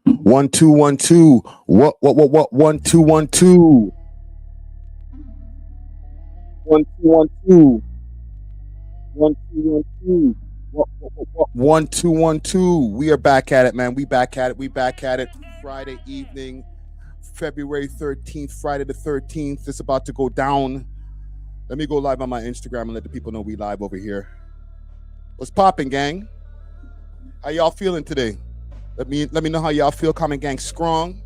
One two one two. What 1 2 1 2. 1 2 1 2. 1 2 1 2. What 1 2 1 2. We are back at it, man. We back at it. Friday evening, February 13th, Friday the 13th. It's about to go down. Let me go live on my Instagram and let the people know we live over here. What's popping, gang? How y'all feeling today? Let me know how y'all feel. Comment, gang, strong.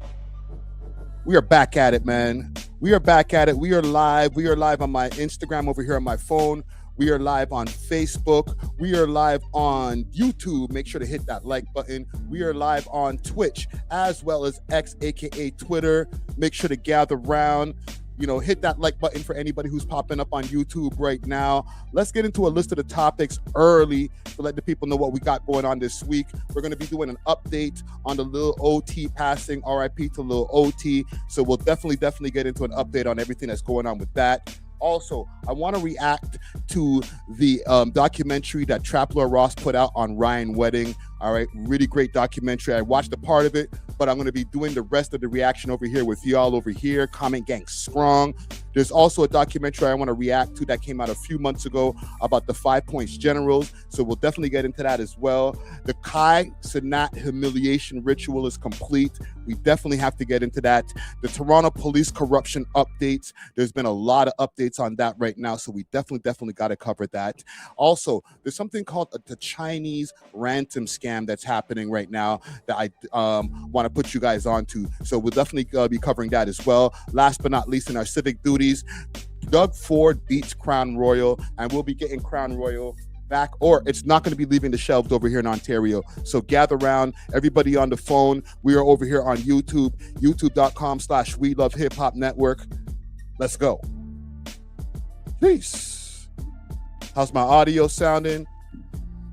We are back at it, man. We are back at it. We are live. We are live on my Instagram over here on my phone. We are live on Facebook. We are live on YouTube. Make sure to hit that like button. We are live on Twitch as well as X, aka Twitter. Make sure to gather around. Hit that like button for anybody who's popping up on YouTube right now. Let's get into a list of the topics early to let the people know what we got going on this week. We're going to be doing an update on the Lil OT passing, RIP to Lil OT. So we'll definitely get into an update on everything that's going on with that. Also, I want to react to the documentary that Trapler Ross put out on Ryan Wedding. All right, really great documentary. I watched a part of it, but I'm going to be doing the rest of the reaction over here with y'all over here. Comment gang strong. There's also a documentary I want to react to that came out a few months ago about the 5 Points Generals. So we'll definitely get into that as well. The Cenat humiliation ritual is complete. We definitely have to get into that. The Toronto police corruption updates. There's been a lot of updates on that right now. So we definitely got to cover that. Also, there's something called the Chinese ransom scam that's happening right now that I want to put you guys on to. So we'll definitely be covering that as well. Last but not least, in our civic duties, Doug Ford beats Crown Royale, and we'll be getting Crown Royale back, or it's not going to be leaving the shelves over here in Ontario. So gather around, everybody on the phone. We are over here on YouTube, youtube.com/welovehiphop network. Let's go. Peace. How's my audio sounding?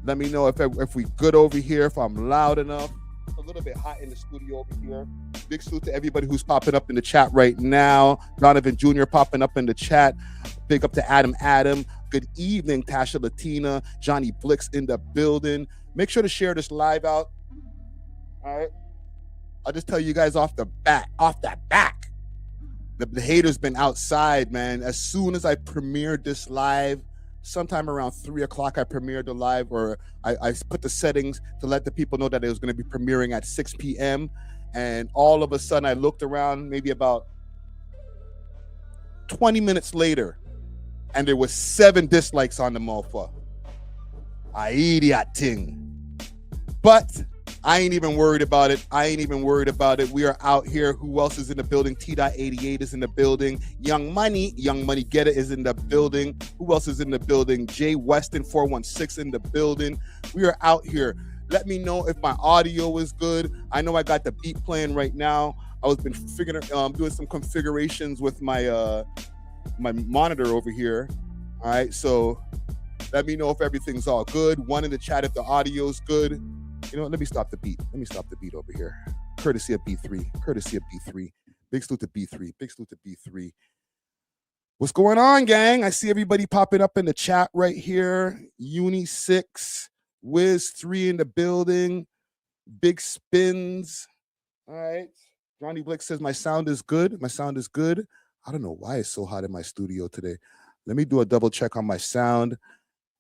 Let me know if we good over here, if I'm loud enough. It's a little bit hot in the studio over here. Big salute to everybody who's popping up in the chat right now. Donovan Jr. popping up in the chat. Big up to Adam. Good evening, Tasha Latina. Johnny Blix in the building. Make sure to share this live out. All right. I'll just tell you guys off the back. The haters been outside, man. As soon as I premiered this live, sometime around 3 o'clock, I premiered the live, or I put the settings to let the people know that it was going to be premiering at 6 p.m. And all of a sudden, I looked around maybe about 20 minutes later, and there was 7 dislikes on the motherfucker. I idiot thing. But I ain't even worried about it. We are out here. Who else is in the building? T.88 is in the building. Young Money Get It is in the building. Who else is in the building? Jay Weston 416 in the building. We are out here. Let me know if my audio is good. I know I got the beat playing right now. I was been doing some configurations with my my monitor over here. All right, so let me know if everything's all good. One in the chat if the audio's good. You know what? Let me stop the beat over here. Courtesy of B3. Big salute to B3. What's going on, gang? I see everybody popping up in the chat right here. Uni6, Wiz3 in the building. Big Spins. All right. Johnny Blix says my sound is good. I don't know why it's so hot in my studio today. Let me do a double check on my sound.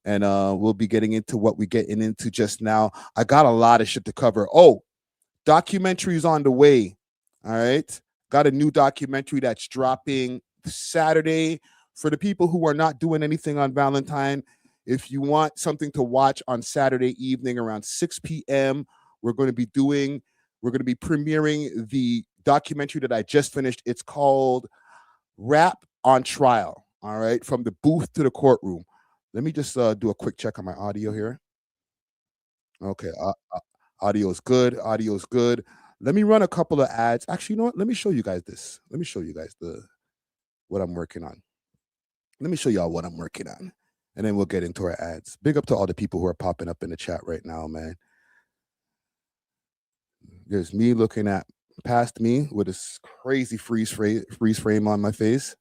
And we'll be getting into what we're getting into just now. I got a lot of shit to cover. Oh, documentary's on the way. All right. Got a new documentary that's dropping Saturday. For the people who are not doing anything on Valentine, if you want something to watch on Saturday evening around 6 p.m., we're going to be premiering the documentary that I just finished. It's called Rap on Trial. All right. From the booth to the courtroom. Let me just do a quick check on my audio here. Okay, audio is good. Let me run a couple of ads. Actually, you know what? Let me show you guys this. Let me show you guys what I'm working on. Let me show y'all what I'm working on. And then we'll get into our ads. Big up to all the people who are popping up in the chat right now, man. There's me looking at past me with this crazy freeze frame on my face.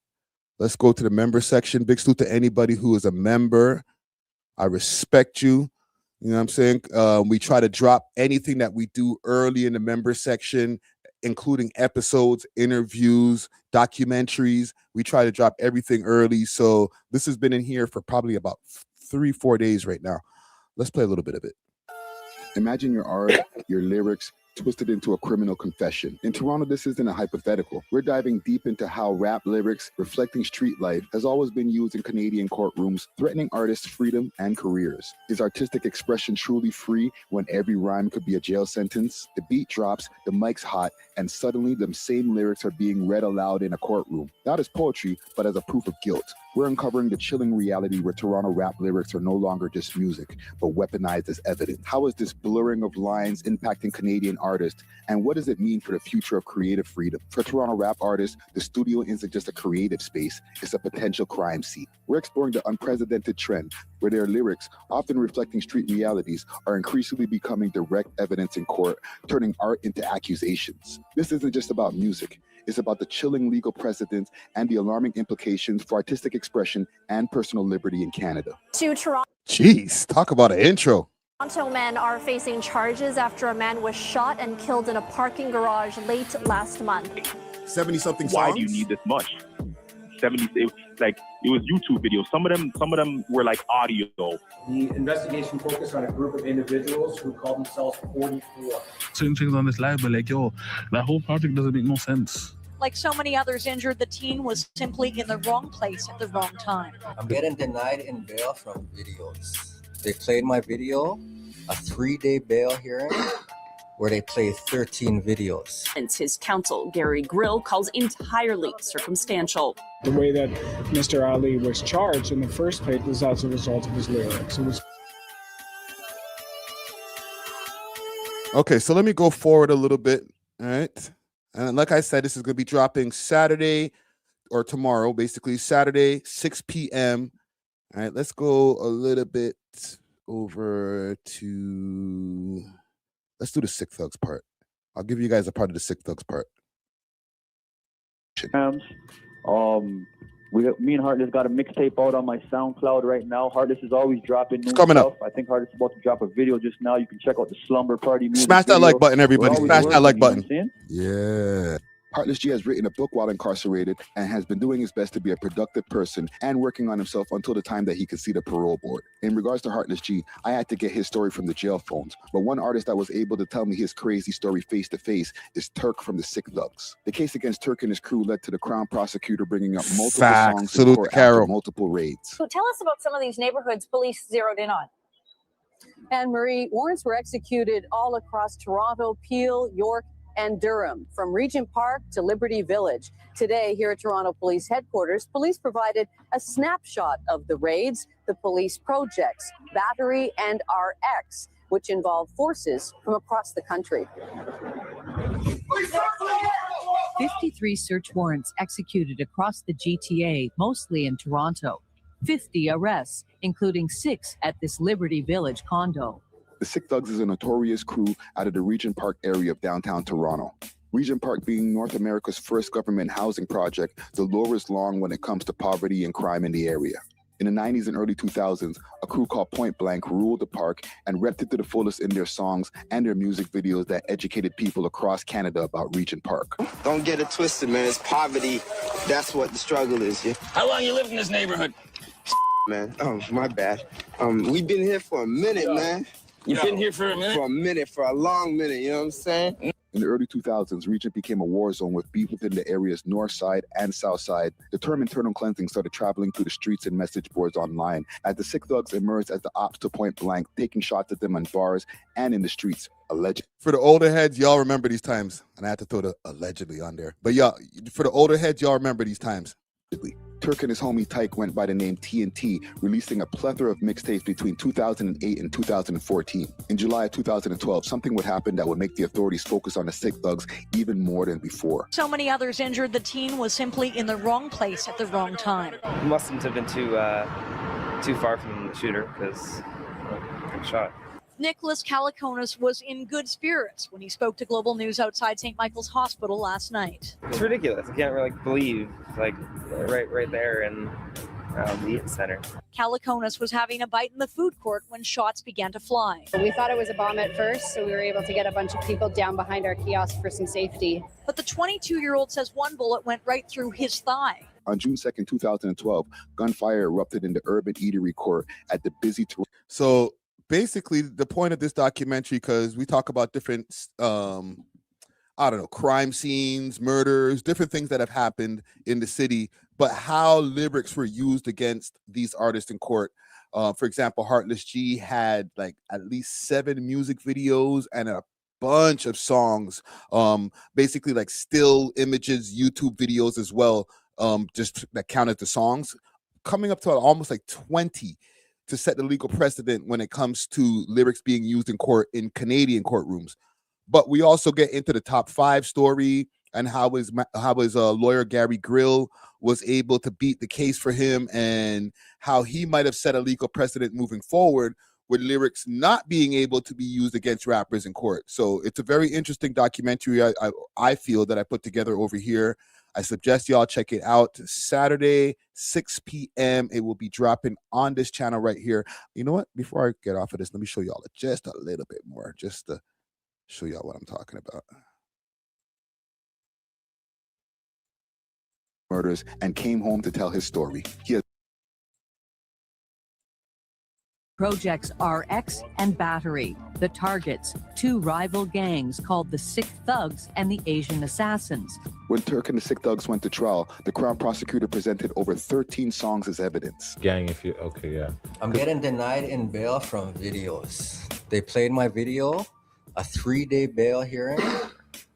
Let's go to the member section. Big salute to anybody who is a member. I respect you. You know what I'm saying? We try to drop anything that we do early in the member section, including episodes, interviews, documentaries. We try to drop everything early. So this has been in here for probably about 3-4 days right now. Let's play a little bit of it. Imagine your art, your lyrics, twisted into a criminal confession. In Toronto, this isn't a hypothetical. We're diving deep into how rap lyrics reflecting street life has always been used in Canadian courtrooms, threatening artists' freedom and careers. Is artistic expression truly free when every rhyme could be a jail sentence? The beat drops, the mic's hot, and suddenly the same lyrics are being read aloud in a courtroom, not as poetry, but as a proof of guilt. We're uncovering the chilling reality where Toronto rap lyrics are no longer just music, but weaponized as evidence. How is this blurring of lines impacting Canadian artists, and what does it mean for the future of creative freedom? For Toronto rap artists, the studio isn't just a creative space, it's a potential crime scene. We're exploring the unprecedented trend where their lyrics, often reflecting street realities, are increasingly becoming direct evidence in court, turning art into accusations. This isn't just about music. It's about the chilling legal precedents and the alarming implications for artistic expression and personal liberty in Canada. To Toronto. Jeez, talk about an intro. Toronto men are facing charges after a man was shot and killed in a parking garage late last month. 70-something songs? Why do you need this much? 70, it was YouTube videos. Some of them were like audio. The investigation focused on a group of individuals who call themselves 44. Certain things on this live, but like, yo, that whole project doesn't make no sense. Like so many others injured, the teen was simply in the wrong place at the wrong time. I'm getting denied in bail from videos. They played my video, a 3-day bail hearing, where they played 13 videos. His counsel, Gary Grill, calls entirely circumstantial. The way that Mr. Ali was charged in the first place was as a result of his lyrics. Okay, so let me go forward a little bit. All right. And like I said, this is going to be dropping Saturday or tomorrow, basically Saturday, 6 p.m. All right, let's go a little bit over to... Let's do the Sick Thugs part. I'll give you guys a part of the Sick Thugs part. Me and Heartless got a mixtape out on my SoundCloud right now. Heartless is always dropping new coming stuff. up. I think Heartless is about to drop a video just now. You can check out the Slumber Party music Smash that video. like button, everybody. Smash that like button. Yeah. Heartless G has written a book while incarcerated and has been doing his best to be a productive person and working on himself until the time that he could see the parole board. In regards to Heartless G, I had to get his story from the jail phones, but one artist that was able to tell me his crazy story face to face is Turk from the Sick Thugs. The case against Turk and his crew led to the Crown prosecutor bringing up multiple songs to court after multiple raids. So tell us about some of these neighborhoods police zeroed in on. And Marie, warrants were executed all across Toronto, Peel, York, and Durham, from Regent Park to Liberty Village. Today, here at Toronto Police Headquarters, police provided a snapshot of the raids, the police projects, Battery, and RX, which involve forces from across the country. 53 search warrants executed across the GTA, mostly in Toronto. 50 arrests, including 6 at this Liberty Village condo. The Sick Thugs is a notorious crew out of the Regent Park area of downtown Toronto. Regent Park being North America's first government housing project, the lure is long when it comes to poverty and crime in the area. In the 90s and early 2000s, a crew called Point Blank ruled the park and repped it to the fullest in their songs and their music videos that educated people across Canada about Regent Park. Don't get it twisted, man. It's poverty. That's what the struggle is. Yeah. How long you lived in this neighborhood? Man, oh, my bad. We've been here for a minute, man. You've been here for a minute? For a minute, for a long minute, you know what I'm saying? In the early 2000s, Regent became a war zone with beef within the area's north side and south side. The term internal cleansing started traveling through the streets and message boards online as the Sick Thugs emerged as the ops to Point Blank, taking shots at them in bars and in the streets. Allegedly. For the older heads, y'all remember these times. And I had to throw the allegedly on there. But y'all, for the older heads, y'all remember these times. Turk and his homie Tyke went by the name TNT, releasing a plethora of mixtapes between 2008 and 2014. In July of 2012, something would happen that would make the authorities focus on the Sick Thugs even more than before. So many others injured, the teen was simply in the wrong place at the wrong time. He mustn't have been too far from the shooter because he shot. Nicholas Caliconis was in good spirits when he spoke to Global News outside St. Michael's Hospital last night. It's ridiculous. I can't really believe, like, right there in the Eaton Center. Caliconis was having a bite in the food court when shots began to fly. We thought it was a bomb at first, so we were able to get a bunch of people down behind our kiosk for some safety. But the 22-year-old says one bullet went right through his thigh. On June 2nd, 2012, gunfire erupted in the urban eatery court at the busy. So basically, the point of this documentary, because we talk about different, I don't know, crime scenes, murders, different things that have happened in the city, but how lyrics were used against these artists in court. For example, Heartless G had like at least 7 music videos and a bunch of songs, basically like still images, YouTube videos as well, just that counted the songs, coming up to almost like 20 to set the legal precedent when it comes to lyrics being used in court in Canadian courtrooms. But we also get into the top 5 story and how his lawyer Gary Grill was able to beat the case for him, and how he might have set a legal precedent moving forward with lyrics not being able to be used against rappers in court. So it's a very interesting documentary I feel that I put together over here. I suggest y'all check it out. Saturday, 6 p.m. It will be dropping on this channel right here. You know what? Before I get off of this, let me show y'all just a little bit more, just to show y'all what I'm talking about. Murders and came home to tell his story. He has Projects RX and Battery. The targets, 2 rival gangs called the Sick Thugs and the Asian Assassins. When Turk and the Sick Thugs went to trial, the Crown prosecutor presented over 13 songs as evidence. Gang, if you, okay, yeah. I'm getting denied in bail from videos. They played my video, a 3-day bail hearing,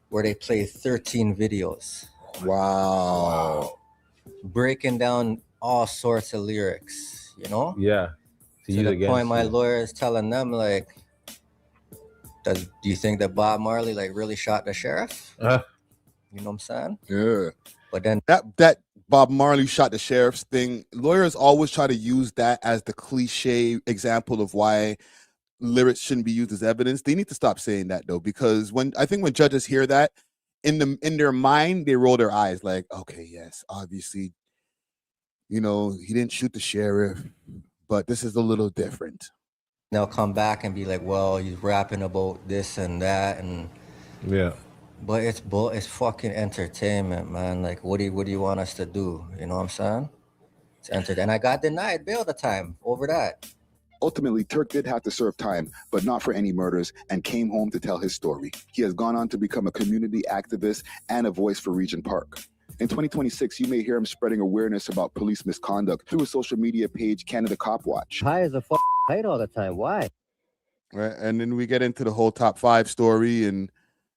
where they played 13 videos. Wow. Breaking down all sorts of lyrics, you know? Yeah. To the point my lawyer is telling them, like, do you think that Bob Marley like really shot the sheriff? You know what I'm saying? Yeah. But then that Bob Marley shot the sheriff's thing, lawyers always try to use that as the cliche example of why lyrics shouldn't be used as evidence. They need to stop saying that though, because when judges hear that, in their mind, they roll their eyes like, okay, yes, obviously, you know, he didn't shoot the sheriff, but this is a little different. They'll come back and be like, well, he's rapping about this and that, and yeah. But it's fucking entertainment, man. Like, what do you want us to do? You know what I'm saying? It's entertainment. And I got denied bail the time over that. Ultimately, Turk did have to serve time, but not for any murders, and came home to tell his story. He has gone on to become a community activist and a voice for Regent Park. In 2026, you may hear him spreading awareness about police misconduct through his social media page, Canada Cop Watch. High as a kite all the time. Why? Right, and then we get into the whole top 5 story and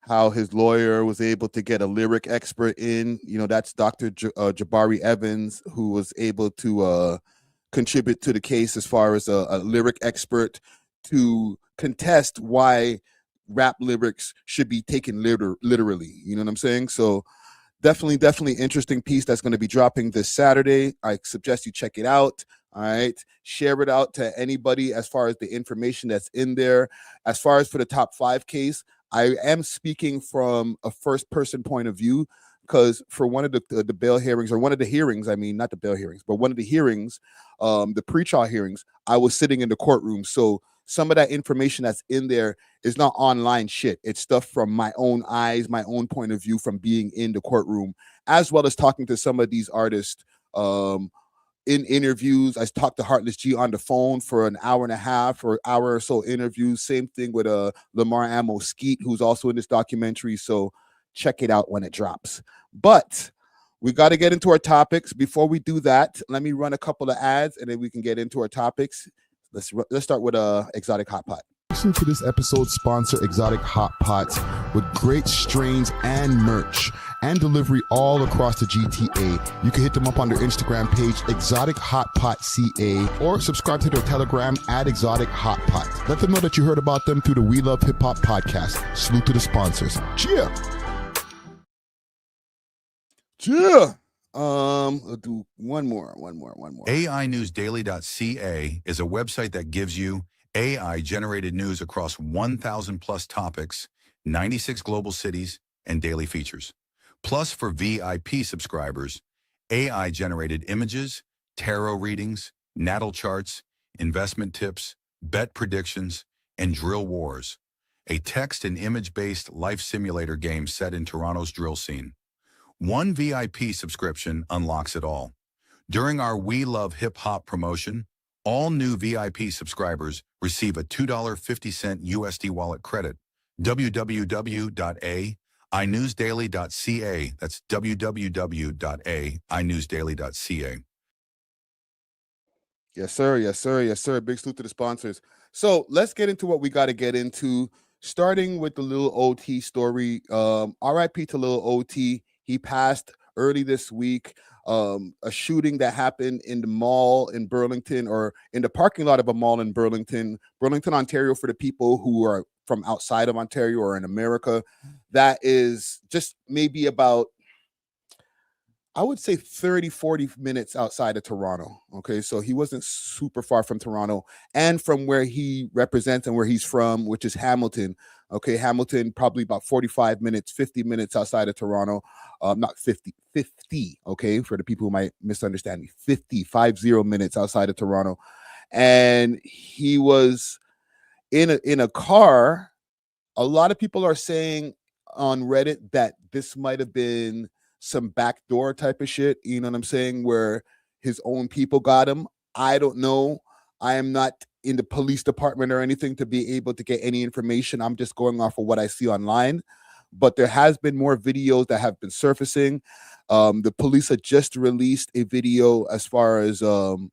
how his lawyer was able to get a lyric expert in. You know, that's Dr. Jabari Evans, who was able to contribute to the case as far as a lyric expert to contest why rap lyrics should be taken literally. You know what I'm saying? So definitely interesting piece that's going to be dropping this Saturday. I suggest you check it out. All right, share it out to anybody as far as the information that's in there. As far as for the top 5 case, I am speaking from a first person point of view, because for one of the bail hearings, or one of the hearings, I mean, not the bail hearings, but one of the hearings, the pretrial hearings, I was sitting in the courtroom. So some of that information that's in there is not online shit. It's stuff from my own eyes, my own point of view from being in the courtroom, as well as talking to some of these artists in interviews. I talked to Heartless G on the phone for an hour and a half or hour or so interviews. Same thing with Lamar Ammo Skeet, who's also in this documentary. So check it out when it drops. But we got to get into our topics. Before we do that, let me run a couple of ads and then we can get into our topics. Let's start with Exotic Hot Pot. To this episode, sponsor Exotic Hot Pots with great strains and merch and delivery all across the GTA. You can hit them up on their Instagram page, Exotic Hot Pot CA, or subscribe to their Telegram at Exotic Hot Pot. Let them know that you heard about them through the We Love Hip Hop podcast. Salute to the sponsors. Cheer. Cheer. I'll do one more. AInewsdaily.ca is a website that gives you AI-generated news across 1,000 plus topics, 96 global cities, and daily features. Plus, for VIP subscribers, AI-generated images, tarot readings, natal charts, investment tips, bet predictions, and drill wars. A text and image-based life simulator game set in Toronto's drill scene. One VIP subscription unlocks it all. During our We Love Hip Hop promotion, all new VIP subscribers receive a $2.50 USD wallet credit. www.ainewsdaily.ca. That's www.ainewsdaily.ca. Yes, sir. Yes, sir. Yes, sir. Big salute to the sponsors. So let's get into what we got to get into, starting with the Lil OT story. RIP to Lil OT. He passed early this week. A shooting that happened in the mall in Burlington, or in the parking lot of a mall in Burlington, Ontario, for the people who are from outside of Ontario or in America. That is just maybe about, I would say 30, 40 minutes outside of Toronto. Okay. So he wasn't super far from Toronto and from where he represents and where he's from, which is Hamilton. Okay. Hamilton, probably about 45 minutes, 50 minutes outside of Toronto. Not 50. Okay. For the people who might misunderstand me, 50 minutes outside of Toronto. And he was in a car. A lot of people are saying on Reddit that this might have been some backdoor type of shit, you know what I'm saying, where his own people got him. I don't know. I am not in the police department or anything to be able to get any information. I'm just going off of what I see online. But there has been more videos that have been surfacing. The police had just released a video as far as some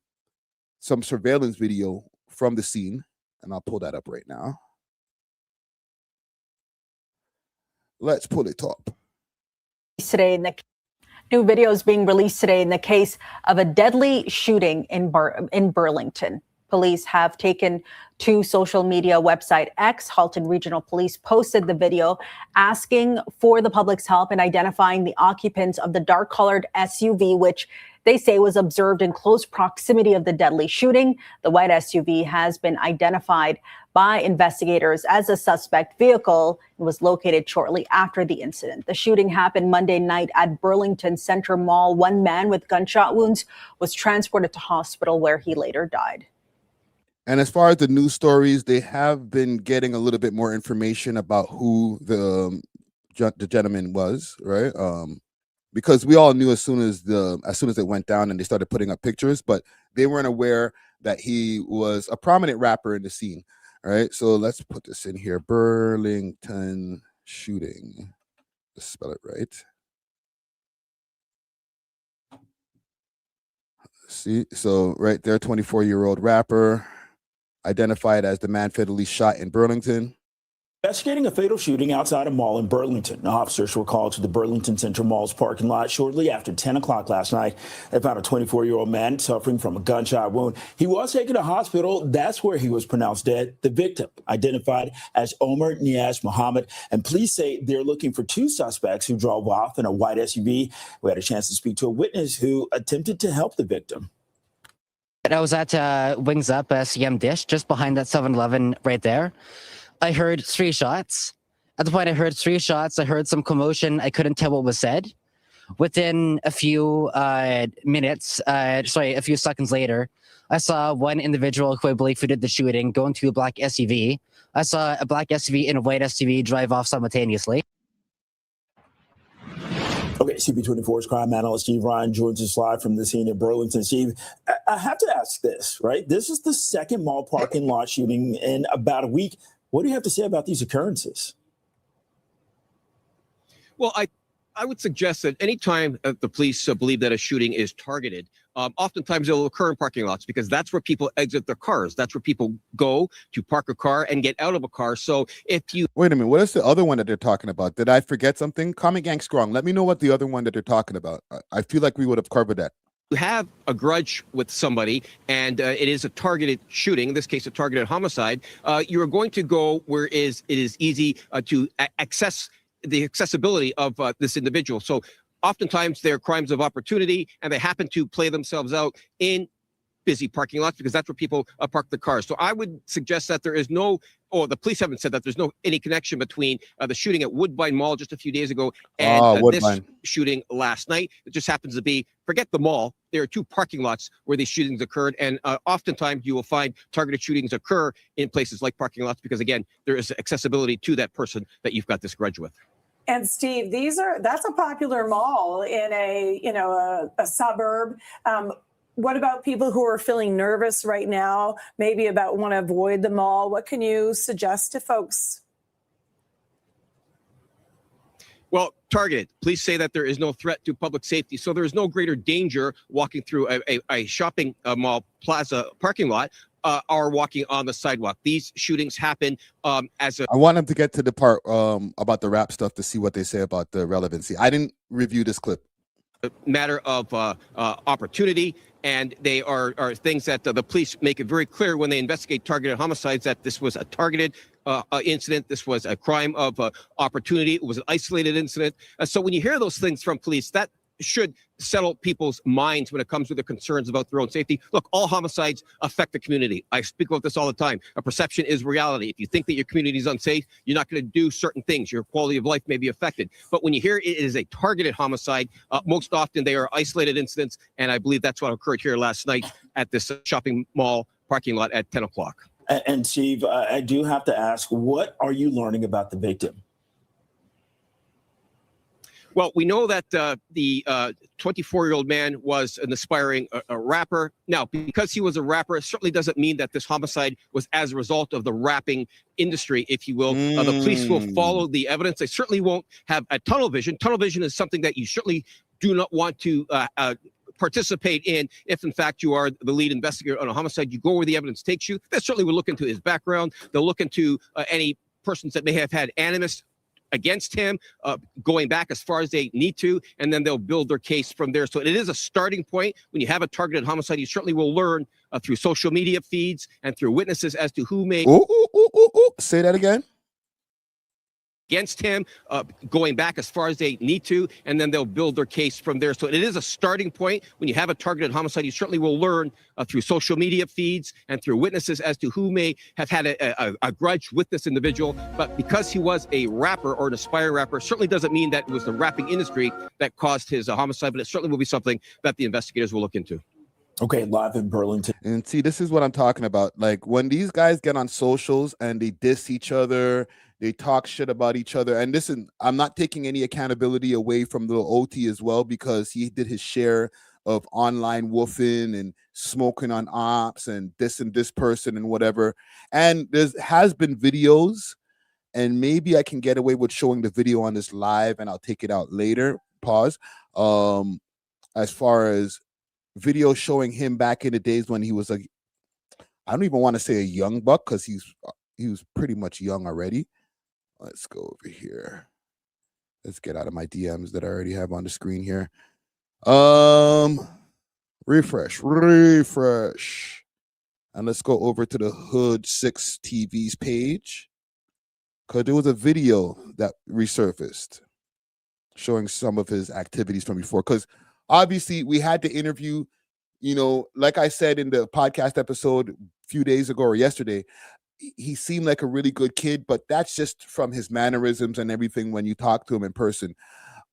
surveillance video from the scene. And I'll pull that up right now. Let's pull it up. Today, in the new videos being released today in the case of a deadly shooting in Burlington. Police have taken to social media website X. Halton Regional Police posted the video asking for the public's help in identifying the occupants of the dark-colored SUV, which they say was observed in close proximity of the deadly shooting. The white SUV has been identified by investigators as a suspect vehicle and was located shortly after the incident. The shooting happened Monday night at Burlington Center Mall. One man with gunshot wounds was transported to hospital where he later died. And as far as the news stories, they have been getting a little bit more information about who the gentleman was, right? Because we all knew as soon as it went down and they started putting up pictures, but they weren't aware that he was a prominent rapper in the scene. All right, so let's put this in here. Burlington shooting. Let's spell it right. See, so right there, 24-year-old rapper, identified as the man fatally shot in Burlington. Investigating a fatal shooting outside a mall in Burlington. Officers were called to the Burlington Center Mall's parking lot shortly after 10 o'clock last night. They found a 24-year-old man suffering from a gunshot wound. He was taken to hospital. That's where he was pronounced dead. The victim, identified as Omar Niaz Muhammad, and police say they're looking for two suspects who drove off in a white SUV. We had a chance to speak to a witness who attempted to help the victim. I was at Wings Up CM Dish, just behind that 7-Eleven right there. I heard 3 shots. At the point I heard 3 shots, I heard some commotion. I couldn't tell what was said. Within a few minutes, a few seconds later, I saw one individual who I believe who did the shooting go into a black SUV. I saw a black SUV and a white SUV drive off simultaneously. Okay, CP24's crime analyst Steve Ryan joins us live from the scene in Burlington. Steve, I have to ask this, right? This is the second mall parking lot shooting in about a week. What do you have to say about these occurrences? Well, I would suggest that anytime the police believe that a shooting is targeted, oftentimes it will occur in parking lots because that's where people exit their cars. That's where people go to park a car and get out of a car. So if you... Wait a minute. What is the other one that they're talking about? Did I forget something? Comic Gang Strong. Let me know what the other one that they're talking about. I feel like we would have covered that. You have a grudge with somebody and it is a targeted shooting, in this case, a targeted homicide, you are going to go where it is easy to access the accessibility of this individual. So oftentimes they're crimes of opportunity and they happen to play themselves out in busy parking lots because that's where people park the cars. So I would suggest that there is no, or the police haven't said that there's no any connection between the shooting at Woodbine Mall just a few days ago and this Woodbine. shooting last night. It just happens to be, forget the mall, there are two parking lots where these shootings occurred. And oftentimes you will find targeted shootings occur in places like parking lots because, again, there is accessibility to that person that you've got this grudge with. And Steve, that's a popular mall in a suburb. What about people who are feeling nervous right now, maybe about want to avoid the mall? What can you suggest to folks? Well, targeted. Police say that there is no threat to public safety, so there is no greater danger walking through a shopping mall plaza parking lot or walking on the sidewalk. These shootings happen as a... I want them to get to the part about the rap stuff to see what they say about the relevancy. I didn't review this clip. Matter of opportunity, and they are things that the police make it very clear when they investigate targeted homicides that this was a targeted incident. This was a crime of opportunity. It was an isolated incident. So when you hear those things from police, that should settle people's minds when it comes to their concerns about their own safety. Look, all homicides affect the community. I speak about this all the time. A perception is reality. If you think that your community is unsafe, you're not going to do certain things. Your quality of life may be affected. But when you hear it is a targeted homicide, most often they are isolated incidents. And I believe that's what occurred here last night at this shopping mall parking lot at 10 o'clock. And Steve, I do have to ask, what are you learning about the victim? Well, we know that the 24-year-old man was an aspiring rapper. Now, because he was a rapper, it certainly doesn't mean that this homicide was as a result of the rapping industry, if you will. The police will follow the evidence. They certainly won't have a tunnel vision. Tunnel vision is something that you certainly do not want to participate in if, in fact, you are the lead investigator on a homicide. You go where the evidence takes you. They certainly will look into his background. They'll look into any persons that may have had animus against him, going back as far as they need to, and then they'll build their case from there. So it is a starting point. When you have a targeted homicide, you certainly will learn through social media feeds and through witnesses as to who may... Say that again. Against him, going back as far as they need to, and then they'll build their case from there. So it is a starting point. When you have a targeted homicide, you certainly will learn through social media feeds and through witnesses as to who may have had a grudge with this individual. But because he was a rapper or an aspiring rapper, certainly doesn't mean that it was the rapping industry that caused his homicide, but it certainly will be something that the investigators will look into. Okay, live in Burlington. And see, this is what I'm talking about. Like when these guys get on socials and they diss each other, they talk shit about each other. And listen, I'm not taking any accountability away from Lil OT as well, because he did his share of online woofing and smoking on ops and this person and whatever. And there has been videos, and maybe I can get away with showing the video on this live and I'll take it out later. Pause. As far as video showing him back in the days when he was I don't even want to say a young buck, because he was pretty much young already. Let's go over here. Let's get out of my DMs that I already have on the screen here. Refresh. And let's go over to the Hood 6 TV's page, because there was a video that resurfaced showing some of his activities from before. Because obviously we had to interview, like I said in the podcast episode a few days ago or yesterday, he seemed like a really good kid, but that's just from his mannerisms and everything when you talk to him in person.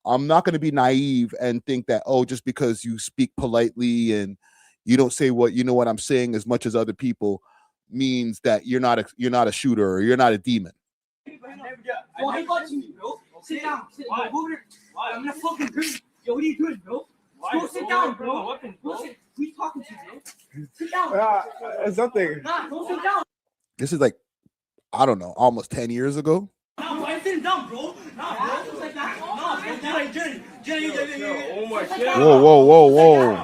I'm not going to be naive and think that, just because you speak politely and you don't say what I'm saying as much as other people means that you're not a shooter or you're not a demon. Why got you, bro? Sit down. Why? I'm gonna fucking bring. Yo, what are you doing, bro? Go sit down, bro. Who you talking to, bro? Sit down. It's nothing. Nah, go sit down. This is like, I don't know, almost 10 years ago. Nah, why sitting down, bro? Nah, bro. Like that. Nah, bro. Like Jenny. Oh my God.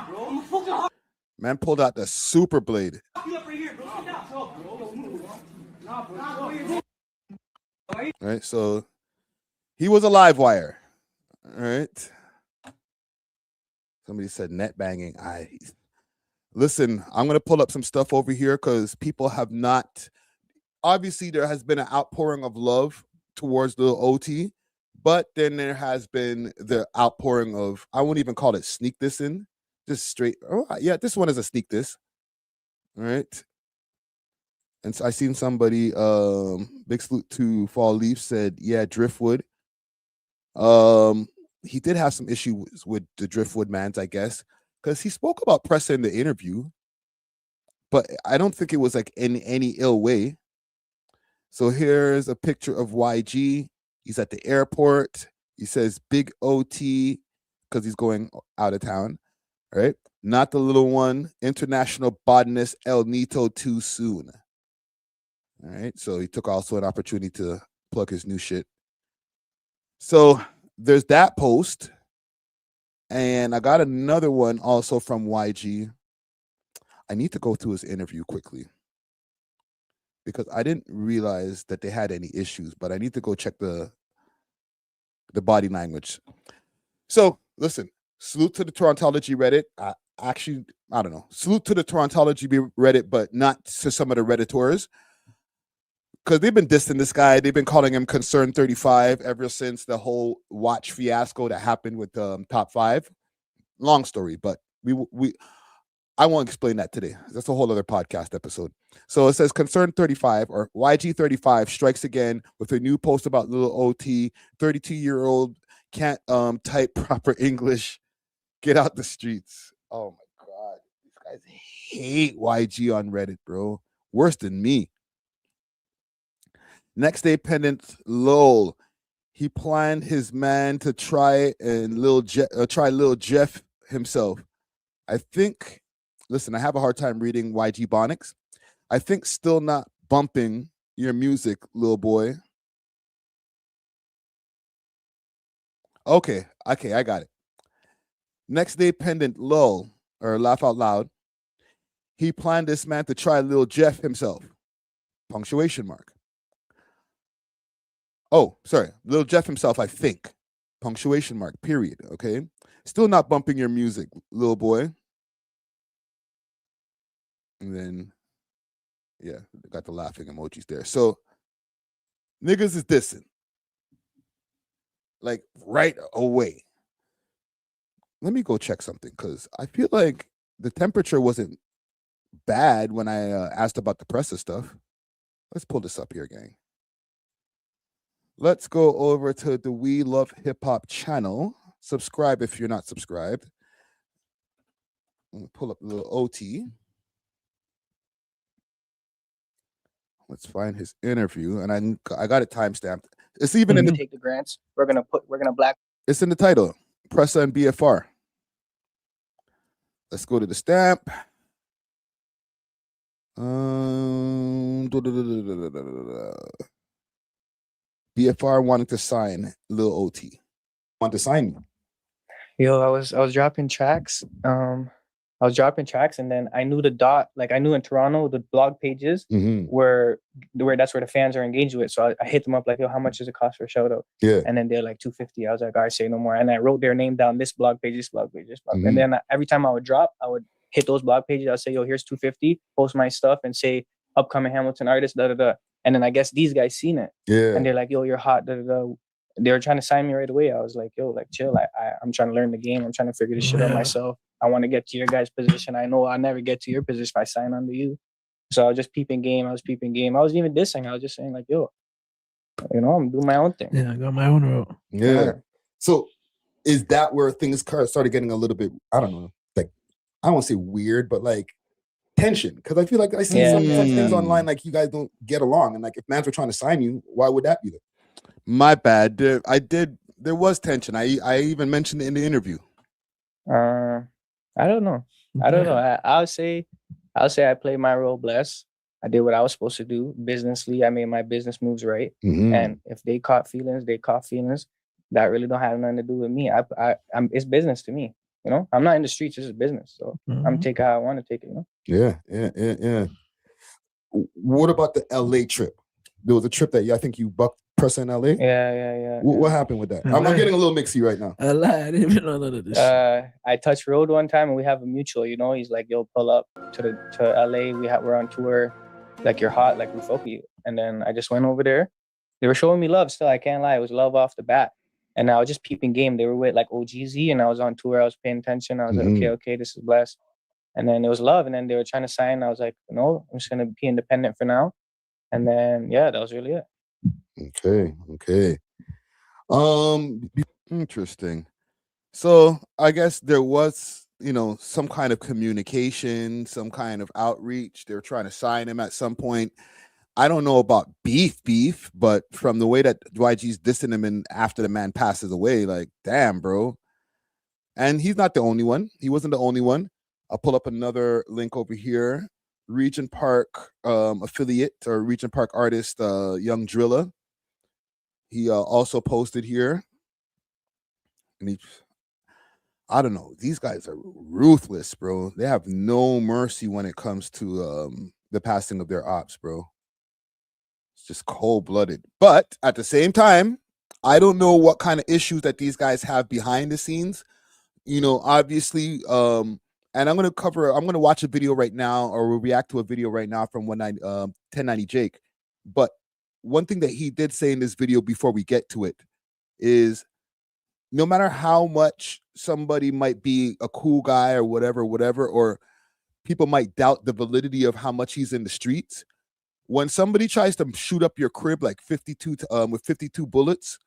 Whoa. Man pulled out the super blade. All right, so he was a live wire. All right. Somebody said net banging. Listen, I'm going to pull up some stuff over here because people have not. Obviously, there has been an outpouring of love towards the OT, but then there has been the outpouring of, I won't even call it sneak this in, just straight. Oh, yeah, this one is a sneak this. All right. And so I seen somebody, big salute to Fall Leaf, said, yeah, Driftwood. He did have some issues with the Driftwood mans, I guess, because he spoke about Pressa in the interview, but I don't think it was like in any ill way. So here's a picture of YG. He's at the airport. He says big OT because he's going out of town, right? Not the little one. International botanist El Nito too soon. All right. So he took also an opportunity to plug his new shit. So there's that post. And I got another one also from YG. I need to go through his interview quickly because I didn't realize that they had any issues, but I need to go check the body language. So listen, salute to the Torontology Reddit. I don't know. Salute to the Torontology Reddit, but not to some of the Redditors. Because they've been dissing this guy. They've been calling him Concern 35 ever since the whole watch fiasco that happened with Top 5. Long story, but I won't explain that today. That's a whole other podcast episode. So it says Concern 35 or YG 35 strikes again with a new post about Lil OT. 32-year-old can't type proper English. Get out the streets. Oh my God. These guys hate YG on Reddit, bro. Worse than me. Next day pendant Lil. He planned his man to try Lil Jeff himself. I think, listen, I have a hard time reading YG Bonics. I think still not bumping your music, little boy. Okay, I got it. Next day pendant Lil, or laugh out loud. He planned this man to try Lil Jeff himself. Punctuation mark. Oh, sorry. Lil Jeff himself, I think. Punctuation mark, period. Okay. Still not bumping your music, little boy. And then, yeah, got the laughing emojis there. So, niggas is dissing. Like, right away. Let me go check something, because I feel like the temperature wasn't bad when I asked about the Pressa stuff. Let's pull this up here, gang. Let's go over to the We Love Hip Hop channel. Subscribe if you're not subscribed. I'm gonna pull up Lil OT. Let's find his interview, and I got it timestamped. It's even in the take the grants. We're gonna black. It's in the title. Pressa and BFR. Let's go to the stamp. BFR wanted to sign Lil OT. Want to sign me? Yo, I was dropping tracks. And then I knew the dot. Like I knew in Toronto the blog pages where that's where the fans are engaged with. So I hit them up like, yo, how much does it cost for a shout out? Yeah. And then they're like $250. I was like, all right, say no more. And I wrote their name down. This blog page, this blog page, this blog. And then every time I would drop, I would hit those blog pages. I'll say, yo, here's $250. Post my stuff and say upcoming Hamilton artist. Da da da. And then I guess these guys seen it. Yeah. And they're like, yo, you're hot. Da da da. They were trying to sign me right away. I was like, yo, like chill. I'm trying to learn the game. I'm trying to figure this shit out myself. I want to get to your guys' position. I know I'll never get to your position if I sign under you. So I was just peeping game. I wasn't even dissing. I was just saying like, yo, I'm doing my own thing. Yeah, I got my own route. Yeah. So is that where things started getting a little bit, I don't know, like, I don't want to say weird, but like tension? Because I feel like I see some things online like you guys don't get along. And like if mans were trying to sign you, why would that be there? My bad. There was tension. I even mentioned it in the interview. I don't know. I'll say I played my role blessed. I did what I was supposed to do. Businessly, I made my business moves right. And if they caught feelings, they caught feelings. That really don't have nothing to do with me. I'm it's business to me. I'm not in the streets. This is business. So I'm taking how I want to take it. Yeah. What about the LA trip? There was a trip that I think you bucked Pressa in LA. Yeah. What happened with that? I'm getting a little mixy right now. I didn't even know none of this. I touched road one time and we have a mutual. He's like, yo, pull up to LA. We're on tour. Like you're hot. Like we fuck with you. And then I just went over there. They were showing me love. Still, I can't lie. It was love off the bat. And I was just peeping game. They were with like OGZ and I was on tour. I was paying attention. I was like, okay, this is blessed. And then it was love. And then they were trying to sign. I was like, no, I'm just going to be independent for now. And then, yeah, that was really it. Okay. Interesting. So I guess there was, some kind of communication, some kind of outreach. They were trying to sign him at some point. I don't know about beef, but from the way that YG's dissing him and after the man passes away, like, damn, bro. And he's not the only one. He wasn't the only one. I'll pull up another link over here. Regent Park affiliate or Regent Park artist, Young Drilla. He also posted here. And I don't know. These guys are ruthless, bro. They have no mercy when it comes to the passing of their ops, bro. It's just cold-blooded. But at the same time, I don't know what kind of issues that these guys have behind the scenes. Obviously, and I'm going to watch a video right now, or we'll react to a video right now from 1090 Jake. But one thing that he did say in this video before we get to it is, no matter how much somebody might be a cool guy or whatever, or people might doubt the validity of how much he's in the streets, when somebody tries to shoot up your crib like 52 with 52 bullets,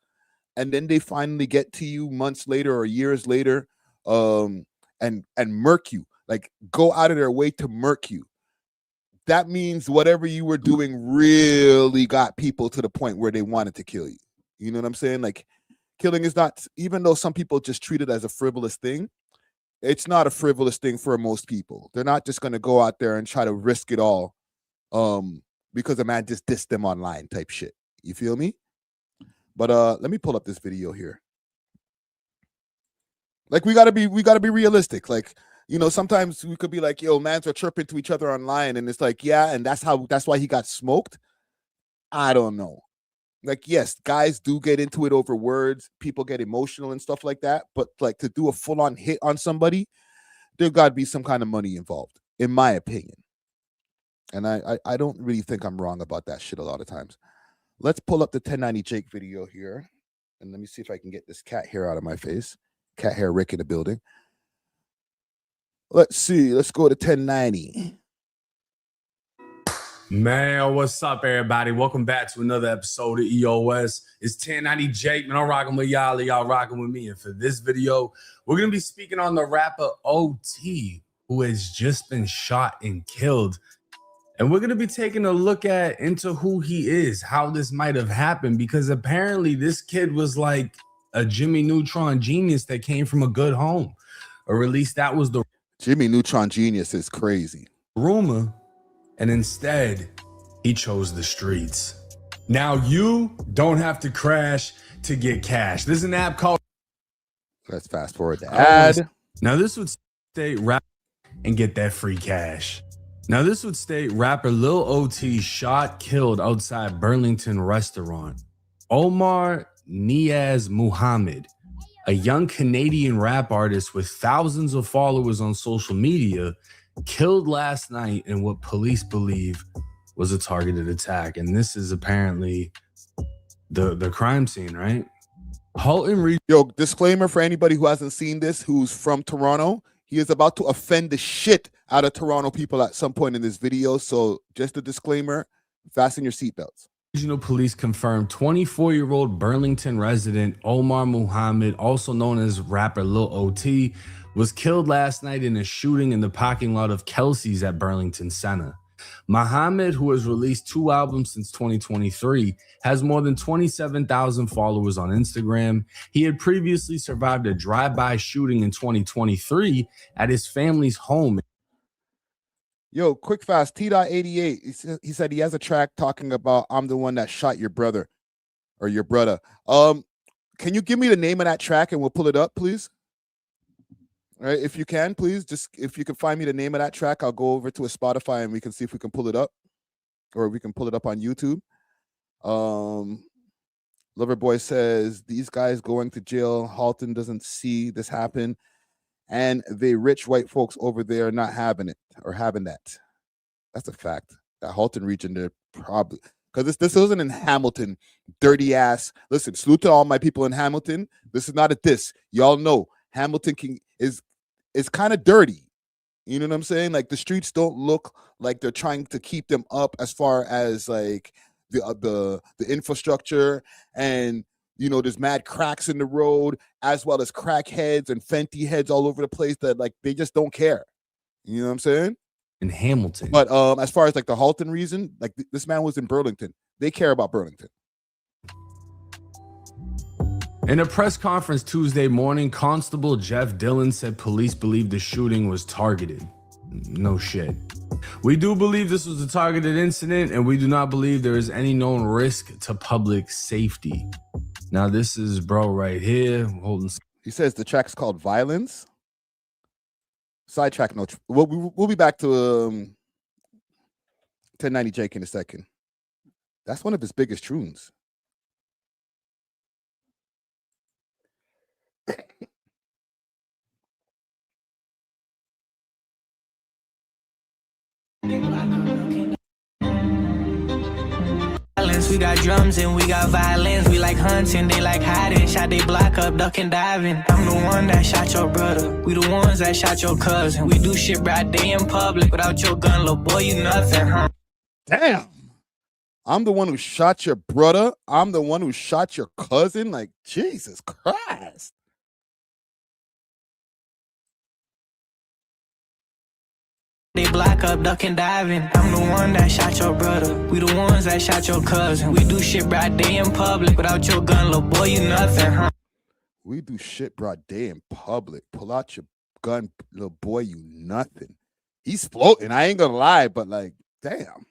and then they finally get to you months later or years later, and murk you, like go out of their way to murk you, that means whatever you were doing really got people to the point where they wanted to kill you. You know what I'm saying? Like, killing is not, even though some people just treat it as a frivolous thing, it's not a frivolous thing for most people. They're not just going to go out there and try to risk it all because a man just dissed them online type shit. You feel me? But let me pull up this video here. Like, we gotta be realistic. Like, sometimes we could be like, yo, mans are chirping to each other online, and it's like, yeah, and that's why he got smoked. I don't know. Like, yes, guys do get into it over words. People get emotional and stuff like that. But like, to do a full-on hit on somebody, there got to be some kind of money involved, in my opinion. And I don't really think I'm wrong about that shit a lot of times. Let's pull up the 1090 Jake video here. And let me see if I can get this cat hair out of my face. Cat hair Rick in the building. Let's see. Let's go to 1090. Man, what's up, everybody? Welcome back to another episode of EOS. It's 1090 Jake, man. I'm rocking with y'all. Y'all rocking with me. And for this video, we're going to be speaking on the rapper OT, who has just been shot and killed. And we're going to be taking a look into who he is, how this might have happened, because apparently this kid was like a Jimmy Neutron genius that came from a good home, or at least that was the Jimmy Neutron genius is crazy rumor. And instead, he chose the streets. Now you don't have to crash to get cash. There's an app called. Let's fast forward the ad. Now this would state rap and get that free cash. Now this would state rapper Lil OT shot, killed outside Burlington restaurant. Omar Niaz Muhammad, a young Canadian rap artist with thousands of followers on social media, killed last night in what police believe was a targeted attack. And this is apparently the crime scene, right? Yo, disclaimer for anybody who hasn't seen this, who's from Toronto. He is about to offend the shit out of Toronto people at some point in this video. So just a disclaimer, fasten your seatbelts. Regional police confirmed 24-year-old Burlington resident Omar Muhammad, also known as rapper Lil OT, was killed last night in a shooting in the parking lot of Kelsey's at Burlington Center. Muhammad, who has released 2 albums since 2023, has more than 27,000 followers on Instagram. He had previously survived a drive-by shooting in 2023 at his family's home. Yo, quick fast, T.88. He said he has a track talking about I'm the one that shot your brother or your brother. Can you give me the name of that track and we'll pull it up, please? All right, if you can, please, just if you can find me the name of that track, I'll go over to a Spotify and we can see if we can pull it up, or we can pull it up on YouTube. Loverboy says these guys going to jail. Halton doesn't see this happen, and the rich white folks over there not having it or having that. That's a fact. That Halton region, they're probably, because this wasn't in Hamilton, dirty ass. Listen, salute to all my people in Hamilton. This is not a diss. Y'all know Hamilton is kind of dirty. You know what I'm saying? Like the streets don't look like they're trying to keep them up as far as like the infrastructure, and you know there's mad cracks in the road as well as crackheads and Fenty heads all over the place that like they just don't care. You know what I'm saying? In Hamilton. But as far as like the Halton reason, like this man was in Burlington. They care about Burlington. In a press conference Tuesday morning, Constable Jeff Dillon said police believe the shooting was targeted. No shit. We do believe this was a targeted incident, and we do not believe there is any known risk to public safety. Now, this is bro right here holding. He says the track's called Violence. Sidetrack note. We'll be back to 1090 Jake in a second. That's one of his biggest tunes. We got drums and we got violins. We like hunting, they like hiding. Shot they block up, ducking, diving. I'm the one that shot your brother. We the ones that shot your cousin. We do shit right day in public. Without your gun, little boy, you nothing, huh? Damn. I'm the one who shot your brother. I'm the one who shot your cousin. Like, Jesus Christ. They block up, ducking, diving. I'm the one that shot your brother. We the ones that shot your cousin. We do shit right day in public. Without your gun, little boy, you nothing, huh? We do shit broad day in public. Pull out your gun, little boy, you nothing. He's floating. I ain't gonna lie, but like, damn.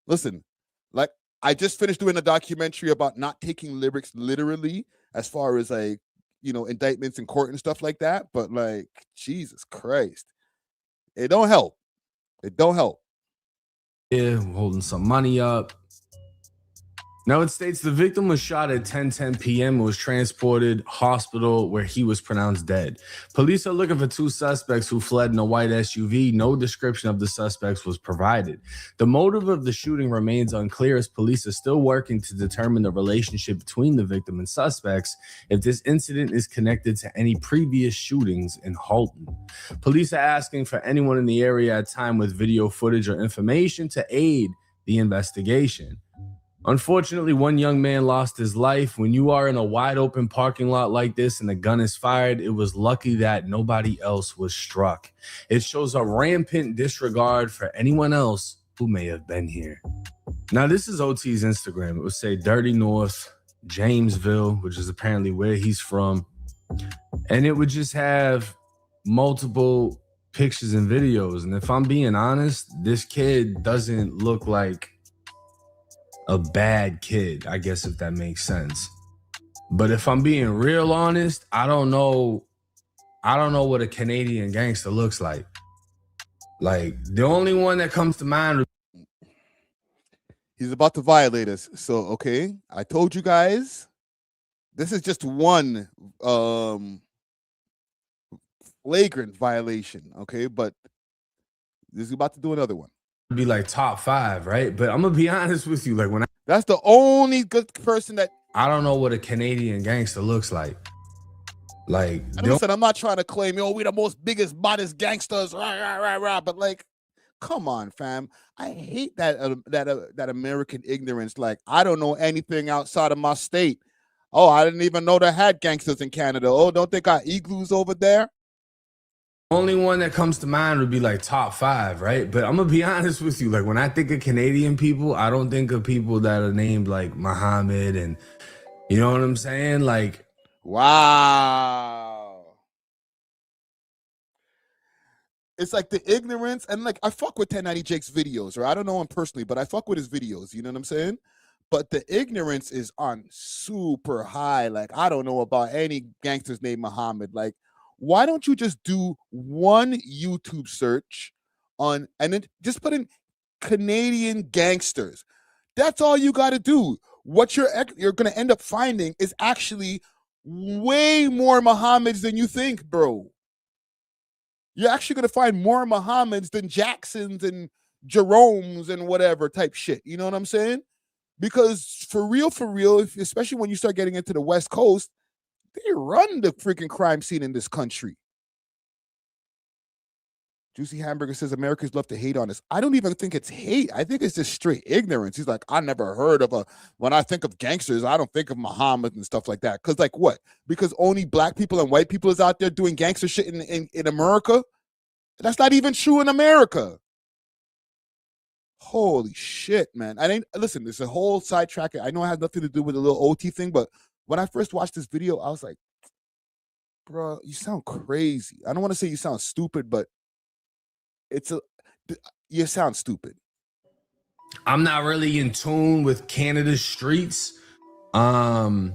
Listen, like I just finished doing a documentary about not taking lyrics literally as far as like, you know, indictments in court and stuff like that. But like, Jesus Christ. It don't help. It don't help. Yeah, holding some money up. Now it states the victim was shot at 10:10 p.m. and was transported hospital where he was pronounced dead. Police are looking for two suspects who fled in a white SUV. No description of the suspects was provided. The motive of the shooting remains unclear as police are still working to determine the relationship between the victim and suspects if this incident is connected to any previous shootings in Halton. Police are asking for anyone in the area at time with video footage or information to aid the investigation. Unfortunately, one young man lost his life. When you are in a wide open parking lot like this and the gun is fired, it was lucky that nobody else was struck. It shows a rampant disregard for anyone else who may have been here. Now, this is OT's Instagram. It would say Dirty North, Jamesville, which is apparently where he's from. And it would just have multiple pictures and videos. And if I'm being honest, this kid doesn't look like a bad kid, I guess, if that makes sense. But if I'm being real honest, I don't know what a Canadian gangster looks like. Like, the only one that comes to mind. He's about to violate us. So, okay, I told you guys, this is just one flagrant violation, okay? But this is about to do another one. Be like top 5, right? But I'm gonna be honest with you, like when that's the only good person that I don't know what a Canadian gangster looks like. Like, listen, I'm not trying to claim, we the most biggest, baddest gangsters, rah. But like, come on, fam. I hate that American ignorance. Like, I don't know anything outside of my state. Oh, I didn't even know they had gangsters in Canada. Oh, don't they got igloos over there? Only one that comes to mind would be like top 5, right? But I'm gonna be honest with you, like when I think of Canadian people, I don't think of people that are named like Muhammad, and you know what I'm saying? Like, wow. It's like the ignorance, and like I fuck with 1090 Jake's videos, or I don't know him personally, but I fuck with his videos, you know what I'm saying? But the ignorance is on super high. Like, I don't know about any gangsters named Muhammad. Like, why don't you just do one YouTube search on and then just put in Canadian gangsters? That's all you got to do. What you're going to end up finding is actually way more Muhammads than you think, bro. You're actually going to find more Muhammads than Jacksons and Jeromes and whatever type shit. You know what I'm saying? Because for real, especially when you start getting into the West Coast, they run the freaking crime scene in this country. Juicy Hamburger says Americans love to hate on us. I don't even think it's hate. I think it's just straight ignorance. He's like, I never heard of when I think of gangsters, I don't think of Muhammad and stuff like that. Because like what? Because only black people and white people is out there doing gangster shit in America? That's not even true in America. Holy shit, man. Listen, there's a whole sidetrack. I know it has nothing to do with the Lil OT thing, but when I first watched this video, I was like, bro, you sound crazy. I don't want to say you sound stupid, but you sound stupid. I'm not really in tune with Canada's streets. But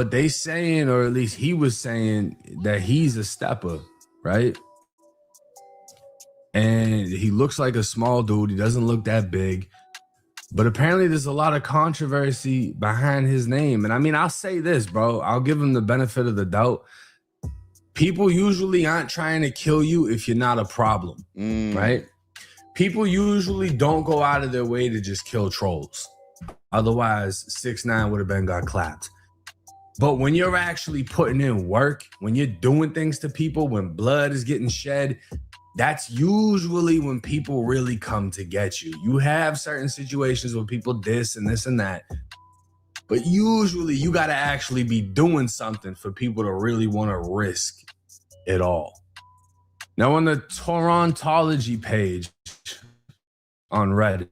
they saying, or at least he was saying, that he's a stepper, right? And he looks like a small dude. He doesn't look that big. But apparently there's a lot of controversy behind his name. And I mean, I'll say this, bro. I'll give him the benefit of the doubt. People usually aren't trying to kill you if you're not a problem, right? People usually don't go out of their way to just kill trolls. Otherwise, 6ix9ine would have been got clapped. But when you're actually putting in work, when you're doing things to people, when blood is getting shed, that's usually when people really come to get you. You have certain situations where people diss and this and that. But usually you got to actually be doing something for people to really want to risk it all. Now on the Torontology page on Reddit,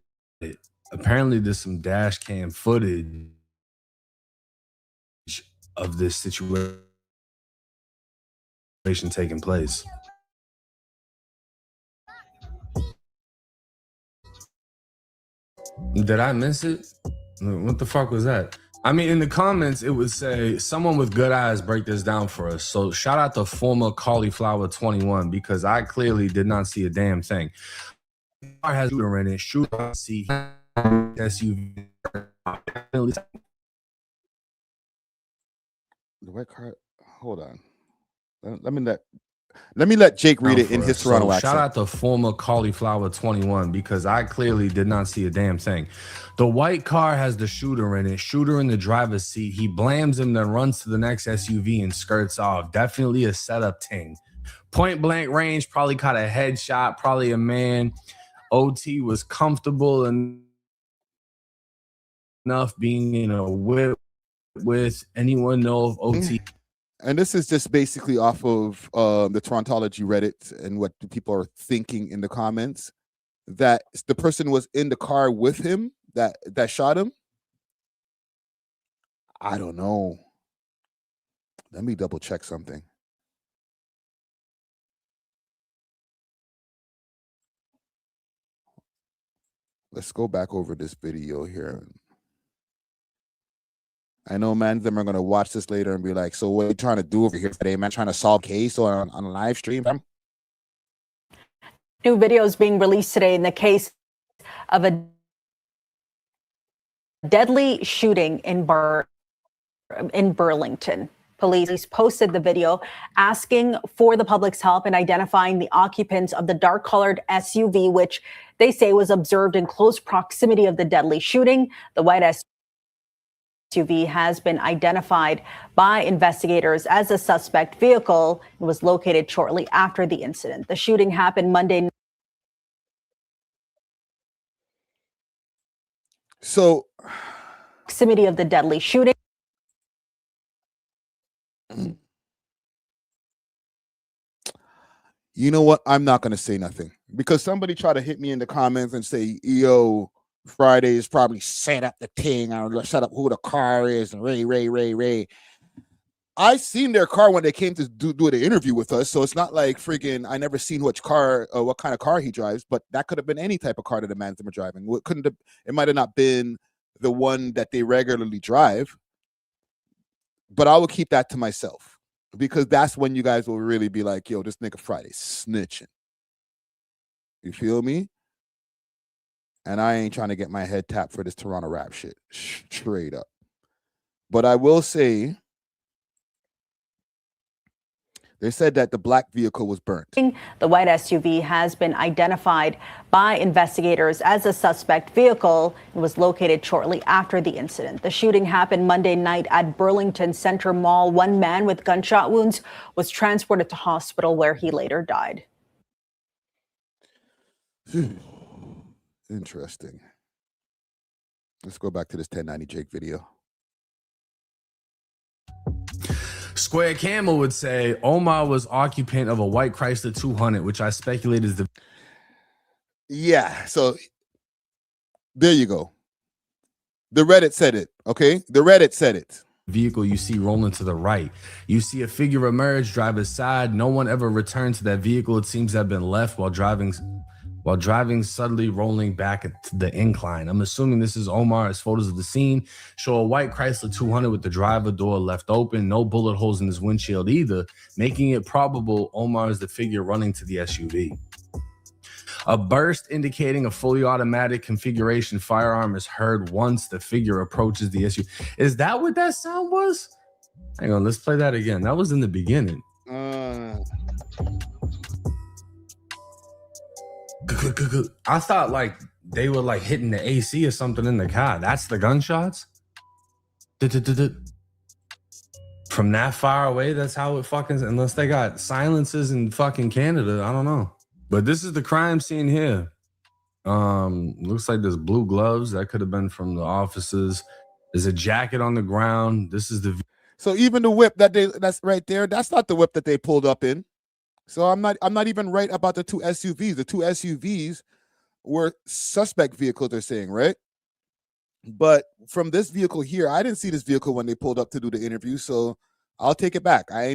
apparently there's some dash cam footage of this situation taking place. Did I miss it? What the fuck was that? I mean, in the comments, it would say, someone with good eyes break this down for us. So shout out to former Cauliflower 21 because I clearly did not see a damn thing. Car has shooter in it. Shooter see SUV. The white car. Hold on. Let me let Jake read it in his Toronto accent. Shout out to former Cauliflower 21 because I clearly did not see a damn thing. The white car has the shooter in it. Shooter in the driver's seat. He blams him, then runs to the next SUV and skirts off. Definitely a setup ting. Point blank range, probably caught a headshot, probably a man. OT was comfortable enough being in a whip with anyone know of OT. And this is just basically off of the Torontology Reddit and what people are thinking in the comments, that the person was in the car with him that shot him. I don't know. Let me double check something. Let's go back over this video here. I know, man, them are going to watch this later and be like, so what are you trying to do over here today, man? Trying to solve case on a live stream? New videos being released today in the case of a deadly shooting in Burlington. Police posted the video asking for the public's help in identifying the occupants of the dark-colored SUV, which they say was observed in close proximity of the deadly shooting. The white SUV has been identified by investigators as a suspect vehicle and was located shortly after the incident. The shooting happened Monday. So, proximity of the deadly shooting. You know what? I'm not going to say nothing because somebody tried to hit me in the comments and say, yo, Friday is probably set up the thing. I'll set up who the car is. And Ray. I seen their car when they came to do the interview with us. So it's not like freaking I never seen what kind of car he drives, but that could have been any type of car that the man's been driving. It might have not been the one that they regularly drive, but I will keep that to myself because that's when you guys will really be like, yo, this nigga Friday snitching. You feel me? And I ain't trying to get my head tapped for this Toronto rap shit. Straight up. But I will say, they said that the black vehicle was burnt. The white SUV has been identified by investigators as a suspect vehicle and was located shortly after the incident. The shooting happened Monday night at Burlington Center Mall. One man with gunshot wounds was transported to hospital where he later died. Interesting. Let's go back to this 1090 Jake video. Square Camel would say Omar was occupant of a white Chrysler 200, which I speculate is the... Yeah, so there you go. The Reddit said it, okay? The Reddit said it. Vehicle you see rolling to the right. You see a figure emerge, driver's side. No one ever returned to that vehicle. It seems to have been left while driving, suddenly rolling back to the incline. I'm assuming this is Omar. As photos of the scene show a white Chrysler 200 with the driver door left open. No bullet holes in his windshield either, making it probable Omar is the figure running to the SUV. A burst indicating a fully automatic configuration firearm is heard once the figure approaches the SUV. Is that what that sound was? Hang on, let's play that again. That was in the beginning. I thought like they were like hitting the AC or something in the car. That's the gunshots? From that far away, that's how it fucking... Unless they got silences in fucking Canada, I don't know. But this is the crime scene here. Looks like there's blue gloves. That could have been from the officers. There's a jacket on the ground. This is the... So even the whip that's right there, that's not the whip that they pulled up in. So I'm not even right about the two SUVs. The two SUVs were suspect vehicles, they're saying, right? But from this vehicle here, I didn't see this vehicle when they pulled up to do the interview, so I'll take it back. I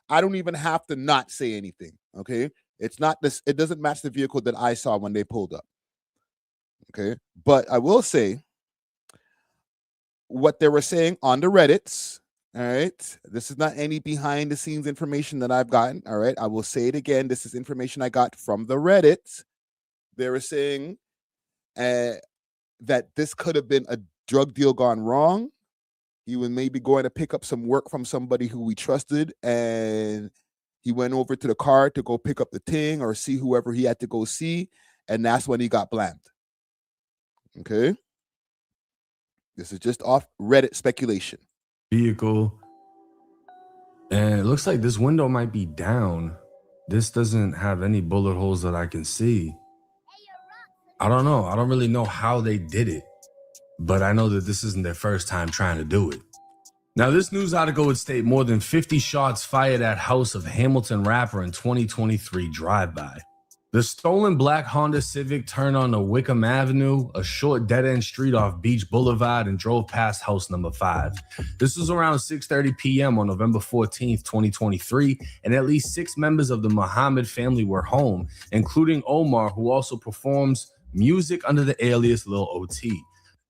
don't even have to not say anything, okay? It's not this, it doesn't match the vehicle that I saw when they pulled up. Okay. But I will say what they were saying on the Reddits. All right. This is not any behind the scenes information that I've gotten. All right. I will say it again. This is information I got from the Reddit. They were saying that this could have been a drug deal gone wrong. He was maybe going to pick up some work from somebody who we trusted, and he went over to the car to go pick up the thing or see whoever he had to go see, and that's when he got blamed. Okay? This is just off Reddit speculation. Vehicle. And it looks like this window might be down. This doesn't have any bullet holes that I can see. I don't know. I don't really know how they did it, but I know that this isn't their first time trying to do it. Now, this news article would state more than 50 shots fired at house of Hamilton rapper in 2023 drive-by. The stolen black Honda Civic turned onto Wickham Avenue, a short dead-end street off Beach Boulevard, and drove past house number 5. This was around 6:30 p.m. on November 14th, 2023, and at least 6 members of the Muhammad family were home, including Omar, who also performs music under the alias Lil OT.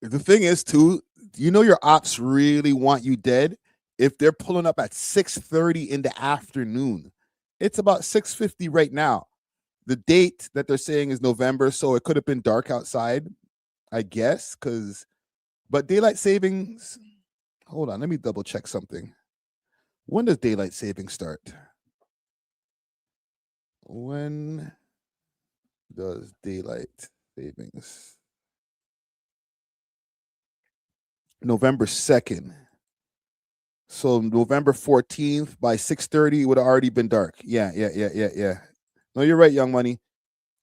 The thing is, too, you know your ops really want you dead if they're pulling up at 6:30 in the afternoon. It's about 6:50 right now. The date that they're saying is November, so it could have been dark outside, I guess, but daylight savings, hold on, let me double check something. When does daylight savings start? When does daylight savings? November 2nd. So November 14th by 6:30 would have already been dark. Yeah. No, you're right, Young Money.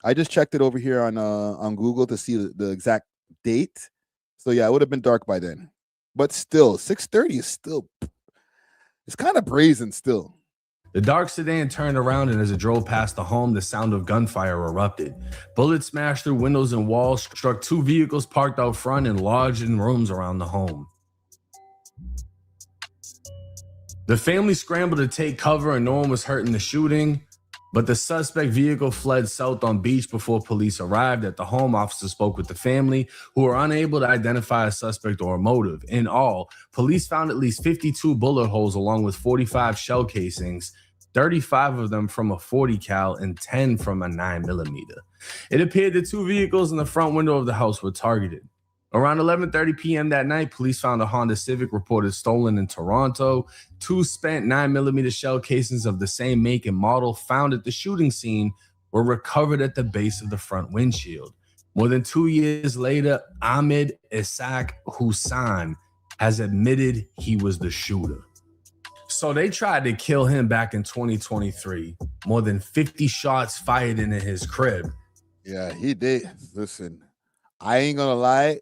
I just checked it over here on Google to see the exact date. So yeah, it would have been dark by then. But still, 6:30 is still, it's kind of brazen still. The dark sedan turned around, and as it drove past the home, the sound of gunfire erupted. Bullets smashed through windows and walls, struck 2 vehicles parked out front and lodged in rooms around the home. The family scrambled to take cover, and no one was hurt in the shooting. But the suspect vehicle fled south on Beach before police arrived at the home. Officers spoke with the family, who were unable to identify a suspect or a motive. In all, police found at least 52 bullet holes along with 45 shell casings, 35 of them from a 40 cal and 10 from a 9mm. It appeared the 2 vehicles in the front window of the house were targeted. Around 11:30 p.m. that night, police found a Honda Civic reported stolen in Toronto. 2 spent 9mm shell casings of the same make and model found at the shooting scene were recovered at the base of the front windshield. More than 2 years later, Ahmed Isaac Hussain has admitted he was the shooter. So they tried to kill him back in 2023. More than 50 shots fired into his crib. Yeah, he did. Listen, I ain't gonna lie,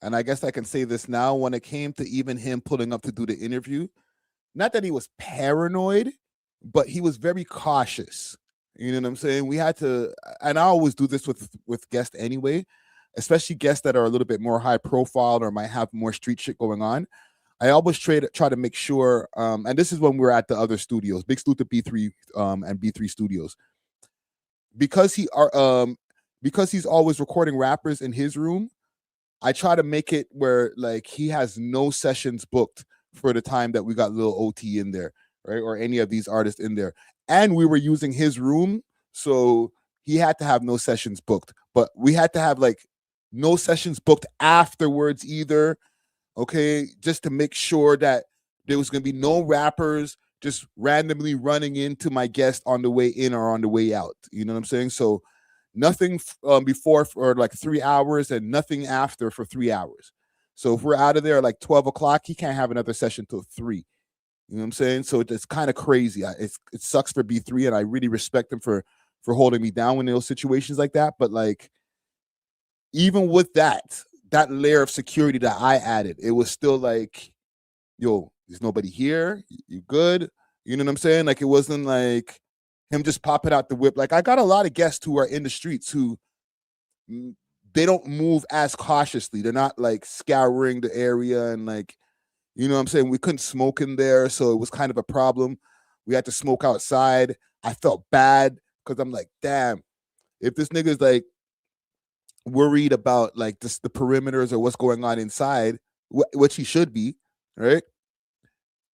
and I guess I can say this now. When it came to even him pulling up to do the interview, not that he was paranoid, but he was very cautious. You know what I'm saying? We had to, and I always do this with guests anyway, especially guests that are a little bit more high profile or might have more street shit going on. I always try to make sure, and this is when we were at the other studios, Big Sleuth at B3 and B3 Studios, because he's always recording rappers in his room. I try to make it where like he has no sessions booked for the time that we got Lil OT in there, right, or any of these artists in there, and we were using his room, so he had to have no sessions booked. But we had to have like no sessions booked afterwards either. Okay, just to make sure that there was going to be no rappers just randomly running into my guest on the way in or on the way out. You know what I'm saying? So nothing before for like 3 hours and nothing after for 3 hours. So if we're out of there at like 12 o'clock, he can't have another session till 3. You know what I'm saying? So it's kind of crazy. It sucks for B3, and I really respect him for holding me down in those situations like that. But like, even with that layer of security that I added, it was still like, yo, there's nobody here. You good? You know what I'm saying? Like, it wasn't like him just popping out the whip. Like, I got a lot of guests who are in the streets who they don't move as cautiously. They're not like scouring the area and like, you know what I'm saying? We couldn't smoke in there, so it was kind of a problem. We had to smoke outside. I felt bad because I'm like, damn, if this nigga's like worried about like the perimeters or what's going on inside, which he should be, right?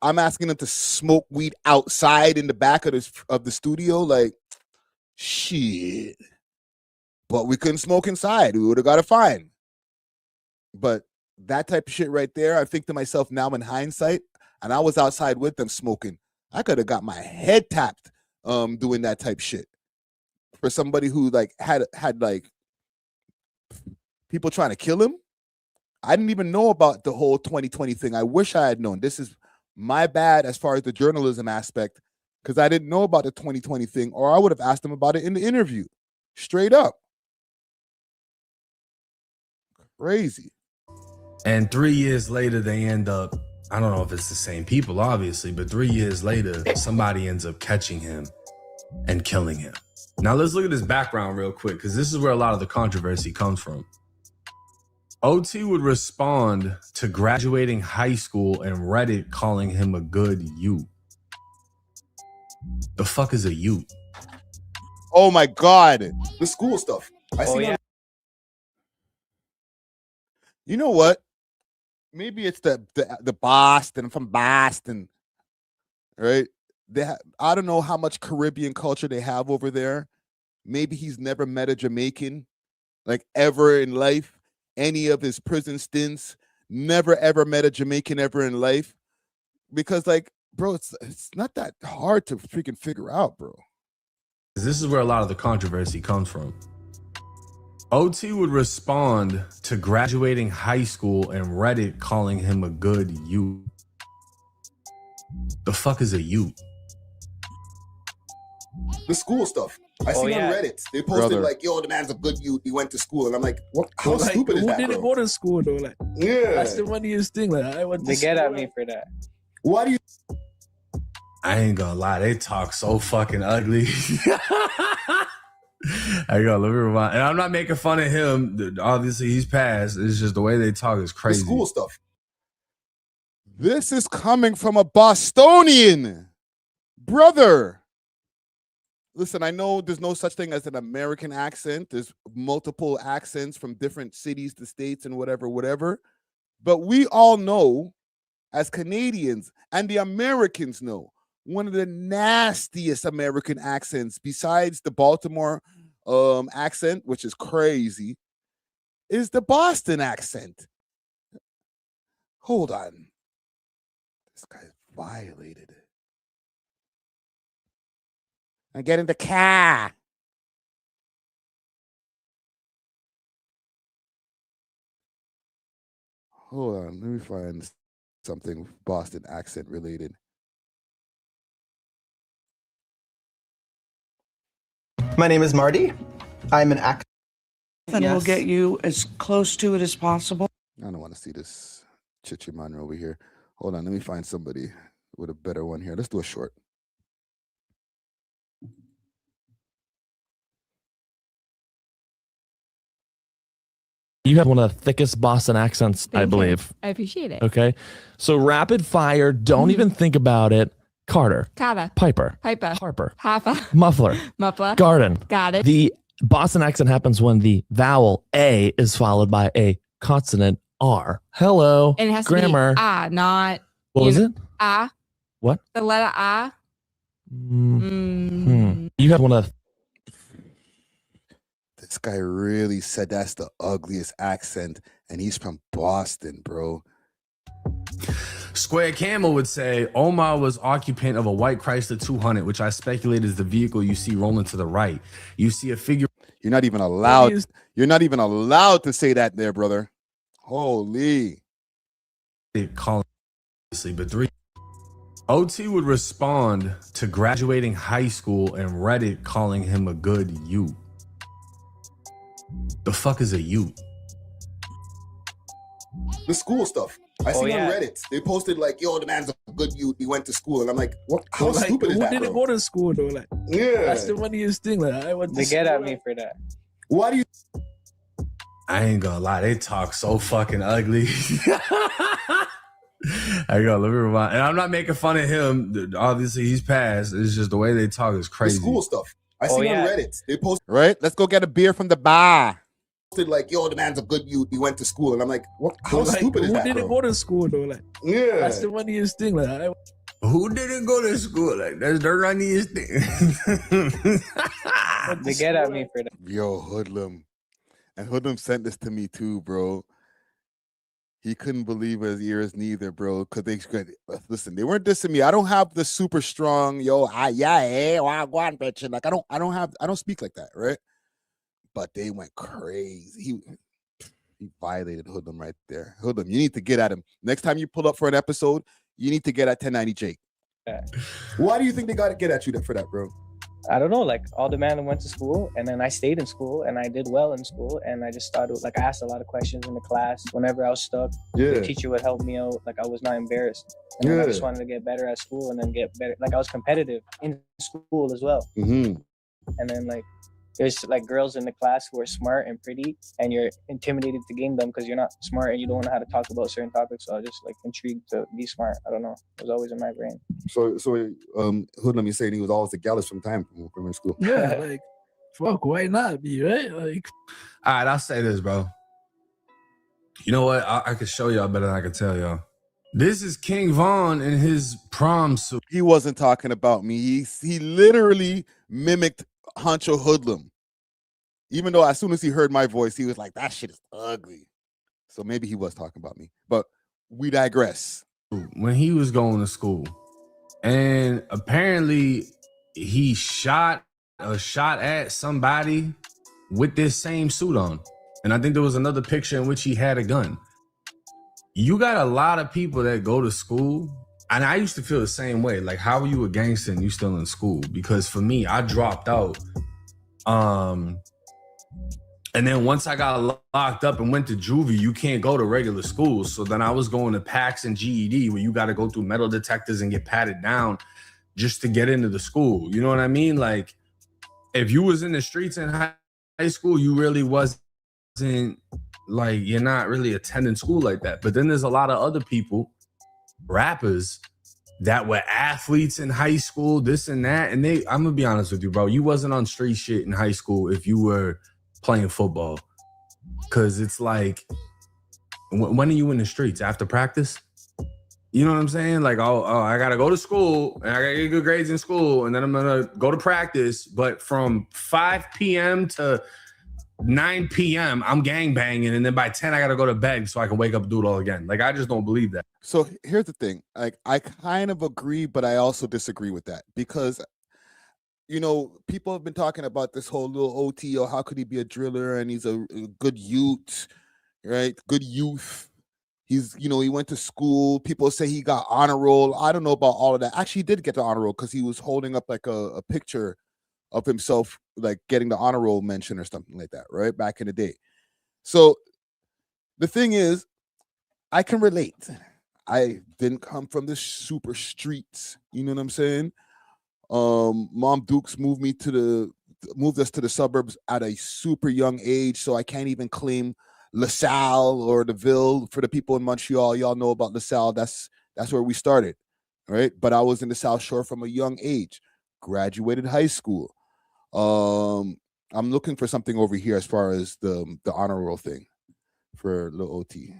I'm asking him to smoke weed outside in the back of the studio, like, shit. But we couldn't smoke inside. We would have got a fine. But that type of shit right there, I think to myself now in hindsight, and I was outside with them smoking, I could have got my head tapped doing that type shit. For somebody who like had like people trying to kill him. I didn't even know about the whole 2020 thing. I wish I had known. This is my bad as far as the journalism aspect, because I didn't know about the 2020 thing, or I would have asked him about it in the interview. Straight up. Crazy. And 3 years later, they end up, I don't know if it's the same people, obviously, but 3 years later, somebody ends up catching him and killing him. Now let's look at his background real quick, because this is where a lot of the controversy comes from. OT would respond to graduating high school and Reddit calling him a good youth. The fuck is a youth? Oh my God. The school stuff. I see. yeah. You know what? Maybe it's the Boston, from Boston, right? I don't know how much Caribbean culture they have over there. Maybe he's never met a Jamaican, like ever in life. Any of his prison stints, never ever met a Jamaican ever in life. Because like, bro, it's not that hard to freaking figure out, bro. This is where a lot of the controversy comes from. OT would respond to graduating high school and Reddit calling him a good youth. The fuck is a youth? The school stuff. I see on Reddit. They posted like, yo, the man's a good youth. He went to school. And I'm like, what? How like, stupid is that, Who didn't bro? go to school, though? Like, yeah. That's the funniest thing. Like, I went to They get school. at me for that. Why do you... I ain't gonna lie, they talk so fucking ugly. I go, let me remind. And I'm not making fun of him. Obviously, he's passed. It's just the way they talk is crazy. The school stuff. This is coming from a Bostonian. Brother. Listen, I know there's no such thing as an American accent. There's multiple accents from different cities to states and whatever. But we all know, as Canadians, and the Americans know, one of the nastiest American accents, besides the Baltimore accent, which is crazy, is the Boston accent. Hold on. This guy's violated. And get in the car. Hold on. Let me find something Boston accent related. My name is Marty. I'm an actor. And we'll get you as close to it as possible. I don't want to see this chichiman over here. Hold on, let me find somebody with a better one here. Let's do a short. You have one of the thickest Boston accents, I believe. I appreciate it. Okay. So rapid fire, don't even think about it. Carter. Carter. Piper. Piper. Harper. Harper. Muffler. Muffler. Garden. Got it. The Boston accent happens when the vowel A is followed by a consonant R. Hello. And it has Grammar. to be not. What was it? What? The letter A. You have one of the This guy really said that's the ugliest accent, and he's from Boston, bro. Square Camel would say Omar was occupant of a white Chrysler 200, which I speculate is the vehicle you see rolling to the right. You see a figure. You're not even allowed. You're not even allowed to say that there, brother. Holy. Calling, but three. OT would respond to graduating high school and Reddit calling him a good youth. The fuck is a youth? The school stuff. I Oh, see yeah. on Reddit. They posted like, yo, the man's a good youth. He went to school. And I'm like, what? How Like, stupid is who that, didn't bro? go to school though? Like, Yeah. that's the funniest thing. Like, I went to They get school. at me for that. Why do you? I ain't gonna lie, they talk so fucking ugly. I go, let me remind, and I'm not making fun of him. Obviously, he's passed. It's just the way they talk is The crazy. school stuff. I Oh, see yeah. on Reddit. They posted, right? Let's go get a beer from the bar. Posted like, yo, the man's a good youth. He went to school. And I'm like, what? How Like, stupid is who that, didn't bro? go to school though? Like, Yeah. that's the funniest thing. Like, Who didn't go to school? Like, that's the runniest thing. They get at me for that. Yo, Hoodlum. And Hoodlum sent this to me too, bro. He couldn't believe his ears neither, bro. Cause they listen, they weren't dissing me. I don't have the super strong, yo, go on, bitch. Like I don't speak like that, right? But they went crazy. He violated Hoodlum right there. Hoodlum, you need to get at him. Next time you pull up for an episode, you need to get at 1090 Jake. Yeah. Why do you think they gotta get at you for that, bro? I don't know, like all the man went to school and then I stayed in school and I did well in school and I just started, like I asked a lot of questions in the class whenever I was stuck. Yeah. The teacher would help me out, like I was not embarrassed. And then I just Yeah. wanted to get better at school and then get better. Like I was competitive in school as well. Mm-hmm. And then like there's like girls in the class who are smart and pretty and you're intimidated to game them because you're not smart and you don't know how to talk about certain topics. So I was just like intrigued to be smart. I don't know. It was always in my brain. So Hoodlum, you saying he was always the gallus from in school. yeah, like, fuck, why not be right? Like, All right, I'll say this, bro. You know what? I can show y'all better than I can tell y'all. This is King Von in his prom suit. He wasn't talking about me. He literally mimicked Honcho Hoodlum. Even though as soon as he heard my voice, he was like, that shit is ugly. So maybe he was talking about me. But we digress. When he was going to school. And apparently he shot at somebody with this same suit on. And I think there was another picture in which he had a gun. You got a lot of people that go to school, and I used to feel the same way. Like, how are you a gangster and you still in school? Because for me, I dropped out. And then once I got locked up and went to juvie, you can't go to regular schools. So then I was going to PAX and GED where you got to go through metal detectors and get patted down just to get into the school. You know what I mean? Like, if you was in the streets in high school, you really wasn't, like, you're not really attending school like that. But then there's a lot of other people, rappers, that were athletes in high school, this and that. And I'm gonna be honest with you, bro. You wasn't on street shit in high school if you were playing football. Cause it's like, when are you in the streets? After practice? You know what I'm saying? Like, oh, I gotta go to school and I gotta get good grades in school and then I'm gonna go to practice. But from 5 p.m. to 9 p.m. I'm gangbanging, and then by 10 I gotta go to bed so I can wake up and do it all again. Like, I just don't believe that. So here's the thing. Like, I kind of agree, but I also disagree with that because, you know, people have been talking about this whole Lil OT, or how could he be a driller and he's a good youth, right? Good youth. He's, you know, he went to school. People say he got honor roll. I don't know about all of that. Actually, he did get the honor roll because he was holding up like a picture of himself, like getting the honor roll mention or something like that, right? Back in the day. So the thing is, I can relate. I didn't come from the super streets. You know what I'm saying? Mom Dukes moved us to the suburbs at a super young age, so I can't even claim LaSalle or the Ville. For the people in Montreal, y'all know about LaSalle. That's where we started, right? But I was in the South Shore from a young age. Graduated high school. I'm looking for something over here as far as the honor roll thing for Lil OT.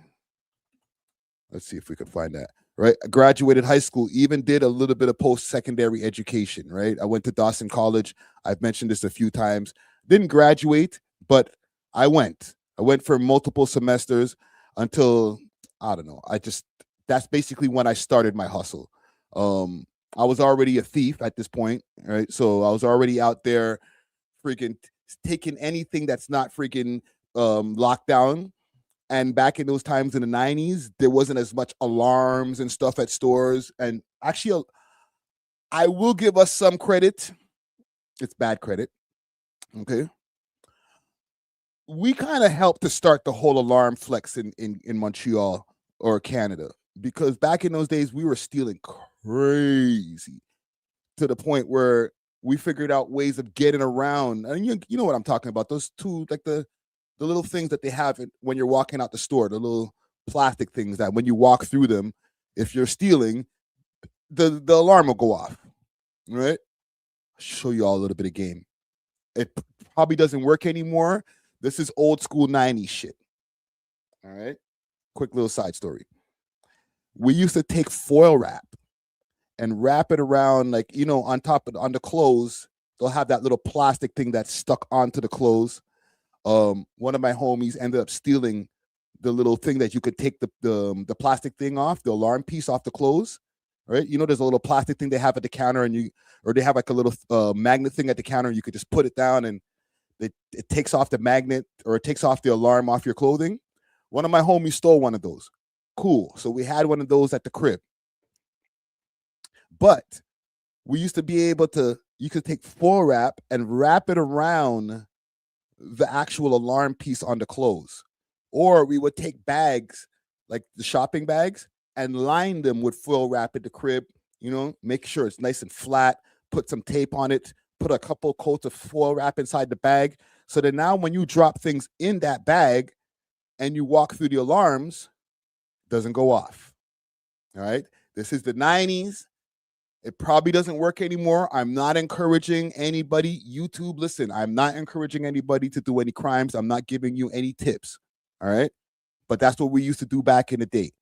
Let's see if we could find that. Right, I graduated high school, even did a little bit of post-secondary education, right? I went to Dawson College. I've mentioned this a few times. Didn't graduate, but I went for multiple semesters until, I don't know. That's basically when I started my hustle. I was already a thief at this point, right? So I was already out there freaking taking anything that's not freaking locked down. And back in those times in the 90s, there wasn't as much alarms and stuff at stores. And actually, I will give us some credit. It's bad credit. Okay. We kind of helped to start the whole alarm flex in Montreal or Canada, because back in those days, we were stealing crazy to the point where we figured out ways of getting around. And you know what I'm talking about. Those two, like the little things that they have when you're walking out the store, the little plastic things that when you walk through them, if you're stealing, the alarm will go off, right? I'll show you all a little bit of game. It probably doesn't work anymore. This is old school 90s shit. All right. Quick little side story. We used to take foil wrap and wrap it around, like, you know, on the clothes. They'll have that little plastic thing that's stuck onto the clothes. One of my homies ended up stealing the little thing that you could take the plastic thing off, the alarm piece off the clothes, right? You know, there's a little plastic thing they have at the counter, or they have like a little magnet thing at the counter. You could just put it down and it takes off the magnet, or it takes off the alarm off your clothing. One of my homies stole one of those. Cool. So we had one of those at the crib. But we used to be able to, you could take foil wrap and wrap it around the actual alarm piece on the clothes. Or we would take bags, like the shopping bags, and line them with foil wrap at the crib, you know, make sure it's nice and flat, put some tape on it, put a couple coats of foil wrap inside the bag, so that now when you drop things in that bag and you walk through the alarms, it doesn't go off. All right. This is the 90s. It probably doesn't work anymore. I'm not encouraging anybody. YouTube, listen, I'm not encouraging anybody to do any crimes. I'm not giving you any tips. All right. But that's what we used to do back in the day.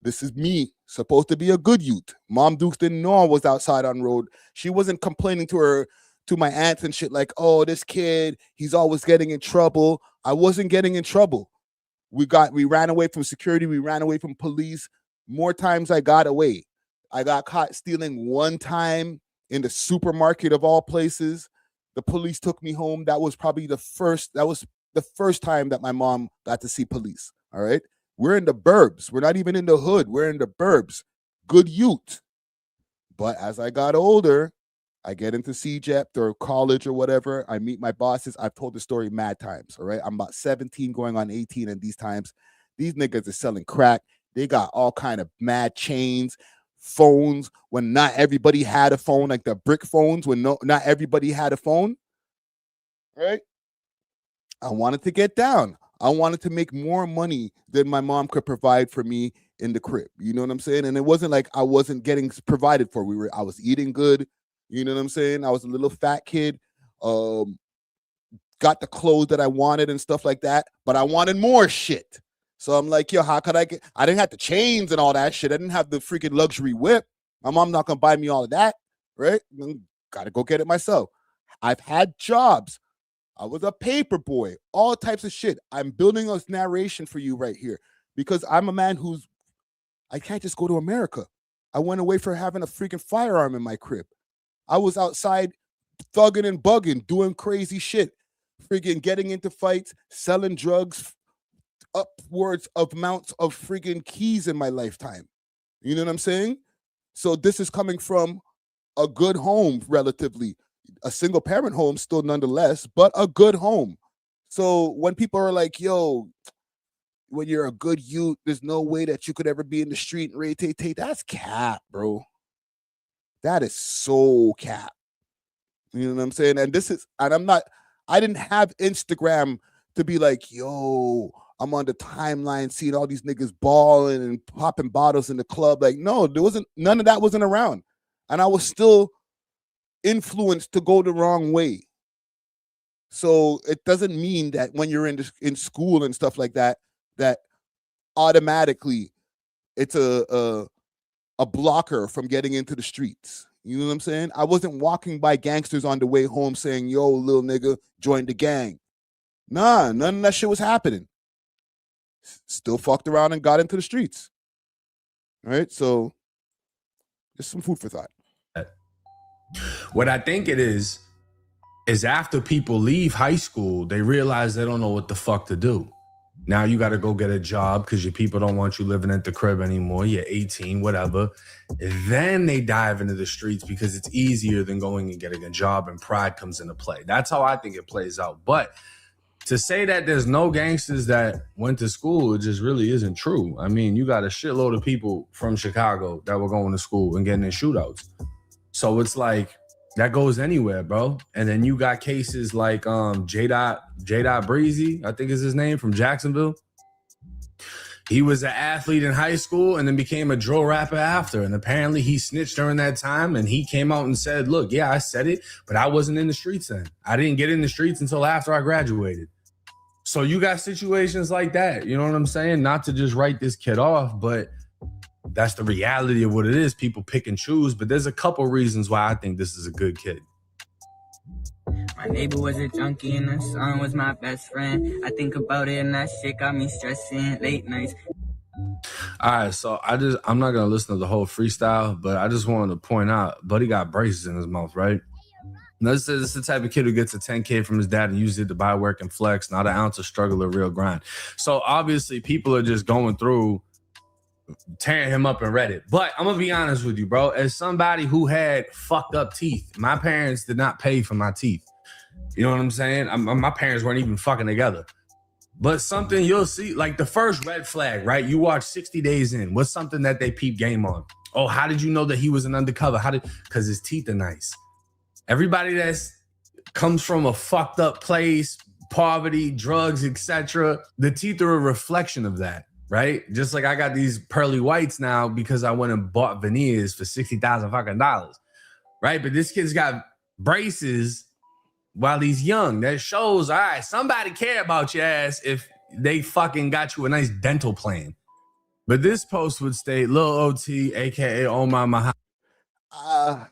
This is me, supposed to be a good youth. Mom Dukes didn't know I was outside on road. She wasn't complaining to my aunts and shit like, oh, this kid, he's always getting in trouble. I wasn't getting in trouble. We ran away from security. We ran away from police. More times I got away. I got caught stealing one time in the supermarket of all places. The police took me home. That was the first time that my mom got to see police. All right. We're in the burbs. We're not even in the hood. We're in the burbs. Good youth. But as I got older, I get into CJEP or college or whatever. I meet my bosses. I've told the story mad times. All right. I'm about 17 going on 18. And these times, these niggas are selling crack. They got all kind of mad chains, phones when not everybody had a phone, like the brick phones when not everybody had a phone, right? I wanted to get down. I wanted to make more money than my mom could provide for me in the crib. You know what I'm saying? And it wasn't like I wasn't getting provided for. I was eating good. You know what I'm saying? I was a little fat kid. Got the clothes that I wanted and stuff like that, but I wanted more shit. So I'm like, yo, how could I didn't have the chains and all that shit. I didn't have the freaking luxury whip. My mom not going to buy me all of that, right? Got to go get it myself. I've had jobs. I was a paper boy, all types of shit. I'm building a narration for you right here because I'm a man I can't just go to America. I went away for having a freaking firearm in my crib. I was outside thugging and bugging, doing crazy shit, freaking getting into fights, selling drugs, upwards of amounts of freaking keys in my lifetime. You know what I'm saying? So this is coming from a good home, relatively. a single parent home still nonetheless, but a good home. So when people are like, yo, when you're a good youth, there's no way that you could ever be in the street and Ray-Tay, that's cap, bro. That is so cap. You know what I'm saying? And I didn't have Instagram to be like, yo, I'm on the timeline seeing all these niggas balling and popping bottles in the club. Like, no, none of that wasn't around. And I was still influenced to go the wrong way. So it doesn't mean that when you're in school and stuff like that, that automatically it's a blocker from getting into the streets. You know what I'm saying? I wasn't walking by gangsters on the way home saying, yo, little nigga, join the gang. Nah, none of that shit was happening. Still fucked around and got into the streets. All right, so just some food for thought. What I think it is after people leave high school, they realize they don't know what the fuck to do. Now you got to go get a job because your people don't want you living at the crib anymore. You're 18, whatever. Then they dive into the streets because it's easier than going and getting a job, and pride comes into play. That's how I think it plays out. But to say that there's no gangsters that went to school, it just really isn't true. I mean, you got a shitload of people from Chicago that were going to school and getting in shootouts. So it's like, that goes anywhere, bro. And then you got cases like J. Breezy, I think is his name, from Jacksonville. He was an athlete in high school and then became a drill rapper after. And apparently he snitched during that time, and he came out and said, look, yeah, I said it, but I wasn't in the streets then. I didn't get in the streets until after I graduated. So you got situations like that, you know what I'm saying? Not to just write this kid off, but that's the reality of what it is. People pick and choose, but there's a couple reasons why I think this is a good kid. My neighbor was a junkie and the son was my best friend. I think about it and that shit got me stressing late nights. All right, so I'm not gonna listen to the whole freestyle, but I just wanted to point out, Buddy got braces in his mouth, right? Now, this is the type of kid who gets a 10K from his dad and uses it to buy work and flex, not an ounce of struggle or real grind. So obviously people are just going through tearing him up in Reddit. But I'm gonna be honest with you, bro. As somebody who had fucked up teeth, my parents did not pay for my teeth. You know what I'm saying? My parents weren't even fucking together. But something you'll see, like the first red flag, right? You watch 60 Days In. What's something that they peep game on? Oh, how did you know that he was an undercover? Because his teeth are nice. Everybody that's comes from a fucked up place, poverty, drugs, etc., the teeth are a reflection of that. Right? Just like I got these pearly whites now because I went and bought veneers for $60,000 fucking dollars. Right? But this kid's got braces while he's young. That shows, all right, somebody care about your ass if they fucking got you a nice dental plan. But this post would state, Lil OT, aka Omar Muhammad.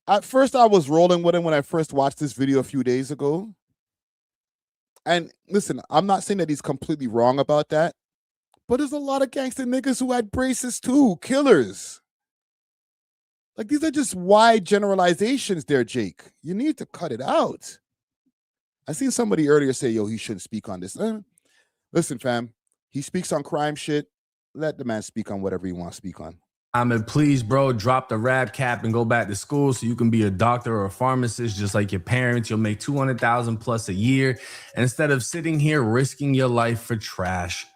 At first I was rolling with him when I first watched this video a few days ago. And listen, I'm not saying that he's completely wrong about that. But there's a lot of gangster niggas who had braces too, killers. Like, these are just wide generalizations there, Jake. You need to cut it out. I seen somebody earlier say, yo, he shouldn't speak on this. Listen, fam, he speaks on crime shit. Let the man speak on whatever he wants to speak on. Please, bro, drop the rap cap and go back to school so you can be a doctor or a pharmacist just like your parents. You'll make $200,000 plus a year. And instead of sitting here risking your life for trash,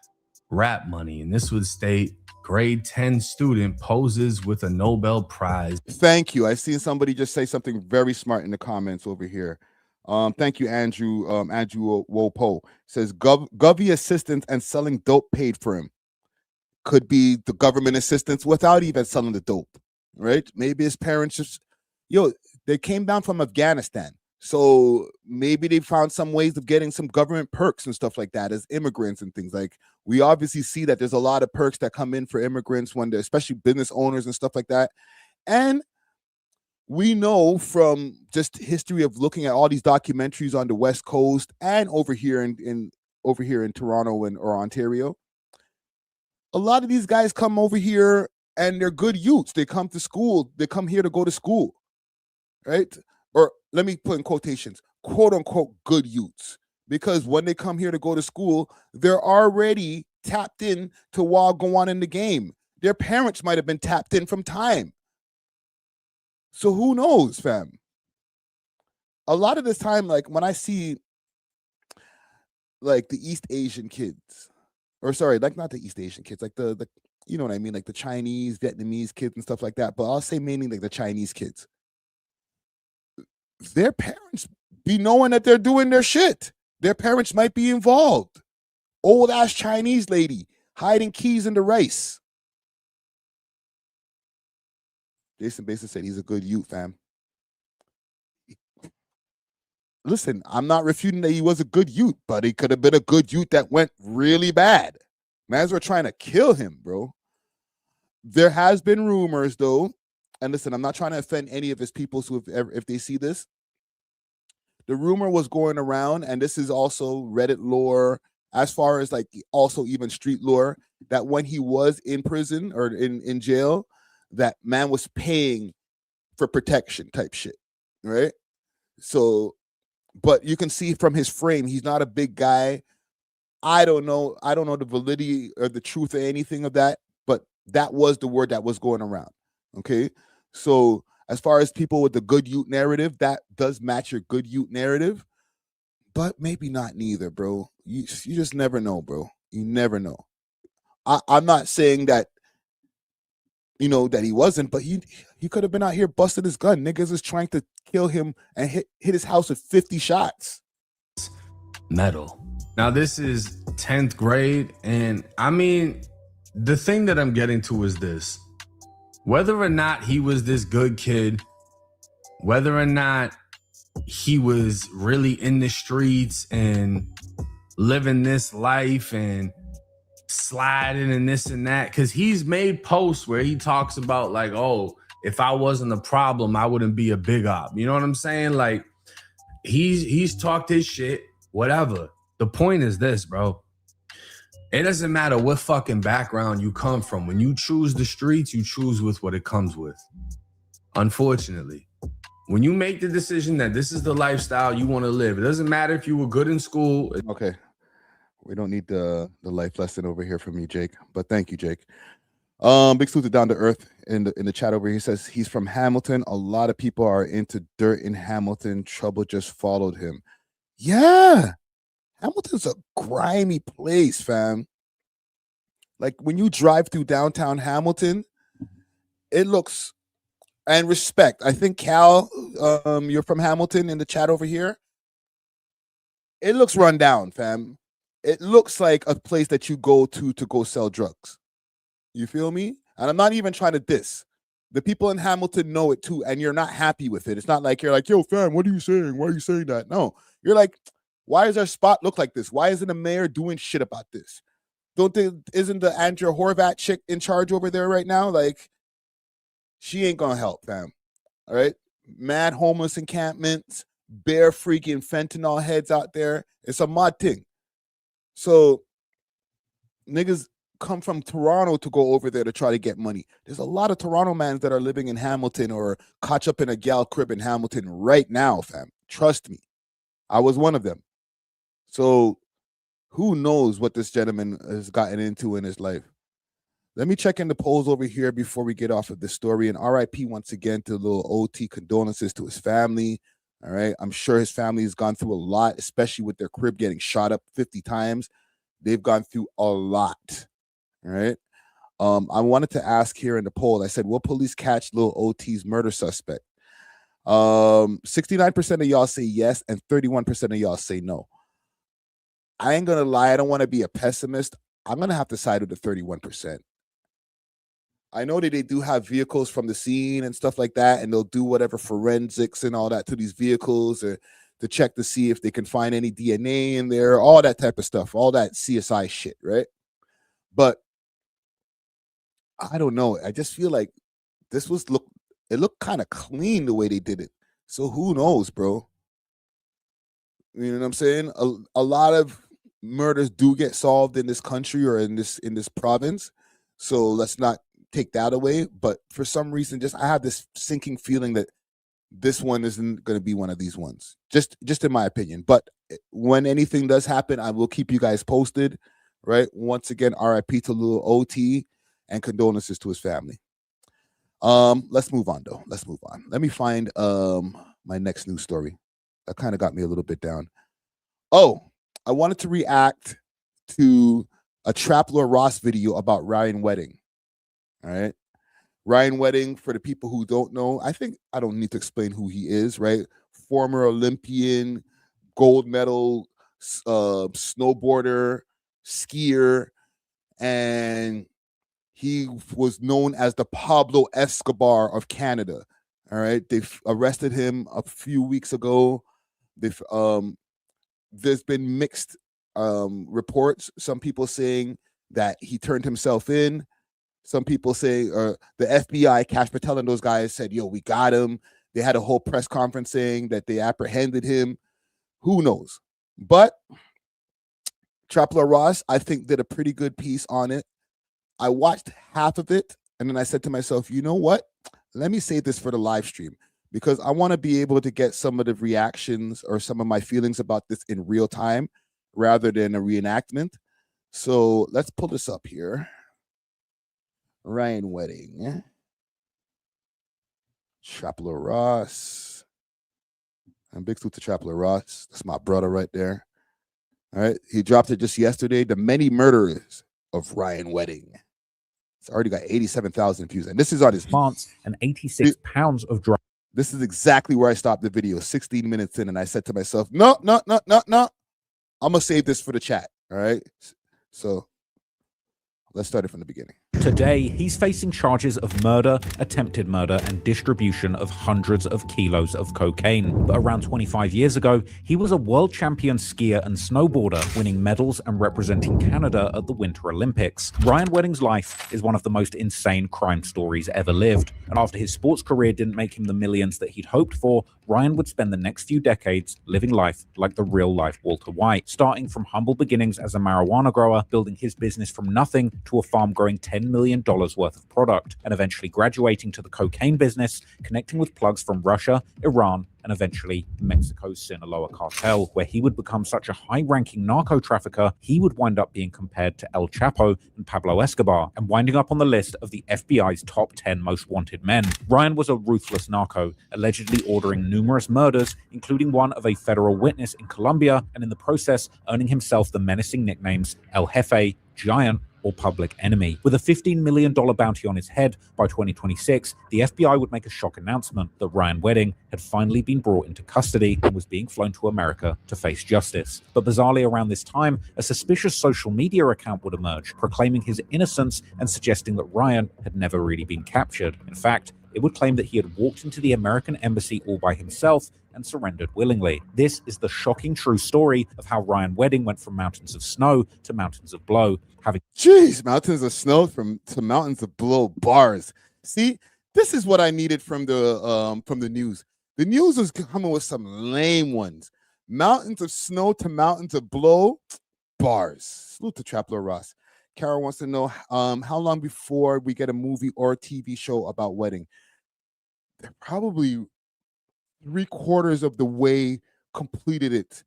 rap money. And this would state, grade 10 student poses with a Nobel Prize. Thank you. I've seen somebody just say something very smart in the comments over here. Thank you, Andrew. Andrew Wopo says Govy assistance and selling dope paid for him. Could be the government assistance without even selling the dope, right? Maybe his parents just, they came down from Afghanistan. So maybe they found some ways of getting some government perks and stuff like that as immigrants and things. Like, we obviously see that there's a lot of perks that come in for immigrants when they're, especially business owners and stuff like that. And we know from just history of looking at all these documentaries on the West Coast and over here in Toronto or Ontario, a lot of these guys come over here and they're good youths. They come to school. They come here to go to school, right? Or let me put in quotations, quote unquote, good youths. Because when they come here to go to school, they're already tapped in to what go on in the game. Their parents might have been tapped in from time. So who knows, fam? a lot of this time, like when I see like the East Asian kids, or sorry, like not the East Asian kids, like the you know what I mean, like the Chinese, Vietnamese kids and stuff like that. But I'll say mainly like the Chinese kids. Their parents be knowing that they're doing their shit. Their parents might be involved. Old ass Chinese lady hiding keys in the rice. Jason Basin said he's a good youth, fam. Listen, I'm not refuting that he was a good youth, but he could have been a good youth that went really bad. Mans were trying to kill him, bro. There has been rumors, though, and listen, I'm not trying to offend any of his people, so if they see this, the rumor was going around, and this is also Reddit lore, as far as like also even street lore, that when he was in prison or in jail, that man was paying for protection type shit, right? So, but you can see from his frame, he's not a big guy. I don't know the validity or the truth of anything of that, but that was the word that was going around. Okay, so as far as people with the good youth narrative, that does match your good youth narrative, but maybe not neither, bro. You just never know, bro. You never know. I'm not saying that, you know, that he wasn't, but he could have been out here busting his gun. Niggas is trying to kill him and hit his house with 50 shots. Metal. Now this is 10th grade, and I mean, the thing that I'm getting to is this. Whether or not he was this good kid, whether or not he was really in the streets and living this life and sliding and this and that, because he's made posts where he talks about like, oh, if I wasn't a problem, I wouldn't be a big op. You know what I'm saying? Like he's talked his shit, whatever. The point is this, bro. It doesn't matter what fucking background you come from. When you choose the streets, you choose with what it comes with. Unfortunately, when you make the decision that this is the lifestyle you want to live, it doesn't matter if you were good in school. Okay. We don't need the life lesson over here from you, Jake. But thank you, Jake. Big salute to Down to Earth in the chat over here. He says he's from Hamilton. A lot of people are into dirt in Hamilton. Trouble just followed him. Yeah. Hamilton's a grimy place, fam. Like when you drive through downtown Hamilton, it looks, and respect. I think Cal, you're from Hamilton in the chat over here. It looks run down, fam. It looks like a place that you go to go sell drugs. You feel me? And I'm not even trying to diss. The people in Hamilton know it too, and you're not happy with it. It's not like you're like, yo, fam, what are you saying? Why are you saying that? No, you're like, why does our spot look like this? Why isn't the mayor doing shit about this? Isn't the Andrea Horvat chick in charge over there right now? Like, she ain't gonna help, fam. All right? Mad homeless encampments, bare freaking fentanyl heads out there. It's a mad thing. So, niggas come from Toronto to go over there to try to get money. There's a lot of Toronto mans that are living in Hamilton or caught up in a gal crib in Hamilton right now, fam. Trust me. I was one of them. So who knows what this gentleman has gotten into in his life. Let me check in the polls over here before we get off of this story. And RIP once again to Lil OT. Condolences to his family. All right. I'm sure his family has gone through a lot, especially with their crib getting shot up 50 times. They've gone through a lot. All right. I wanted to ask here in the poll, I said, will police catch Lil OT's murder suspect? 69% of y'all say yes, and 31% of y'all say no. I ain't gonna lie, I don't want to be a pessimist. I'm gonna have to side with the 31%. I know that they do have vehicles from the scene and stuff like that, and they'll do whatever forensics and all that to these vehicles to check to see if they can find any DNA in there, all that type of stuff, all that CSI shit, right? But I don't know. I just feel like this it looked kind of clean the way they did it. So who knows, bro? You know what I'm saying? A lot of murders do get solved in this country or in this province. So let's not take that away. But for some reason, I have this sinking feeling that this one isn't going to be one of these ones. Just in my opinion. But when anything does happen, I will keep you guys posted. Right? Once again, RIP to Lil OT and condolences to his family. Let's move on though. Let's move on. Let me find my next news story. that kind of got me a little bit down. Oh, I wanted to react to a Trap Lord Ross video about Ryan Wedding. All right. Ryan Wedding, for the people who don't know, I think I don't need to explain who he is, right? Former Olympian, gold medal, snowboarder, skier, and he was known as the Pablo Escobar of Canada. All right. They've arrested him a few weeks ago. They've there's been mixed reports. Some people saying that he turned himself in. Some people say the FBI, Cash Patel and those guys said, yo, we got him. They had a whole press conference saying that they apprehended him. Who knows? But Trap Lord Ross, I think, did a pretty good piece on it. I watched half of it, and then I said to myself, you know what? Let me save this for the live stream, because I want to be able to get some of the reactions or some of my feelings about this in real time rather than a reenactment. So let's pull this up here. Ryan Wedding. Trap Lord Ross. And big salute to Trap Lord Ross. That's my brother right there. All right. He dropped it just yesterday. The Many Murders of Ryan Wedding. It's already got 87,000 views. And this is on his months and 86 pounds of drugs. This is exactly where I stopped the video, 16 minutes in. And I said to myself, no. I'm going to save this for the chat. All right. So let's start it from the beginning. Today, he's facing charges of murder, attempted murder, and distribution of hundreds of kilos of cocaine. But around 25 years ago, he was a world champion skier and snowboarder, winning medals and representing Canada at the Winter Olympics. Ryan Wedding's life is one of the most insane crime stories ever lived. And after his sports career didn't make him the millions that he'd hoped for, Ryan would spend the next few decades living life like the real-life Walter White, starting from humble beginnings as a marijuana grower, building his business from nothing to a farm growing $10 million worth of product, and eventually graduating to the cocaine business, connecting with plugs from Russia, Iran, and eventually Mexico's Sinaloa cartel, where he would become such a high-ranking narco trafficker, he would wind up being compared to El Chapo and Pablo Escobar, and winding up on the list of the FBI's top 10 most wanted men. Ryan was a ruthless narco, allegedly ordering numerous murders, including one of a federal witness in Colombia, and in the process earning himself the menacing nicknames El Jefe, Giant, or Public Enemy. With a $15 million bounty on his head, by 2026, the FBI would make a shock announcement that Ryan Wedding had finally been brought into custody and was being flown to America to face justice. But bizarrely around this time, a suspicious social media account would emerge, proclaiming his innocence and suggesting that Ryan had never really been captured. In fact, it would claim that he had walked into the American embassy all by himself and surrendered willingly. This is the shocking true story of how Ryan Wedding went from mountains of snow to mountains of blow, having mountains of snow to mountains of blow bars. See, this is what I needed from the news. The news was coming with some lame ones. Mountains of snow to mountains of blow bars. Salute to Trap Lord Ross. Carol wants to know how long before we get a movie or a TV show about Wedding. They're probably 3/4 of the way completed it.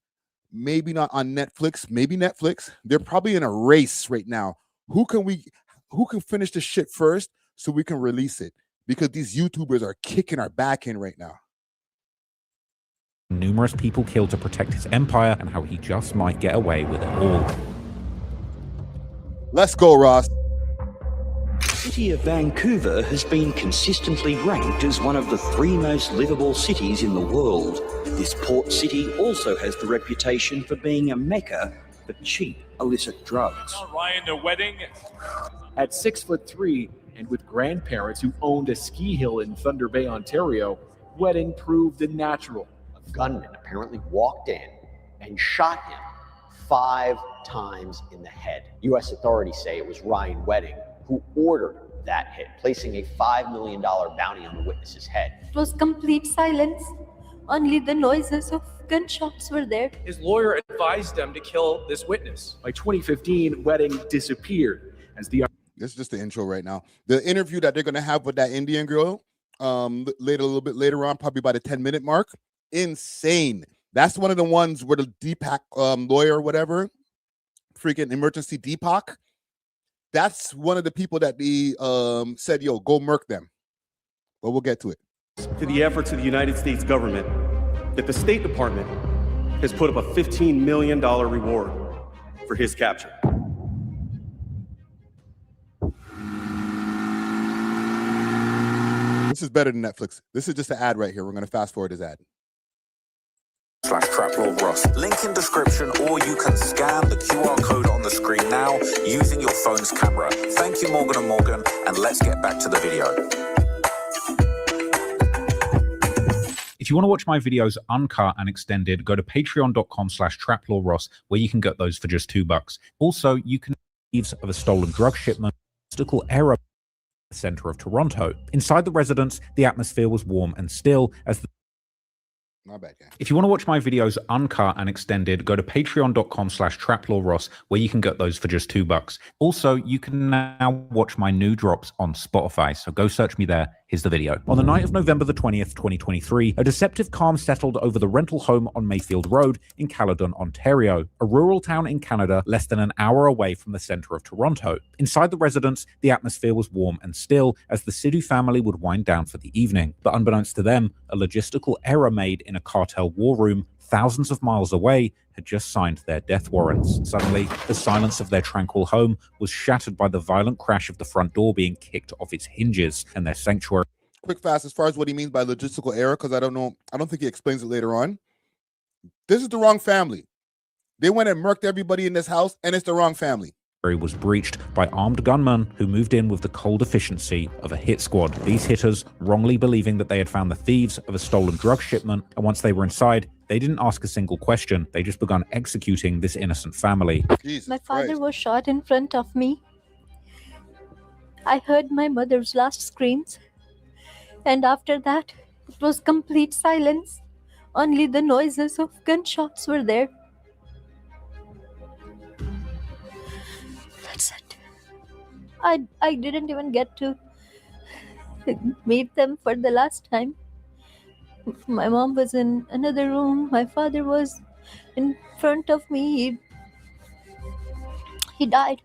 Maybe not on Netflix, maybe Netflix. They're probably in a race right now. Who can finish the shit first so we can release it? Because these YouTubers are kicking our back in right now. numerous people killed to protect his empire, and how he just might get away with it all. Let's go, Ross. The city of Vancouver has been consistently ranked as one of the 3 most livable cities in the world. This port city also has the reputation for being a mecca for cheap illicit drugs. Ryan, the Wedding. At 6'3" and with grandparents who owned a ski hill in Thunder Bay, Ontario, Wedding proved a natural. A gunman apparently walked in and shot him 5 times in the head. U.S. authorities say it was Ryan Wedding who ordered that hit, placing a $5 million bounty on the witness's head. It was complete silence. Only the noises of gunshots were there. His lawyer advised them to kill this witness. By 2015, Wedding disappeared as the... This is just the intro right now. The interview that they're going to have with that Indian girl a little bit later on, probably by the 10-minute mark. Insane. That's one of the ones where the Deepak lawyer or whatever, freaking emergency Deepak, that's one of the people that they said, yo, go murk them. But we'll get to it. To the efforts of the United States government that the State Department has put up a $15 million reward for his capture. This is better than Netflix. This is just an ad right here. We're going to fast forward this ad. /TrapLawRoss. Link in description, or you can scan the QR code on the screen now using your phone's camera. Thank you, Morgan & Morgan, and let's get back to the video. If you want to watch my videos uncut and extended, go to patreon.com/TrapLawRoss, where you can get those for just $2. Also, you can thieves of a stolen drug shipment, mystical error, the center of Toronto. Inside the residence, the atmosphere was warm and still as the My bad, guy. If you want to watch my videos uncut and extended, go to patreon.com/TrapLawRoss, where you can get those for just $2. Also, you can now watch my new drops on Spotify, so go search me there. Here's the video. On the night of November the 20th, 2023, a deceptive calm settled over the rental home on Mayfield Road in Caledon, Ontario, a rural town in Canada less than an hour away from the center of Toronto. Inside the residence, the atmosphere was warm and still as the Sidhu family would wind down for the evening. But unbeknownst to them, a logistical error made in a cartel war room thousands of miles away had just signed their death warrants. Suddenly, the silence of their tranquil home was shattered by the violent crash of the front door being kicked off its hinges and their sanctuary. Quick fast, as far as what he means by logistical error, because I don't know, I don't think he explains it later on. This is the wrong family. They went and murked everybody in this house, and it's the wrong family. Was breached by armed gunmen who moved in with the cold efficiency of a hit squad. These hitters, wrongly believing that they had found the thieves of a stolen drug shipment, and once they were inside, they didn't ask a single question. They just began executing this innocent family. My father was shot in front of me. I heard my mother's last screams, and after that, it was complete silence. Only the noises of gunshots were there. That's it. I didn't even get to meet them for the last time. My mom was in another room. My father was in front of me. He died.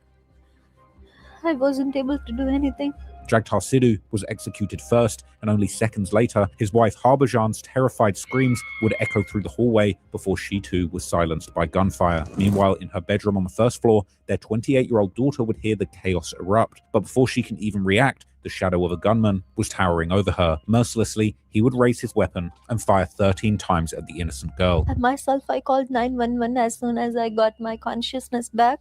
I wasn't able to do anything. Jagtar Sidhu was executed first, and only seconds later, his wife Harbajan's terrified screams would echo through the hallway before she too was silenced by gunfire. Meanwhile, in her bedroom on the first floor, their 28-year-old daughter would hear the chaos erupt. But before she can even react, the shadow of a gunman was towering over her. Mercilessly, he would raise his weapon and fire 13 times at the innocent girl. Myself, I called 911 as soon as I got my consciousness back.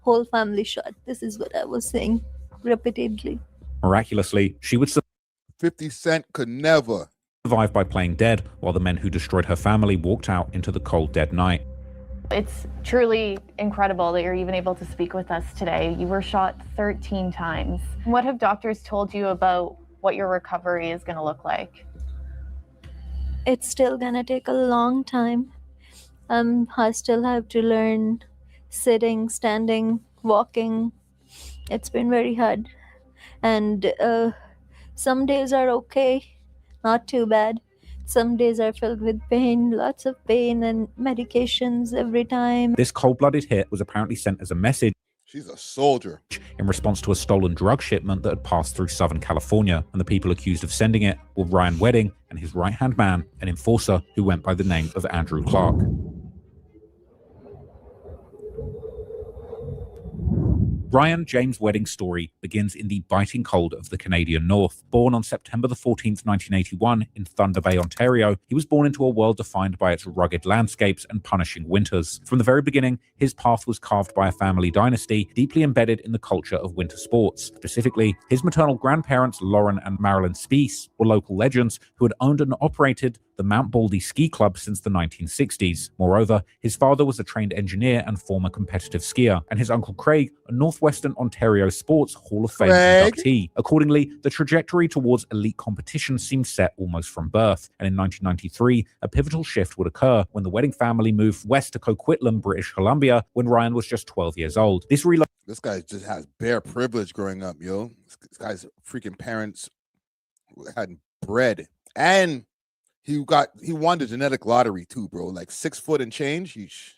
Whole family shot. This is what I was saying repeatedly. Miraculously, she would 50 Cent could never survive by playing dead, while the men who destroyed her family walked out into the cold, dead night. It's truly incredible that you're even able to speak with us today. You were shot 13 times. What have doctors told you about what your recovery is going to look like? It's still gonna take a long time. I still have to learn sitting, standing, walking. It's been very hard. And some days are okay, not too bad. Some days are filled with pain, lots of pain and medications every time. This cold-blooded hit was apparently sent as a message. She's a soldier. In response to a stolen drug shipment that had passed through Southern California, and the people accused of sending it were Ryan Wedding and his right-hand man, an enforcer who went by the name of Andrew Clark. Ryan James Wedding's story begins in the biting cold of the Canadian North. Born on September the 14th, 1981 in Thunder Bay, Ontario, he was born into a world defined by its rugged landscapes and punishing winters. From the very beginning, his path was carved by a family dynasty deeply embedded in the culture of winter sports. Specifically, his maternal grandparents, Lauren and Marilyn Speece, were local legends who had owned and operated the Mount Baldy Ski Club since the 1960s. Moreover, his father was a trained engineer and former competitive skier, and his uncle Craig, a Northwestern Ontario Sports Hall of Fame inductee. Accordingly, the trajectory towards elite competition seemed set almost from birth, and in 1993, a pivotal shift would occur when the Wedding family moved west to Coquitlam, British Columbia, when Ryan was just 12 years old. This guy just has bare privilege growing up, yo. This guy's freaking parents had bread, and he won the genetic lottery too, bro. Like 6 foot and change. Yeesh.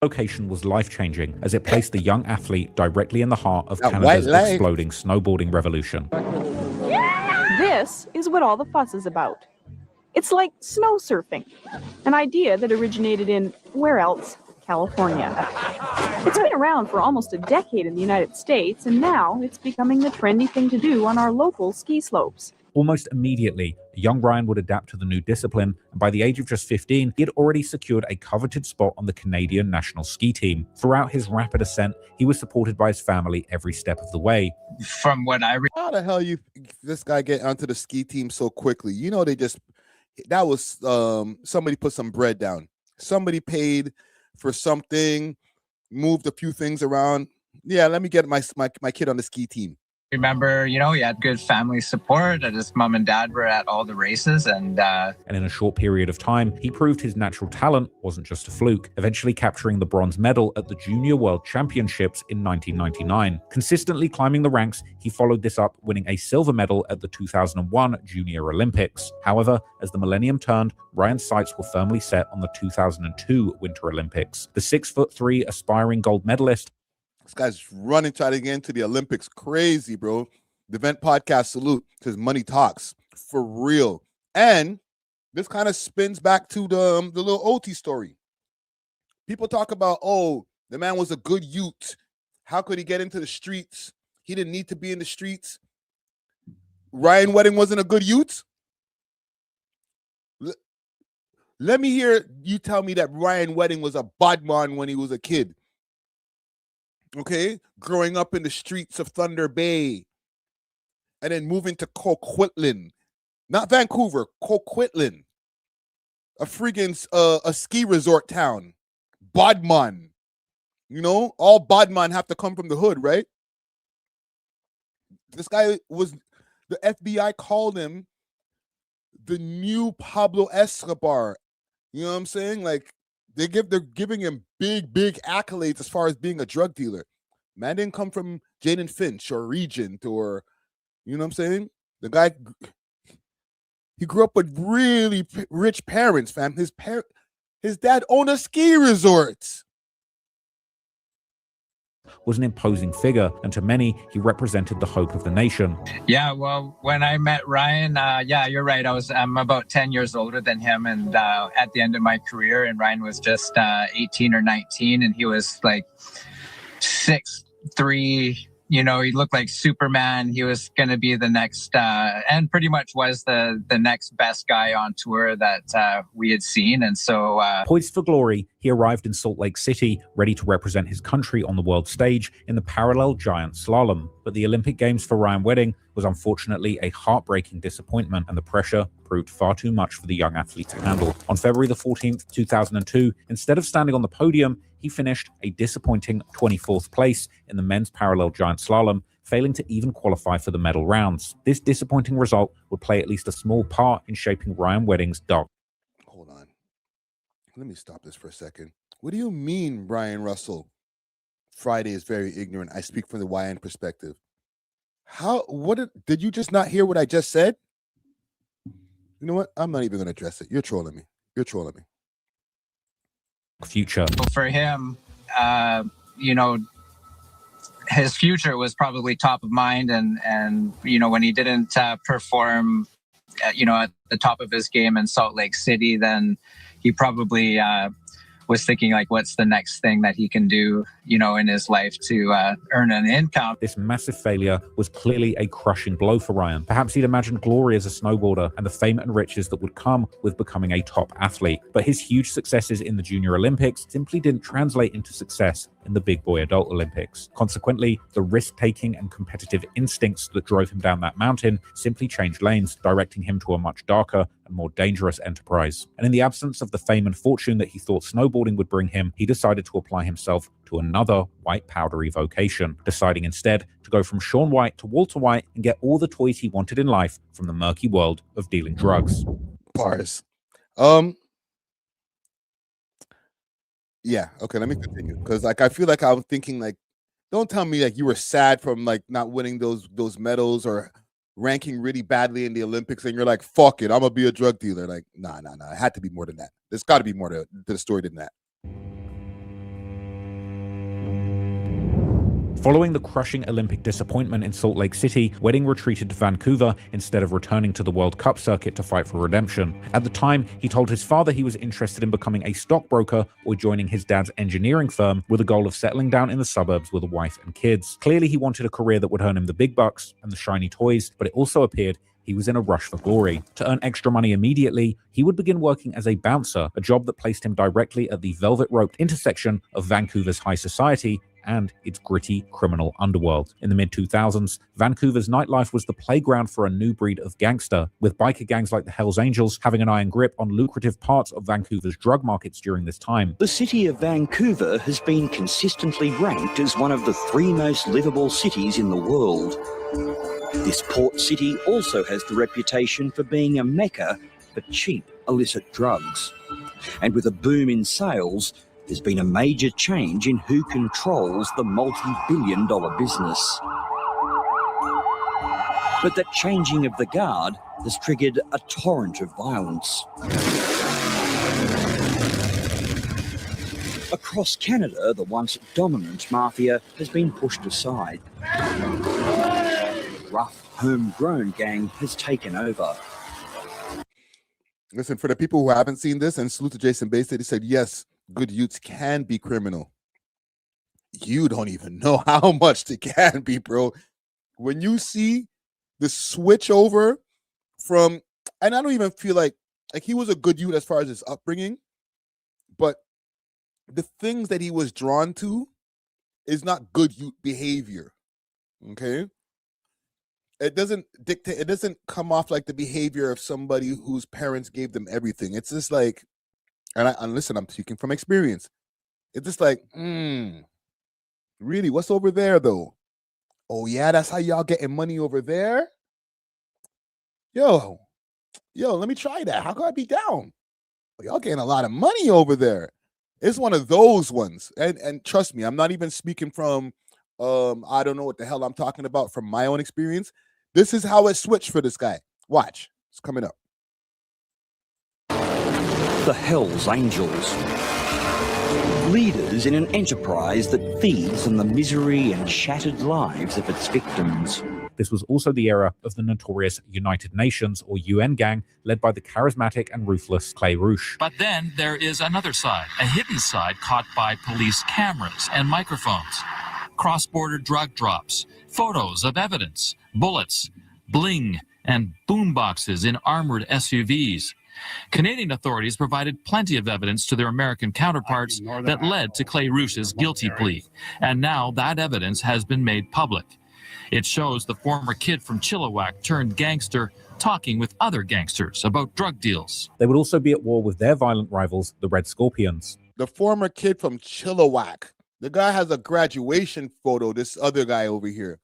Location was life-changing as it placed the young athlete directly in the heart of Canada's exploding snowboarding revolution. This is what all the fuss is about. It's like snow surfing, an idea that originated in, where else? California. It's been around for almost a decade in the United States, and now it's becoming the trendy thing to do on our local ski slopes. Almost immediately, young Ryan would adapt to the new discipline, and by the age of just 15, he had already secured a coveted spot on the Canadian national ski team. Throughout his rapid ascent, he was supported by his family every step of the way. From what I read, how the hell this guy get onto the ski team so quickly? You know, that was somebody put some bread down. Somebody paid for something, moved a few things around. Yeah, let me get my kid on the ski team. Remember, he had good family support, and his mom and dad were at all the races, and in a short period of time, he proved his natural talent wasn't just a fluke, eventually capturing the bronze medal at the Junior World Championships in 1999. Consistently climbing the ranks, he followed this up, winning a silver medal at the 2001 Junior Olympics. However, as the millennium turned, Ryan's sights were firmly set on the 2002 Winter Olympics. The 6'3" aspiring gold medalist. This guy's running, trying to get into the Olympics. Crazy, bro. The Event Podcast salute, because money talks for real. And this kind of spins back to the Lil OT story. People talk about, oh, the man was a good youth. How could he get into the streets? He didn't need to be in the streets. Ryan Wedding wasn't a good youth. Let me hear you tell me that Ryan Wedding was a bad man when he was a kid. Okay, growing up in the streets of Thunder Bay and then moving to Coquitlam, not Vancouver, Coquitlam, a friggin' a ski resort town. Bodman, all Bodman have to come from the hood, right? This guy the FBI called him the new Pablo Escobar. You know what I'm saying? Like, they're giving him big accolades as far as being a drug dealer. Man didn't come from Jane and Finch or Regent or, you know what I'm saying? The guy, he grew up with really rich parents, fam. His dad owned a ski resort. Was an imposing figure, and to many, he represented the hope of the nation. Yeah, well, when I met Ryan, you're right. I'm about 10 years older than him, and at the end of my career, and Ryan was just 18 or 19, and he was like 6'3". He looked like Superman. He was going to be the next, and pretty much was the next best guy on tour that we had seen. And so, poised for glory, he arrived in Salt Lake City, ready to represent his country on the world stage in the parallel giant slalom. But the Olympic Games for Ryan Wedding was unfortunately a heartbreaking disappointment, and the pressure proved far too much for the young athlete to handle. On February the 14th, 2002, instead of standing on the podium, he finished a disappointing 24th place in the men's parallel giant slalom, failing to even qualify for the medal rounds. This disappointing result would play at least a small part in shaping Ryan Wedding's dark. Hold on. Let me stop this for a second. What do you mean, Brian Russell? Friday is very ignorant. I speak from the YN perspective. Did you just not hear what I just said? You know what? I'm not even going to address it. You're trolling me. Future. For him, his future was probably top of mind, and when he didn't perform, at the top of his game in Salt Lake City, then he probably was thinking, like, what's the next thing that he can do, in his life to earn an income. This massive failure was clearly a crushing blow for Ryan. Perhaps he'd imagined glory as a snowboarder and the fame and riches that would come with becoming a top athlete. But his huge successes in the Junior Olympics simply didn't translate into success in the big boy adult Olympics. Consequently, the risk-taking and competitive instincts that drove him down that mountain simply changed lanes, directing him to a much darker and more dangerous enterprise. And in the absence of the fame and fortune that he thought snowboarding would bring him, he decided to apply himself to another white powdery vocation, deciding instead to go from Shaun White to Walter White and get all the toys he wanted in life from the murky world of dealing drugs. Bars. Yeah, okay, let me continue. Because I feel like I'm thinking, don't tell me you were sad from not winning those medals or ranking really badly in the Olympics and you're like, fuck it, I'm gonna be a drug dealer. Nah. It had to be more than that. There's got to be more to the story than that. Following the crushing Olympic disappointment in Salt Lake City, Wedding retreated to Vancouver instead of returning to the World Cup circuit to fight for redemption. At the time, he told his father he was interested in becoming a stockbroker or joining his dad's engineering firm with a goal of settling down in the suburbs with a wife and kids. Clearly, he wanted a career that would earn him the big bucks and the shiny toys, but it also appeared he was in a rush for glory. To earn extra money immediately, he would begin working as a bouncer, a job that placed him directly at the velvet-roped intersection of Vancouver's high society and its gritty criminal underworld. In the mid-2000s, Vancouver's nightlife was the playground for a new breed of gangster, with biker gangs like the Hells Angels having an iron grip on lucrative parts of Vancouver's drug markets during this time. The city of Vancouver has been consistently ranked as one of the 3 most livable cities in the world. This port city also has the reputation for being a mecca for cheap, illicit drugs. And with a boom in sales, there's been a major change in who controls the multi-billion-dollar business. But that changing of the guard has triggered a torrent of violence. Across Canada, the once dominant mafia has been pushed aside. Rough, homegrown gang has taken over. Listen, for the people who haven't seen this, and salute to Jason Bates, he said, yes, good youths can be criminal. You don't even know how much they can be, bro. When you see the switch over from, and I don't even feel like he was a good youth as far as his upbringing, but the things that he was drawn to is not good youth behavior. Okay? It doesn't dictate, it doesn't come off like the behavior of somebody whose parents gave them everything. It's just like, and listen, I'm speaking from experience. It's just like, really, what's over there though? Oh yeah, that's how y'all getting money over there? Yo, let me try that. How could I be down? Y'all getting a lot of money over there. It's one of those ones. And trust me, I'm not even speaking from, I don't know what the hell I'm talking about from my own experience. This is how it switched for this guy. Watch, it's coming up. The Hells Angels. Leaders in an enterprise that feeds on the misery and shattered lives of its victims. This was also the era of the notorious United Nations, or UN gang, led by the charismatic and ruthless Clay Rouge. But then there is another side, a hidden side caught by police cameras and microphones. Cross-border drug drops, photos of evidence, bullets, bling, and boomboxes in armored SUVs. Canadian authorities provided plenty of evidence to their American counterparts that led to Clay Rouge's guilty plea. And now that evidence has been made public. It shows the former kid from Chilliwack turned gangster talking with other gangsters about drug deals. They would also be at war with their violent rivals, the Red Scorpions. The former kid from Chilliwack. The guy has a graduation photo, this other guy over here.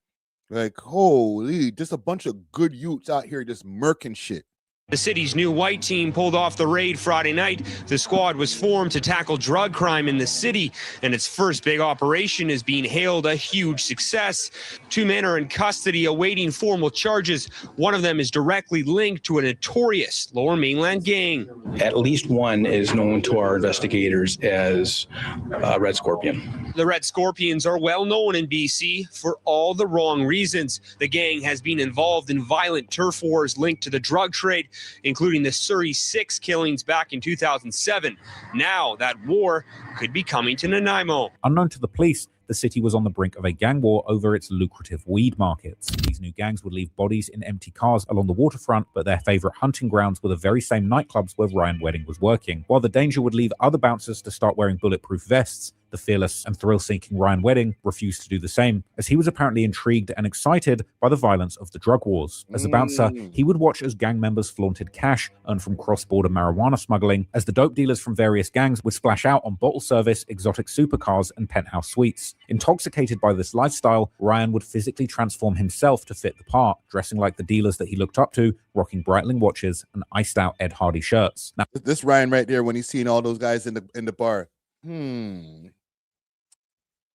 Like, holy, just a bunch of good youths out here just murking shit. The city's new white team pulled off the raid Friday night. The squad was formed to tackle drug crime in the city, and its first big operation is being hailed a huge success. 2 men are in custody awaiting formal charges. One of them is directly linked to a notorious Lower Mainland gang. At least one is known to our investigators as Red Scorpion. The Red Scorpions are well known in BC for all the wrong reasons. The gang has been involved in violent turf wars linked to the drug trade, including the Surrey 6 killings back in 2007. Now that war could be coming to Nanaimo. Unknown to the police, the city was on the brink of a gang war over its lucrative weed markets. These new gangs would leave bodies in empty cars along the waterfront, but their favorite hunting grounds were the very same nightclubs where Ryan Wedding was working. While the danger would leave other bouncers to start wearing bulletproof vests, the fearless and thrill-seeking Ryan Wedding refused to do the same, as he was apparently intrigued and excited by the violence of the drug wars. As a bouncer, he would watch as gang members flaunted cash earned from cross-border marijuana smuggling, as the dope dealers from various gangs would splash out on bottle service, exotic supercars, and penthouse suites. Intoxicated by this lifestyle, Ryan would physically transform himself to fit the part, dressing like the dealers that he looked up to, rocking Breitling watches and iced-out Ed Hardy shirts. Now, this Ryan right there, when he's seeing all those guys in the bar,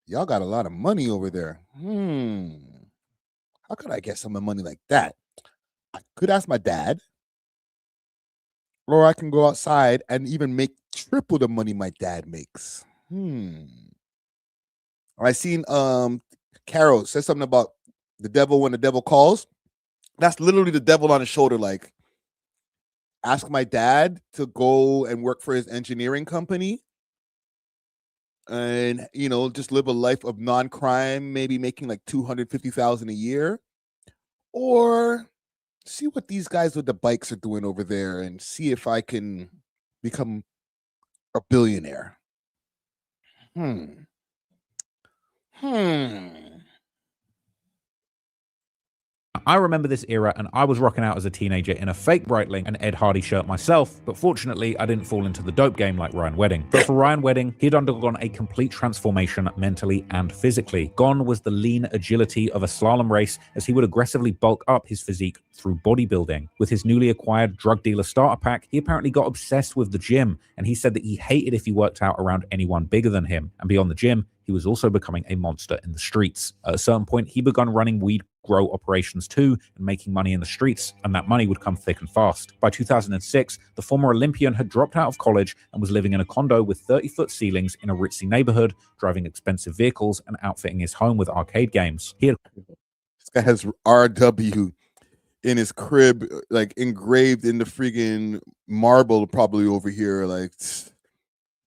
y'all got a lot of money over there. How could I get some money like that? I could ask my dad, or I can go outside and even make triple the money my dad makes. I seen Carol said something about the devil when the devil calls. That's literally the devil on his shoulder. Like, ask my dad to go and work for his engineering company and, you know, just live a life of non-crime, maybe making like $250,000 a year, or see what these guys with the bikes are doing over there and see if I can become a billionaire. I remember this era, and I was rocking out as a teenager in a fake Breitling and Ed Hardy shirt myself, but fortunately I didn't fall into the dope game like Ryan Wedding. But for Ryan Wedding, he'd undergone a complete transformation mentally and physically. Gone was the lean agility of a slalom race, as he would aggressively bulk up his physique through bodybuilding. With his newly acquired drug dealer starter pack, he apparently got obsessed with the gym, and he said that he hated if he worked out around anyone bigger than him. And beyond the gym, he was also becoming a monster in the streets. At a certain point, he began running weed grow operations too and making money in the streets, and that money would come thick and fast. By 2006, the former Olympian had dropped out of college and was living in a condo with 30-foot ceilings in a ritzy neighborhood, driving expensive vehicles and outfitting his home with arcade games. This guy has RW in his crib, like engraved in the freaking marble probably over here. Like,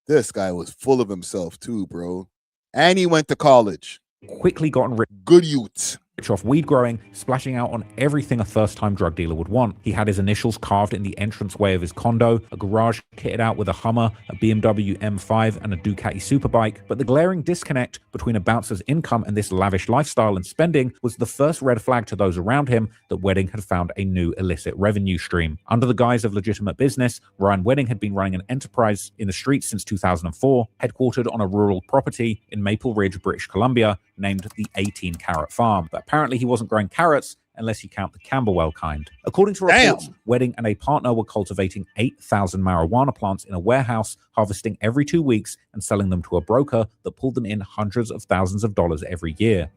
this guy was full of himself too, bro. And he went to college. Quickly gotten rich. Good youths. Rich off weed growing, splashing out on everything a first-time drug dealer would want. He had his initials carved in the entranceway of his condo, a garage kitted out with a Hummer, a BMW M5, and a Ducati superbike. But the glaring disconnect between a bouncer's income and this lavish lifestyle and spending was the first red flag to those around him that Wedding had found a new illicit revenue stream. Under the guise of legitimate business, Ryan Wedding had been running an enterprise in the streets since 2004, headquartered on a rural property in Maple Ridge, British Columbia, named the 18 Carat Farm. But apparently he wasn't growing carrots unless you count the Camberwell kind. According to reports, Wedding and a partner were cultivating 8,000 marijuana plants in a warehouse, harvesting every 2 weeks and selling them to a broker that pulled them in hundreds of thousands of dollars every year.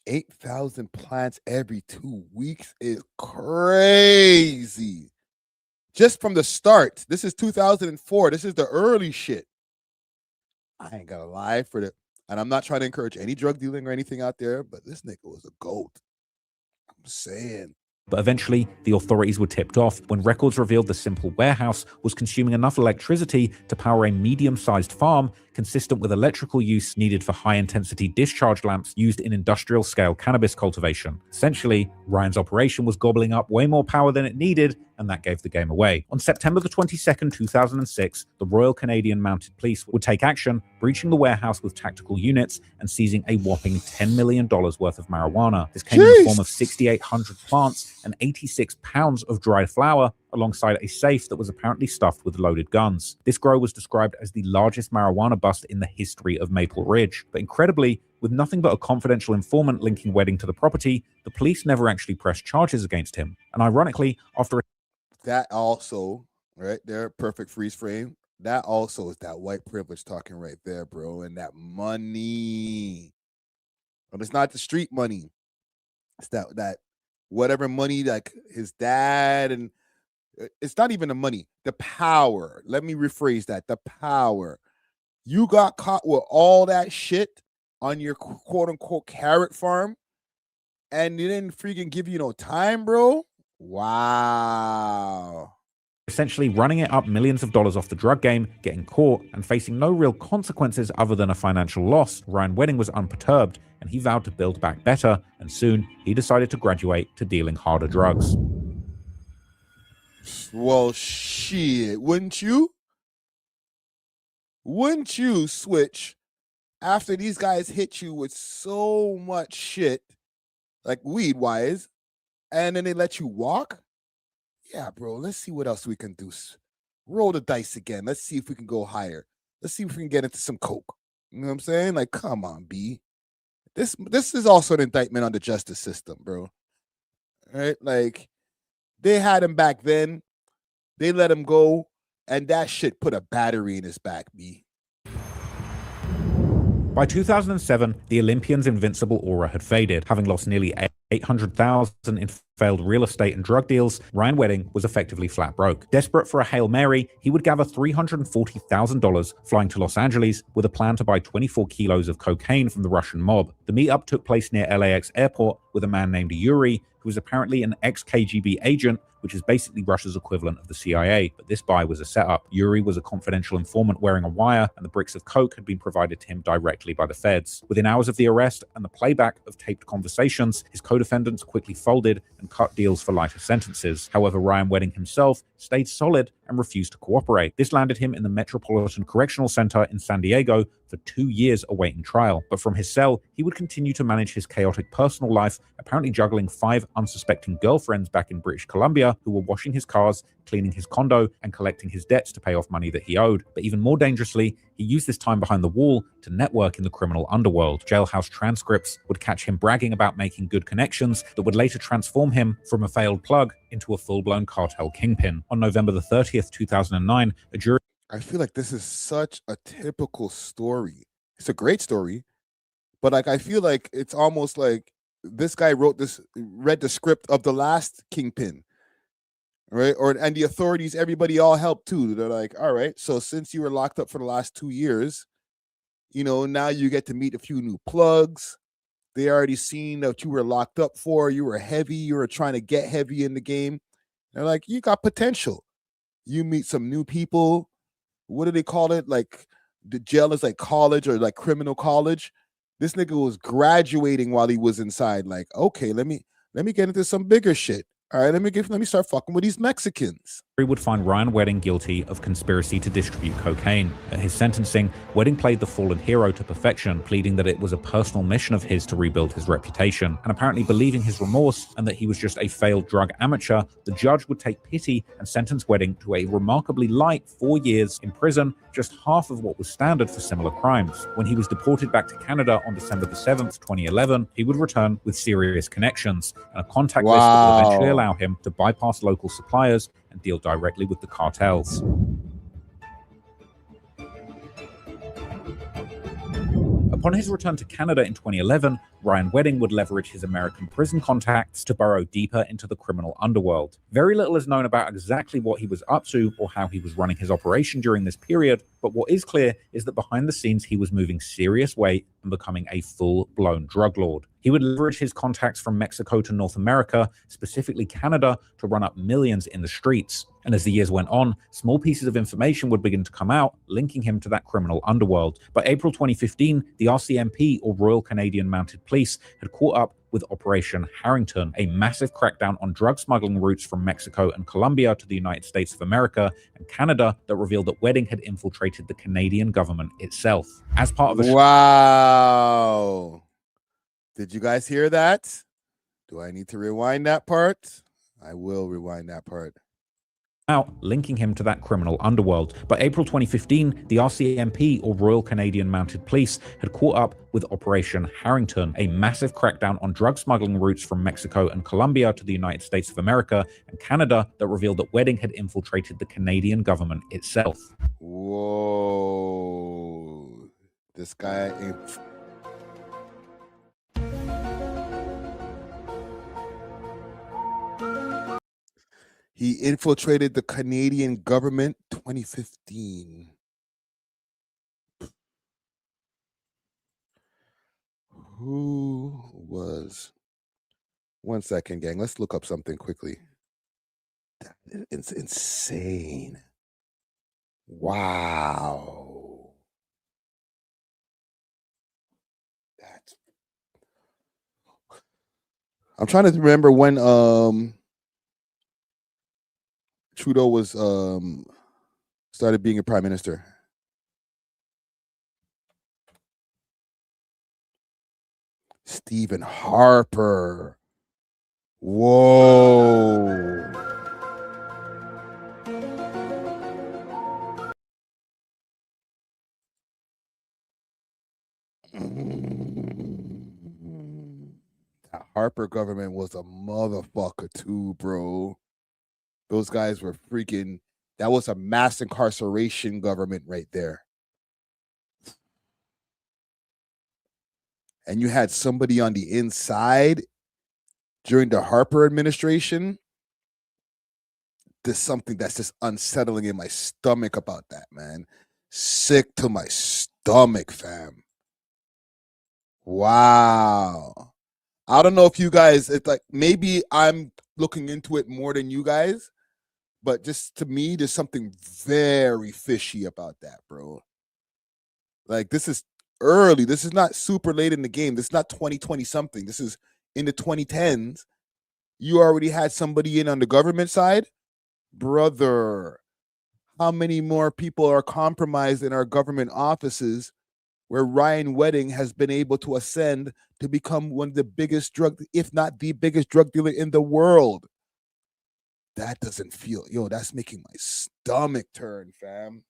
8,000 plants every 2 weeks is crazy. Just from the start. This is 2004. This is the early shit. I ain't gonna lie for the... And I'm not trying to encourage any drug dealing or anything out there, but this nigga was a goat. I'm saying. But eventually, the authorities were tipped off when records revealed the simple warehouse was consuming enough electricity to power a medium-sized farm consistent with electrical use needed for high-intensity discharge lamps used in industrial-scale cannabis cultivation. Essentially, Ryan's operation was gobbling up way more power than it needed, and that gave the game away. On September the 22nd, 2006, the Royal Canadian Mounted Police would take action, breaching the warehouse with tactical units and seizing a whopping $10 million worth of marijuana. This came in the form of 6,800 plants and 86 pounds of dried flower, alongside a safe that was apparently stuffed with loaded guns. This grow was described as the largest marijuana bust in the history of Maple Ridge. But incredibly, with nothing but a confidential informant linking Wedding to the property, the police never actually pressed charges against him. And ironically, after that also, right there, perfect freeze frame, that also is that white privilege talking right there, bro. And that money. But it's not the street money. It's that whatever money, like his dad, and it's not even the money, the power. Let me rephrase that. The power. You got caught with all that shit on your quote unquote carrot farm, and they didn't freaking give you no time, bro. Wow. Essentially running it up millions of dollars off the drug game, getting caught, and facing no real consequences other than a financial loss, Ryan Wedding was unperturbed, and he vowed to build back better, and soon he decided to graduate to dealing harder drugs. Well, shit, wouldn't you? Wouldn't you switch after these guys hit you with so much shit, like weed-wise, and then they let you walk? Yeah, bro, let's see what else we can do. Roll the dice again. Let's see if we can go higher. Let's see if we can get into some coke. You know what I'm saying? Like, come on, B. This is also an indictment on the justice system, bro. All right? Like, they had him back then. They let him go, and that shit put a battery in his back, B. By 2007, the Olympian's invincible aura had faded, having lost nearly $800,000 in failed real estate and drug deals, Ryan Wedding was effectively flat broke. Desperate for a Hail Mary, he would gather $340,000 flying to Los Angeles with a plan to buy 24 kilos of cocaine from the Russian mob. The meetup took place near LAX airport with a man named Yuri, who was apparently an ex-KGB agent, which is basically Russia's equivalent of the CIA, but this buy was a setup. Yuri was a confidential informant wearing a wire, and the bricks of coke had been provided to him directly by the feds. Within hours of the arrest and the playback of taped conversations, his co-defendants quickly folded and cut deals for lighter sentences. However, Ryan Wedding himself stayed solid and refused to cooperate. This landed him in the Metropolitan Correctional Center in San Diego for 2 years awaiting trial. But from his cell, he would continue to manage his chaotic personal life, apparently juggling 5 unsuspecting girlfriends back in British Columbia who were washing his cars, cleaning his condo, and collecting his debts to pay off money that he owed. But even more dangerously, he used this time behind the wall to network in the criminal underworld. Jailhouse transcripts would catch him bragging about making good connections that would later transform him from a failed plug into a full-blown cartel kingpin. On November the 30th, 2009, a jury... I feel like this is such a typical story. It's a great story, but like I feel like it's almost like this guy read the script of the last kingpin, right? And the authorities, everybody all helped too. They're like, all right, so since you were locked up for the last 2 years, now you get to meet a few new plugs. They already seen that you were locked up for. You were heavy. You were trying to get heavy in the game. They're like, you got potential. You meet some new people. What do they call it? Like the jail is like college or like criminal college. This nigga was graduating while he was inside. Like, okay, let me get into some bigger shit. All right, let me start fucking with these Mexicans. Would find Ryan Wedding guilty of conspiracy to distribute cocaine. At his sentencing, Wedding played the fallen hero to perfection, pleading that it was a personal mission of his to rebuild his reputation. And apparently believing his remorse and that he was just a failed drug amateur, the judge would take pity and sentence Wedding to a remarkably light 4 years in prison, just half of what was standard for similar crimes. When he was deported back to Canada on December the 7th, 2011, he would return with serious connections and a contact list that would eventually allow him to bypass local suppliers and deal directly with the cartels. Upon his return to Canada in 2011, Ryan Wedding would leverage his American prison contacts to burrow deeper into the criminal underworld. Very little is known about exactly what he was up to or how he was running his operation during this period, but what is clear is that behind the scenes he was moving serious weight and becoming a full-blown drug lord. He would leverage his contacts from Mexico to North America, specifically Canada, to run up millions in the streets. And as the years went on, small pieces of information would begin to come out, linking him to that criminal underworld. By April 2015, the RCMP, or Royal Canadian Mounted Police, had caught up with Operation Harrington, a massive crackdown on drug smuggling routes from Mexico and Colombia to the United States of America and Canada that revealed that Wedding had infiltrated the Canadian government itself. As part of a... Wow. Did you guys hear that? Do I need to rewind that part? I will rewind that part. Out, linking him to that criminal underworld. By April 2015, the RCMP, or Royal Canadian Mounted Police, had caught up with Operation Harrington, a massive crackdown on drug smuggling routes from Mexico and Colombia to the United States of America and Canada that revealed that Wedding had infiltrated the Canadian government itself. Whoa. This guy... He infiltrated the Canadian government 2015. Who was... One second, gang. Let's look up something quickly. It's insane. Wow. I'm trying to remember when Trudeau was started being a prime minister. Stephen Harper. Whoa. That Harper government was a motherfucker too, bro. Those guys were freaking, that was a mass incarceration government right there. And you had somebody on the inside during the Harper administration, there's something that's just unsettling in my stomach about that, man. Sick to my stomach, fam. Wow. I don't know if you guys, it's like maybe I'm looking into it more than you guys, but just to me, there's something very fishy about that, bro. Like, this is early. This is not super late in the game. This is not 2020 something. This is in the 2010s. You already had somebody in on the government side. Brother, how many more people are compromised in our government offices where Ryan Wedding has been able to ascend to become one of the biggest drug, if not the biggest drug dealer in the world? That doesn't feel, that's making my stomach turn, fam.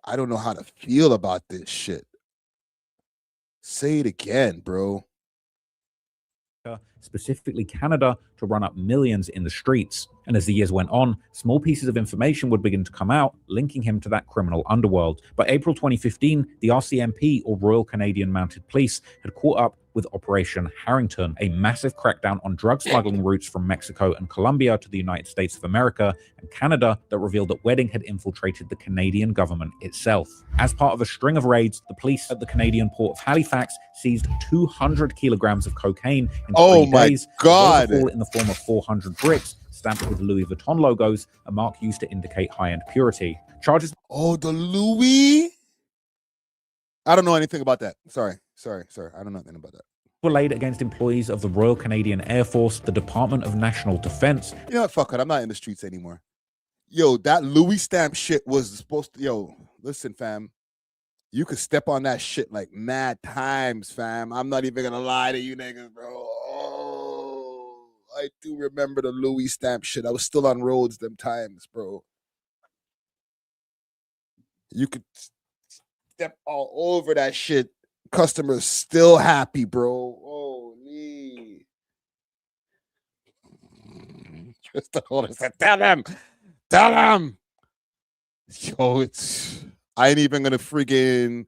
I don't know how to feel about this shit. Say it again, bro. Specifically Canada, to run up millions in the streets. And as the years went on, small pieces of information would begin to come out, linking him to that criminal underworld. By April 2015, the RCMP, or Royal Canadian Mounted Police, had caught up with Operation Harrington, a massive crackdown on drug smuggling routes from Mexico and Colombia to the United States of America and Canada that revealed that Wedding had infiltrated the Canadian government itself. As part of a string of raids, the police at the Canadian port of Halifax seized 200 kilograms of cocaine in 3 days. God. All in the form of 400 bricks stamped with Louis Vuitton logos, a mark used to indicate high-end purity. Charges. Oh, the Louis? I don't know anything about that. Sorry. I don't know anything about that. Were laid against employees of the Royal Canadian Air Force, the Department of National Defense. You know what? Fuck it. I'm not in the streets anymore. Yo, that Louis stamp shit was supposed to. Listen, fam. You could step on that shit like mad times, fam. I'm not even gonna lie to you niggas, bro. Oh, I do remember the Louis stamp shit. I was still on roads them times, bro. You could step all over that shit. Customers still happy, bro. Holy. Just the hold said, tell them. Yo, I ain't even gonna friggin'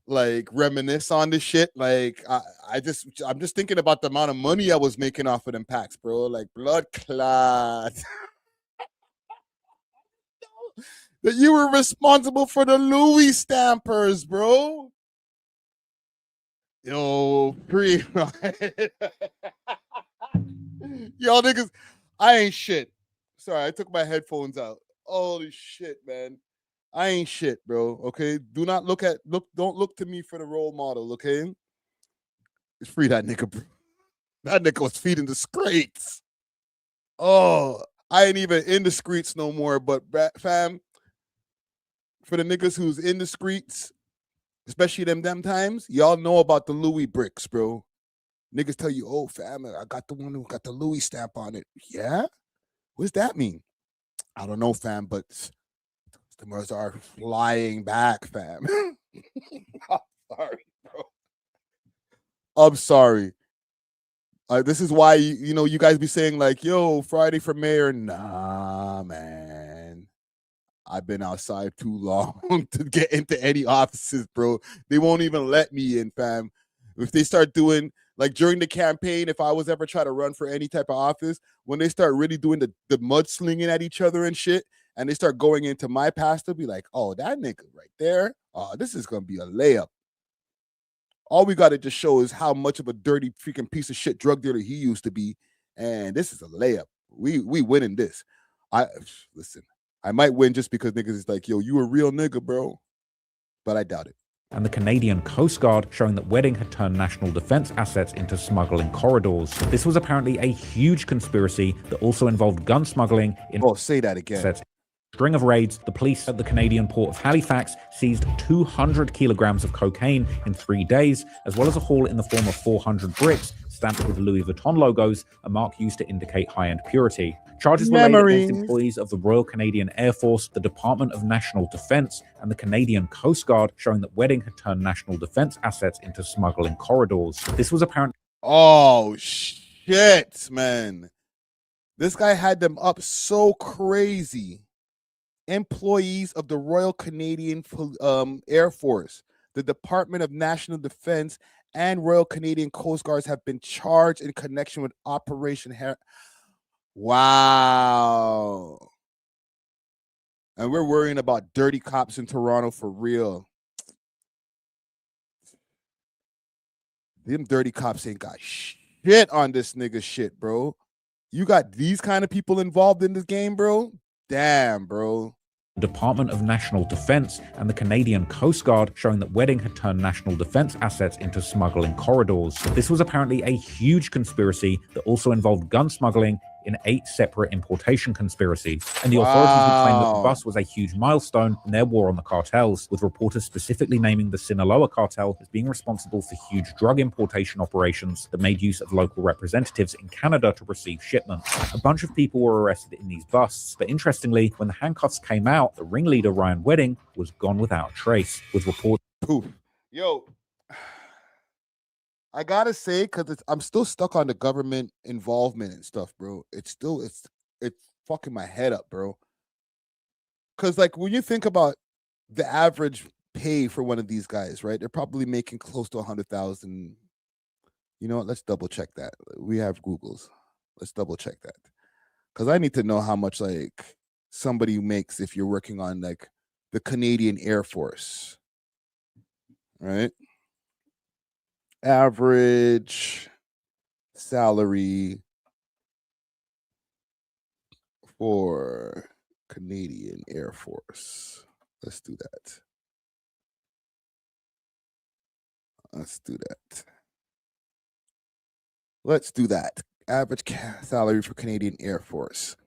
like reminisce on this shit. Like I'm just thinking about the amount of money I was making off of them packs, bro. Like blood clot. That you were responsible for the Louis stampers, bro. Yo, y'all niggas, I ain't shit. Sorry, I took my headphones out. Holy shit, man. I ain't shit, bro. Okay. Don't look to me for the role model, okay? It's free that nigga, bro. That nigga was feeding the streets. Oh, I ain't even in the streets no more, but fam, for the niggas who's in the streets, especially them times, y'all know about the Louis bricks, bro. Niggas tell you, oh, fam, I got the one who got the Louis stamp on it. Yeah? What does that mean? I don't know, fam, but customers are flying back, fam. I'm sorry, bro. I'm sorry. This is why, you guys be saying like, yo, Friday for mayor. Nah, man. I've been outside too long to get into any offices, bro. They won't even let me in, fam. If they start doing, like during the campaign, if I was ever trying to run for any type of office, when they start really doing the mudslinging at each other and shit, and they start going into my past, they'll be like, oh, that nigga right there, oh, this is going to be a layup. All we got to just show is how much of a dirty freaking piece of shit drug dealer he used to be, and this is a layup. We winning this. Listen, I might win just because niggas is like, yo, you a real nigga, bro. But I doubt it. And the Canadian Coast Guard showing that Wedding had turned national defense assets into smuggling corridors. This was apparently a huge conspiracy that also involved gun smuggling. Say that again. Assets. String of raids, the police at the Canadian port of Halifax seized 200 kilograms of cocaine in 3 days, as well as a haul in the form of 400 bricks stamped with Louis Vuitton logos, a mark used to indicate high-end purity. Charges were laid against employees of the Royal Canadian Air Force, the Department of National Defense, and the Canadian Coast Guard, showing that Wedding had turned national defense assets into smuggling corridors. This was apparent. Oh, shit, man. This guy had them up so crazy. Employees of the Royal Canadian Air Force, the Department of National Defense, and Royal Canadian Coast Guards have been charged in connection with Operation Wow. And we're worrying about dirty cops in Toronto for real. Them dirty cops ain't got shit on this nigga shit, bro. You got these kind of people involved in this game, bro? Damn, bro. Department of National Defense and the Canadian Coast Guard, showing that Wedding had turned national defense assets into smuggling corridors. This was apparently a huge conspiracy that also involved gun smuggling in 8 separate importation conspiracies. And the authorities would claim that the bus was a huge milestone in their war on the cartels, with reporters specifically naming the Sinaloa cartel as being responsible for huge drug importation operations that made use of local representatives in Canada to receive shipments. A bunch of people were arrested in these busts, but interestingly, when the handcuffs came out, the ringleader Ryan Wedding was gone without a trace, with reports. Yo, I gotta say, because I'm still stuck on the government involvement and stuff, bro. It's fucking my head up, bro. Because like when you think about the average pay for one of these guys, right? They're probably making close to 100,000. You know what? Let's double check that. We have Googles. Let's double check that. Because I need to know how much like somebody makes if you're working on like the Canadian Air Force, right? Average salary for Canadian Air Force. Let's do that. Let's do that. Let's do that. Average salary for Canadian Air Force.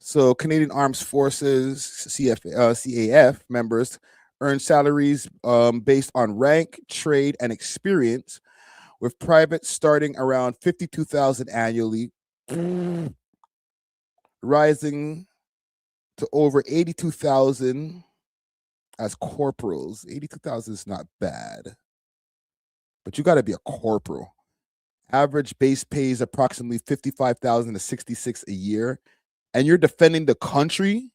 So Canadian Armed Forces, CAF members earn salaries based on rank, trade, and experience, with privates starting around $52,000 annually, rising to over $82,000 as corporals. $82,000 is not bad, but you got to be a corporal. Average base pay is approximately $55,000 to $66,000 a year, and you're defending the country?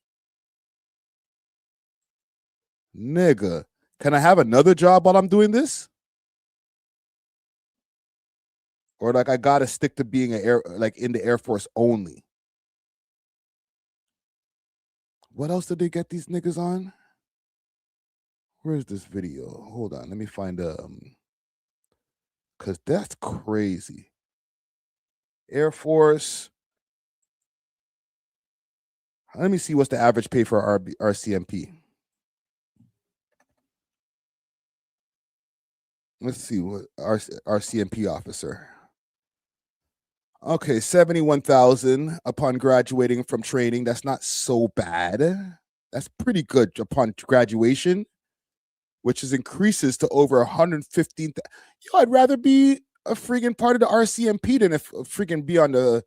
Nigga, can I have another job while I'm doing this? Or like I gotta stick to being in the Air Force only. What else did they get these niggas on? Where's this video? Hold on, let me find because that's crazy. Air Force. Let me see what's the average pay for RCMP. Let's see what RCMP officer. Okay, 71,000 upon graduating from training. That's not so bad. That's pretty good upon graduation, which increases to over 115,000. Yo, I'd rather be a freaking part of the RCMP than if freaking be on the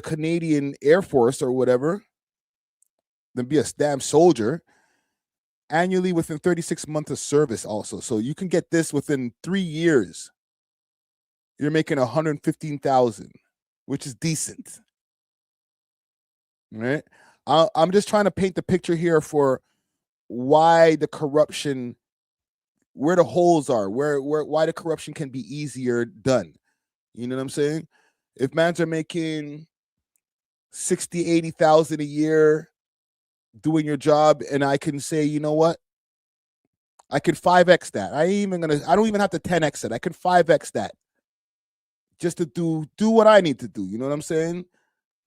Canadian Air Force or whatever, than be a damn soldier. Annually within 36 months of service also. So you can get this within 3 years. You're making 115,000, which is decent. Right? I'm just trying to paint the picture here for why the corruption, where the holes are, why the corruption can be easier done. You know what I'm saying? If mans are making 60, 80,000 a year doing your job, and I can say, you know what? I can 5x that. I don't even have to 10x it. I can 5x that. Just to do what I need to do. You know what I'm saying?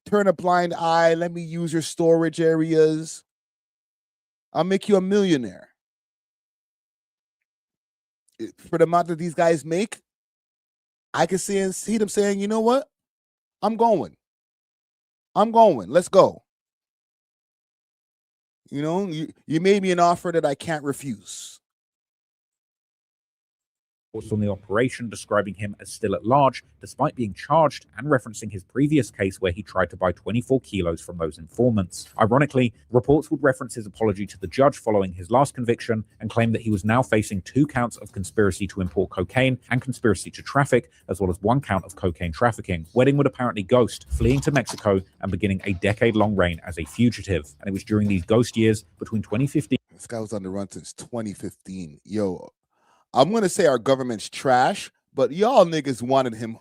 Turn a blind eye. Let me use your storage areas. I'll make you a millionaire. For the amount that these guys make, I can see them saying, you know what? I'm going. Let's go. You know, you made me an offer that I can't refuse. On the operation, describing him as still at large, despite being charged, and referencing his previous case where he tried to buy 24 kilos from those informants. Ironically, reports would reference his apology to the judge following his last conviction and claim that he was now facing 2 counts of conspiracy to import cocaine and conspiracy to traffic, as well as 1 count of cocaine trafficking. Wedding would apparently ghost, fleeing to Mexico and beginning a decade-long reign as a fugitive. And it was during these ghost years between 2015. This guy was on the run since 2015. Yo, I'm going to say our government's trash, But y'all niggas wanted him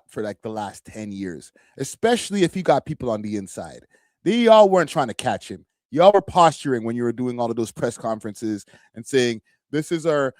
for like the last 10 years, especially if he got people on the inside. Y'all weren't trying to catch him. Y'all were posturing when you were doing all of those press conferences and saying, this is our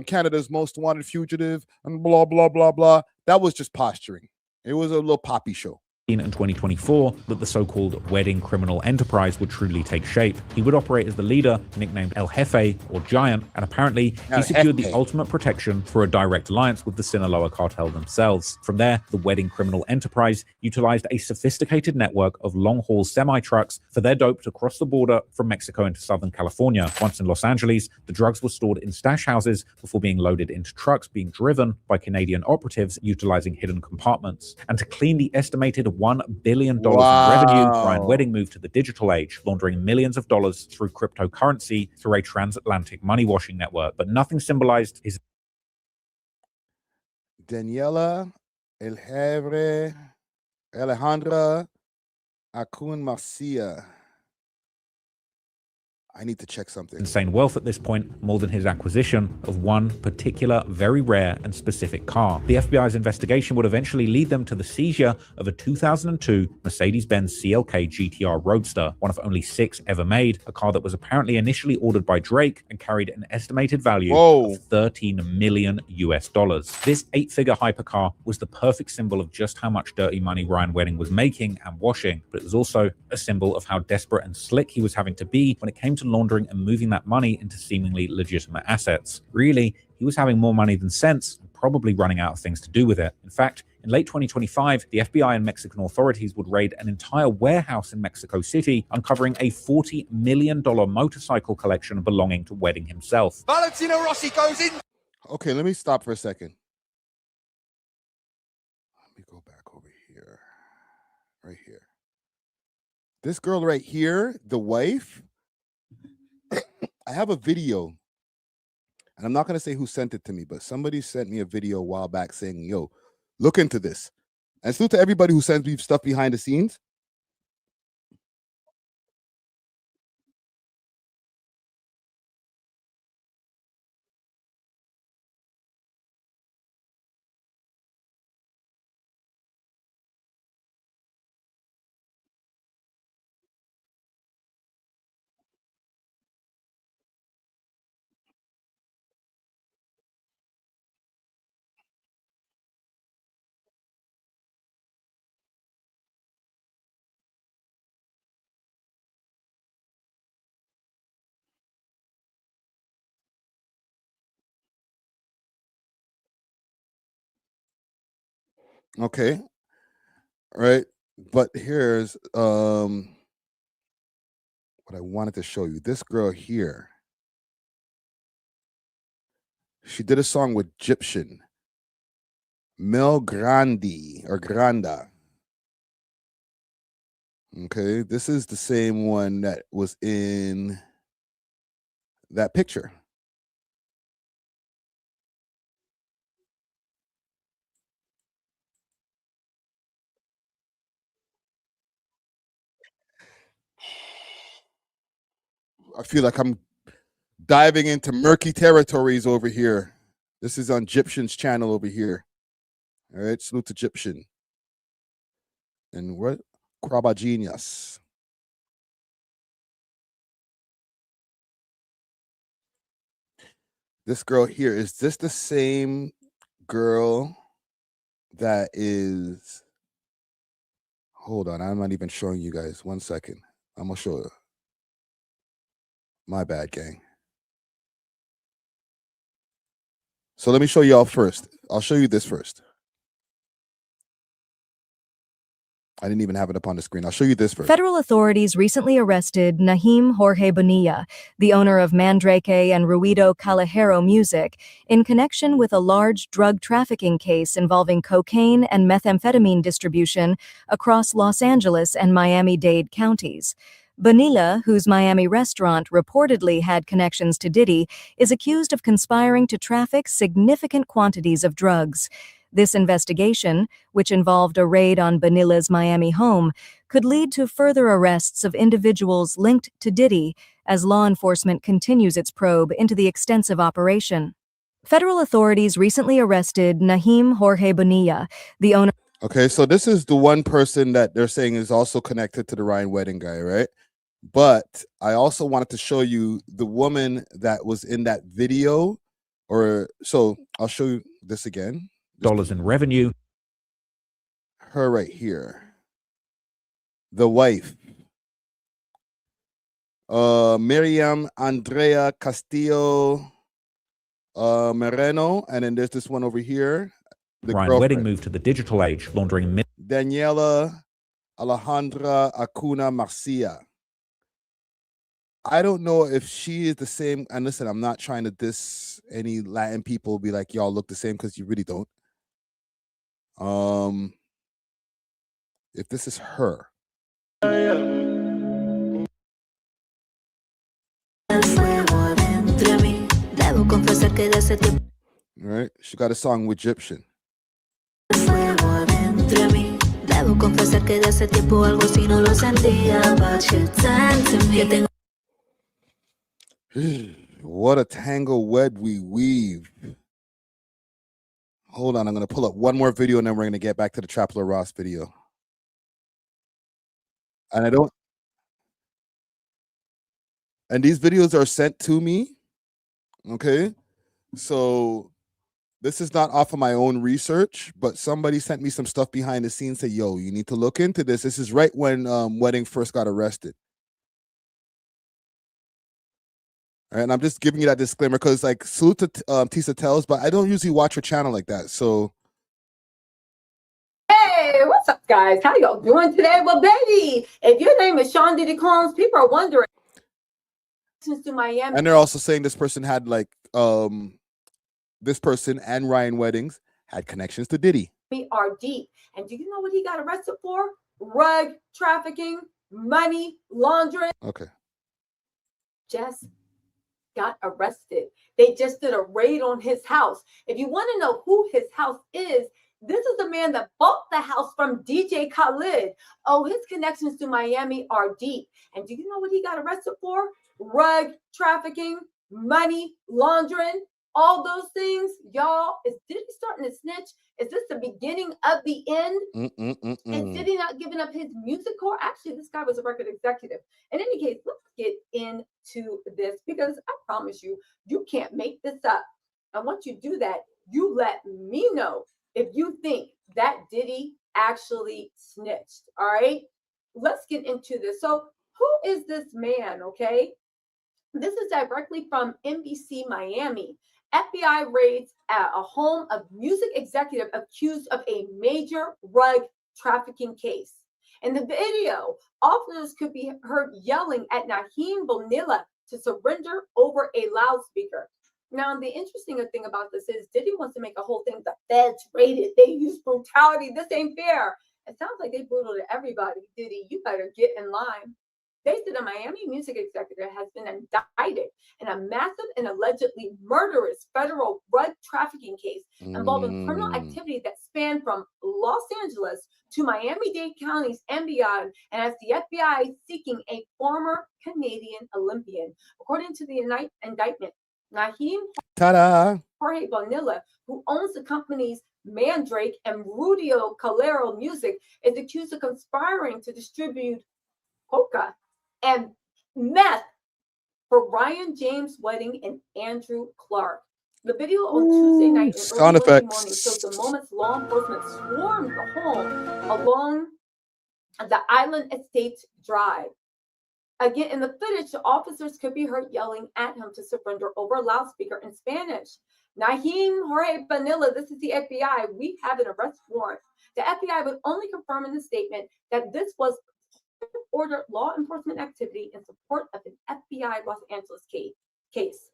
Canada's most wanted fugitive and blah, blah, blah, blah. That was just posturing. It was a little poppy show. In 2024 that the so-called wedding criminal enterprise would truly take shape. He would operate as the leader, nicknamed El Jefe or Giant, and apparently he secured the ultimate protection through a direct alliance with the Sinaloa cartel themselves. From there, the wedding criminal enterprise utilized a sophisticated network of long-haul semi-trucks for their dope to cross the border from Mexico into Southern California. Once in Los Angeles, the drugs were stored in stash houses before being loaded into trucks being driven by Canadian operatives utilizing hidden compartments. And to clean the estimated $1 billion in revenue, Ryan Wedding moved to the digital age, laundering millions of dollars through cryptocurrency through a transatlantic money washing network. But nothing symbolized his. Daniela El Havre Alejandra Acun Marcia. I need to check something. Insane wealth at this point, more than his acquisition of one particular, very rare and specific car. The FBI's investigation would eventually lead them to the seizure of a 2002 Mercedes-Benz CLK GTR Roadster, one of only 6 ever made, a car that was apparently initially ordered by Drake and carried an estimated value of $13 million US. This 8-figure hypercar was the perfect symbol of just how much dirty money Ryan Wedding was making and washing, but it was also a symbol of how desperate and slick he was having to be when it came to laundering and moving that money into seemingly legitimate assets. Really, he was having more money than sense and probably running out of things to do with it. In fact, in late 2025, the FBI and Mexican authorities would raid an entire warehouse in Mexico City, uncovering a $40 million motorcycle collection belonging to Wedding himself. Valentino Rossi goes in. Okay, let me stop for a second. Let me go back over here. Right here. This girl right here, the wife, I have a video, and I'm not going to say who sent it to me, but somebody sent me a video a while back saying, yo, look into this. And salute to everybody who sends me stuff behind the scenes. Okay. Right. But here's what I wanted to show you. This girl here, she did a song with Egyptian Mel Grandi or Granda. Okay, this is the same one that was in that picture. I feel like I'm diving into murky territories over here. This is on Egyptian's channel over here. All right, salute to Egyptian. And what? Kraba Genius. This girl here, is this the same girl that is... Hold on, I'm not even showing you guys. 1 second. I'm going to show you. My bad, gang. So let me show y'all first. I'll show you this first. I didn't even have it up on the screen. I'll show you this first. Federal authorities recently arrested Nahim Jorge Bonilla, the owner of Mandrake and Ruido Calajero Music, in connection with a large drug trafficking case involving cocaine and methamphetamine distribution across Los Angeles and Miami-Dade counties. Bonilla, whose Miami restaurant reportedly had connections to Diddy, is accused of conspiring to traffic significant quantities of drugs. This investigation, which involved a raid on Bonilla's Miami home, could lead to further arrests of individuals linked to Diddy as law enforcement continues its probe into the extensive operation. Federal authorities recently arrested Nahim Jorge Bonilla, the owner. Okay, so this is the one person that they're saying is also connected to the Ryan Wedding guy, right? But I also wanted to show you the woman that was in that video, so I'll show you this again. Dollars in revenue. Her right here, the wife, Miriam Andrea Castillo Moreno, and then there's this one over here, the Ryan Wedding moved to the digital age, laundering Daniela Alejandra Acuna Marcia. I don't know if she is the same. And listen, I'm not trying to diss any Latin people, be like, y'all look the same, because you really don't. If this is her. Right? She got a song with Egyptian. What a tangle web we weave. Hold on, I'm going to pull up one more video and then we're going to get back to the Trapler Ross video. And these videos are sent to me. Okay. So this is not off of my own research, but somebody sent me some stuff behind the scenes, said, yo, you need to look into this. This is right when Wedding first got arrested. All right, and I'm just giving you that disclaimer because, like, salute to Tisa Tells, but I don't usually watch her channel like that. So, hey, what's up, guys? How y'all doing today? Well, baby, if your name is Sean Diddy Combs, people are wondering. To Miami, and they're also saying this person had like this person and Ryan Weddings had connections to Diddy. We are deep, and do you know what he got arrested for? Drug trafficking, money laundering. Okay. Just got arrested. They just did a raid on his house. If you want to know who his house is, this is the man that bought the house from DJ Khaled. Oh, his connections to Miami are deep. And do you know what he got arrested for? Drug trafficking, money laundering, all those things. Y'all, is Diddy starting to snitch? Is this the beginning of the end? Is Diddy not giving up his music core? Actually, this guy was a record executive. In any case, let's get into this because I promise you, you can't make this up. And once you do that, you let me know if you think that Diddy actually snitched. All right, let's get into this. So who is this man? Okay, this is directly from NBC Miami. FBI raids at a home of music executive accused of a major drug trafficking case. In the video, officers could be heard yelling at Nahim Bonilla to surrender over a loudspeaker. Now, the interesting thing about this is Diddy wants to make a whole thing, the feds raided, they use brutality, this ain't fair. It sounds like they brutal to everybody. Diddy, you better get in line. They said a Miami music executive has been indicted in a massive and allegedly murderous federal drug trafficking case involving criminal activity that spanned from Los Angeles to Miami-Dade counties and beyond, and as the FBI is seeking a former Canadian Olympian. According to the indictment, Nahim Jorge Bonilla, who owns the companies Mandrake and Rudio Calero Music, is accused of conspiring to distribute coca and meth for Ryan James' Wedding and Andrew Clark. The video on Tuesday night and early Monday morning shows the moments law enforcement swarmed the home along the Island Estates Drive. Again, in the footage, the officers could be heard yelling at him to surrender over a loudspeaker in Spanish. Nahim Jorge Bonilla, this is the FBI. We have an arrest warrant. The FBI would only confirm in the statement that this was order law enforcement activity in support of an FBI Los Angeles case.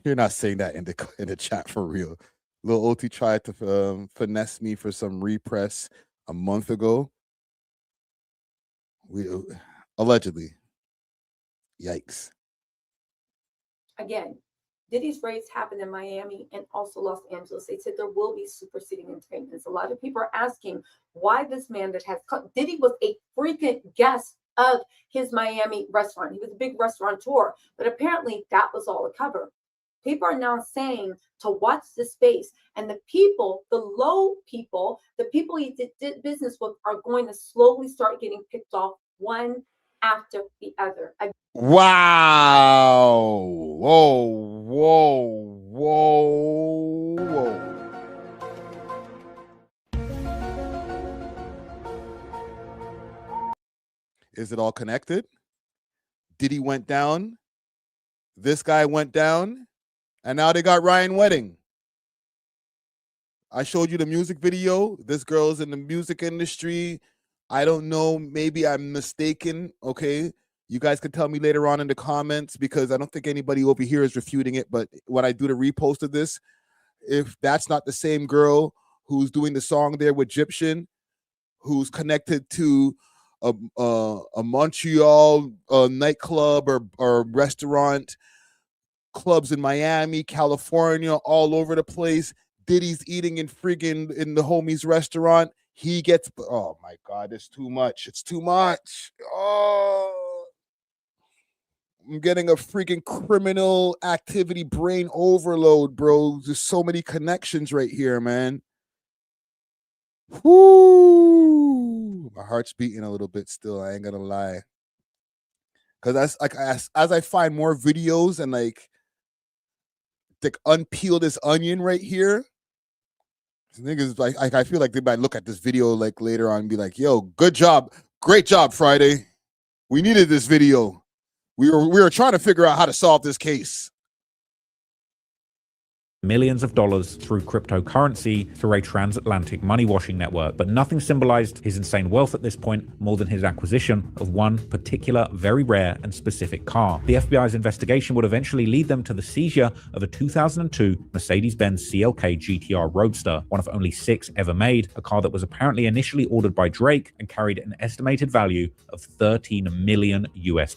You're not saying that in the chat for real. Lil OT tried to finesse me for some repress a month ago. We allegedly. Yikes. Again, Diddy's raids happened in Miami and also Los Angeles. They said there will be superseding indictments. A lot of people are asking why this man that has Diddy was a frequent guest of his Miami restaurant. He was a big restaurateur, but apparently that was all a cover. People are now saying to watch this space, and the people, the low people, the people he did business with, are going to slowly start getting picked off one after the other. Wow. Whoa, whoa, whoa, whoa. Is it all connected? Diddy went down. This guy went down. And now they got Ryan Wedding. I showed you the music video. This girl's in the music industry. I don't know. Maybe I'm mistaken. Okay. You guys can tell me later on in the comments, because I don't think anybody over here is refuting it. But when I do the repost of this, if that's not the same girl who's doing the song there with Egyptian, who's connected to a Montreal nightclub or restaurant, clubs in Miami, California, all over the place. Diddy's eating in the homie's restaurant. He gets, oh my God, it's too much. It's too much. Oh, I'm getting a freaking criminal activity brain overload, bro. There's so many connections right here, man. Whoo! My heart's beating a little bit still. I ain't gonna lie. Because as I find more videos and like unpeel this onion right here, niggas like I feel like they might look at this video like later on and be like, "Yo, good job, great job, Friday. We needed this video. We were trying to figure out how to solve this case." Millions of dollars through cryptocurrency through a transatlantic money washing network. But nothing symbolized his insane wealth at this point more than his acquisition of one particular, very rare and specific car. The FBI's investigation would eventually lead them to the seizure of a 2002 Mercedes-Benz CLK GTR Roadster, one of only 6 ever made, a car that was apparently initially ordered by Drake and carried an estimated value of $13 million US.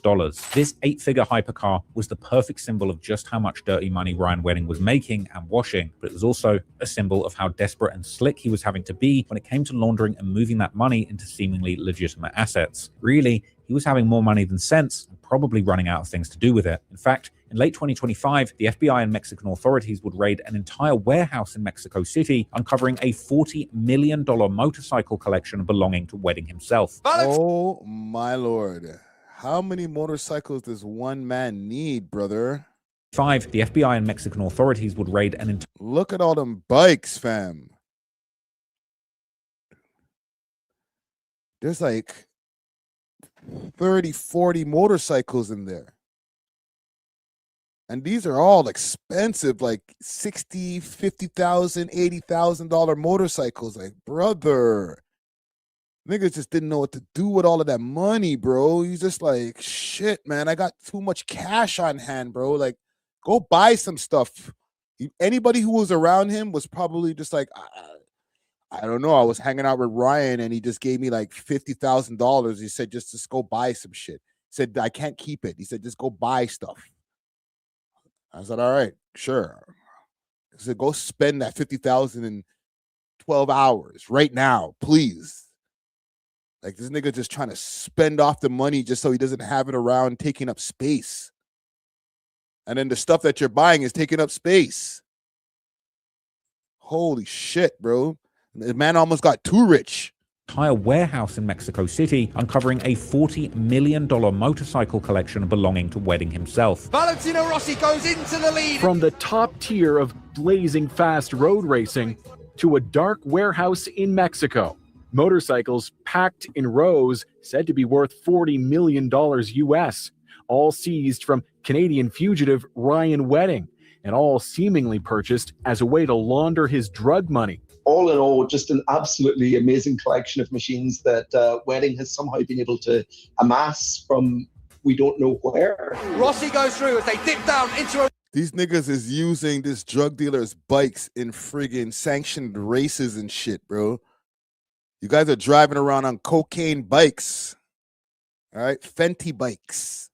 This 8-figure hypercar was the perfect symbol of just how much dirty money Ryan Wedding was making and washing, but it was also a symbol of how desperate and slick he was having to be when it came to laundering and moving that money into seemingly legitimate assets. Really, he was having more money than sense and probably running out of things to do with it. In fact, in late 2025, the FBI and Mexican authorities would raid an entire warehouse in Mexico City, uncovering a $40 million motorcycle collection belonging to Wedding himself. Oh my Lord. How many motorcycles does one man need, brother? 5, the FBI and Mexican authorities would raid an Look at all them bikes, fam. There's like 30, 40 motorcycles in there. And these are all expensive, like $60,000, $50,000, $80,000 motorcycles. Like, brother, niggas just didn't know what to do with all of that money, bro. He's just like, shit, man, I got too much cash on hand, bro. Like, go buy some stuff. Anybody who was around him was probably just like, I don't know. I was hanging out with Ryan and he just gave me like $50,000. He said, just go buy some shit. He said, I can't keep it. He said, just go buy stuff. I said, all right, sure. He said, go spend that $50,000 in 12 hours right now, please. Like, this nigga just trying to spend off the money just so he doesn't have it around taking up space. And then the stuff that you're buying is taking up space. Holy shit, bro. The man almost got too rich. Entire warehouse in Mexico City, uncovering a $40 million motorcycle collection belonging to Wedding himself. Valentino Rossi goes into the lead. From the top tier of blazing fast road racing to a dark warehouse in Mexico. Motorcycles packed in rows said to be worth $40 million US, all seized from Canadian fugitive Ryan Wedding, and all seemingly purchased as a way to launder his drug money. All in all, just an absolutely amazing collection of machines that Wedding has somehow been able to amass from we don't know where. Rossi goes through as they dip down into a... These niggas is using this drug dealer's bikes in friggin' sanctioned races and shit, bro. You guys are driving around on cocaine bikes. All right? Fenty bikes.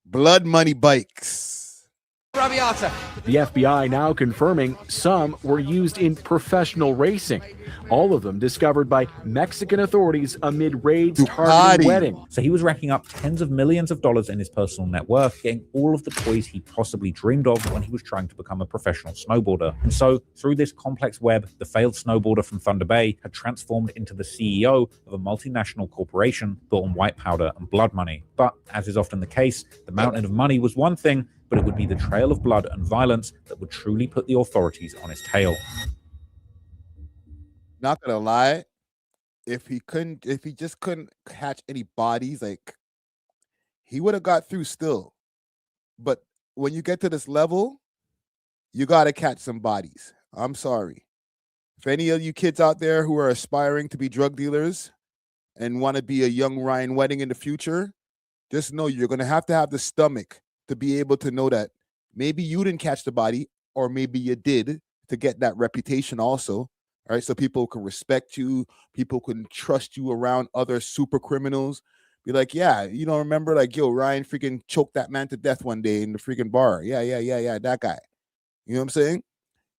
Blood money bikes. Rabiata. The FBI now confirming some were used in professional racing. All of them discovered by Mexican authorities amid raids targeting weddings. So he was racking up tens of millions of dollars in his personal net worth, getting all of the toys he possibly dreamed of when he was trying to become a professional snowboarder. And so, through this complex web, the failed snowboarder from Thunder Bay had transformed into the CEO of a multinational corporation built on white powder and blood money. But, as is often the case, the mountain of money was one thing, but it would be the trail of blood and violence that would truly put the authorities on his tail. Not gonna lie, if he just couldn't catch any bodies, like, he would have got through still. But when you get to this level, you got to catch some bodies. I'm sorry. If any of you kids out there who are aspiring to be drug dealers and want to be a young Ryan Wedding in the future, just know you're going to have the stomach to be able to know that maybe you didn't catch the body, or maybe you did, to get that reputation also. All right, so people can respect you, people can trust you around other super criminals. Be like, yeah, you don't remember, like, yo, Ryan freaking choked that man to death one day in the freaking bar. Yeah, that guy. You know what I'm saying?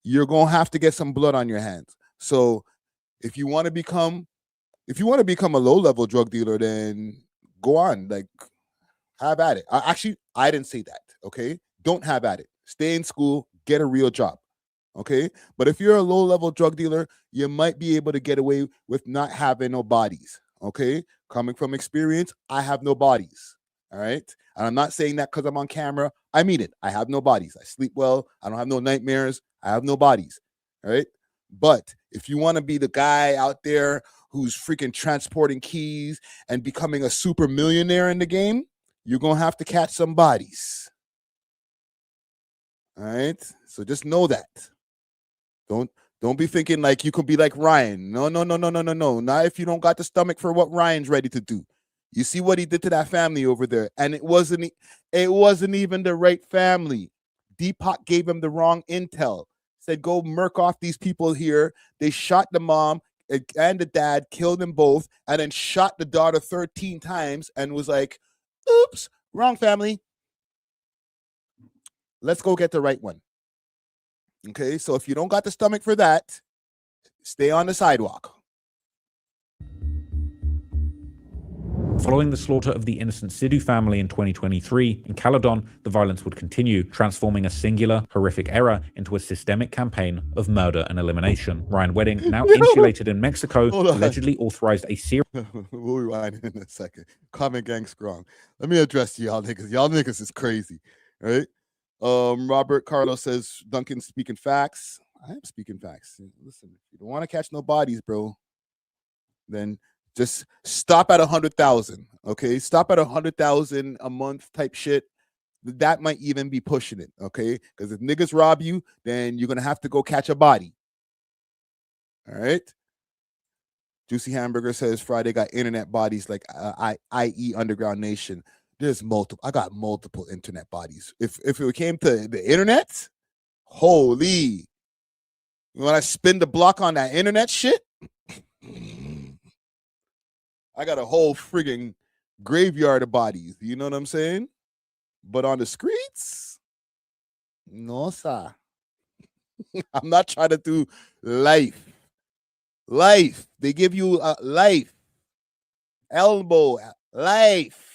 You're gonna have to get some blood on your hands. So if you want to become a low-level drug dealer, then go on, like, have at it. I didn't say that. Okay, don't have at it. Stay in school, get a real job. Okay, but if you're a low-level drug dealer, you might be able to get away with not having no bodies. Okay, coming from experience, I have no bodies. All right, and I'm not saying that because I'm on camera. I mean it. I have no bodies. I sleep well. I don't have no nightmares. I have no bodies. All right, but if you want to be the guy out there who's freaking transporting keys and becoming a super millionaire in the game, you're gonna have to catch some bodies. All right, so just know that. Don't be thinking like you could be like Ryan. No. Not if you don't got the stomach for what Ryan's ready to do. You see what he did to that family over there, and it wasn't even the right family. Deepak gave him the wrong intel. Said go murk off these people here. They shot the mom and the dad, killed them both, and then shot the daughter 13 times, and was like, "Oops, wrong family. Let's go get the right one." Okay, so if you don't got the stomach for that, stay on the sidewalk. Following the slaughter of the innocent Sidhu family in 2023, in Caledon, the violence would continue, transforming a singular, horrific error into a systemic campaign of murder and elimination. Ryan Wedding, now insulated in Mexico, allegedly authorized a series. We'll rewind in a second. Comment gang strong. Let me address y'all niggas. Y'all niggas is crazy, right? Robert Carlos says, Duncan speaking facts. I am speaking facts. Listen, if you don't want to catch no bodies, bro, then just stop at 100,000. Okay, stop at 100,000 a month type shit. That might even be pushing it. Okay, because if niggas rob you, then you're gonna have to go catch a body. All right. Juicy Hamburger says Friday got internet bodies like i.e. Underground Nation. There's multiple. I got multiple internet bodies. If it came to the internet, holy, when I spin the block on that internet shit, I got a whole frigging graveyard of bodies. You know what I'm saying? But on the streets, no sir. I'm not trying to do life. They give you life. Elbow life.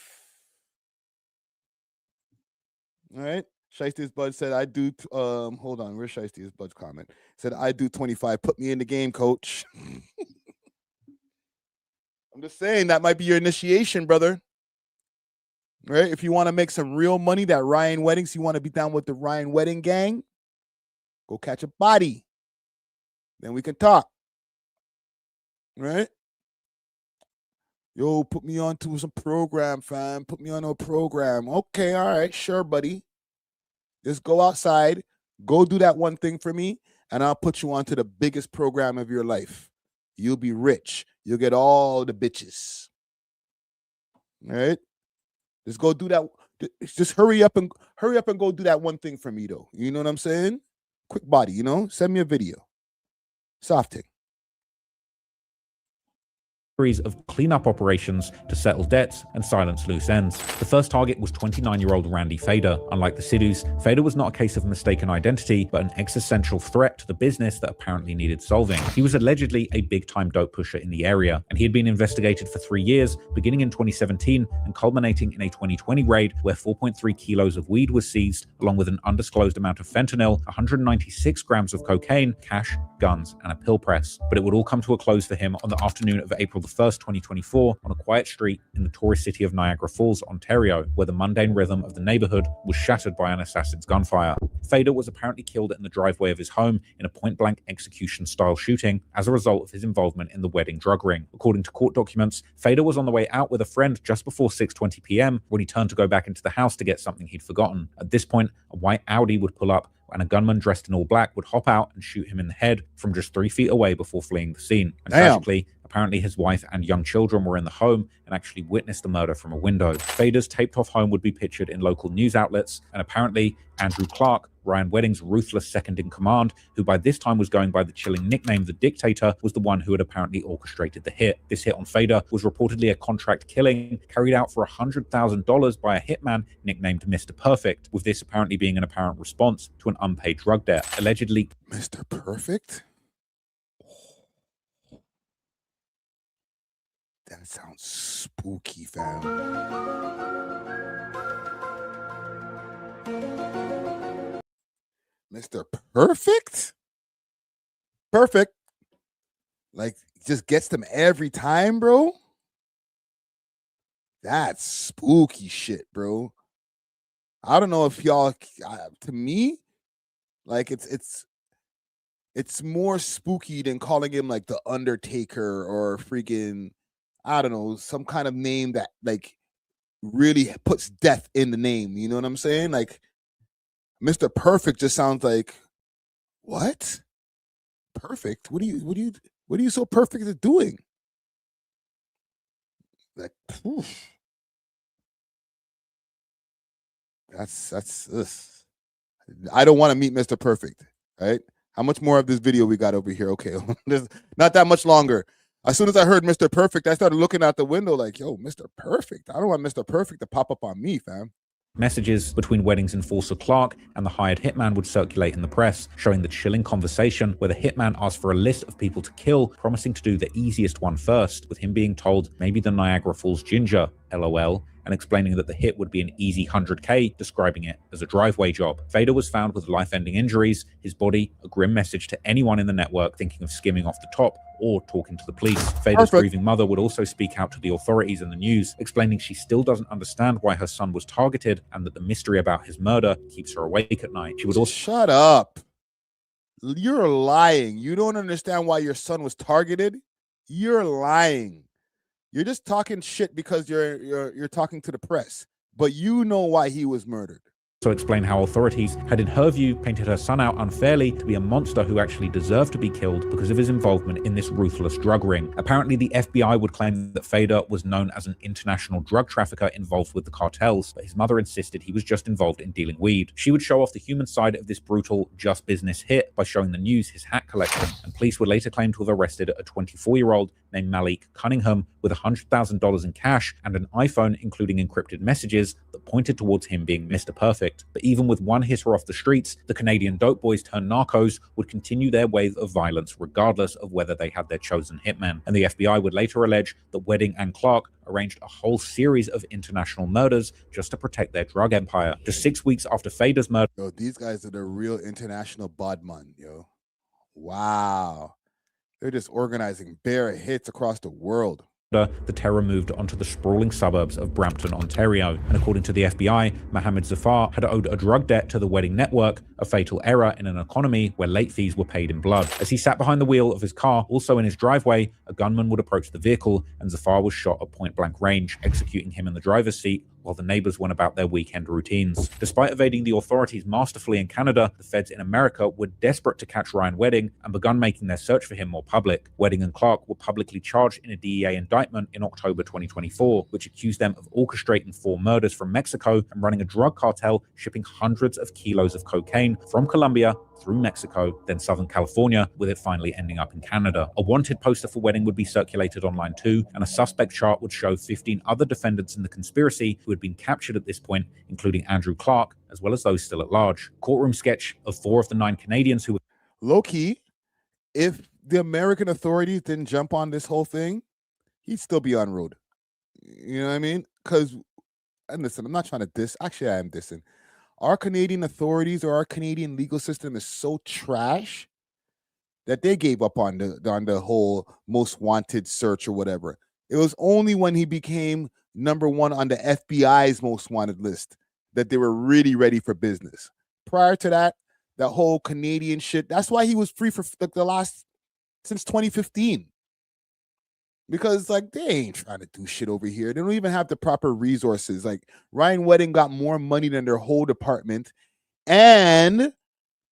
All right. Shiesty's Bud said, I do, hold on. Where's Shiesty's Bud's comment? Said, I do 25. Put me in the game, coach. I'm just saying that might be your initiation, brother. Right? If you want to make some real money, that Ryan Weddings, you want to be down with the Ryan Wedding gang, go catch a body. Then we can talk. Right? Yo, put me on to some program, fam. Put me on a program. Okay, all right, sure, buddy. Just go outside, go do that one thing for me, and I'll put you on to the biggest program of your life. You'll be rich. You'll get all the bitches. All right? Just go do that. Just hurry up and go do that one thing for me, though. You know what I'm saying? Quick body, you know? Send me a video. Soft thing. of cleanup operations to settle debts and silence loose ends. The first target was 29-year-old Randy Fader. Unlike the Sidhus, Fader was not a case of mistaken identity, but an existential threat to the business that apparently needed solving. He was allegedly a big-time dope pusher in the area, and he had been investigated for 3 years, beginning in 2017 and culminating in a 2020 raid where 4.3 kilos of weed was seized, along with an undisclosed amount of fentanyl, 196 grams of cocaine, cash, guns, and a pill press. But it would all come to a close for him on the afternoon of April 1st, 2024, on a quiet street in the tourist city of Niagara Falls, Ontario, where the mundane rhythm of the neighborhood was shattered by an assassin's gunfire. Fader was apparently killed in the driveway of his home in a point-blank execution-style shooting as a result of his involvement in the wedding drug ring. According to court documents, Fader was on the way out with a friend just before 6:20 p.m. when he turned to go back into the house to get something he'd forgotten. At this point, a white Audi would pull up and a gunman dressed in all black would hop out and shoot him in the head from just 3 feet away before fleeing the scene. And tragically, apparently his wife and young children were in the home and actually witnessed the murder from a window. Fader's taped-off home would be pictured in local news outlets, and apparently Andrew Clark, Ryan Wedding's ruthless second-in-command, who by this time was going by the chilling nickname The Dictator, was the one who had apparently orchestrated the hit. This hit on Fader was reportedly a contract killing carried out for $100,000 by a hitman nicknamed Mr. Perfect, with this apparently being an apparent response to an unpaid drug debt. Allegedly, Mr. Perfect? That sounds spooky, fam. Mr. Perfect? Perfect. Like, just gets them every time, bro? That's spooky shit, bro. I don't know if y'all, to me, like, it's more spooky than calling him, like, the Undertaker or freaking, I don't know, some kind of name that, like, really puts death in the name. You know what I'm saying? Like, Mr. Perfect just sounds like, what? Perfect? What are you so perfect at doing? Like, oof. That's ugh. I don't want to meet Mr. Perfect, right? How much more of this video we got over here? Okay, there's not that much longer. As soon as I heard Mr. Perfect, I started looking out the window like, yo, Mr. Perfect. I don't want Mr. Perfect to pop up on me, fam. messages between Wedding's enforcer Clark and the hired hitman would circulate in the press, showing the chilling conversation where the hitman asked for a list of people to kill, promising to do the easiest one first, with him being told maybe the Niagara Falls Ginger, LOL, and explaining that the hit would be an easy 100K, describing it as a driveway job. Fader was found with life-ending injuries, his body a grim message to anyone in the network thinking of skimming off the top or talking to the police. Fader's grieving mother would also speak out to the authorities and the news, explaining she still doesn't understand why her son was targeted and that the mystery about his murder keeps her awake at night. She would also— Shut up. You're lying. You don't understand why your son was targeted? You're lying. You're just talking shit because you're talking to the press, but you know why he was murdered. So explain how authorities had, in her view, painted her son out unfairly to be a monster who actually deserved to be killed because of his involvement in this ruthless drug ring. Apparently, the FBI would claim that Fader was known as an international drug trafficker involved with the cartels, but his mother insisted he was just involved in dealing weed. She would show off the human side of this brutal, just business hit by showing the news his hat collection, and police would later claim to have arrested a 24-year-old named Malik Cunningham with $100,000 in cash and an iPhone including encrypted messages that pointed towards him being Mr. Perfect. But even with one hitter off the streets, the Canadian dope boys turned narcos would continue their wave of violence regardless of whether they had their chosen hitman. And the FBI would later allege that Wedding and Clark arranged a whole series of international murders just to protect their drug empire. Just 6 weeks after Fader's murder— Yo, these guys are the real international bodman, yo. Wow. They're just organizing bare hits across the world. The terror moved onto the sprawling suburbs of Brampton, Ontario, and according to the FBI, Mohammed Zafar had owed a drug debt to the Wedding network, a fatal error in an economy where late fees were paid in blood. As he sat behind the wheel of his car, also in his driveway, a gunman would approach the vehicle, and Zafar was shot at point-blank range, executing him in the driver's seat while the neighbors went about their weekend routines. Despite evading the authorities masterfully in Canada, the feds in America were desperate to catch Ryan Wedding and begun making their search for him more public. Wedding and Clark were publicly charged in a DEA indictment in October 2024, which accused them of orchestrating 4 murders from Mexico and running a drug cartel shipping hundreds of kilos of cocaine from Colombia through Mexico, then Southern California, with it finally ending up in Canada. A wanted poster for Wedding would be circulated online too, and a suspect chart would show 15 other defendants in the conspiracy who had been captured at this point, including Andrew Clark, as well as those still at large. Courtroom sketch of 4 of the 9 Canadians who were low-key, if the American authorities didn't jump on this whole thing, he'd still be on road. You know what I mean? Because, and listen, I'm not trying to diss. Actually, I am dissing. Our Canadian authorities or our Canadian legal system is so trash that they gave up on the whole most wanted search or whatever. It was only when he became number 1 on the FBI's most wanted list that they were really ready for business. Prior to that, that whole Canadian shit, that's why he was free for the last, since 2015. Because, like, they ain't trying to do shit over here. They don't even have the proper resources. Like, Ryan Wedding got more money than their whole department. And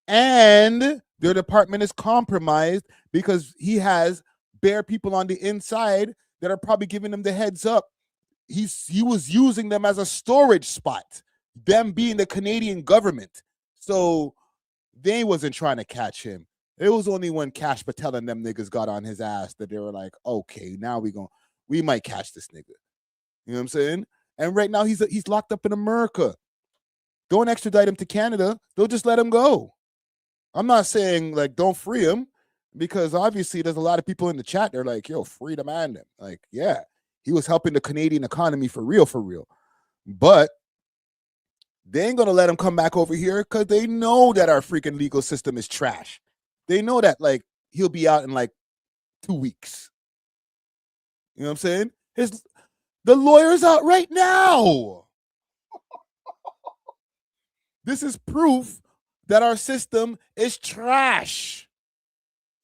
their department is compromised because he has bare people on the inside that are probably giving him the heads up. He was using them as a storage spot, them being the Canadian government. So they wasn't trying to catch him. It was only when Cash Patel and them niggas got on his ass that they were like, okay, now we might catch this nigga. You know what I'm saying? And right now he's locked up in America. Don't extradite him to Canada. They'll just let him go. I'm not saying, like, don't free him, because obviously there's a lot of people in the chat. They're like, yo, free the man. Then. Like, yeah, he was helping the Canadian economy for real. But they ain't going to let him come back over here because they know that our freaking legal system is trash. They know that, like, he'll be out in, like, 2 weeks. You know what I'm saying? The lawyer's out right now. This is proof that our system is trash.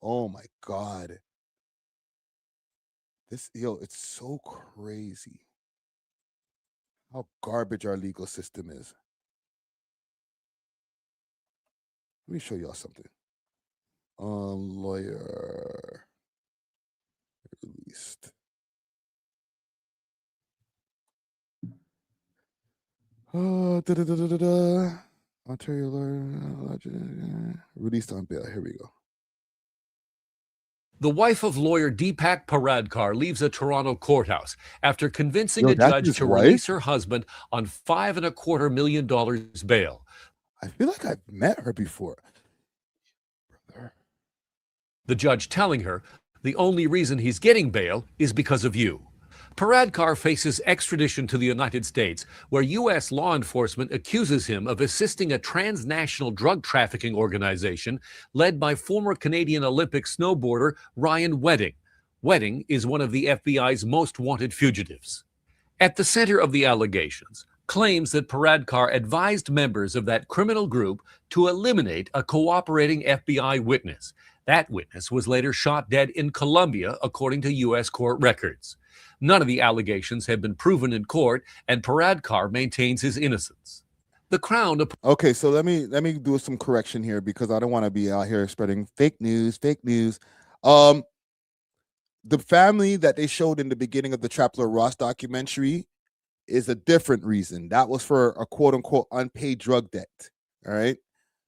Oh, my God. It's so crazy how garbage our legal system is. Let me show y'all something. Lawyer released. Ontario lawyer released on bail. Here we go. The wife of lawyer Deepak Paradkar leaves a Toronto courthouse after convincing a that's judge his to wife? release her husband on $5.25 million bail. I feel like I've met her before. The judge telling her the only reason he's getting bail is because of you. Paradkar faces extradition to the United States, where U.S. law enforcement accuses him of assisting a transnational drug trafficking organization led by former Canadian Olympic snowboarder Ryan Wedding. Wedding is one of the FBI's most wanted fugitives. At the center of the allegations, claims that Paradkar advised members of that criminal group to eliminate a cooperating FBI witness. That witness was later shot dead in Colombia, according to U.S. court records. None of the allegations have been proven in court, and Paradkar maintains his innocence. The Crown... Okay, so let me do some correction here, because I don't want to be out here spreading fake news. The family that they showed in the beginning of the Trapler Ross documentary is a different reason. That was for a quote-unquote unpaid drug debt, all right?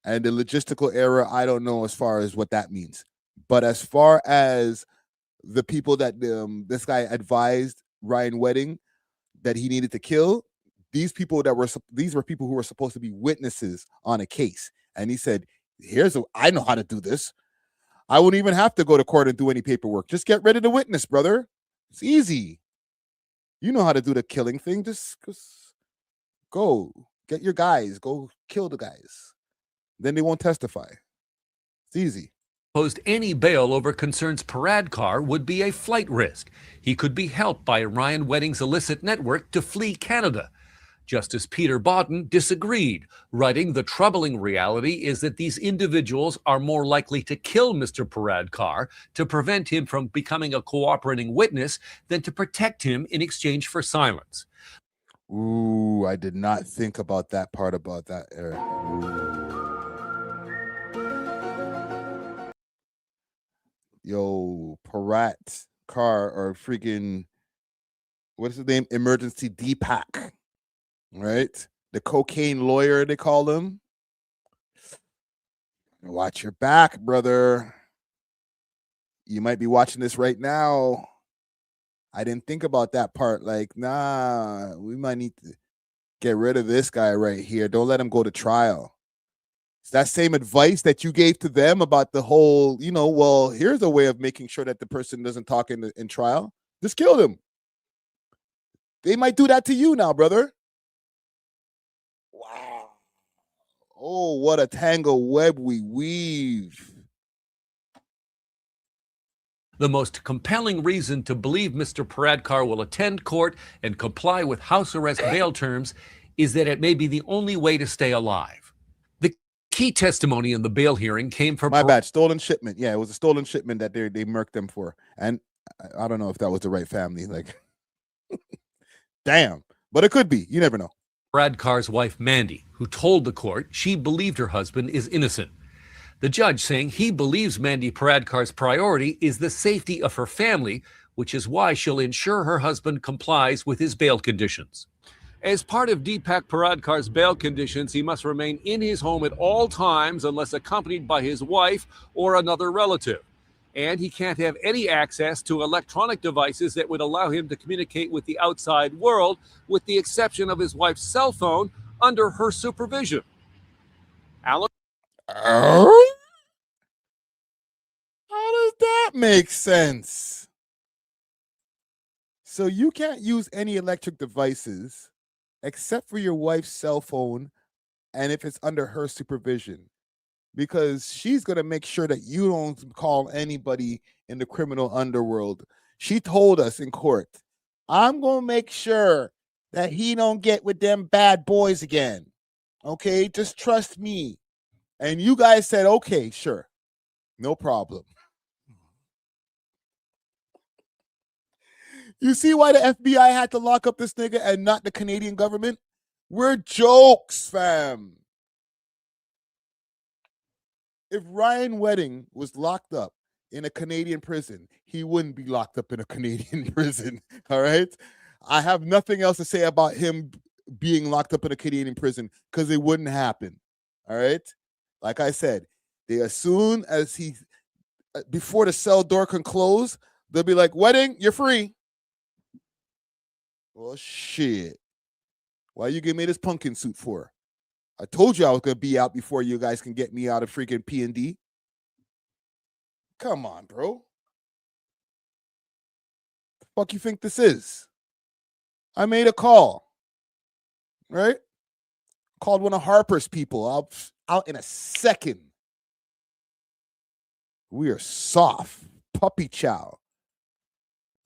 And the logistical error, I don't know as far as what that means. But as far as the people that this guy advised Ryan Wedding that he needed to kill, these were people who were supposed to be witnesses on a case. And he said, I know how to do this. I wouldn't even have to go to court and do any paperwork. Just get rid of the witness, brother. It's easy. You know how to do the killing thing. Just go get your guys. Go kill the guys. Then they won't testify. It's easy. Opposed any bail over concerns Paradkar would be a flight risk. He could be helped by Ryan Wedding's illicit network to flee Canada. Justice Peter Bodden disagreed, writing, "The troubling reality is that these individuals are more likely to kill Mr. Paradkar to prevent him from becoming a cooperating witness than to protect him in exchange for silence." Ooh, I did not think about that part about that, Eric. Yo, Paradkar, or freaking, what's his name? Emergency Deepak, right? The cocaine lawyer, they call him. Watch your back, brother. You might be watching this right now. I didn't think about that part. Like, nah, we might need to get rid of this guy right here. Don't let him go to trial. It's that same advice that you gave to them about the whole, well, here's a way of making sure that the person doesn't talk in trial. Just kill them. They might do that to you now, brother. Wow. Oh, what a tangle web we weave. The most compelling reason to believe Mr. Paradkar will attend court and comply with house arrest bail terms is that it may be the only way to stay alive. The key testimony in the bail hearing came from... My bad, stolen shipment. Yeah, it was a stolen shipment that they murked them for. And I don't know if that was the right family. Like, damn. But it could be. You never know. Paradkar's wife, Mandy, who told the court she believed her husband is innocent. The judge saying he believes Mandy Paradkar's priority is the safety of her family, which is why she'll ensure her husband complies with his bail conditions. As part of Deepak Paradkar's bail conditions, he must remain in his home at all times unless accompanied by his wife or another relative. And he can't have any access to electronic devices that would allow him to communicate with the outside world, with the exception of his wife's cell phone under her supervision. Alan? How does that make sense? So you can't use any electric devices except for your wife's cell phone, and if it's under her supervision, because she's going to make sure that you don't call anybody in the criminal underworld. She told us in court, I'm going to make sure that he don't get with them bad boys again. Okay, just trust me. And you guys said, okay, sure, no problem. You see why the FBI had to lock up this nigga and not the Canadian government? We're jokes, fam. If Ryan Wedding was locked up in a Canadian prison, he wouldn't be locked up in a Canadian prison, all right? I have nothing else to say about him being locked up in a Canadian prison because it wouldn't happen, all right? Like I said, as soon as before the cell door can close, they'll be like, Wedding, you're free. Well, shit. Why you give me this pumpkin suit for? I told you I was going to be out before you guys can get me out of freaking P&D. Come on, bro. The fuck you think this is? I made a call, right? Called one of Harper's people. I'll out in a second. We are soft, puppy chow.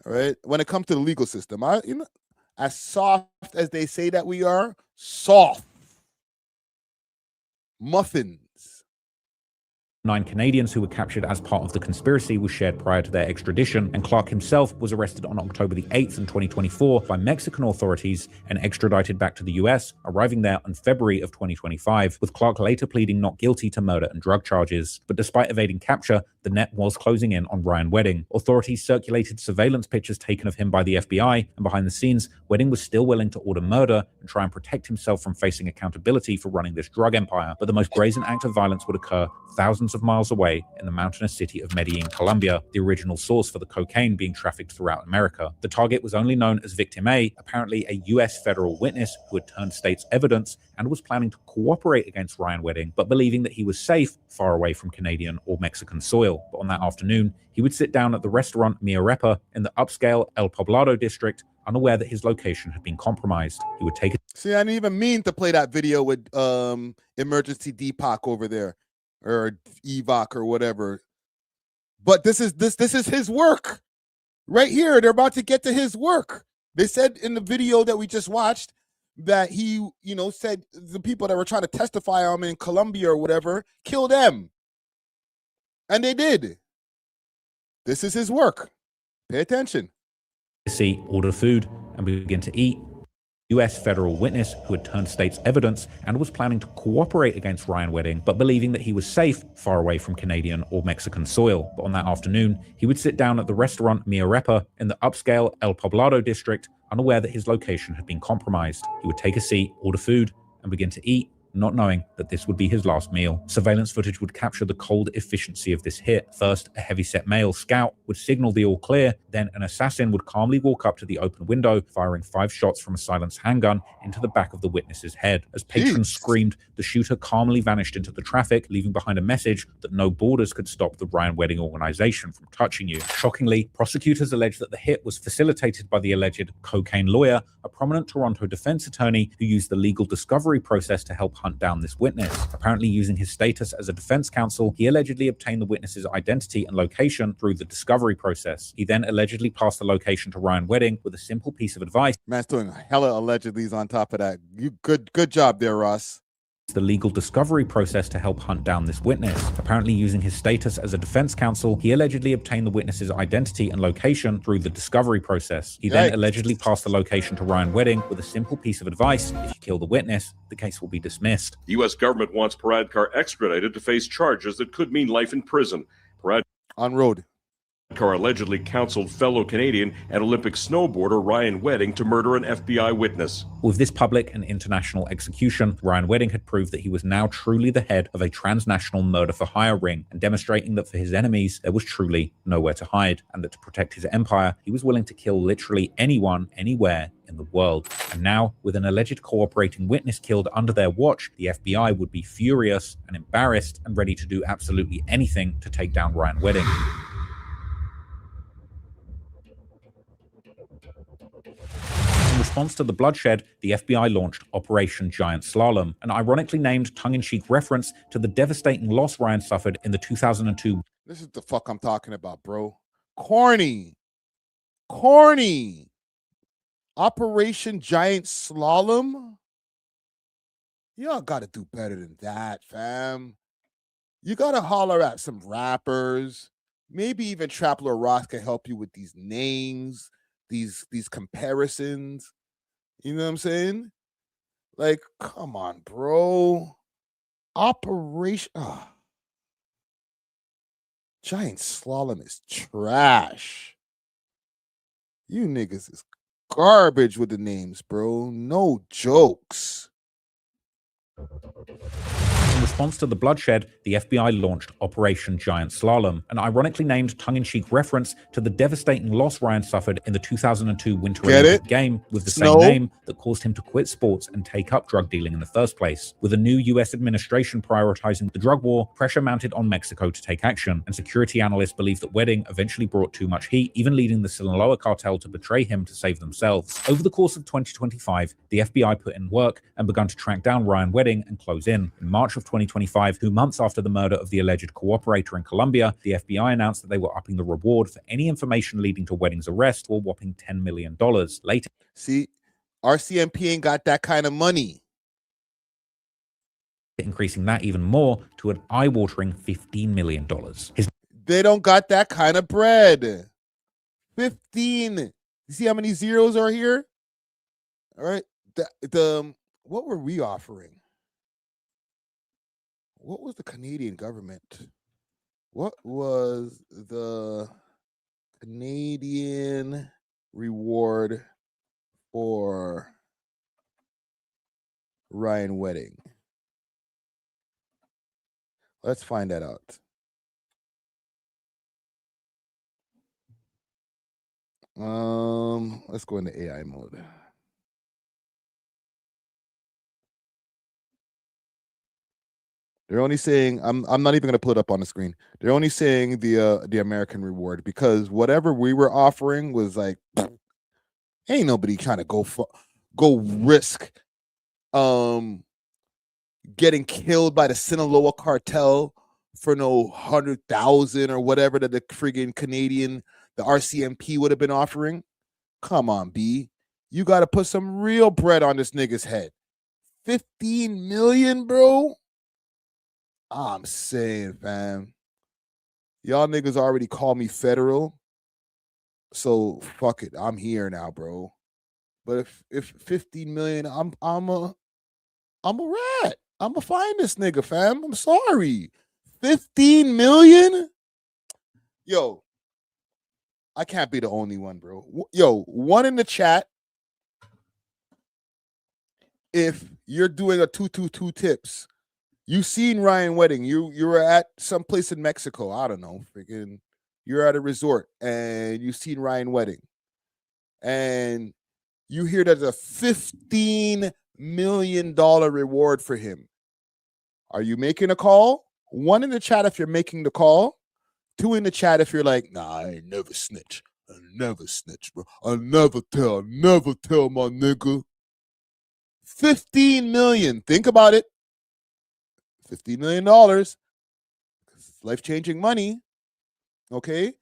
All right. When it comes to the legal system, as soft as they say that we are, soft. Muffins. 9 Canadians who were captured as part of the conspiracy was shared prior to their extradition, and Clark himself was arrested on October the 8th in 2024 by Mexican authorities and extradited back to the US, arriving there in February of 2025, with Clark later pleading not guilty to murder and drug charges. But despite evading capture, the net was closing in on Ryan Wedding. Authorities circulated surveillance pictures taken of him by the FBI, and behind the scenes, Wedding was still willing to order murder and try and protect himself from facing accountability for running this drug empire. But the most brazen act of violence would occur thousands of miles away in the mountainous city of Medellin, Colombia, the original source for the cocaine being trafficked throughout America. The target was only known as Victim A, apparently a US federal witness who had turned state's evidence and was planning to cooperate against Ryan Wedding, but believing that he was safe far away from Canadian or Mexican soil. But on that afternoon, he would sit down at the restaurant Mi Arepa in the upscale El Poblado district, unaware that his location had been compromised. He would take it. See, I didn't even mean to play that video with emergency Deepak over there, or Evoc or whatever. But this is his work. Right here, they're about to get to his work. They said in the video that we just watched that he, said the people that were trying to testify on him in Colombia or whatever, kill them. And they did. This is his work. Pay attention. See, order food, and begin to eat. US federal witness who had turned state's evidence and was planning to cooperate against Ryan Wedding, but believing that he was safe far away from Canadian or Mexican soil. But on that afternoon, he would sit down at the restaurant Mi Arepa in the upscale El Poblado district, unaware that his location had been compromised. He would take a seat, order food, and begin to eat not knowing that this would be his last meal. Surveillance footage would capture the cold efficiency of this hit. First, a heavyset male scout would signal the all clear, then an assassin would calmly walk up to the open window, firing 5 shots from a silenced handgun into the back of the witness's head. As patrons screamed, the shooter calmly vanished into the traffic, leaving behind a message that no borders could stop the Ryan Wedding organization from touching you. Shockingly, prosecutors alleged that the hit was facilitated by the alleged cocaine lawyer, a prominent Toronto defense attorney who used the legal discovery process to help hunt down this witness. Apparently using his status as a defense counsel, he allegedly obtained the witness's identity and location through the discovery process. He then allegedly passed the location to Ryan Wedding with a simple piece of advice. Man's doing hella allegedly's on top of that. You good job there, Ross. The legal discovery process to help hunt down this witness. Apparently using his status as a defense counsel, he allegedly obtained the witness's identity and location through the discovery process. He then allegedly passed the location to Ryan Wedding with a simple piece of advice: if you kill the witness, the case will be dismissed. The U.S. government wants Paradkar extradited to face charges that could mean life in prison. Paradkar on road. Allegedly counseled fellow Canadian and Olympic snowboarder Ryan Wedding to murder an FBI witness. With this public and international execution, Ryan Wedding had proved that he was now truly the head of a transnational murder-for-hire ring, and demonstrating that for his enemies, there was truly nowhere to hide, and that to protect his empire, he was willing to kill literally anyone, anywhere in the world. And now, with an alleged cooperating witness killed under their watch, the FBI would be furious and embarrassed and ready to do absolutely anything to take down Ryan Wedding. In response to the bloodshed, the FBI launched Operation Giant Slalom, an ironically named tongue-in-cheek reference to the devastating loss Ryan suffered in the 2002. This is the fuck I'm talking about, bro. Corny. Corny. Operation Giant Slalom? Y'all gotta do better than that, fam. You gotta holler at some rappers. Maybe even Trapler Ross can help you with these names, these comparisons. You know what I'm saying? Like, come on, bro. Operation Giant Slalom is trash. You niggas is garbage with the names, bro. No jokes. In response to the bloodshed, the FBI launched Operation Giant Slalom, an ironically named tongue-in-cheek reference to the devastating loss Ryan suffered in the 2002 Winter Olympic game with the same name that caused him to quit sports and take up drug dealing in the first place. With a new US administration prioritizing the drug war, pressure mounted on Mexico to take action, and security analysts believe that Wedding eventually brought too much heat, even leading the Sinaloa cartel to betray him to save themselves. Over the course of 2025, the FBI put in work and begun to track down Ryan Wedding and close in. In March of 2025, 2 months after the murder of the alleged cooperator in Colombia, the FBI announced that they were upping the reward for any information leading to Wedding's arrest to a whopping $10 million. Later, see, RCMP ain't got that kind of money. Increasing that even more to an eye-watering $15 million. They don't got that kind of bread. 15. You see how many zeros are here? All right. What were we offering? What was the Canadian government? What was the Canadian reward for Ryan Wedding? Let's find that out. Let's go into AI mode. They're only saying I'm not even going to pull it up on the screen. They're only saying the American reward, because whatever we were offering was like, ain't nobody trying to go risk getting killed by the Sinaloa cartel for no 100,000 or whatever that the friggin' Canadian, the RCMP would have been offering. Come on, B. You got to put some real bread on this nigga's head. 15 million, bro? I'm saying, fam. Y'all niggas already call me federal. So fuck it. I'm here now, bro. But if 15 million, I'm a rat. I'm gonna find this nigga, fam. I'm sorry. 15 million? Yo, I can't be the only one, bro. Yo, one in the chat. If you're doing a 222 tips. You seen Ryan Wedding. You were at some place in Mexico. I don't know. Freaking, you're at a resort and you seen Ryan Wedding. And you hear there's a $15 million reward for him. Are you making a call? 1 in the chat if you're making the call. 2 in the chat if you're like, nah, I ain't never snitch. I never snitch, bro. I never tell my nigga. 15 million. Think about it. $15 million. Life-changing money. Okay?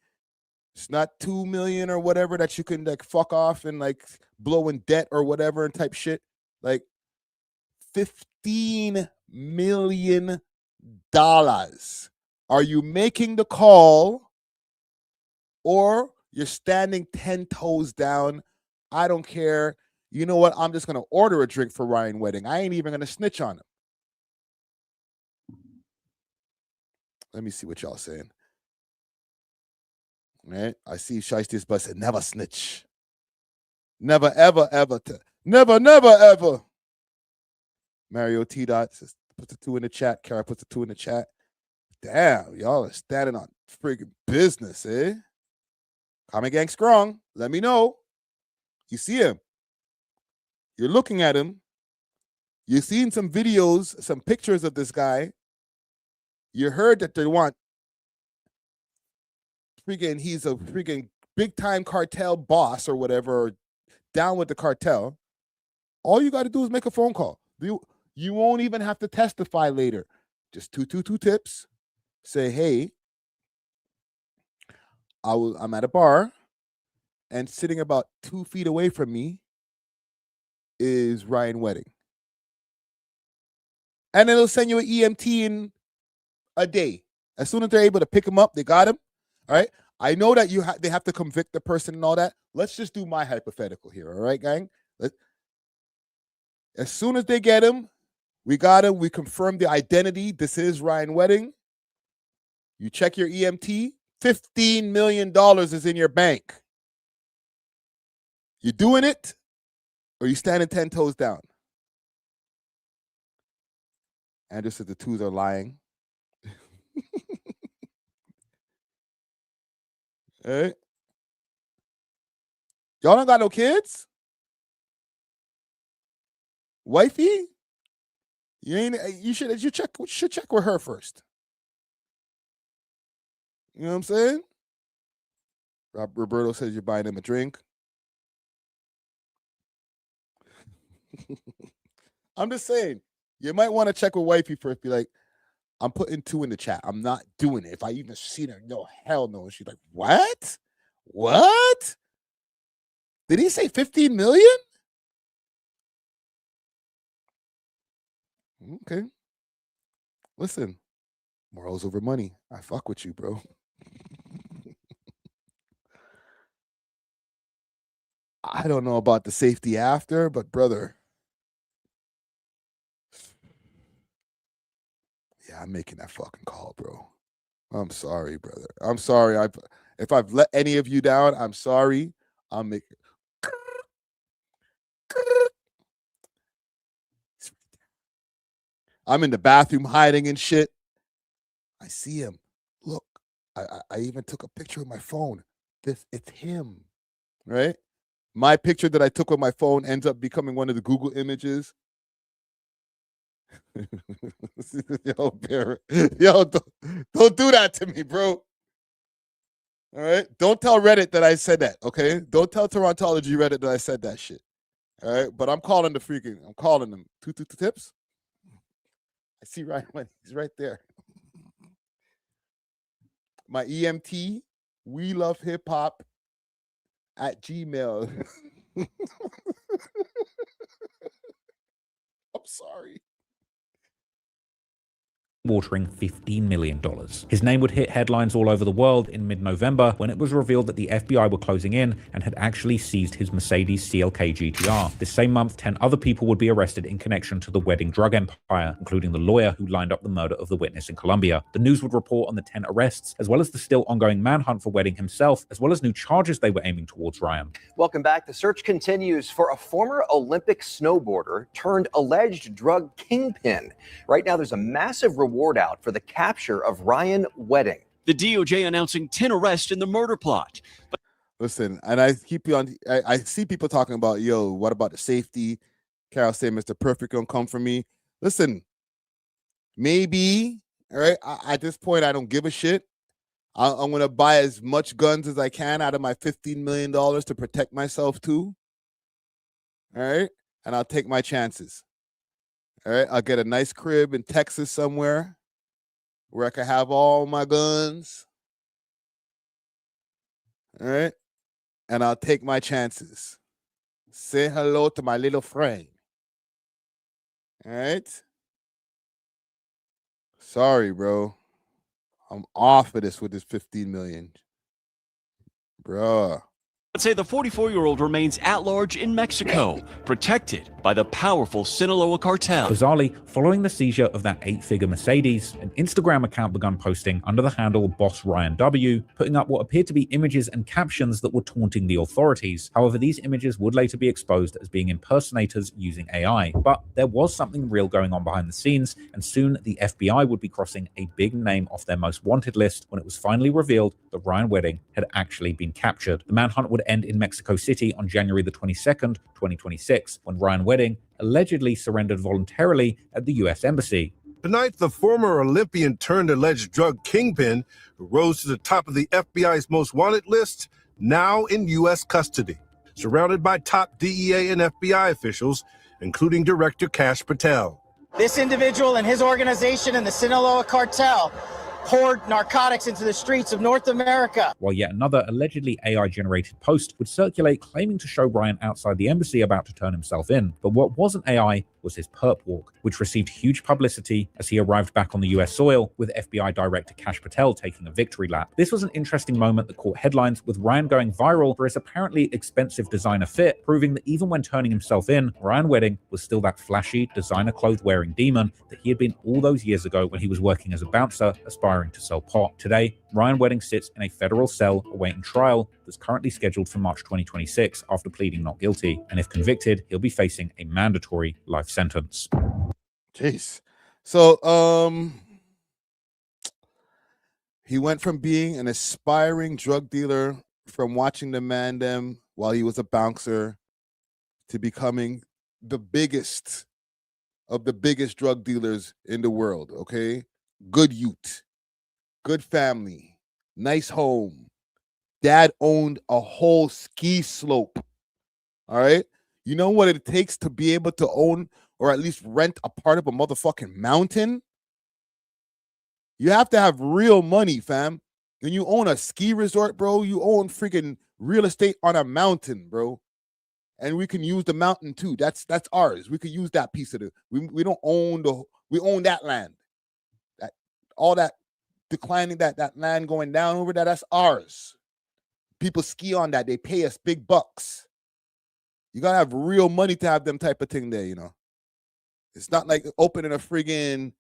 It's not 2 million or whatever that you can like fuck off and like blow in debt or whatever and type shit. Like $15 million. Are you making the call or you're standing 10 toes down? I don't care. You know what? I'm just going to order a drink for Ryan Wedding. I ain't even going to snitch on him. Let me see what y'all saying. All right? I see Sheisty's bus said, never snitch. Never, ever, ever. Never, ever. Mario T. Dot says, put the 2 in the chat. Kara puts the 2 in the chat. Damn, y'all are standing on friggin' business, eh? Comment gang strong. Let me know. You see him. You're looking at him. You've seen some videos, some pictures of this guy. You heard that they want friggin' he's a friggin' big time cartel boss or whatever, or down with the cartel. All you got to do is make a phone call. You won't even have to testify later. Just 222 tips. Say, hey, I'm at a bar, and sitting about 2 feet away from me is Ryan Wedding. And then they'll send you an EMT in a day. As soon as they're able to pick him up, they got him. All right. I know that they have to convict the person and all that. Let's just do my hypothetical here. All right, gang? As soon as they get him, we got him. We confirm the identity. This is Ryan Wedding. You check your EMT. $15 million is in your bank. You doing it, or you standing 10 toes down? Andrew said the 2s are lying. All right. Y'all don't got no kids? Wifey? You should check with her first. You know what I'm saying? Roberto says you're buying him a drink. I'm just saying, you might want to check with wifey first. Be like, I'm putting 2 in the chat. I'm not doing it. If I even seen her, no, hell no. And she's like, what? What? Did he say 15 million? Okay. Listen, morals over money. I fuck with you, bro. I don't know about the safety after, but brother. Yeah, I'm making that fucking call, bro. I'm sorry, brother. I'm sorry. If I've let any of you down, I'm sorry. I'm making. I'm in the bathroom hiding and shit. I see him. Look, I even took a picture with my phone. It's him, right? My picture that I took with my phone ends up becoming one of the Google images. Yo, Barrett. Yo, don't do that to me, bro. All right? Don't tell Reddit that I said that, okay? Don't tell Torontology Reddit that I said that shit. All right? But I'm calling I'm calling them. 2 tips. I see Ryan Wedding. He's right there. My EMT, welovehiphop at Gmail. I'm sorry. eye-watering $15 million. His name would hit headlines all over the world in mid-November when it was revealed that the FBI were closing in and had actually seized his Mercedes CLK GTR. This same month, 10 other people would be arrested in connection to the wedding drug empire, including the lawyer who lined up the murder of the witness in Colombia. The news would report on the 10 arrests, as well as the still ongoing manhunt for Wedding himself, as well as new charges they were aiming towards Ryan. Welcome back. The search continues for a former Olympic snowboarder turned alleged drug kingpin. Right now, there's a massive reward out for the capture of Ryan Wedding. The DOJ announcing 10 arrests in the murder plot. Listen, and I see people talking about, yo, what about the safety? Carol saying Mr. Perfect gonna come for me. Listen, maybe, all right, at this point, I don't give a shit. I'm gonna buy as much guns as I can out of my $15 million to protect myself too. All right, and I'll take my chances. All right, I'll get a nice crib in Texas somewhere where I can have all my guns. All right, and I'll take my chances. Say hello to my little friend. All right. Sorry, bro. I'm off of this with this 15 million. Bruh. Let's say the 44-year-old remains at large in Mexico, protected by the powerful Sinaloa cartel. Bizarrely, following the seizure of that 8-figure Mercedes, an Instagram account began posting under the handle Boss Ryan W, putting up what appeared to be images and captions that were taunting the authorities. However, these images would later be exposed as being impersonators using AI. But there was something real going on behind the scenes, and soon the FBI would be crossing a big name off their most wanted list when it was finally revealed that Ryan Wedding had actually been captured. The manhunt would end in Mexico City on January the 22nd, 2026, when Ryan Wedding allegedly surrendered voluntarily at the U.S. Embassy. Tonight, the former Olympian turned alleged drug kingpin, who rose to the top of the FBI's most wanted list, now in U.S. custody, surrounded by top DEA and FBI officials, including Director Kash Patel. This individual and his organization and the Sinaloa cartel poured narcotics into the streets of North America. While yet another allegedly AI-generated post would circulate claiming to show Ryan outside the embassy about to turn himself in. But what wasn't AI was his perp walk, which received huge publicity as he arrived back on the US soil, with FBI Director Kash Patel taking a victory lap. This was an interesting moment that caught headlines, with Ryan going viral for his apparently expensive designer fit, proving that even when turning himself in, Ryan Wedding was still that flashy, designer-clothes-wearing demon that he had been all those years ago when he was working as a bouncer, aspiring to sell pot. Today, Ryan Wedding sits in a federal cell awaiting trial that's currently scheduled for March 2026 after pleading not guilty. And if convicted, he'll be facing a mandatory life sentence. Jeez. So, he went from being an aspiring drug dealer from watching the man them while he was a bouncer to becoming the biggest of the biggest drug dealers in the world, okay? Good youth, good family, nice home. Dad owned a whole ski slope, all right? You know what it takes to be able to own or at least rent a part of a motherfucking mountain? You have to have real money, fam. When you own a ski resort, bro, you own freaking real estate on a mountain, bro. And we can use the mountain too. That's ours. We could use that piece of it. We don't own we own that land. That all that declining, that land going down over there, that's ours. People ski on that. They pay us big bucks. You gotta have real money to have them type of thing there, you know. It's not like opening a friggin'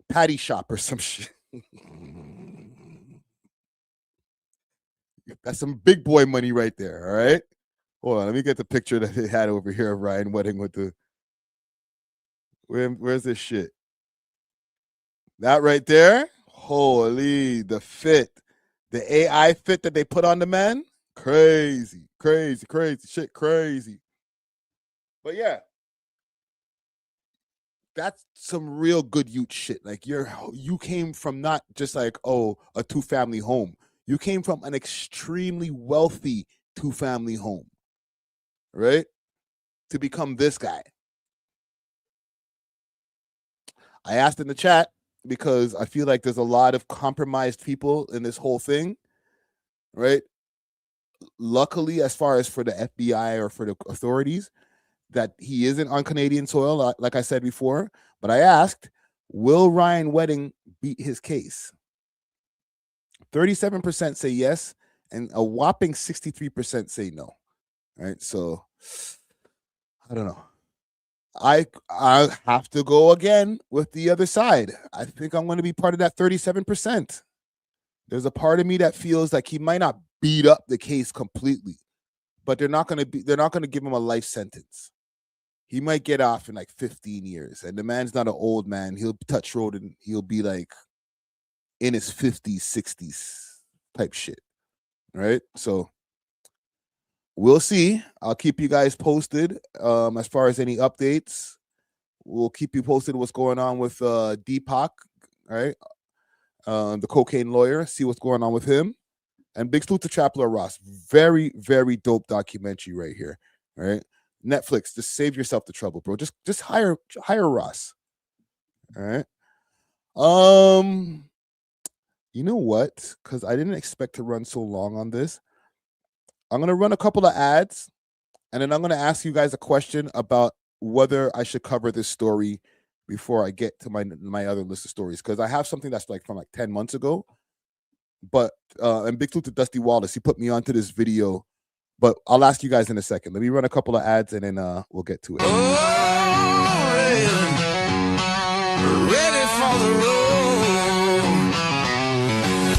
patty shop or some shit. That's some big boy money right there, all right? Hold on, let me get the picture that they had over here of Ryan Wedding with the... Where's this shit? That right there? Holy, the fit. The AI fit that they put on the man? Crazy, crazy, crazy, shit, crazy. But yeah, that's some real good youth shit. Like you came from not just like, oh, a 2-family home. You came from an extremely wealthy 2-family home, right? To become this guy. I asked in the chat because I feel like there's a lot of compromised people in this whole thing, right? Luckily, as far as for the FBI or for the authorities, that he isn't on Canadian soil, like I said before. But I asked, Will Ryan Wedding beat his case? 37% say yes, and a whopping 63% say no. All right, so I don't know. I have to go again with the other side. I think I'm going to be part of that 37%. There's a part of me that feels like he might not beat up the case completely, but they're not going to give him a life sentence. He might get off in like 15 years, and the man's not an old man. He'll touch road and he'll be like in his 50s, 60s type shit. Right? So we'll see. I'll keep you guys posted as far as any updates. We'll keep you posted what's going on with Deepak, right? The cocaine lawyer, see what's going on with him. And big salute to Trapler Ross. Very, very dope documentary right here. All right. Netflix, just save yourself the trouble, bro. Just hire Ross. All right. You know what? Because I didn't expect to run so long on this. I'm gonna run a couple of ads, and then I'm gonna ask you guys a question about whether I should cover this story before I get to my other list of stories. Because I have something that's like from like 10 months ago. But and big salute to Dusty Wallace. He put me onto this video. But I'll ask you guys in a second. Let me run a couple of ads and then we'll get to it. Ready for the road.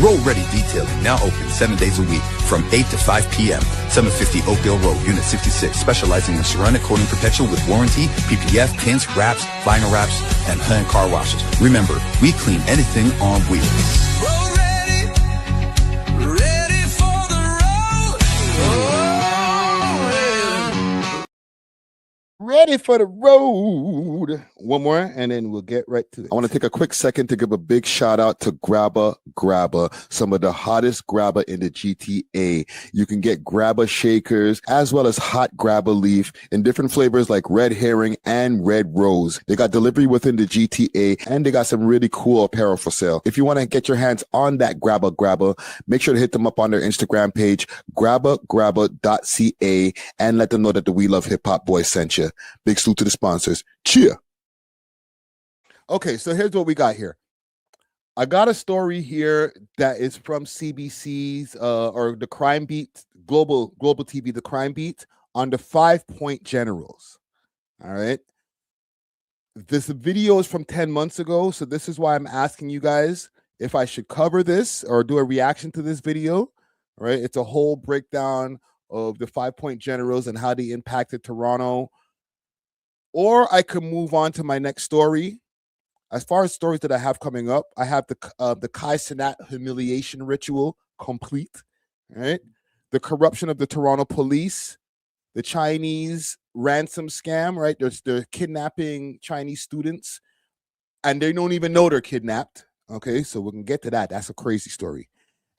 Roll Ready Detailing, now open 7 days a week from 8 to 5 p.m. 750 Oakdale Road, Unit 66, specializing in ceramic coating protection with warranty, PPF, tints, wraps, vinyl wraps, and hand car washes. Remember, we clean anything on wheels. Ready for the road. One more, and then we'll get right to it. I want to take a quick second to give a big shout out to Grabba, some of the hottest Grabba in the GTA. You can get Grabba shakers as well as hot Grabba leaf in different flavors like red herring and red rose. They got delivery within the GTA, and they got some really cool apparel for sale. If you want to get your hands on that Grabba, make sure to hit them up on their Instagram page, grabba.ca, and let them know that the We Love Hip Hop boys sent you. Big salute to the sponsors. Cheer. Okay, so here's what we got here. I got a story here that is from CBC's or the Crime Beat, global TV, the Crime Beat, on the 5-point generals. All right. This video is from 10 months ago, so this is why I'm asking you guys if I should cover this or do a reaction to this video. All right. It's a whole breakdown of the 5-point generals and how they impacted Toronto. Or I could move on to my next story. As far as stories that I have coming up, I have the Kai Cenat humiliation ritual complete, right? The corruption of the Toronto police, the Chinese ransom scam, right? They're kidnapping Chinese students, and they don't even know they're kidnapped. Okay, so we can get to that. That's a crazy story.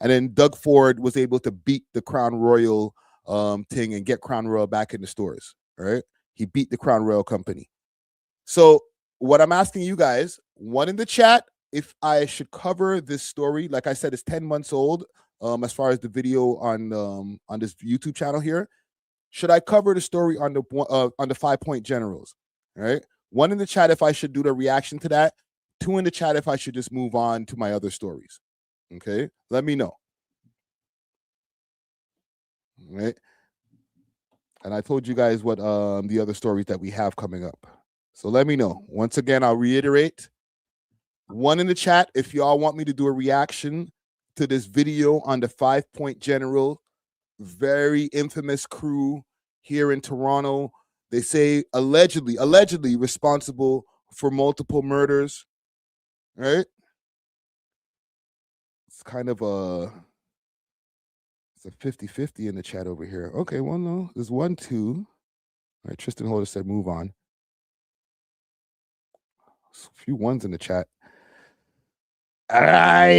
And then Doug Ford was able to beat the Crown Royale thing and get Crown Royale back in the stores, right? He beat the Crown Royale company. So what I'm asking you guys, one in the chat, if I should cover this story. Like I said, it's 10 months old as far as the video on this YouTube channel here. Should I cover the story on the 5-point generals? All right. One in the chat if I should do the reaction to that. 2 in the chat if I should just move on to my other stories. Okay. Let me know. All right. And I told you guys what the other stories that we have coming up. So let me know. Once again, I'll reiterate. 1 in the chat if y'all want me to do a reaction to this video on the 5-point general, very infamous crew here in Toronto. They say allegedly responsible for multiple murders. Right? It's kind of a 50-50 in the chat over here. Okay, well, no, there's 1, 2. All right, Tristan Holder said move on. A few ones in the chat. All right.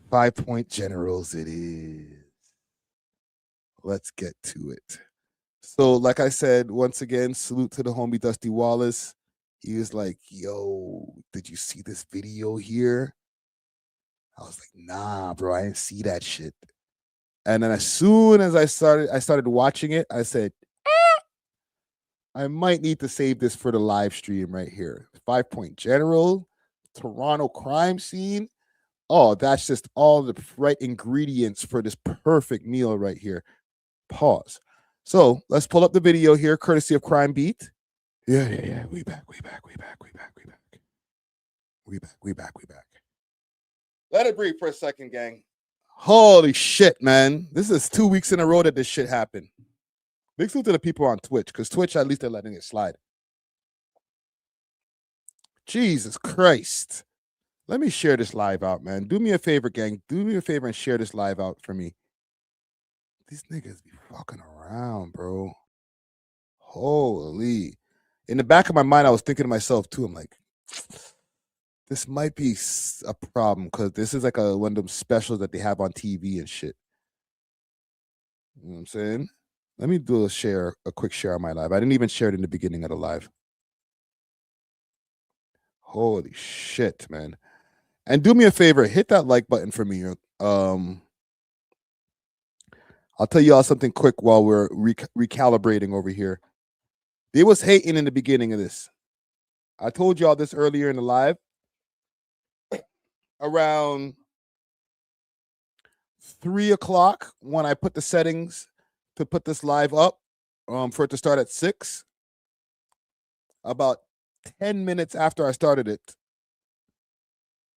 5-point generals it is. Let's get to it. So, like I said, once again, salute to the homie Dusty Wallace. He was like, yo, did you see this video here? I was like, nah, bro, I didn't see that shit. And then as soon as I started watching it, I said, I might need to save this for the live stream right here. 5-point general, Toronto crime scene. Oh, that's just all the right ingredients for this perfect meal right here. Pause. So let's pull up the video here, courtesy of Crime Beat. Yeah. We back. Let it breathe for a second, gang. Holy shit, man. This is 2 weeks in a row that this shit happened. Big salute to the people on Twitch, because Twitch, at least they're letting it slide. Jesus Christ. Let me share this live out, man. Do me a favor, gang. Do me a favor and share this live out for me. These niggas be fucking around, bro. Holy. In the back of my mind, I was thinking to myself, too. I'm like, this might be a problem, because this is like one of them specials that they have on TV and shit. You know what I'm saying? Let me do a quick share on my live. I didn't even share it in the beginning of the live. Holy shit, man. And do me a favor, hit that like button for me. I'll tell you all something quick while we're recalibrating over here. They was hating in the beginning of this. I told you all this earlier in the live. Around 3 o'clock, when I put the settings to put this live up, for it to start at 6. About 10 minutes after I started it,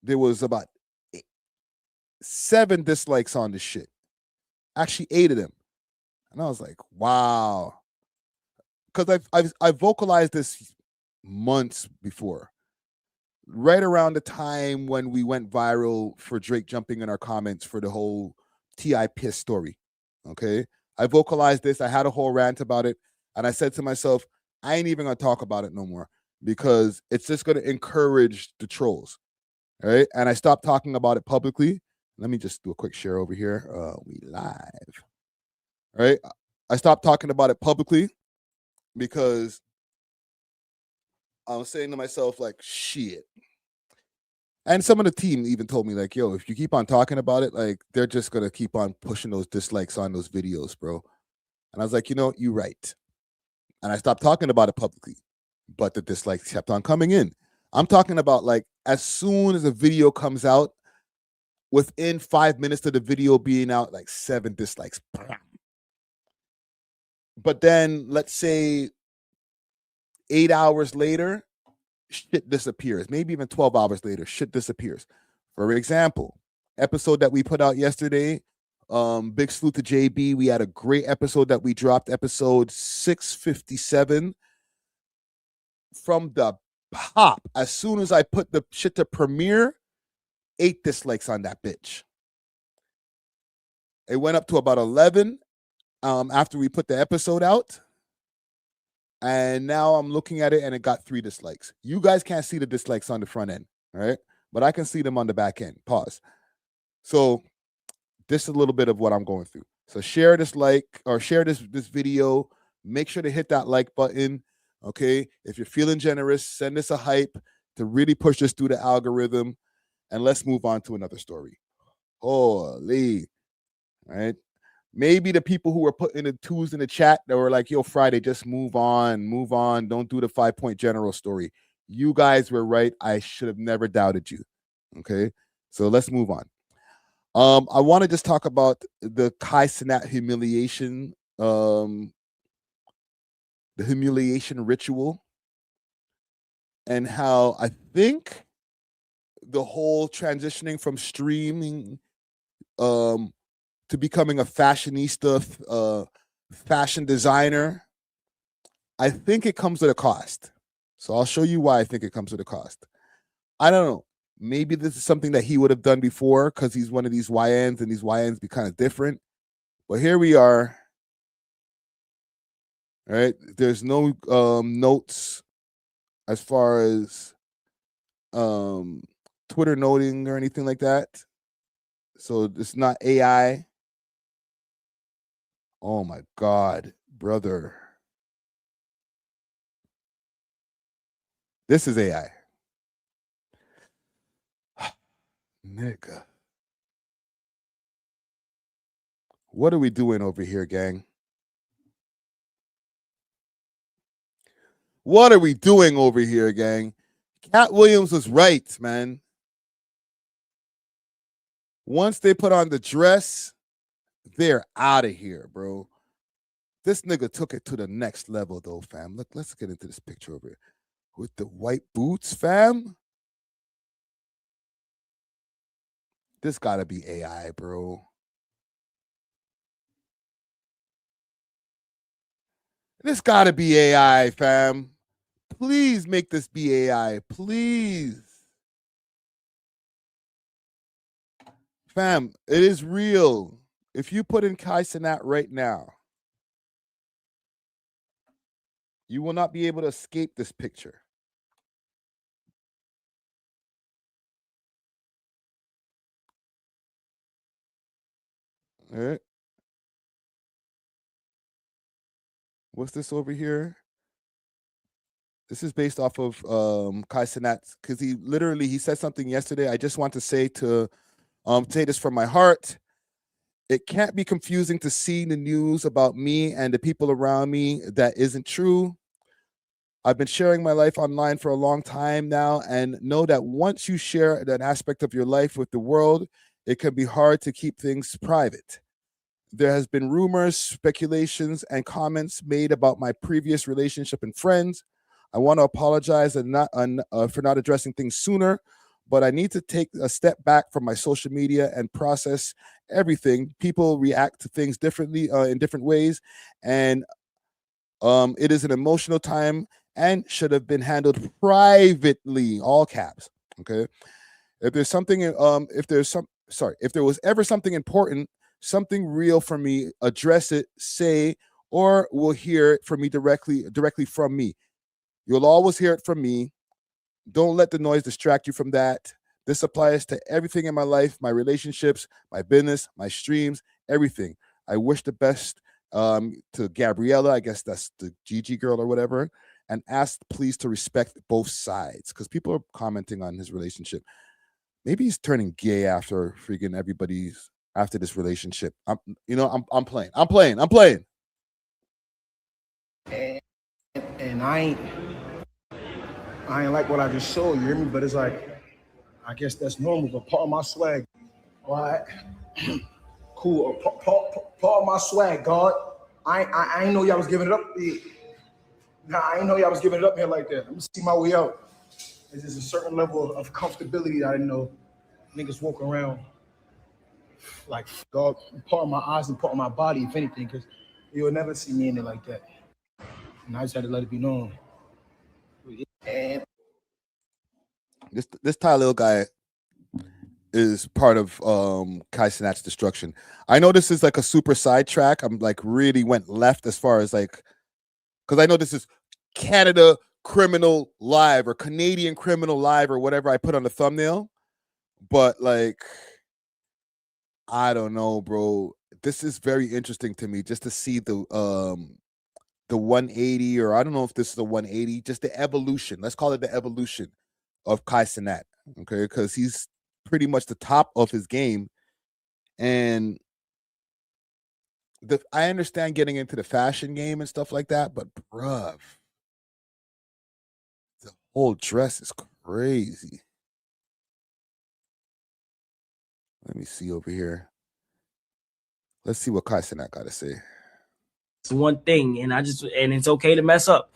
there was about 7 dislikes on this shit. Actually, 8 of them. And I was like, wow. Because I've vocalized this months before. Right around the time when we went viral for Drake jumping in our comments for the whole T.I. piss story. Okay? I vocalized this. I had a whole rant about it. And I said to myself, I ain't even going to talk about it no more, because it's just going to encourage the trolls. All right? And I stopped talking about it publicly. Let me just do a quick share over here. We live. All right? I stopped talking about it publicly because I was saying to myself, like, shit. And some of the team even told me, like, yo, if you keep on talking about it, like, they're just going to keep on pushing those dislikes on those videos, bro. And I was like, you know, you're right. And I stopped talking about it publicly, but the dislikes kept on coming in. I'm talking about, like, as soon as a video comes out, within 5 minutes of the video being out, like 7 dislikes. But then, let's say 8 hours later, shit disappears. Maybe even 12 hours later, shit disappears. For example, episode that we put out yesterday, big salute to JB. We had a great episode that we dropped, episode 657. From the pop, as soon as I put the shit to premiere, 8 dislikes on that bitch. It went up to about 11 after we put the episode out. And now I'm looking at it and it got 3 dislikes. You guys can't see the dislikes on the front end, right? But I can see them on the back end. Pause. So this is a little bit of what I'm going through. So share this this video. Make sure to hit that like button. Okay. If you're feeling generous, send us a hype to really push this through the algorithm. And let's move on to another story. Holy. All right. Maybe the people who were putting the 2s in the chat that were like, yo, Friday, just move on. Don't do the 5-point general story. You guys were right. I should have never doubted you. Okay. So let's move on. I want to just talk about the Cenat humiliation, the humiliation ritual, and how I think the whole transitioning from streaming to becoming a fashionista, fashion designer, I think it comes at a cost. So I'll show you why I think it comes at a cost. I don't know. Maybe this is something that he would have done before because he's one of these YNs, and these YNs be kind of different. But here we are. All right. There's no notes as far as Twitter noting or anything like that. So it's not AI. Oh my God, brother. This is AI. Nigga. What are we doing over here, gang? What are we doing over here, gang? Cat Williams was right, man. Once they put on the dress, they're out of here, bro. This nigga took it to the next level, though, fam. Look, let's get into this picture over here. With the white boots, fam. This gotta be AI, bro. This gotta be AI, fam. Please make this be AI. Please. Fam, it is real. If you put in Cenat right now, you will not be able to escape this picture. All right. What's this over here? This is based off of Cenat, because he said something yesterday. I just want to say say this from my heart. It can't be confusing to see the news about me and the people around me that isn't true. I've been sharing my life online for a long time now, and know that once you share that aspect of your life with the world, it can be hard to keep things private. There has been rumors, speculations, and comments made about my previous relationship and friends. I want to apologize for not addressing things sooner, but I need to take a step back from my social media and process everything. People react to things differently in different ways, and it is an emotional time and should have been handled privately, all caps. Okay. If there's something, if there was ever something important, something real for me, address it, say, or we'll hear it from me directly from me. You'll always hear it from me. Don't let the noise distract you from that. This applies to everything in my life, my relationships, my business, my streams, everything. I wish the best to Gabriella, I guess that's the Gigi girl or whatever, and ask please to respect both sides, because people are commenting on his relationship. Maybe he's turning gay after freaking everybody's after this relationship. I'm playing. And I ain't like what I just showed you, hear me? But it's like, I guess that's normal, but part of my swag. All right. Cool. Part of my swag, God. I ain't know y'all was giving it up. Nah, I ain't know y'all was giving it up here like that. Let me see my way out. There's just a certain level of comfortability that I didn't know niggas walk around like, God, part of my eyes and part of my body, if anything, because you'll never see me in it like that. And I just had to let it be known. This Ty Lil guy is part of Cenat's destruction. I know this is like a super sidetrack. I'm like really went left as far as like, because I know this is Canada Criminal Live or Canadian Criminal Live or whatever I put on the thumbnail. But like, I don't know, bro. This is very interesting to me just to see the 180, or I don't know if this is the 180, just the evolution. Let's call it the evolution of Cenat, okay? Because he's pretty much the top of his game, and I understand getting into the fashion game and stuff like that, but bruv, the whole dress is crazy. Let me see over here. Let's see what Cenat got to say. It's one thing, and it's okay to mess up.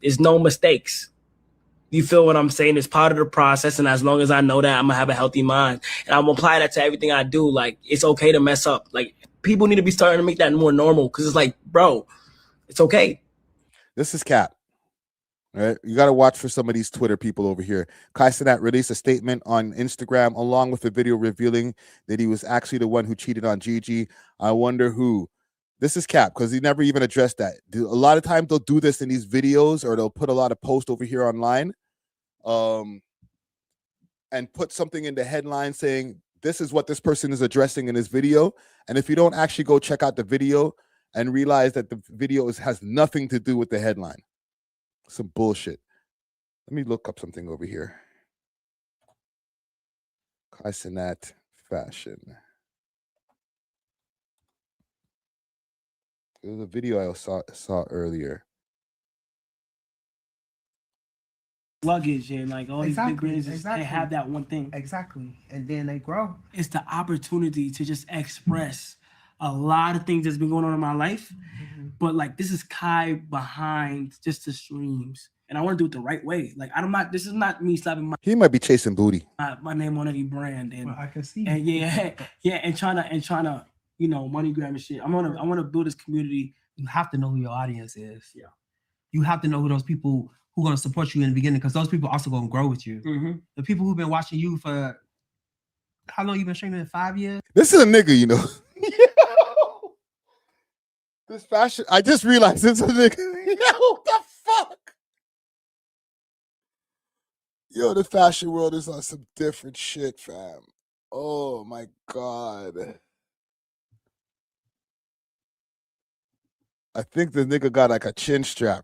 It's no mistakes. You feel what I'm saying? It's part of the process, and as long as I know that, I'm gonna have a healthy mind, and I'm gonna apply that to everything I do. Like, it's okay to mess up. Like, people need to be starting to make that more normal, because it's like, bro, it's okay. This is Cap. All right, you got to watch for some of these Twitter people over here. Cenat released a statement on Instagram along with a video revealing that he was actually the one who cheated on Gigi. I wonder who. This is Cap, because he never even addressed that. A lot of times they'll do this in these videos, or they'll put a lot of posts over here online, and put something in the headline saying this is what this person is addressing in this video. And if you don't actually go check out the video and realize that the video has nothing to do with the headline, some bullshit. Let me look up something over here. Cenat fashion. It was a video I saw earlier. luggage and like all these big brands, exactly. they have that one thing. Exactly. And then they grow. It's the opportunity to just express a lot of things that's been going on in my life. But like this is Kai behind just the streams. And I want to do it the right way. Like this is not me slapping He might be chasing booty. my name on any brand. And I can see. And and trying to, money grab and shit. I want to build this community. You have to know who your audience is. Yeah. You have to know who those people who are going to support you in the beginning, because those people also going to grow with you. The people who've been watching you for how long you been streaming? 5 years? This is a nigga, This fashion, I just realized this is a nigga. What the fuck? The fashion world is on some different shit, fam. Oh my God. I think the nigga got like a chin strap.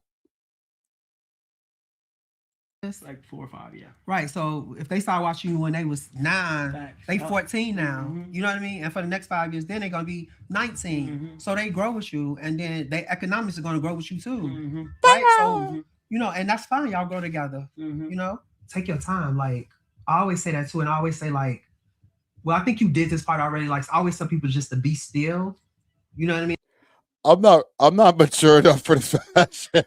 It's like 4 or 5, yeah. Right. So if they started watching you when they was 9, they 14 now. You know what I mean? And for the next 5 years, then they're gonna be 19. So they grow with you, and then their economics are gonna grow with you too. Right? So and that's fine. Y'all grow together. Take your time. Like I always say that too, and I always say like, well, I think you did this part already. Like I always tell people just to be still. You know what I mean? I'm not mature enough for the fashion.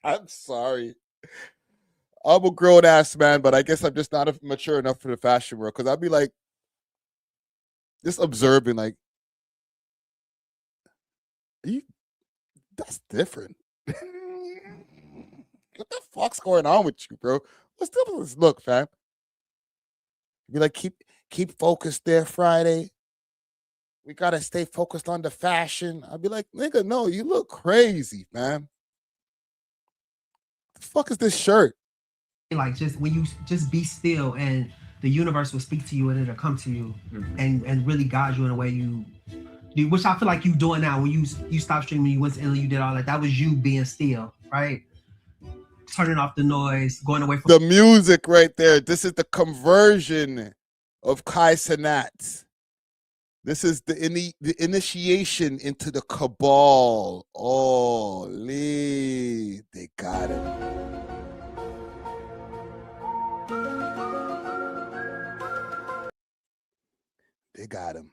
I'm sorry. I'm a grown ass man, but I guess I'm just not mature enough for the fashion world, because I'd be like just observing, like, that's different. What the fuck's going on with you, bro? What's up with this look, fam? Be like, keep focused there, Friday. We gotta stay focused on the fashion. I'd be like, nigga, no, you look crazy, man. The fuck is this shirt? Like just when you just be still, and the universe will speak to you, and it'll come to you and really guide you in a way you which I feel like you doing now. When you stopped streaming, you went to Italy, you did all that. That was you being still, right? Turning off the noise, going away from the music right there. This is the conversion of Kai Cenat. This is the initiation into the cabal. Oh, they got him. They got him.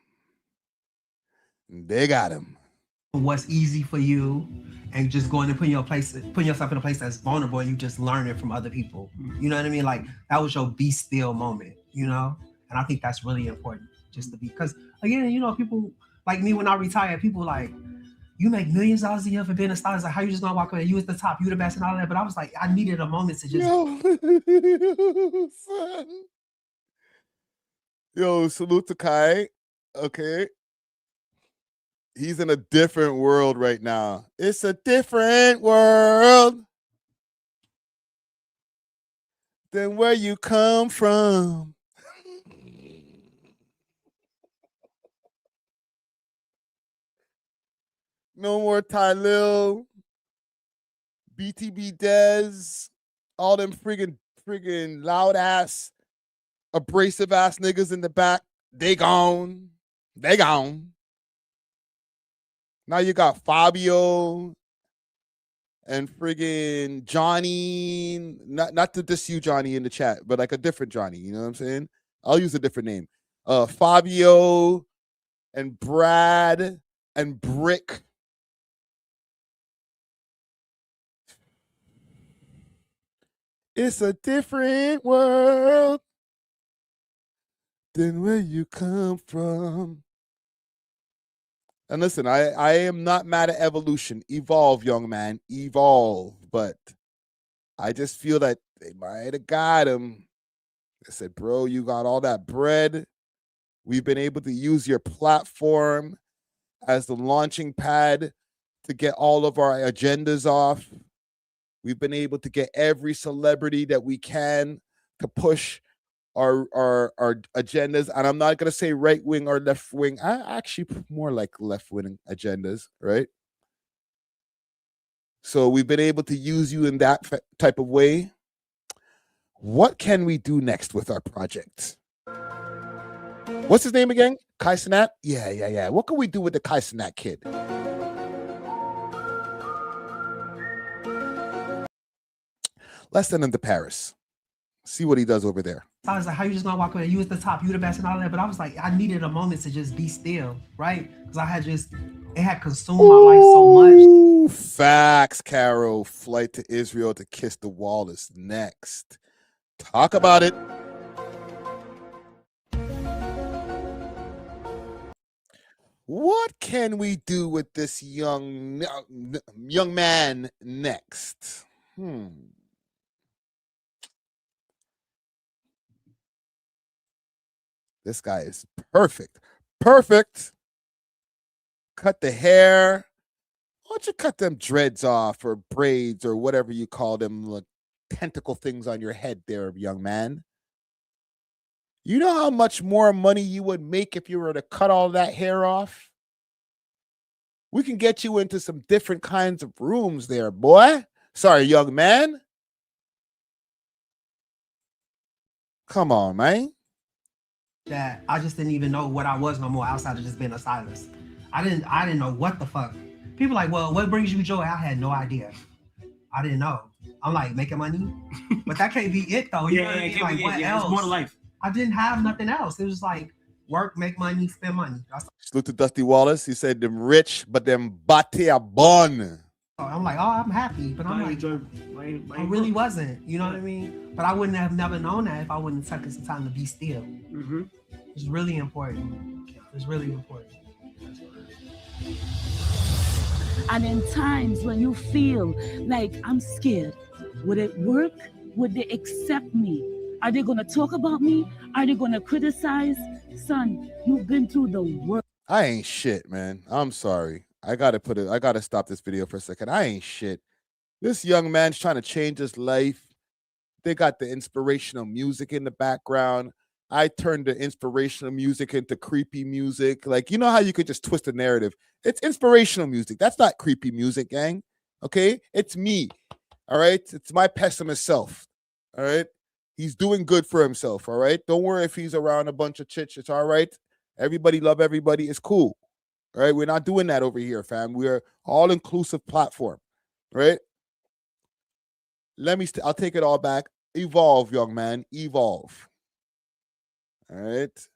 They got him. What's easy for you, and just going and putting yourself in a place that's vulnerable, and you just learn it from other people. You know what I mean? Like that was your be still moment, And I think that's really important, just to be, because again, people like me, when I retire, people like, you make millions of dollars a year for being a star. It's like, how you just gonna walk away? You at the top, you the best and all that. But I was like, I needed a moment to just Yo, salute to Kai. Okay. He's in a different world right now. It's a different world than where you come from. No more Ty Lil, BTB Dez, all them friggin' loud ass, abrasive ass niggas in the back. They gone. They gone. Now you got Fabio and friggin' Johnny. Not to diss you, Johnny, in the chat, but like a different Johnny. You know what I'm saying? I'll use a different name. Fabio and Brad and Brick. It's a different world than where you come from. And listen, I am not mad at evolution. Evolve, young man. Evolve. But I just feel that they might have got him. They said, bro, you got all that bread. We've been able to use your platform as the launching pad to get all of our agendas off. We've been able to get every celebrity that we can to push our agendas. And I'm not going to say right wing or left wing. I actually more like left wing agendas, right? So we've been able to use you in that type of way. What can we do next with our project? What's his name again? Kai Cenat? Yeah. What can we do with the Kai Cenat kid? Let's send him to Paris. See what he does over there. I was like, how you just gonna walk away? You was the top, you the best and all that. But I was like, I needed a moment to just be still, right? Because it had consumed my life so much. Facts, Caro. Flight to Israel to kiss the wall is next. Talk about it. What can we do with this young man next? This guy is perfect. Perfect. Cut the hair. Why don't you cut them dreads off or braids or whatever you call them, like tentacle things on your head there, young man? You know how much more money you would make if you were to cut all that hair off? We can get you into some different kinds of rooms there, boy. Sorry, young man. Come on, man. That I just didn't even know what I was no more outside of just being a stylist. I didn't know what the fuck. People like, well, what brings you joy? I had no idea. I didn't know. I'm like, making money? But that can't be it though. You know what I mean? Like, what else? It's more to life. I didn't have nothing else. It was like work, make money, spend money. Salute to Dusty Wallace. He said them rich, but them bate a bon. I'm like, oh, I'm happy. But I'm like, I really wasn't. You know what I mean? But I wouldn't have never known that if I wouldn't have taken some time to be still. Mm-hmm. It's really important. It's really important. And in times when you feel like I'm scared, would it work? Would they accept me? Are they going to talk about me? Are they going to criticize? Son, you've been through the worst. I ain't shit, man. I'm sorry. I gotta stop this video for a second. I ain't shit. This young man's trying to change his life. They got the inspirational music in the background. I turned the inspirational music into creepy music. Like, you know how you could just twist the narrative? It's inspirational music. That's not creepy music, gang. Okay? It's me. All right? It's my pessimist self. All right? He's doing good for himself. All right? Don't worry if he's around a bunch of chicks. It's all right. Everybody love everybody. It's cool. All right? We're not doing that over here, fam. We're all-inclusive platform. Right? I'll take it all back. Evolve, young man. Evolve. All right.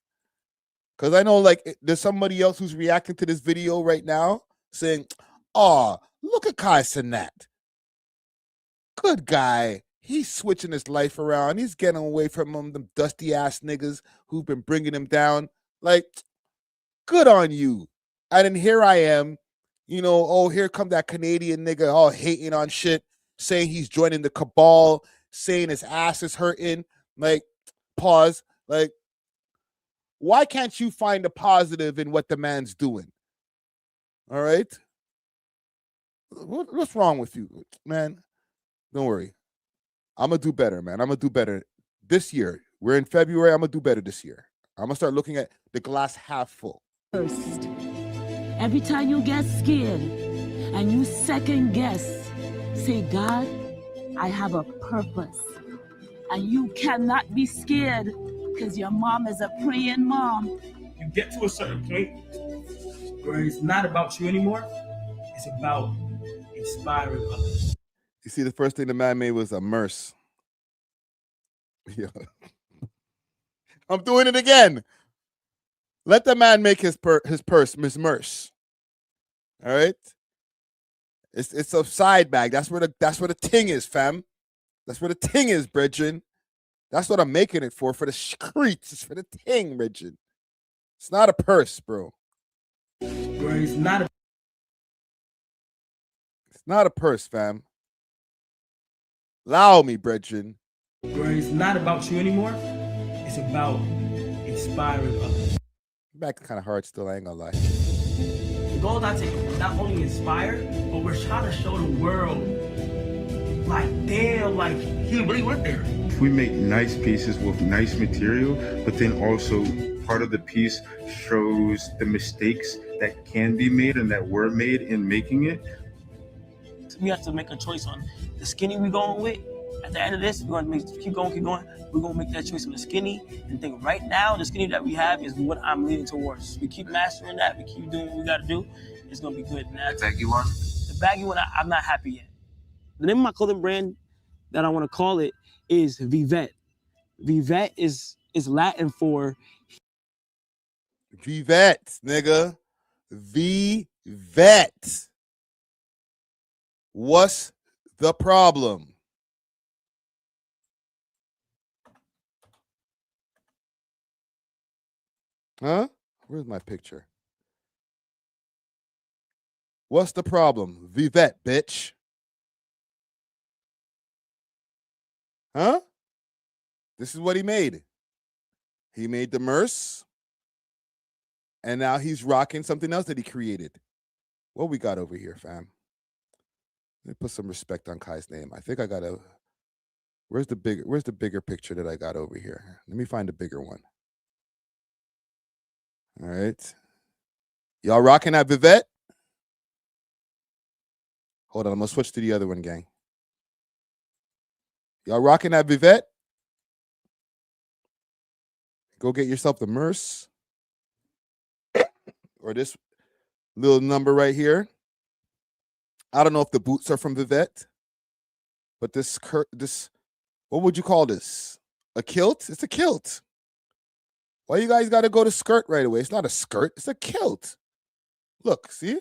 Because I know, like, there's somebody else who's reacting to this video right now saying, oh, look at Kai Cenat. Good guy. He's switching his life around. He's getting away from them dusty ass niggas who've been bringing him down. Like, good on you. And then here I am, you know, oh, here come that Canadian nigga all hating on shit, saying he's joining the cabal, saying his ass is hurting. Like, pause. Like, why can't you find a positive in what the man's doing? All right? What's wrong with you, man? Don't worry. I'm going to do better, man. I'm going to do better this year. We're in February. I'm going to do better this year. I'm going to start looking at the glass half full. First, every time you get scared and you second guess, say, God, I have a purpose. And you cannot be scared because your mom is a praying mom. You get to a certain point where it's not about you anymore. It's about inspiring others. You see, the first thing the man made was a merce. Yeah. I'm doing it again. Let the man make his purse, Miss Merce. All right. It's a side bag. That's where the ting is, fam. That's where the ting is, brethren. That's what I'm making it for the streets. It's for the ting, Bridget. It's not a purse, bro. It's not a purse, fam. Allow me, Bridget. It's not about you anymore. It's about inspiring others. Back kind of hard still, I ain't gonna lie. The goal is to not only inspire, but we're trying to show the world, like, damn, like, he really went there. We make nice pieces with nice material, but then also part of the piece shows the mistakes that can be made and that were made in making it. We have to make a choice on the skinny we're going with. At the end of this, we're going to keep going. We're going to make that choice on the skinny and think right now, the skinny that we have is what I'm leaning towards. We keep mastering that. We keep doing what we got to do. It's going to be good. The baggy one? The baggy one, I'm not happy yet. The name of my clothing brand that I want to call it is Vivet. Vivet is Latin for Vivet, nigga. Vivet. What's the problem? Huh? Where's my picture? What's the problem? Vivet, bitch. Huh? This is what he made. He made the Merce, and now he's rocking something else that he created. What we got over here, fam? Let me put some respect on Kai's name. I think I got a. Where's the bigger picture that I got over here? Let me find a bigger one. All right. Y'all rocking that Vivet? Hold on, I'm gonna switch to the other one, gang. Y'all rocking that Vivet? Go get yourself the Merce. Or this little number right here. I don't know if the boots are from Vivet, but this what would you call this? A kilt? It's a kilt. Why you guys got to go to skirt right away? It's not a skirt. It's a kilt. Look, see?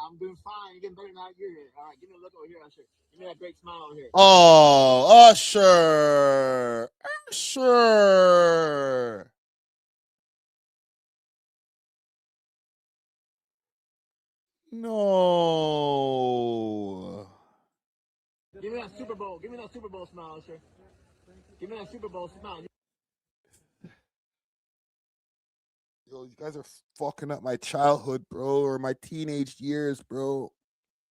I'm doing fine. You're getting better now. You're here. All right, give me a look over here, Usher. Give me that great smile over here. Oh, Usher. Usher. No. Give me that Super Bowl. Give me that Super Bowl smile, Usher. Give me that Super Bowl smile. Yo, you guys are fucking up my childhood, bro, or my teenage years, bro.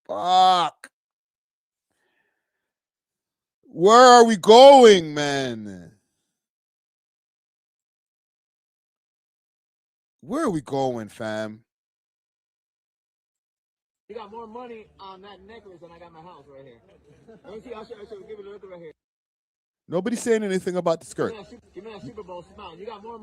Fuck. Where are we going, man? Where are we going, fam? You got more money on that necklace than I got in my house right here. Let me see, Usher, give me a look right here. Nobody's saying anything about the skirt. Give me that Super Bowl smile. You got more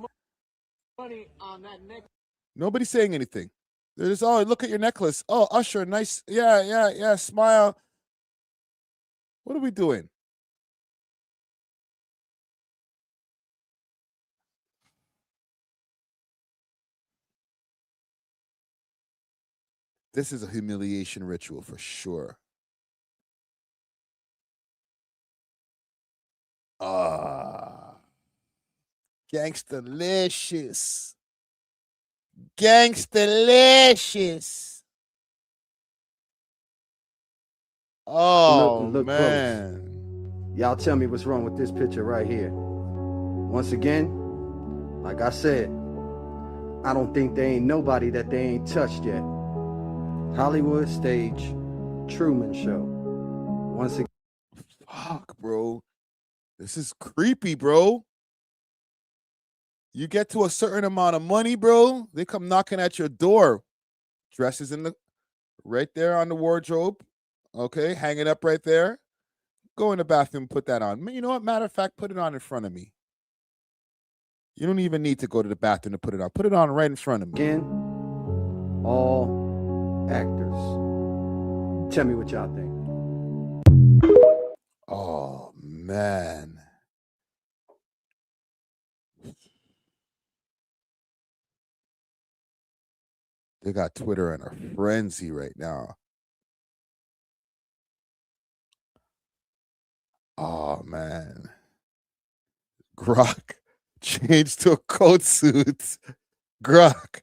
money on that necklace. Nobody's saying anything. They're just, oh, look at your necklace. Oh, Usher, nice. Yeah, smile. What are we doing? This is a humiliation ritual for sure. Gangstalicious. Gangstalicious. Oh, look man. close. Y'all tell me what's wrong with this picture right here. Once again, like I said, I don't think there ain't nobody that they ain't touched yet. Hollywood stage, Truman Show. Once again. Fuck, bro. This is creepy, bro. You get to a certain amount of money, bro, they come knocking at your door. Dresses in the right there on the wardrobe. Okay, hanging up right there. Go in the bathroom, put that on. You know what? Matter of fact, put it on in front of me. You don't even need to go to the bathroom to put it on. Put it on right in front of me. Again, all actors. Tell me what y'all think. Oh, man. They got Twitter in a frenzy right now. Oh, man. Grok changed to a coat suit. Grok,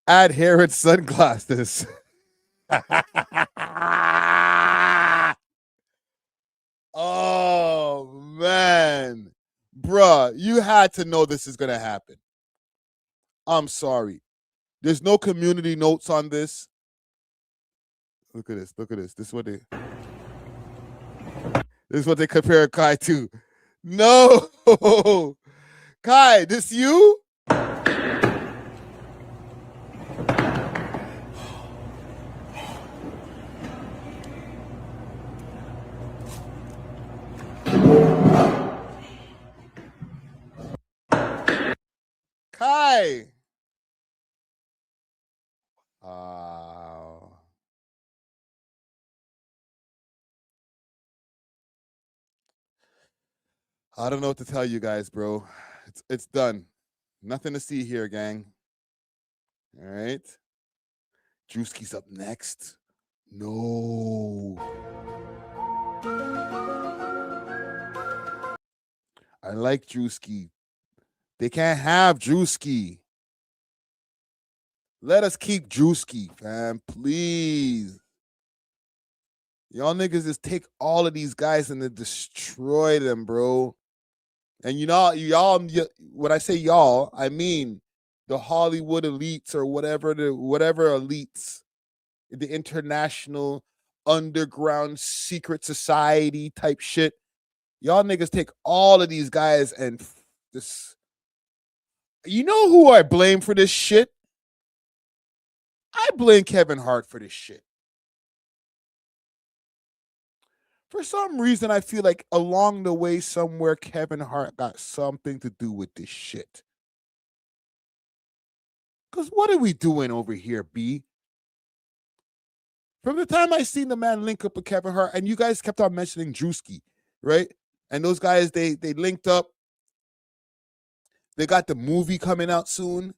add hair and sunglasses. Oh, man. Bruh, you had to know this is going to happen. I'm sorry. There's no community notes on this. Look at this. Look at this. This is what they compare Kai to. No. Kai, this you? Kai. I don't know what to tell you guys, bro. It's done. Nothing to see here, gang. All right. Drewski's up next. No. I like Drewski. They can't have Drewski. Let us keep Drewski, fam. Please. Y'all niggas just take all of these guys and then destroy them, bro. And y'all, when I say y'all, I mean the Hollywood elites or whatever elites, the international underground secret society type shit. Y'all niggas take all of these guys and this. You know who I blame for this shit? I blame Kevin Hart for this shit. For some reason, I feel like along the way somewhere, Kevin Hart got something to do with this shit. Because what are we doing over here, B? From the time I seen the man link up with Kevin Hart, and you guys kept on mentioning Drewski, right? And those guys, they linked up. They got the movie coming out soon.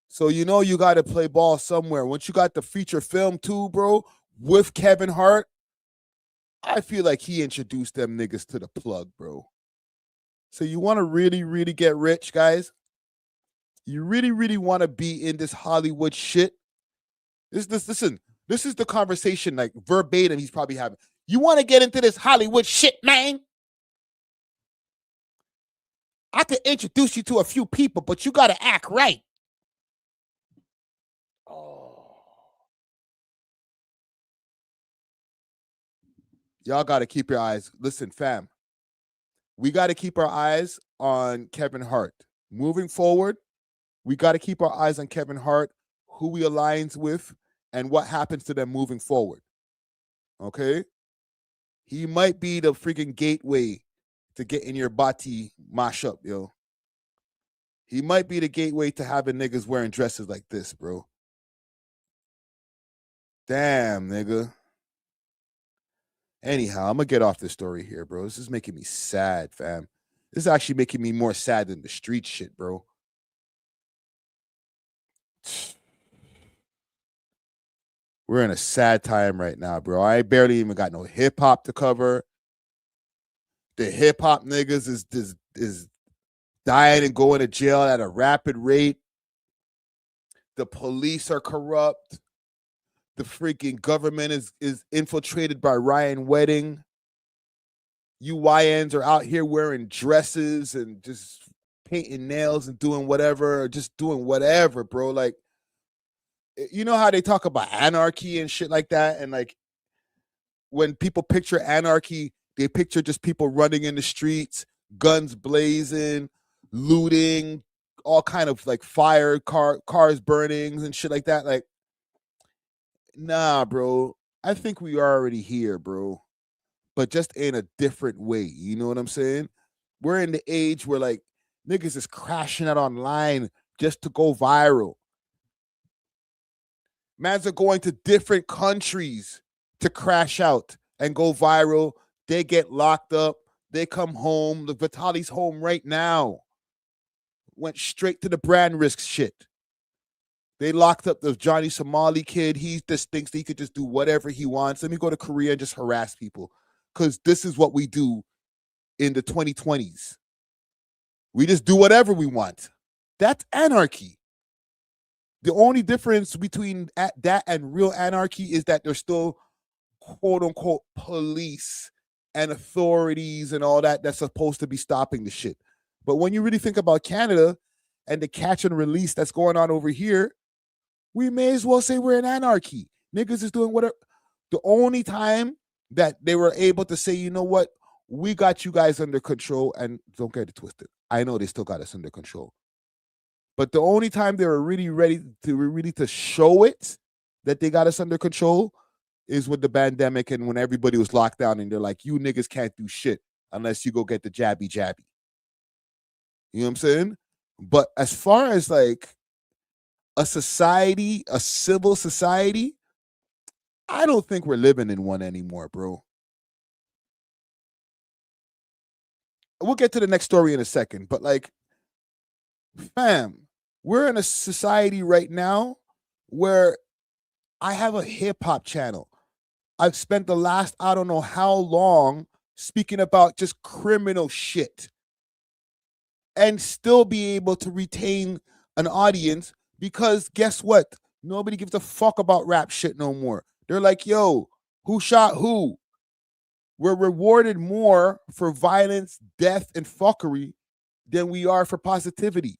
So you know you got to play ball somewhere. Once you got the feature film too, bro, with Kevin Hart, I feel like he introduced them niggas to the plug, bro. So you want to really, really get rich, guys? You really, really want to be in this Hollywood shit? Listen, this is the conversation, like verbatim, he's probably having. You want to get into this Hollywood shit, man? I could introduce you to a few people, but you got to act right. Y'all got to keep your eyes. Listen, fam. We got to keep our eyes on Kevin Hart. Moving forward, we got to keep our eyes on Kevin Hart, who he aligns with, and what happens to them moving forward. Okay? He might be the freaking gateway to getting your body mash up, yo. He might be the gateway to having niggas wearing dresses like this, bro. Damn, nigga. Anyhow, I'm going to get off this story here, bro. This is making me sad, fam. This is actually making me more sad than the street shit, bro. We're in a sad time right now, bro. I barely even got no hip-hop to cover. The hip-hop niggas is dying and going to jail at a rapid rate. The police are corrupt. The freaking government is infiltrated by Ryan Wedding. You YNs are out here wearing dresses and just painting nails and doing whatever, or just doing whatever, bro. Like, you know how they talk about anarchy and shit like that? And like, when people picture anarchy, they picture just people running in the streets, guns blazing, looting, all kind of like fire, cars burning and shit like that. Like, nah, bro. I think we are already here, bro. But just in a different way. You know what I'm saying? We're in the age where like niggas is crashing out online just to go viral. Mans are going to different countries to crash out and go viral. They get locked up. They come home. The Vitali's home right now. Went straight to the brand risk shit. They locked up the Johnny Somali kid. He just thinks that he could just do whatever he wants. Let me go to Korea and just harass people. Because this is what we do in the 2020s. We just do whatever we want. That's anarchy. The only difference between that and real anarchy is that there's still quote unquote police and authorities and all that that's supposed to be stopping the shit. But when you really think about Canada and the catch and release that's going on over here, we may as well say we're in anarchy. Niggas is doing whatever. The only time that they were able to say, you know what, we got you guys under control, and don't get it twisted. I know they still got us under control. But the only time they were really ready to show it that they got us under control is with the pandemic and when everybody was locked down and they're like, you niggas can't do shit unless you go get the jabby. You know what I'm saying? But as far as like a society, a civil society, I don't think we're living in one anymore, bro. we'll get to the next story in a second, but like, fam, we're in a society right now where I have a hip hop channel. I've spent the last, I don't know how long, speaking about just criminal shit and still be able to retain an audience because guess what? Nobody gives a fuck about rap shit no more. They're like, yo, who shot who? We're rewarded more for violence, death, and fuckery than we are for positivity.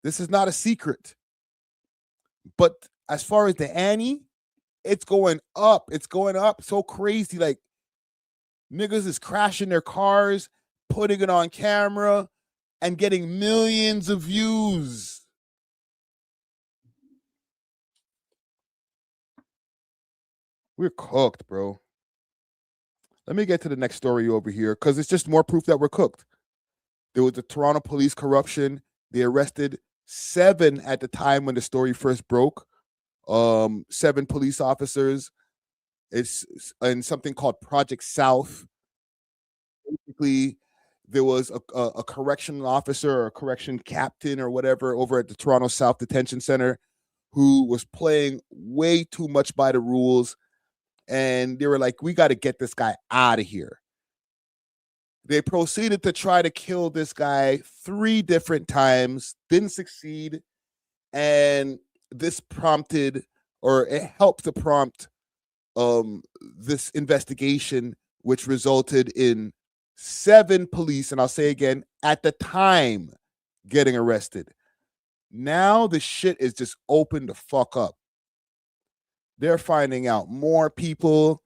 This is not a secret. But as far as the ante, it's going up. It's going up so crazy. Like, niggas is crashing their cars, putting it on camera, and getting millions of views. We're cooked, bro. Let me get to the next story over here because it's just more proof that we're cooked. There was the Toronto police corruption. They arrested 7 at the time when the story first broke. 7 police officers. It's in something called Project South. Basically, there was a correctional officer or a correction captain or whatever over at the Toronto South Detention Center who was playing way too much by the rules. And they were like, we got to get this guy out of here. They proceeded to try to kill this guy 3 different times, didn't succeed. And this prompted, or it helped to prompt this investigation, which resulted in 7 police, and I'll say again, at the time, getting arrested. Now the shit is just open the fuck up. They're finding out more people.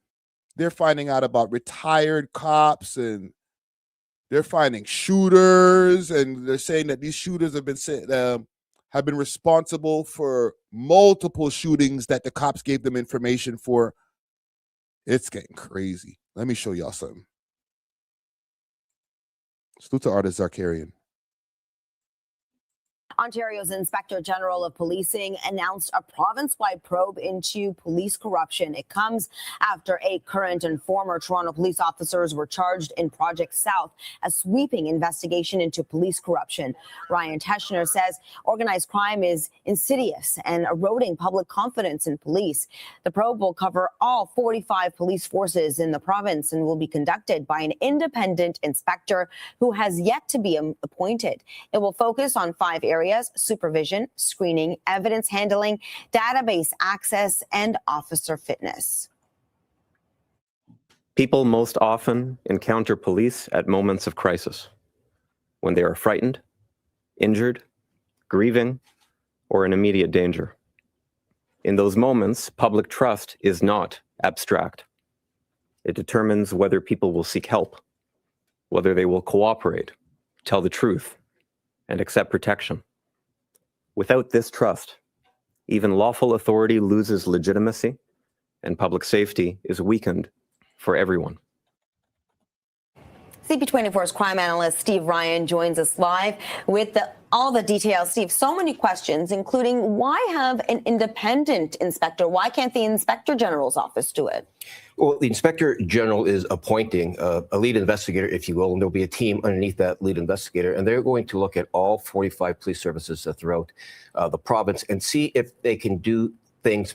They're finding out about retired cops, and they're finding shooters, and they're saying that these shooters have been responsible for multiple shootings that the cops gave them information for. It's getting crazy. Let me show y'all something. Salute to Artist Zarkarian. Ontario's Inspector General of Policing announced a province-wide probe into police corruption. It comes after 8 current and former Toronto police officers were charged in Project South, a sweeping investigation into police corruption. Ryan Teschner says organized crime is insidious and eroding public confidence in police. The probe will cover all 45 police forces in the province and will be conducted by an independent inspector who has yet to be appointed. It will focus on 5 areas: supervision, screening, evidence handling, database access, and officer fitness. People most often encounter police at moments of crisis, when they are frightened, injured, grieving, or in immediate danger. In those moments, public trust is not abstract. It determines whether people will seek help, whether they will cooperate, tell the truth, and accept protection. Without this trust, even lawful authority loses legitimacy, and public safety is weakened for everyone. CP24's crime analyst Steve Ryan joins us live with all the details. Steve, so many questions, including why have an independent inspector? Why can't the Inspector General's office do it? Well, the Inspector General is appointing a lead investigator, if you will, and there'll be a team underneath that lead investigator, and they're going to look at all 45 police services throughout the province and see if they can do things.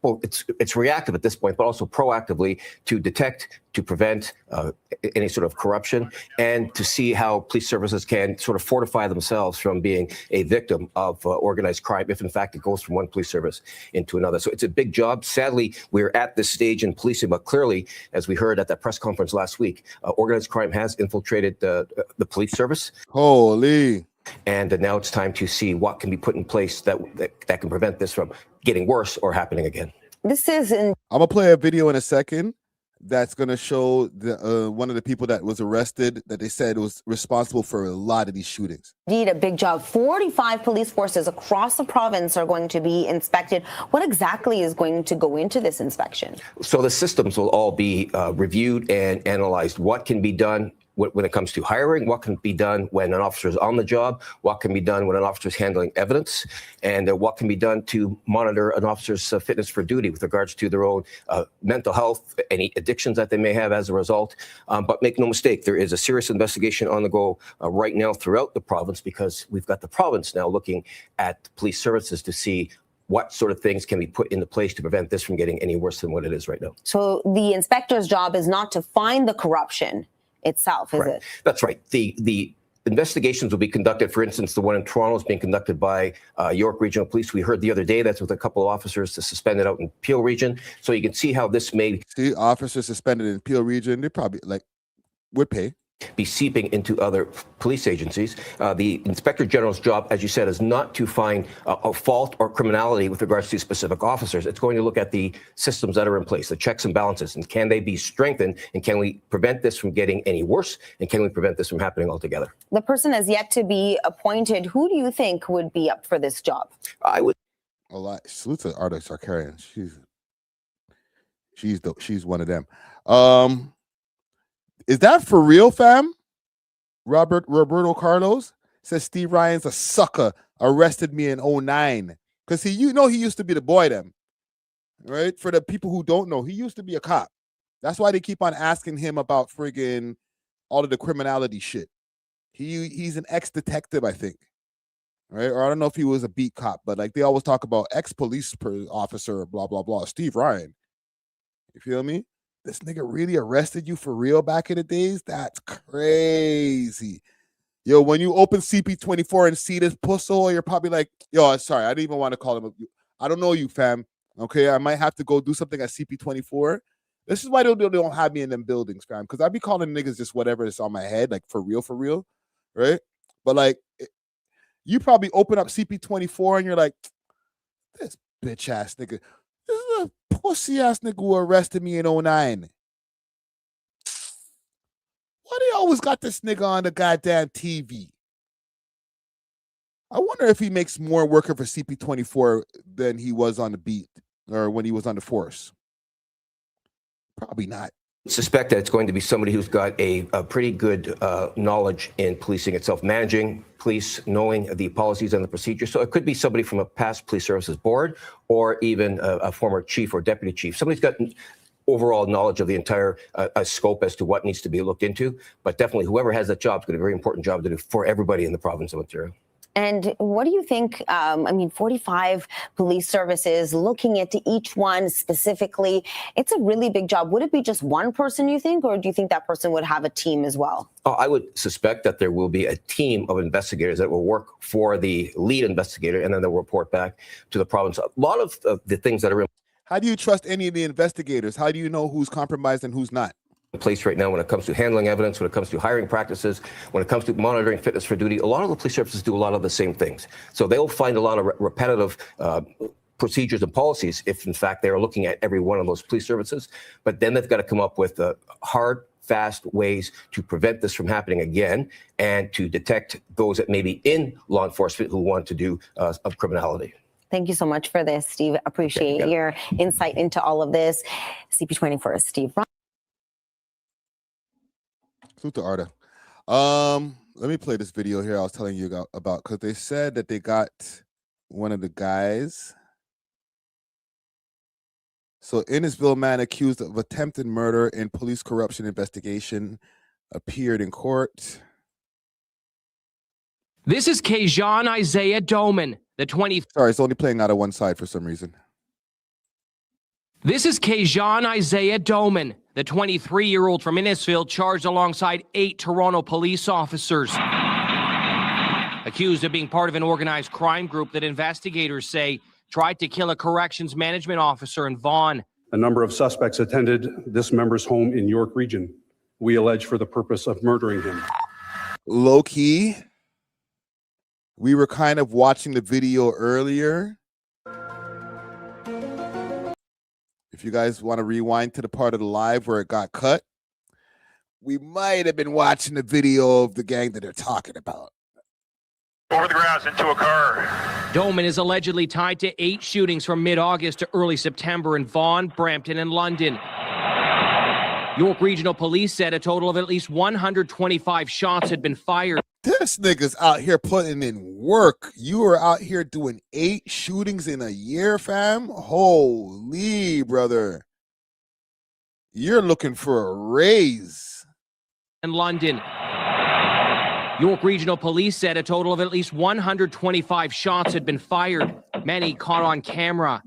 Well, it's reactive at this point, but also proactively to detect, to prevent any sort of corruption, and to see how police services can sort of fortify themselves from being a victim of organized crime, if in fact it goes from one police service into another. So it's a big job. Sadly, we're at this stage in policing, but clearly, as we heard at that press conference last week, organized crime has infiltrated the police service. Holy. And now it's time to see what can be put in place that can prevent this from getting worse or happening again. I'm gonna play a video in a second that's gonna show the one of the people that was arrested that they said was responsible for a lot of these shootings. Indeed, a big job. 45 police forces across the province are going to be inspected. What exactly is going to go into this inspection? So the systems will all be reviewed and analyzed. What can be done when it comes to hiring, what can be done when an officer is on the job, what can be done when an officer is handling evidence, and what can be done to monitor an officer's fitness for duty with regards to their own mental health, any addictions that they may have as a result. But make no mistake, there is a serious investigation on the go right now throughout the province, because we've got the province now looking at police services to see what sort of things can be put into place to prevent this from getting any worse than what it is right now. So the inspector's job is not to find the corruption itself, is it? That's right. The investigations will be conducted. For instance, the one in Toronto is being conducted by York Regional Police. We heard the other day that's with a couple of officers suspended out in Peel Region. So you can see how this may... See, officers suspended in Peel Region, they probably, like, would pay. Be seeping into other police agencies. The Inspector General's job, as you said, is not to find a fault or criminality with regards to specific officers. It's going to look at the systems that are in place, the checks and balances, and can they be strengthened, and can we prevent this from getting any worse, and can we prevent this from happening altogether? The person has yet to be appointed. Who do you think would be up for this job? I would. A lot. Salute to Arda Sarkarian. She's one of them. Is that for real, fam? Roberto Carlos says Steve Ryan's a sucker. Arrested me in 2009. Because he used to be the boy them. Right? For the people who don't know, he used to be a cop. That's why they keep on asking him about friggin' all of the criminality shit. He's an ex-detective, I think. Right? Or I don't know if he was a beat cop, but like they always talk about ex-police officer, blah, blah, blah. Steve Ryan. You feel me? This nigga really arrested you for real back in the days? That's crazy. Yo, when you open CP24 and see this pussy, you're probably like, yo, sorry, I didn't even want to call him. I don't know you, fam. Okay, I might have to go do something at CP24. This is why they don't have me in them buildings, fam. Because I be calling niggas just whatever is on my head, like for real, right? But like, you probably open up CP24 and you're like, this bitch ass nigga. This is a pussy ass nigga who arrested me in 2009. Why they always got this nigga on the goddamn TV? I wonder if he makes more working for CP24 than he was on the beat or when he was on the force. Probably not. Suspect that it's going to be somebody who's got a pretty good knowledge in policing itself, managing police, knowing the policies and the procedures. So it could be somebody from a past police services board or even a former chief or deputy chief. Somebody's got overall knowledge of the entire scope as to what needs to be looked into. But definitely whoever has that job is going to be a very important job to do for everybody in the province of Ontario. And what do you think? 45 police services, looking into each one specifically, it's a really big job. Would it be just one person, you think, or do you think that person would have a team as well? I would suspect that there will be a team of investigators that will work for the lead investigator, and then they'll report back to the province. A lot of the things that are in How do you trust any of the investigators? How do you know who's compromised and who's not? Place right now when it comes to handling evidence, when it comes to hiring practices, when it comes to monitoring fitness for duty. A lot of the police services do a lot of the same things. So they'll find a lot of repetitive procedures and policies if, in fact, they are looking at every one of those police services. But then they've got to come up with hard, fast ways to prevent this from happening again and to detect those that may be in law enforcement who want to do of criminality. Thank you so much for this, Steve. Appreciate your insight into all of this. CP24, Steve. Salute to Arda. Let me play this video here I was telling you about, because they said that they got one of the guys. So Innisville man accused of attempted murder in police corruption investigation appeared in court. This is Kajan Isaiah Doman, the 20. Sorry, it's only playing out of one side for some reason. This is Kajan Isaiah Doman, the 23-year-old from Innisfil, charged alongside 8 Toronto police officers. Accused of being part of an organized crime group that investigators say tried to kill a corrections management officer in Vaughan. A number of suspects attended this member's home in York Region. We allege for the purpose of murdering him. Low key, we were kind of watching the video earlier. If you guys want to rewind to the part of the live where it got cut, we might have been watching the video of the gang that they're talking about. Over the grounds into a car. Doman is allegedly tied to 8 shootings from mid-August to early September in Vaughan, Brampton, and London. York Regional Police said a total of at least 125 shots had been fired. This nigga's out here putting in work. You are out here doing 8 shootings in a year, fam. Holy brother. You're looking for a raise. In London, York Regional Police said a total of at least 125 shots had been fired, many caught on camera.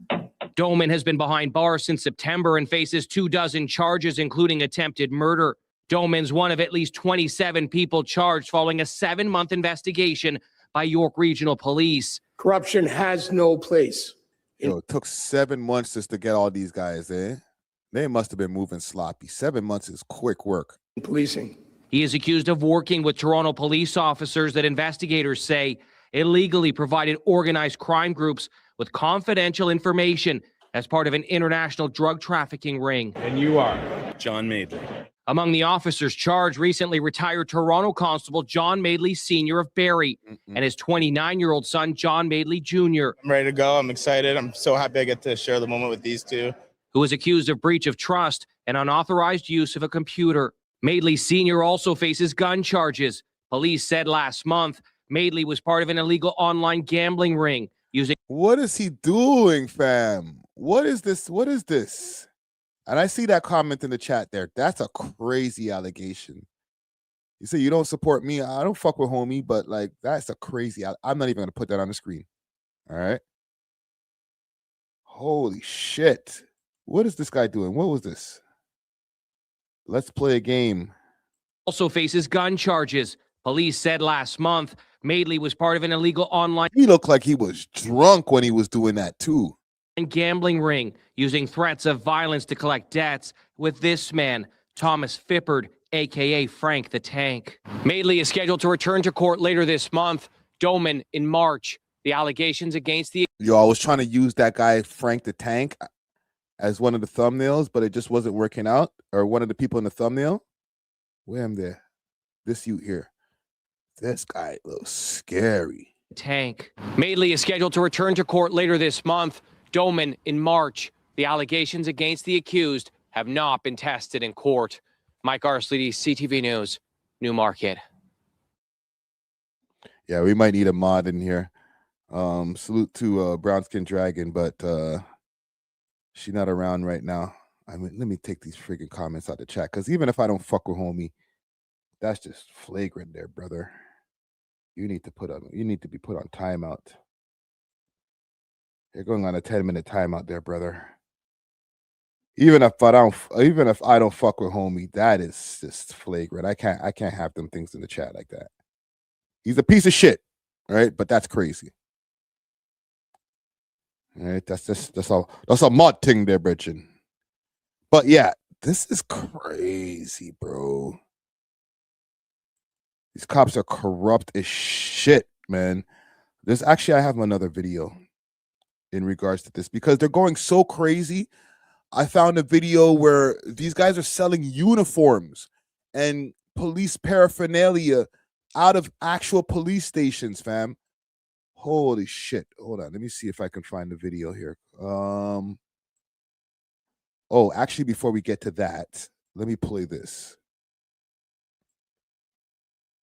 Doman has been behind bars since September and faces 24 charges, including attempted murder. Doman's one of at least 27 people charged following a 7-month investigation by York Regional Police. Corruption has no place. Yo, it took 7 months just to get all these guys, eh? They must have been moving sloppy. 7 months is quick work. Policing. He is accused of working with Toronto police officers that investigators say illegally provided organized crime groups with confidential information as part of an international drug trafficking ring. And you are John Maidley. Among the officers charged, recently retired Toronto Constable John Maidley Sr. of Barrie and his 29-year-old son, John Maidley Jr. I'm ready to go. I'm excited. I'm so happy I get to share the moment with these two. Who was accused of breach of trust and unauthorized use of a computer. Maidley Sr. also faces gun charges. Police said last month Maidley was part of an illegal online gambling ring using... What is he doing, fam? What is this? What is this? And I see that comment in the chat there. That's a crazy allegation. You say you don't support me. I don't fuck with homie, but like that's a crazy... I'm not even going to put that on the screen. All right? Holy shit. What is this guy doing? What was this? Let's play a game. Also faces gun charges. Police said last month Maidley was part of an illegal online... He looked like he was drunk when he was doing that too. ...gambling ring using threats of violence to collect debts with this man, Thomas Fippard, a.k.a. Frank the Tank. Maidley is scheduled to return to court later this month. Doman in March. The allegations against the... Yo, I was trying to use that guy, Frank the Tank, as one of the thumbnails, but it just wasn't working out. Or one of the people in the thumbnail. Where am there? This you here. This guy looks scary. Tank. Maidley is scheduled to return to court later this month. Doman in March. The allegations against the accused have not been tested in court. Mike Arsledy, CTV News, Newmarket. Yeah, we might need a mod in here. Salute to Brown Skin Dragon, but she's not around right now. I mean, let me take these freaking comments out of the chat, because even if I don't fuck with homie, that's just flagrant there, brother. You need to be put on timeout. You're going on a 10-minute timeout there, brother. Even if I don't fuck with homie, that is just flagrant. I can't have them things in the chat like that. He's a piece of shit, all right? But that's crazy. All right, that's a mod thing there, Bridget. But yeah, this is crazy, bro. These cops are corrupt as shit, man. I have another video in regards to this because they're going so crazy. I found a video where these guys are selling uniforms and police paraphernalia out of actual police stations, fam. Holy shit. Hold on. Let me see if I can find the video here. Oh, actually, before we get to that, let me play this.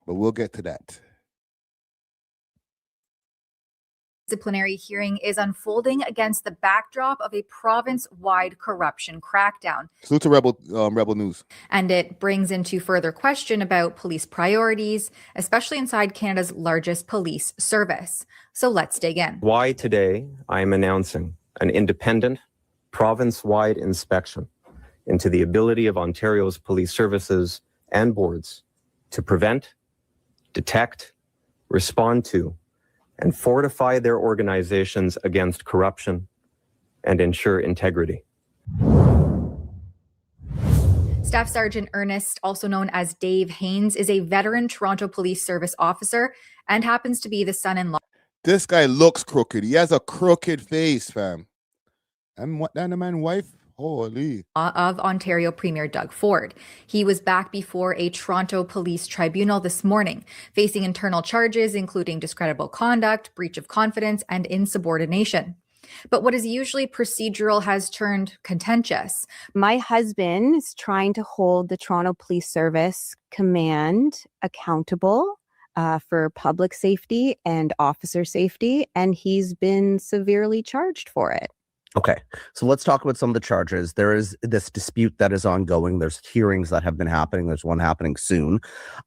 But we'll get to that. Disciplinary hearing is unfolding against the backdrop of a province-wide corruption crackdown. Salute to Rebel News. And it brings into further question about police priorities, especially inside Canada's largest police service. So let's dig in. Why today I am announcing an independent, province-wide inspection into the ability of Ontario's police services and boards to prevent, detect, respond to, and fortify their organizations against corruption and ensure integrity. Staff Sergeant Ernest, also known as Dave Haynes, is a veteran Toronto Police Service officer and happens to be the son-in-law. This guy looks crooked. He has a crooked face, fam. And what that man wife? Holy. Of Ontario Premier Doug Ford. He was back before a Toronto Police Tribunal this morning, facing internal charges including discreditable conduct, breach of confidence, and insubordination. But what is usually procedural has turned contentious. My husband is trying to hold the Toronto Police Service Command accountable for public safety and officer safety, and he's been severely charged for it. Okay, so let's talk about some of the charges. There is this dispute that is ongoing. There's hearings that have been happening. There's one happening soon.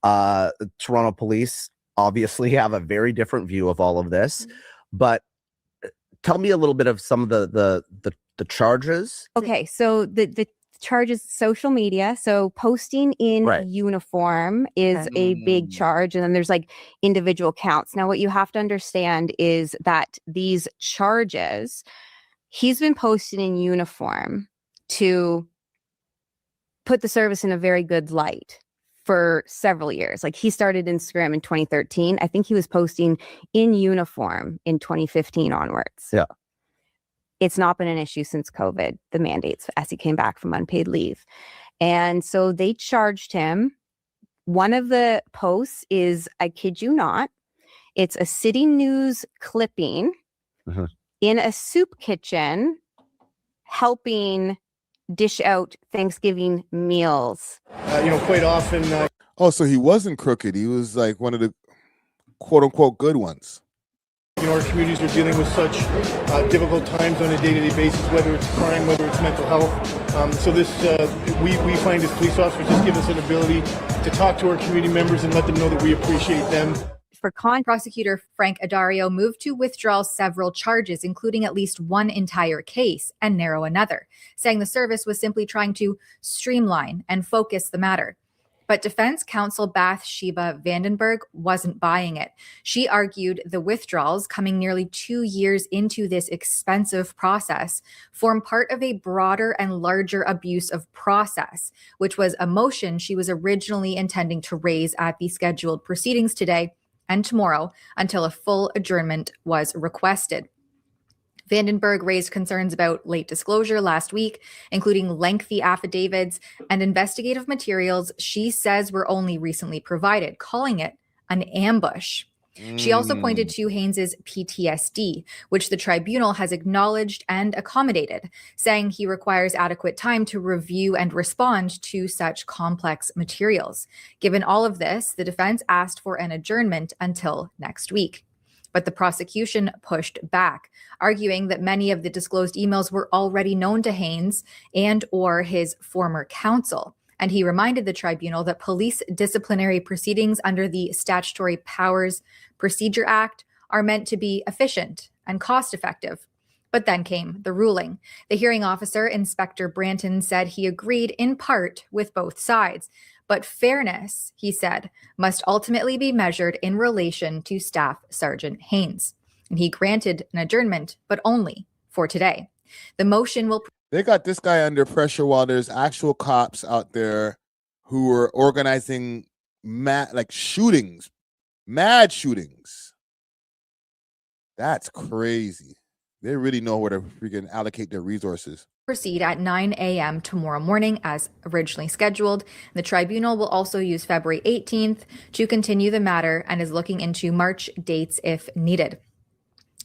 Toronto Police obviously have a very different view of all of this, but tell me a little bit of some of the charges. Okay, so the charge is social media. So posting in uniform is a big charge. And then there's like individual counts. Now, what you have to understand is that these charges, he's been posting in uniform to put the service in a very good light for several years. Like, he started Instagram in 2013. I think he was posting in uniform in 2015 onwards. Yeah. It's not been an issue since COVID, the mandates, as he came back from unpaid leave. And so they charged him. One of the posts is, I kid you not, it's a City News clipping in a soup kitchen helping dish out Thanksgiving meals. Quite often. Oh, so he wasn't crooked. He was like one of the quote unquote good ones. Our communities are dealing with such difficult times on a day-to-day basis, whether it's crime, whether it's mental health. So this, we find as police officers, just give us an ability to talk to our community members and let them know that we appreciate them. For prosecutor Frank Adario moved to withdraw several charges, including at least one entire case, and narrow another, saying the service was simply trying to streamline and focus the matter. But defense counsel Bathsheba Vandenberg wasn't buying it. She argued the withdrawals, coming nearly 2 years into this expensive process, form part of a broader and larger abuse of process, which was a motion she was originally intending to raise at the scheduled proceedings today and tomorrow until a full adjournment was requested. Vandenberg raised concerns about late disclosure last week, including lengthy affidavits and investigative materials she says were only recently provided, calling it an ambush. She also pointed to Haynes's PTSD, which the tribunal has acknowledged and accommodated, saying he requires adequate time to review and respond to such complex materials. Given all of this, the defense asked for an adjournment until next week. But the prosecution pushed back, arguing that many of the disclosed emails were already known to Haynes and or his former counsel. And he reminded the tribunal that police disciplinary proceedings under the Statutory Powers Procedure Act are meant to be efficient and cost-effective. But then came the ruling. The hearing officer, Inspector Branton, said he agreed in part with both sides. But fairness, he said, must ultimately be measured in relation to Staff Sergeant Haynes. And he granted an adjournment, but only for today. The motion will... They got this guy under pressure while there's actual cops out there who are organizing mad shootings. That's crazy. They really know where to freaking allocate their resources. Proceed at 9 a.m. tomorrow morning as originally scheduled. The tribunal will also use February 18th to continue the matter and is looking into March dates if needed.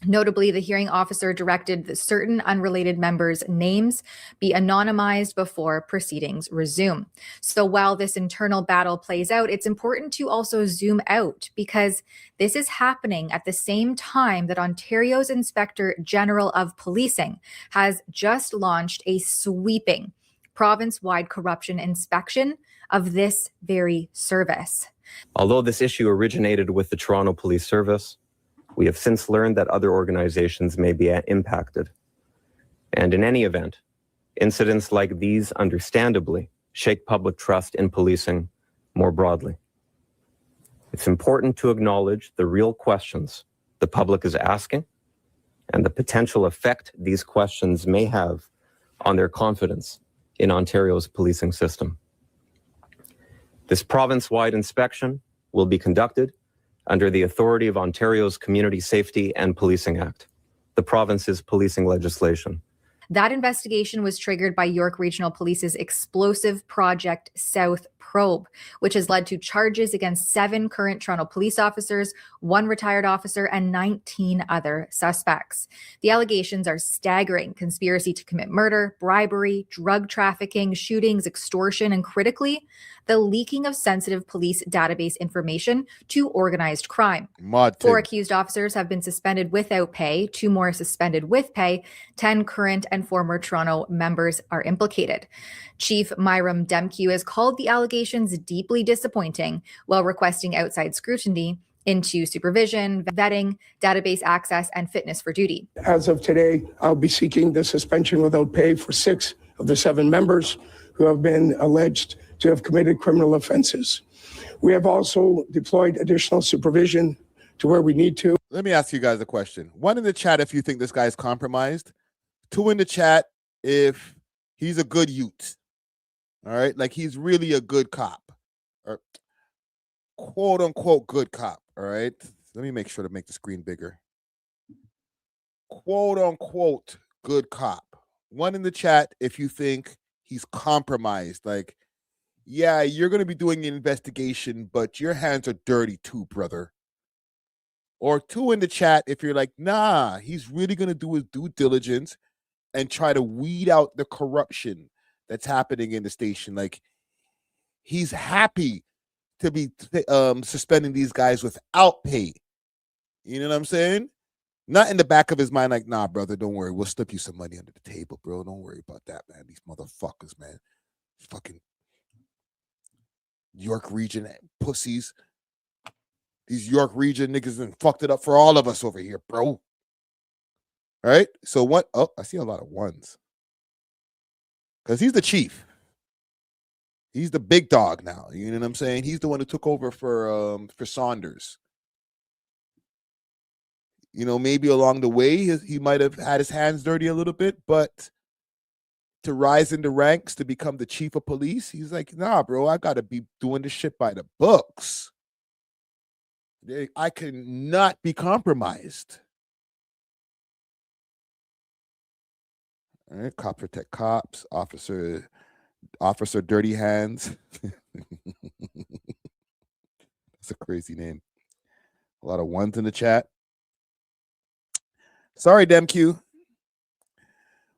Notably, the hearing officer directed that certain unrelated members' names be anonymized before proceedings resume. So while this internal battle plays out, it's important to also zoom out because this is happening at the same time that Ontario's Inspector General of Policing has just launched a sweeping province-wide corruption inspection of this very service. Although this issue originated with the Toronto Police Service, we have since learned that other organizations may be impacted. And in any event, incidents like these understandably shake public trust in policing more broadly. It's important to acknowledge the real questions the public is asking and the potential effect these questions may have on their confidence in Ontario's policing system. This province-wide inspection will be conducted under the authority of Ontario's Community Safety and Policing Act, the province's policing legislation. That investigation was triggered by York Regional Police's explosive Project South probe, which has led to charges against 7 current Toronto police officers, 1 retired officer, and 19 other suspects. The allegations are staggering: conspiracy to commit murder, bribery, drug trafficking, shootings, extortion, and critically, the leaking of sensitive police database information to organized crime. 4 accused officers have been suspended without pay, 2 more suspended with pay, 10 current and former Toronto members are implicated. Chief Myram Demkew has called the allegations deeply disappointing while requesting outside scrutiny into supervision, vetting, database access, and fitness for duty. As of today, I'll be seeking the suspension without pay for 6 of the 7 members who have been alleged to have committed criminal offenses. We have also deployed additional supervision to where we need to. Let me ask you guys a question. 1 in the chat if you think this guy's compromised. 2 in the chat if he's a good youth. All right? Like he's really a good cop. Or quote unquote good cop. All right? Let me make sure to make the screen bigger. Quote unquote good cop. 1 in the chat if you think he's compromised. Like, yeah, you're going to be doing an investigation, but your hands are dirty too, brother. Or 2 in the chat if you're like, nah, he's really going to do his due diligence and try to weed out the corruption that's happening in the station. Like, he's happy to be suspending these guys without pay. You know what I'm saying? Not in the back of his mind like, nah, brother, don't worry. We'll slip you some money under the table, bro. Don't worry about that, man. These motherfuckers, man. Fucking York region pussies. These York region niggas done fucked it up for all of us over here, bro. All right? So what? Oh, I see a lot of 1s. Because he's the chief. He's the big dog now. You know what I'm saying? He's the one who took over for Saunders. You know, maybe along the way, he might have had his hands dirty a little bit, but to rise in the ranks to become the chief of police, he's like, nah, bro, I got to be doing this shit by the books. I cannot be compromised. All right, cop protect cops, officer dirty hands. That's a crazy name. A lot of 1s in the chat. Sorry, Demq.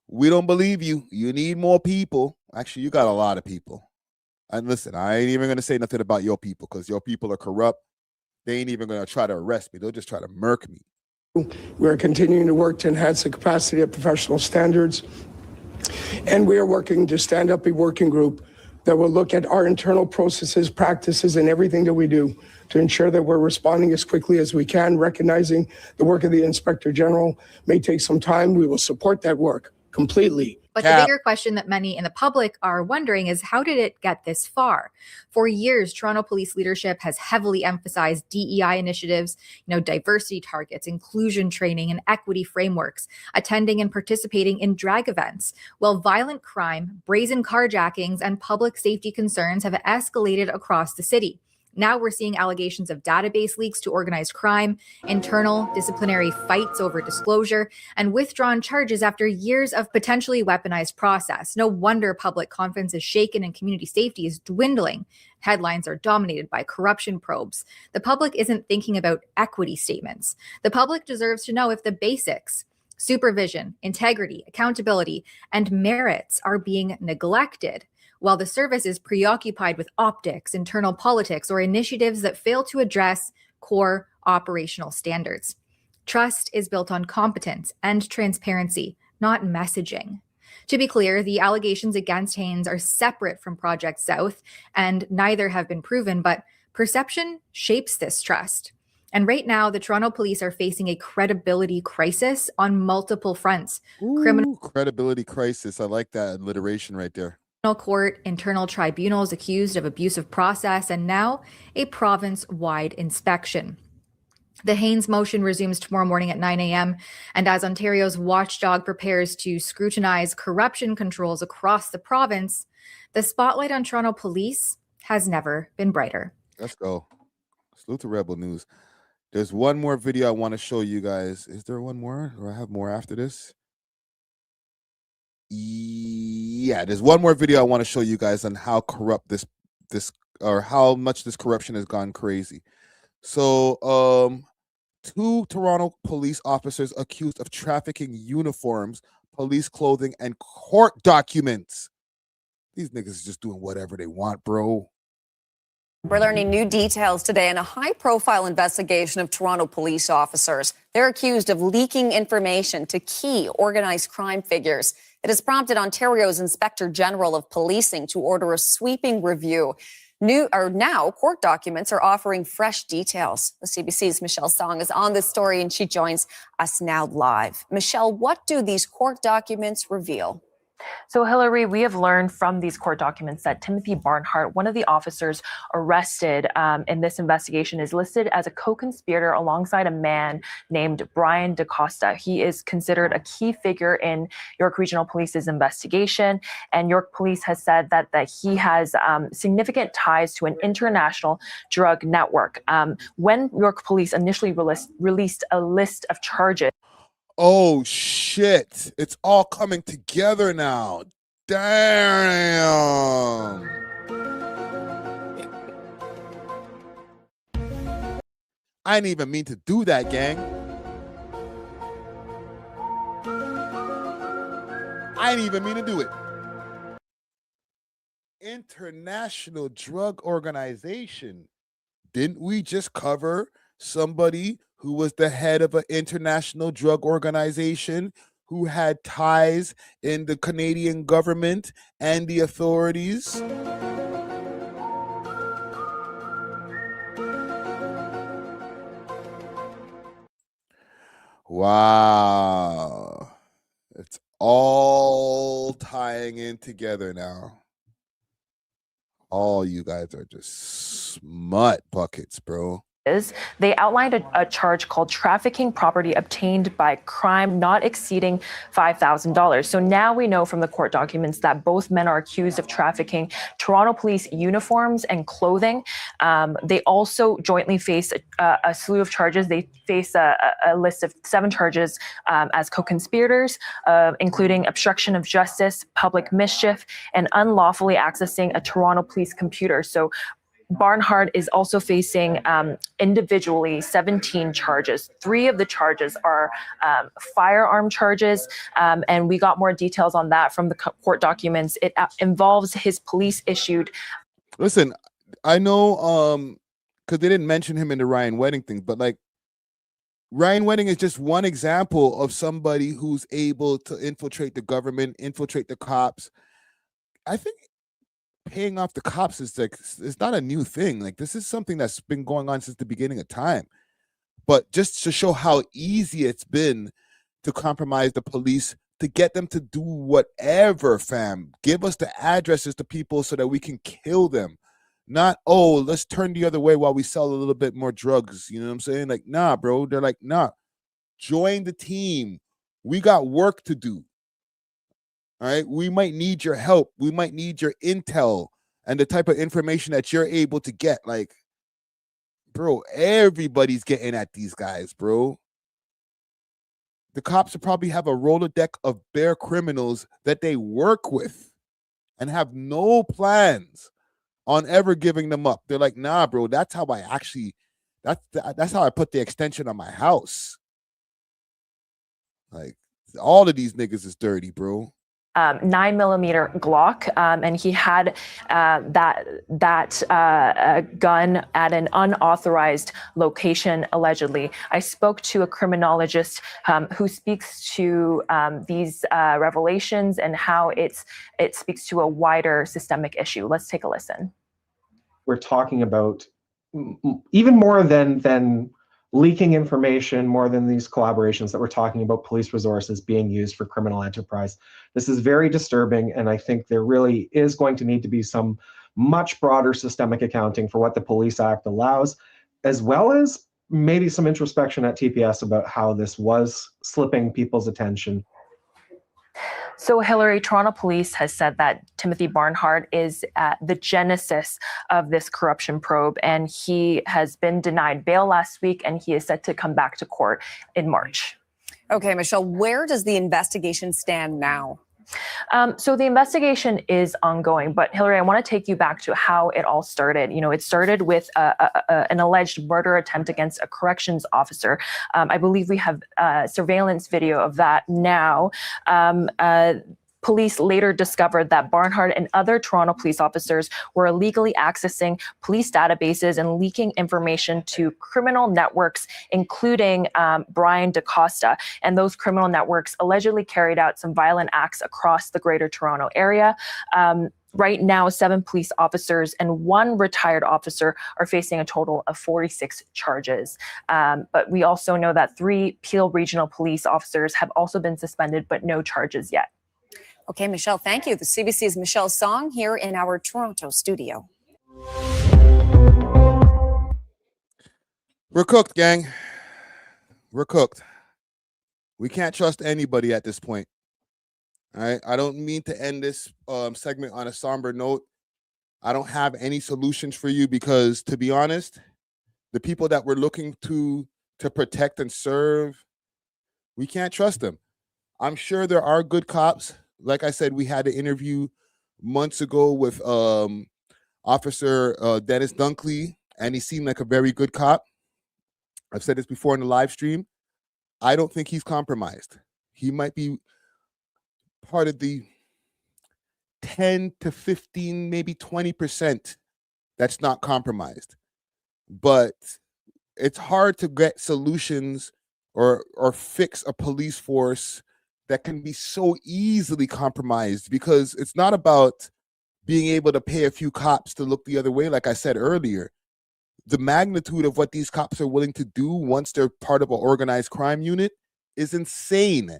We don't believe you. You need more people. Actually, you got a lot of people. And listen, I ain't even going to say nothing about your people because your people are corrupt. They ain't even going to try to arrest me. They'll just try to murk me. We are continuing to work to enhance the capacity of professional standards. And we are working to stand up a working group that will look at our internal processes, practices, and everything that we do to ensure that we're responding as quickly as we can, recognizing the work of the Inspector General may take some time. We will support that work completely. But the bigger question that many in the public are wondering is, how did it get this far? For years, Toronto police leadership has heavily emphasized DEI initiatives, diversity targets, inclusion training, and equity frameworks, attending and participating in drag events, while violent crime, brazen carjackings, and public safety concerns have escalated across the city. Now we're seeing allegations of database leaks to organized crime, internal disciplinary fights over disclosure, and withdrawn charges after years of potentially weaponized process. No wonder public confidence is shaken and community safety is dwindling. Headlines are dominated by corruption probes. The public isn't thinking about equity statements. The public deserves to know if the basics, supervision, integrity, accountability, and merits are being neglected, while the service is preoccupied with optics, internal politics, or initiatives that fail to address core operational standards. Trust is built on competence and transparency, not messaging. To be clear, the allegations against Haynes are separate from Project South, and neither have been proven, but perception shapes this trust. And right now, the Toronto police are facing a credibility crisis on multiple fronts. Credibility crisis. I like that alliteration right there. Court, internal tribunals accused of abusive process, and now a province-wide inspection. The Haynes motion resumes tomorrow morning at 9 a.m. And as Ontario's watchdog prepares to scrutinize corruption controls across the province, the spotlight on Toronto police has never been brighter. Let's go. Salute to Rebel News. There's one more video I want to show you guys. Is there one more? Or I have more after this? Yeah, there's one more video I want to show you guys on how corrupt this this or how much this corruption has gone crazy. So, 2 Toronto police officers accused of trafficking uniforms, police clothing, and court documents. These niggas is just doing whatever they want, bro. We're learning new details today in a high-profile investigation of Toronto police officers. They're accused of leaking information to key organized crime figures. It has prompted Ontario's Inspector General of Policing to order a sweeping review. Now, court documents are offering fresh details. The CBC's Michelle Song is on this story, and she joins us now live. Michelle, what do these court documents reveal? So, Hillary, we have learned from these court documents that Timothy Barnhart, one of the officers arrested in this investigation, is listed as a co-conspirator alongside a man named Brian DaCosta. He is considered a key figure in York Regional Police's investigation, and York Police has said that he has significant ties to an international drug network. When York Police initially released a list of charges, oh shit, it's all coming together now. Damn. I didn't even mean to do that, gang. I didn't even mean to do it. International Drug Organization. Didn't we just cover somebody who was the head of an international drug organization who had ties in the Canadian government and the authorities? Wow. It's all tying in together now. All you guys are just smut buckets, bro. They outlined a charge called trafficking property obtained by crime not exceeding $5,000. So now we know from the court documents that both men are accused of trafficking Toronto Police uniforms and clothing. They also jointly face a slew of charges. They face a list of 7 charges as co-conspirators, including obstruction of justice, public mischief, and unlawfully accessing a Toronto Police computer. So Barnhart is also facing individually 17 charges. 3 of the charges are firearm charges, and we got more details on that from the court documents. It involves his police-issued. Listen, I know because they didn't mention him in the Ryan Wedding thing, but like Ryan Wedding is just one example of somebody who's able to infiltrate the government, infiltrate the cops. I think paying off the cops is like, it's not a new thing. Like, this is something that's been going on since the beginning of time. But just to show how easy it's been to compromise the police, to get them to do whatever, fam. Give us the addresses to people so that we can kill them. Not, oh, let's turn the other way while we sell a little bit more drugs. You know what I'm saying? Like, nah, bro. They're like, nah, join the team. We got work to do. All right, we might need your help. We might need your intel and the type of information that you're able to get. Like, bro, everybody's getting at these guys, bro. The cops will probably have a Rolodex of bare criminals that they work with and have no plans on ever giving them up. They're like, nah, bro, that's how I actually, that's how I put the extension on my house. Like, all of these niggas is dirty, bro. 9mm Glock, and he had that gun at an unauthorized location, allegedly. I spoke to a criminologist who speaks to these revelations and how it speaks to a wider systemic issue. Let's take a listen. We're talking about even more than leaking information, more than these collaborations, that we're talking about police resources being used for criminal enterprise. This is very disturbing, and I think there really is going to need to be some much broader systemic accounting for what the Police Act allows, as well as maybe some introspection at TPS about how this was slipping people's attention. So, Hillary, Toronto Police has said that Timothy Barnhart is at the genesis of this corruption probe, and he has been denied bail last week, and he is set to come back to court in March. Okay, Michelle, where does the investigation stand now? So the investigation is ongoing, but Hillary, I want to take you back to how it all started. You know, it started with an alleged murder attempt against a corrections officer. I believe we have surveillance video of that now. Police later discovered that Barnhart and other Toronto police officers were illegally accessing police databases and leaking information to criminal networks, including Brian DaCosta. And those criminal networks allegedly carried out some violent acts across the Greater Toronto area. Right now, 7 police officers and 1 retired officer are facing a total of 46 charges. But we also know that 3 Peel Regional Police officers have also been suspended, but no charges yet. Okay, Michelle, thank you. The CBC's Michelle Song here in our Toronto studio. We're cooked, gang. We're cooked. We can't trust anybody at this point. All right. I don't mean to end this segment on a somber note. I don't have any solutions for you because, to be honest, the people that we're looking to protect and serve, we can't trust them. I'm sure there are good cops. Like I said, we had an interview months ago with Officer Dennis Dunkley, and he seemed like a very good cop. I've said this before in the live stream. I don't think he's compromised. He might be part of the 10 to 15, maybe 20% that's not compromised. But it's hard to get solutions or fix a police force that can be so easily compromised, because it's not about being able to pay a few cops to look the other way. Like I said earlier, the magnitude of what these cops are willing to do once they're part of an organized crime unit is insane.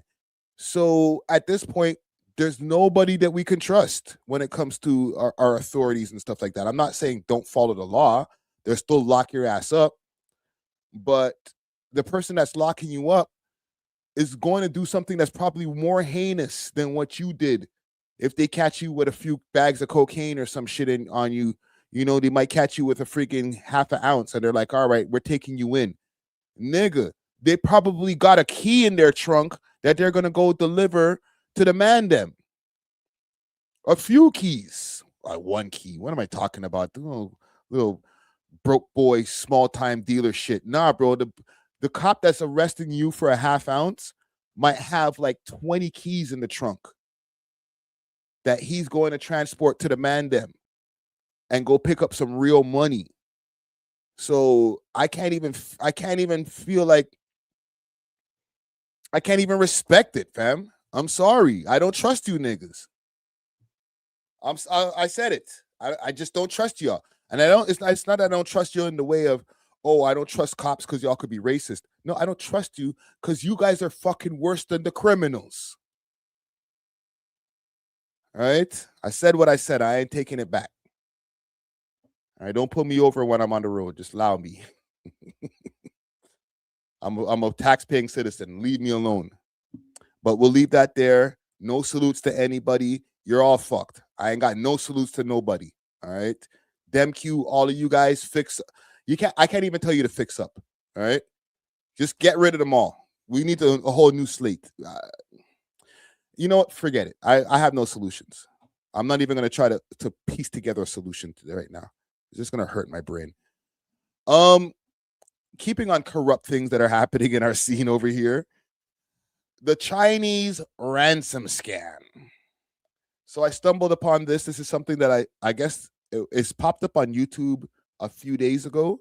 So at this point, there's nobody that we can trust when it comes to our authorities and stuff like that. I'm not saying don't follow the law. They're still lock your ass up. But the person that's locking you up is going to do something that's probably more heinous than what you did. If they catch you with a few bags of cocaine or some shit on you, you know, they might catch you with a freaking half an ounce and they're like, all right, we're taking you in. Nigga, they probably got a key in their trunk that they're going to go deliver to the man them. A few keys. 1 key. What am I talking about? Little broke boy, small time dealer shit. Nah, bro, the cop that's arresting you for a half ounce might have like 20 keys in the trunk that he's going to transport to the man them and go pick up some real money. So I can't even feel like I can't even respect it, fam. I'm sorry. I don't trust you niggas. I said it. I just don't trust y'all. And it's not that I don't trust you in the way of, oh, I don't trust cops because y'all could be racist. No, I don't trust you because you guys are fucking worse than the criminals. All right? I said what I said. I ain't taking it back. All right? Don't pull me over when I'm on the road. Just allow me. I'm a tax-paying citizen. Leave me alone. But we'll leave that there. No salutes to anybody. You're all fucked. I ain't got no salutes to nobody. All right? DemQ, all of you guys, fix. I can't even tell you to fix up. All right? Just get rid of them all. We need a whole new slate. You know what? Forget it. I have no solutions. I'm not even going to try to piece together a solution right now. It's just going to hurt my brain. Keeping on corrupt things that are happening in our scene over here. The Chinese ransom scam. So I stumbled upon this. This is something that I guess it's popped up on YouTube a few days ago,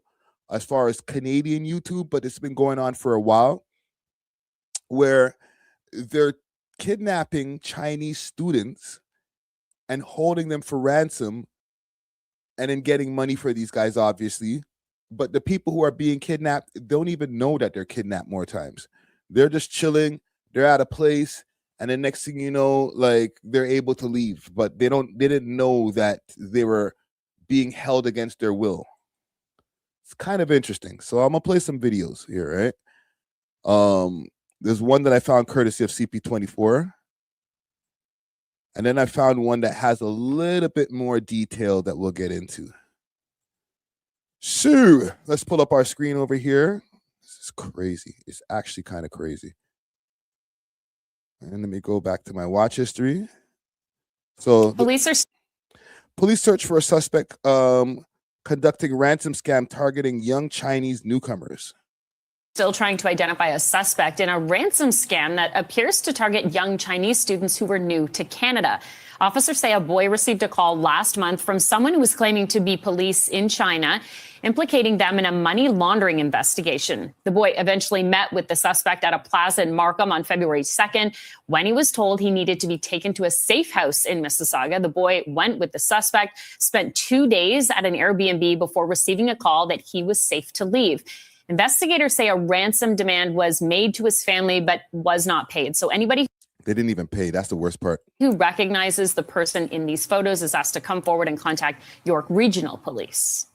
as far as Canadian YouTube, but it's been going on for a while, where they're kidnapping Chinese students and holding them for ransom and then getting money for these guys, obviously. But the people who are being kidnapped don't even know that they're kidnapped more times. They're just chilling. They're at a place. And then next thing you know, like, they're able to leave, but they didn't know that they were being held against their will. It's kind of interesting. So I'm gonna play some videos here, right? There's one that I found courtesy of CP24. And then I found one that has a little bit more detail that we'll get into. So let's pull up our screen over here. This is crazy. It's actually kind of crazy. And let me go back to my watch history. So police search for a suspect conducting ransom scam targeting young Chinese newcomers. still trying to identify a suspect in a ransom scam that appears to target young Chinese students who were new to Canada. Officers say a boy received a call last month from someone who was claiming to be police in China, implicating them in a money laundering investigation. The boy eventually met with the suspect at a plaza in Markham on February 2nd. When he was told he needed to be taken to a safe house in Mississauga, the boy went with the suspect, spent 2 days at an Airbnb before receiving a call that he was safe to leave. Investigators say a ransom demand was made to his family but was not paid. So anybody They didn't even pay. That's the worst part. who recognizes the person in these photos is asked to come forward and contact York Regional Police.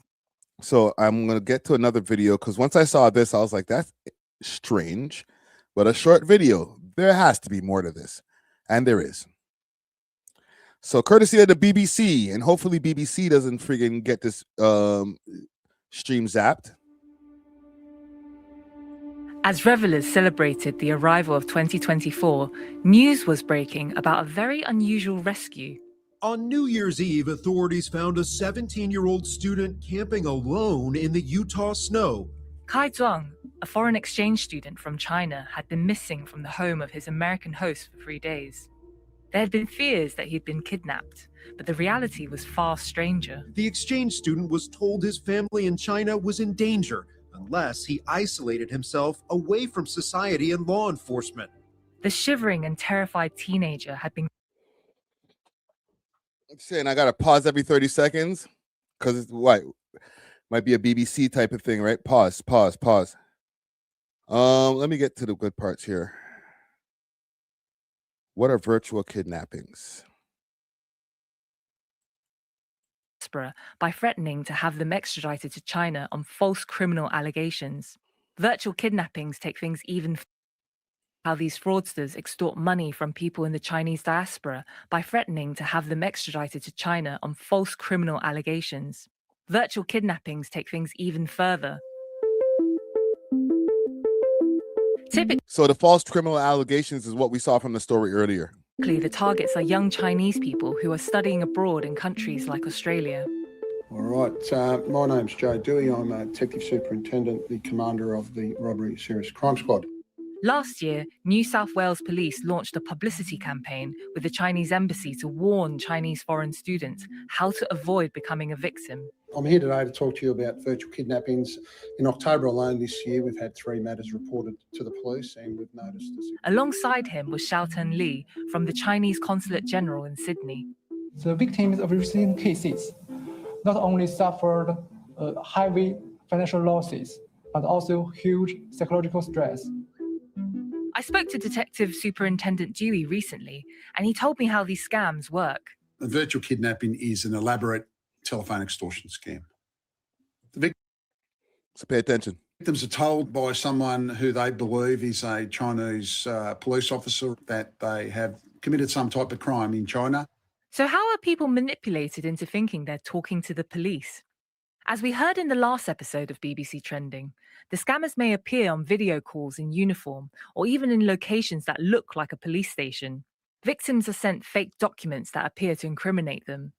So I'm going to get to another video because once I saw this, I was like, that's strange. But a short video, there has to be more to this. And there is. So courtesy of the BBC, and hopefully BBC doesn't friggin' get this stream zapped. As revelers celebrated the arrival of 2024, news was breaking about a very unusual rescue. On New Year's Eve, authorities found a 17-year-old student camping alone in the Utah snow. Kai Zhuang, a foreign exchange student from China, had been missing from the home of his American host for 3 days. There had been fears that he'd been kidnapped, but the reality was far stranger. The exchange student was told his family in China was in danger unless he isolated himself away from society and law enforcement. The shivering and terrified teenager had been... I'm saying I got to pause every 30 seconds because it's what might be a BBC type of thing, right? Pause. Let me get to the good parts here. What are virtual kidnappings? By threatening to have them extradited to China on false criminal allegations. Virtual kidnappings take things even further. How these fraudsters extort money from people in the Chinese diaspora by threatening to have them extradited to China on false criminal allegations. Virtual kidnappings take things even further. So the false criminal allegations is what we saw from the story earlier. The targets are young Chinese people who are studying abroad in countries like Australia. All right, my name's Joe Dewey. I'm a Detective Superintendent, the commander of the Robbery Serious Crime Squad. Last year, New South Wales Police launched a publicity campaign with the Chinese embassy to warn Chinese foreign students how to avoid becoming a victim. I'm here today to talk to you about virtual kidnappings. In October alone this year, we've had 3 matters reported to the police, and we've noticed this. Alongside him was Xiaoten Li from the Chinese Consulate General in Sydney. The victims of recent cases not only suffered heavy financial losses, but also huge psychological stress. I spoke to Detective Superintendent Dewey recently, and he told me how these scams work. A virtual kidnapping is an elaborate telephone extortion scam. So pay attention. Victims are told by someone who they believe is a Chinese police officer that they have committed some type of crime in China. So how are people manipulated into thinking they're talking to the police? As we heard in the last episode of BBC Trending, the scammers may appear on video calls in uniform or even in locations that look like a police station. Victims are sent fake documents that appear to incriminate them.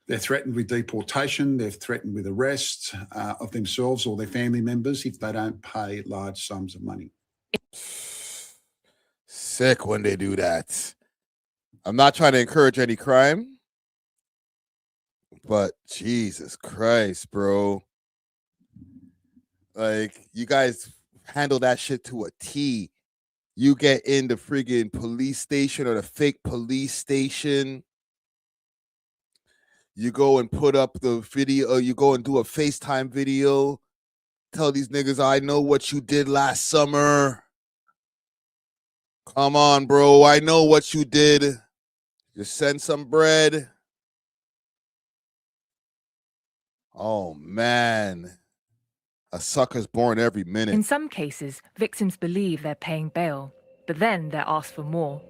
They're threatened with deportation, they're threatened with arrest of themselves or their family members if they don't pay large sums of money. Sick when they do that. I'm not trying to encourage any crime, but Jesus Christ, bro. Like, you guys handle that shit to a T. You get in the friggin' police station or the fake police station. You go and put up the video, you go and do a FaceTime video. Tell these niggas, I know what you did last summer. Come on, bro. I know what you did. Just send some bread. Oh, man. A sucker's born every minute. In some cases, victims believe they're paying bail, but then they're asked for more.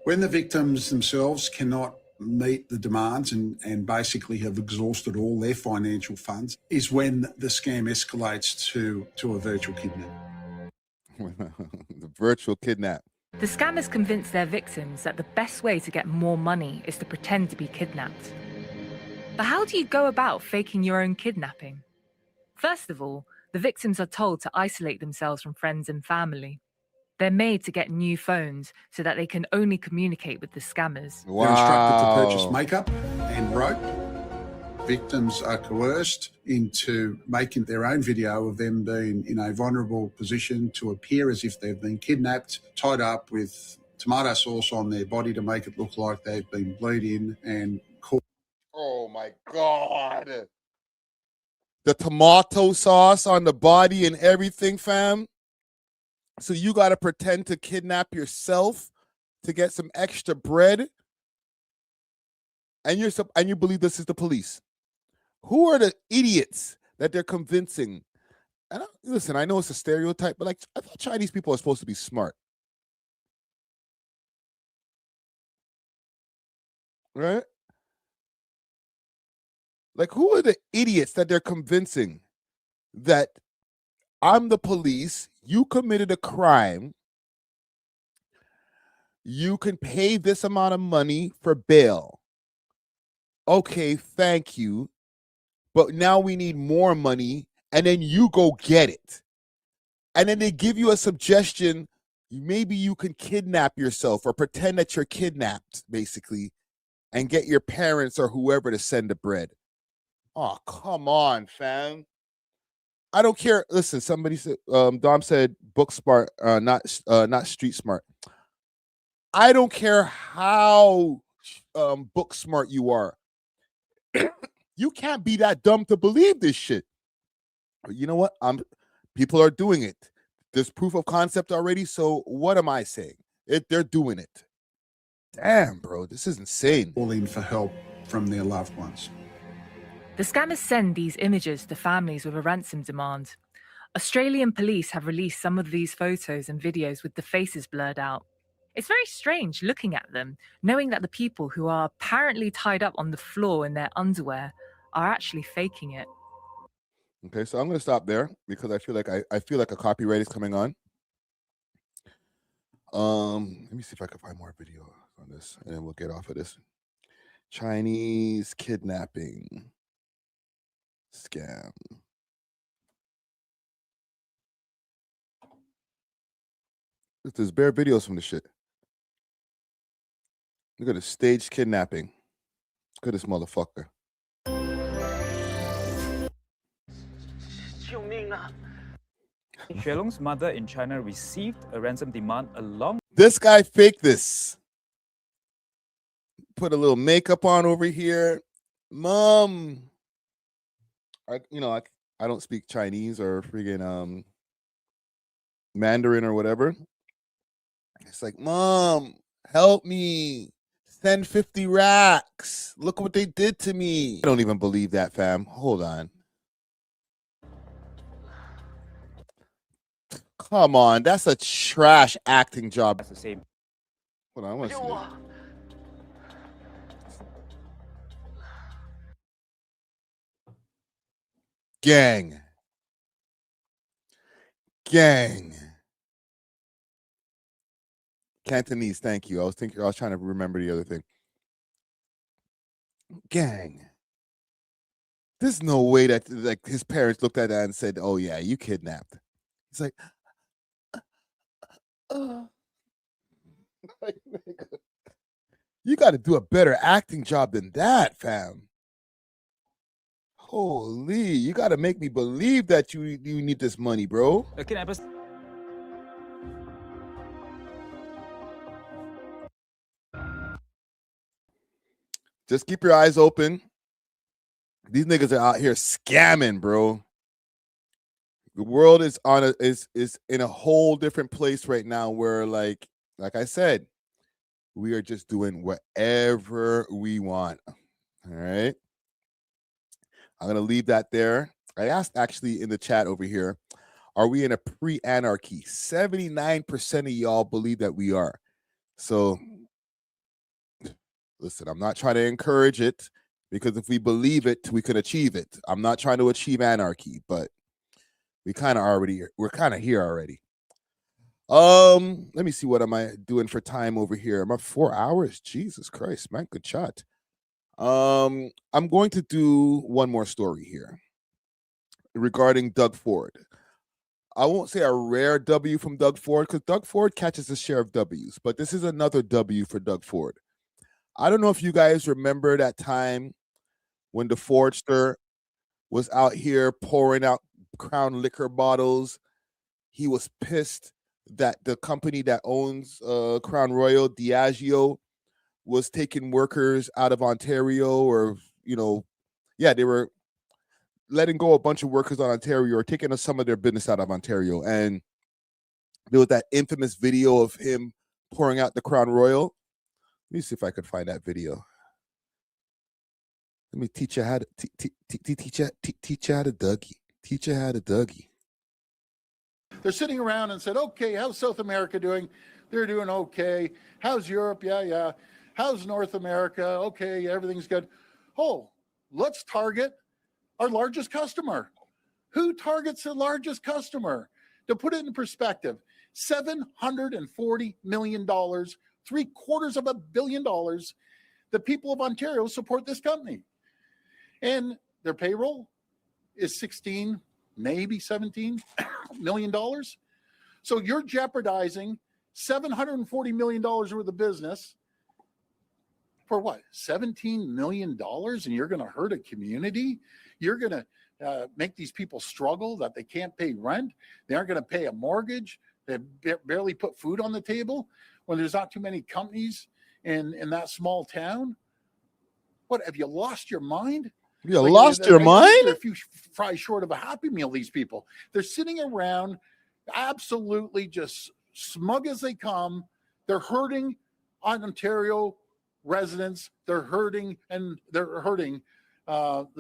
When the victims themselves cannot meet the demands and basically have exhausted all their financial funds is when the scam escalates to a virtual kidnap. The virtual kidnap. The scammers convince their victims that the best way to get more money is to pretend to be kidnapped. But how do you go about faking your own kidnapping? First of all, the victims are told to isolate themselves from friends and family. They're made to get new phones so that they can only communicate with the scammers. Wow. They're instructed to purchase makeup and rope. Victims are coerced into making their own video of them being in a vulnerable position to appear as if they've been kidnapped, tied up with tomato sauce on their body to make it look like they've been bleeding and caught. Oh my God. The tomato sauce on the body and everything, fam. So you got to pretend to kidnap yourself to get some extra bread. And you believe this is the police. Who are the idiots that they're convincing? And listen, I know it's a stereotype, but like I thought Chinese people are supposed to be smart. Right? Like, who are the idiots that they're convincing that I'm the police, you committed a crime, you can pay this amount of money for bail. Okay, thank you. But now we need more money, and then you go get it. And then they give you a suggestion, maybe you can kidnap yourself or pretend that you're kidnapped, basically, and get your parents or whoever to send the bread. Oh, come on, fam. I don't care. Listen, somebody said, Dom said book smart, not street smart. I don't care how book smart you are. You can't be that dumb to believe this shit. But you know what? People are doing it. There's proof of concept already. So what am I saying? They're doing it. Damn, bro, this is insane. Calling for help from their loved ones. The scammers send these images to families with a ransom demand. Australian police have released some of these photos and videos with the faces blurred out. It's very strange looking at them, knowing that the people who are apparently tied up on the floor in their underwear are actually faking it. Okay, so I'm going to stop there because I feel like a copyright is coming on. Let me see if I can find more video on this, and then we'll get off of this. Chinese kidnapping scam. There's bare videos from the shit. Look at the staged kidnapping. Look at this motherfucker. Xuelong's mother in China received a ransom demand along. This guy faked this. Put a little makeup on over here. Mom. I don't speak Chinese or friggin' Mandarin or whatever. It's like, Mom, help me. Send 50 racks. Look what they did to me. I don't even believe that, fam. Hold on. Come on. That's a trash acting job. That's the same. Hold on. I want to see it. Gang. Cantonese, thank you. I was trying to remember the other thing. Gang. There's no way that like his parents looked at that and said, "Oh yeah, you kidnapped." He's like, you got to do a better acting job than that, fam. Holy, you got to make me believe that you need this money, bro. Just keep your eyes open. These niggas are out here scamming, bro. The world is is in a whole different place right now where like I said, we are just doing whatever we want. All right. I'm going to leave that there. I asked actually in the chat over here, are we in a pre-anarchy? 79% of y'all believe that we are. So listen, I'm not trying to encourage it because if we believe it, we can achieve it. I'm not trying to achieve anarchy, but we're kind of here already. Let me see, what am I doing for time over here? I'm at 4 hours. Jesus Christ, man, good shot. I'm going to do one more story here regarding Doug Ford. I won't say a rare W from Doug Ford, because Doug Ford catches his share of W's, but this is another W for Doug Ford. I don't know if you guys remember that time when the Fordster was out here pouring out Crown liquor bottles. He was pissed that the company that owns Crown Royale, Diageo, was taking workers out of Ontario, or, they were letting go a bunch of workers on Ontario, or taking some of their business out of Ontario. And there was that infamous video of him pouring out the Crown Royale. Let me see if I can find that video. Let me teach you how to teach you how to Dougie. Teach you how to Dougie. They're sitting around and said, okay, how's South America doing? They're doing okay. How's Europe? Yeah. How's North America? Okay, everything's good. Oh, let's target our largest customer. Who targets the largest customer? To put it in perspective, $740 million, $750 million. The people of Ontario support this company. And their payroll is 16, maybe $17 million. So you're jeopardizing $740 million worth of business for what? $17 million? And you're going to hurt a community? You're going to make these people struggle that they can't pay rent. They aren't going to pay a mortgage. They barely put food on the table when there's not too many companies in that small town. What, have you lost your mind? You lost your mind? They're a few fries short of a Happy Meal, these people. They're sitting around absolutely just smug as they come. They're hurting Ontario residents. They're hurting the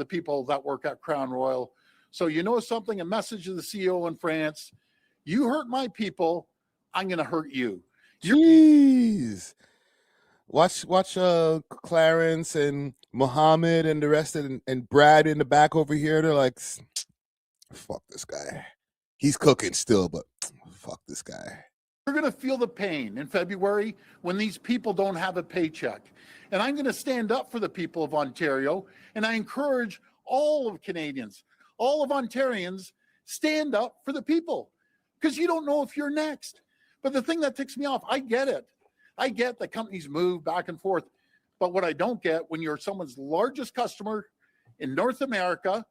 people that work at Crown Royale. So you know something, a message to the CEO in France: you hurt my people, I'm going to hurt you. Jeez. Watch Clarence and Muhammad and the rest and Brad in the back over here. They're like, fuck this guy. He's cooking still, but fuck this guy. You're going to feel the pain in February when these people don't have a paycheck. And I'm going to stand up for the people of Ontario. And I encourage all of Canadians, all of Ontarians, stand up for the people, because you don't know if you're next. But the thing that ticks me off, I get it. I get that companies move back and forth. But what I don't get, when you're someone's largest customer in North America,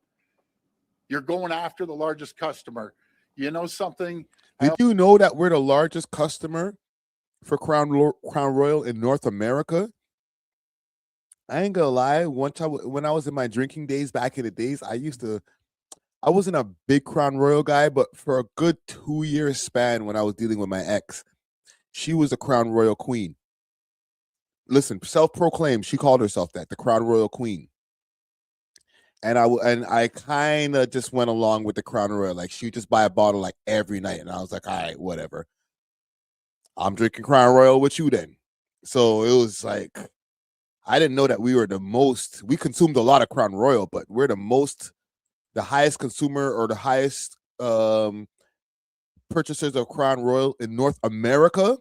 you're going after the largest customer. You know something? Did you know that we're the largest customer for Crown Royale in North America? I ain't gonna lie. When I was in my drinking days back in the days, I wasn't a big Crown Royale guy, but for a good 2-year span when I was dealing with my ex, she was a Crown Royale queen. Listen, self-proclaimed, she called herself that, the Crown Royale queen. And I kind of just went along with the Crown Royale. Like, she would just buy a bottle like every night, and I was like, all right, whatever. I'm drinking Crown Royale with you then. So it was like, I didn't know that we consumed a lot of Crown Royale, but we're the highest consumer, or the highest purchasers of Crown Royale in North America.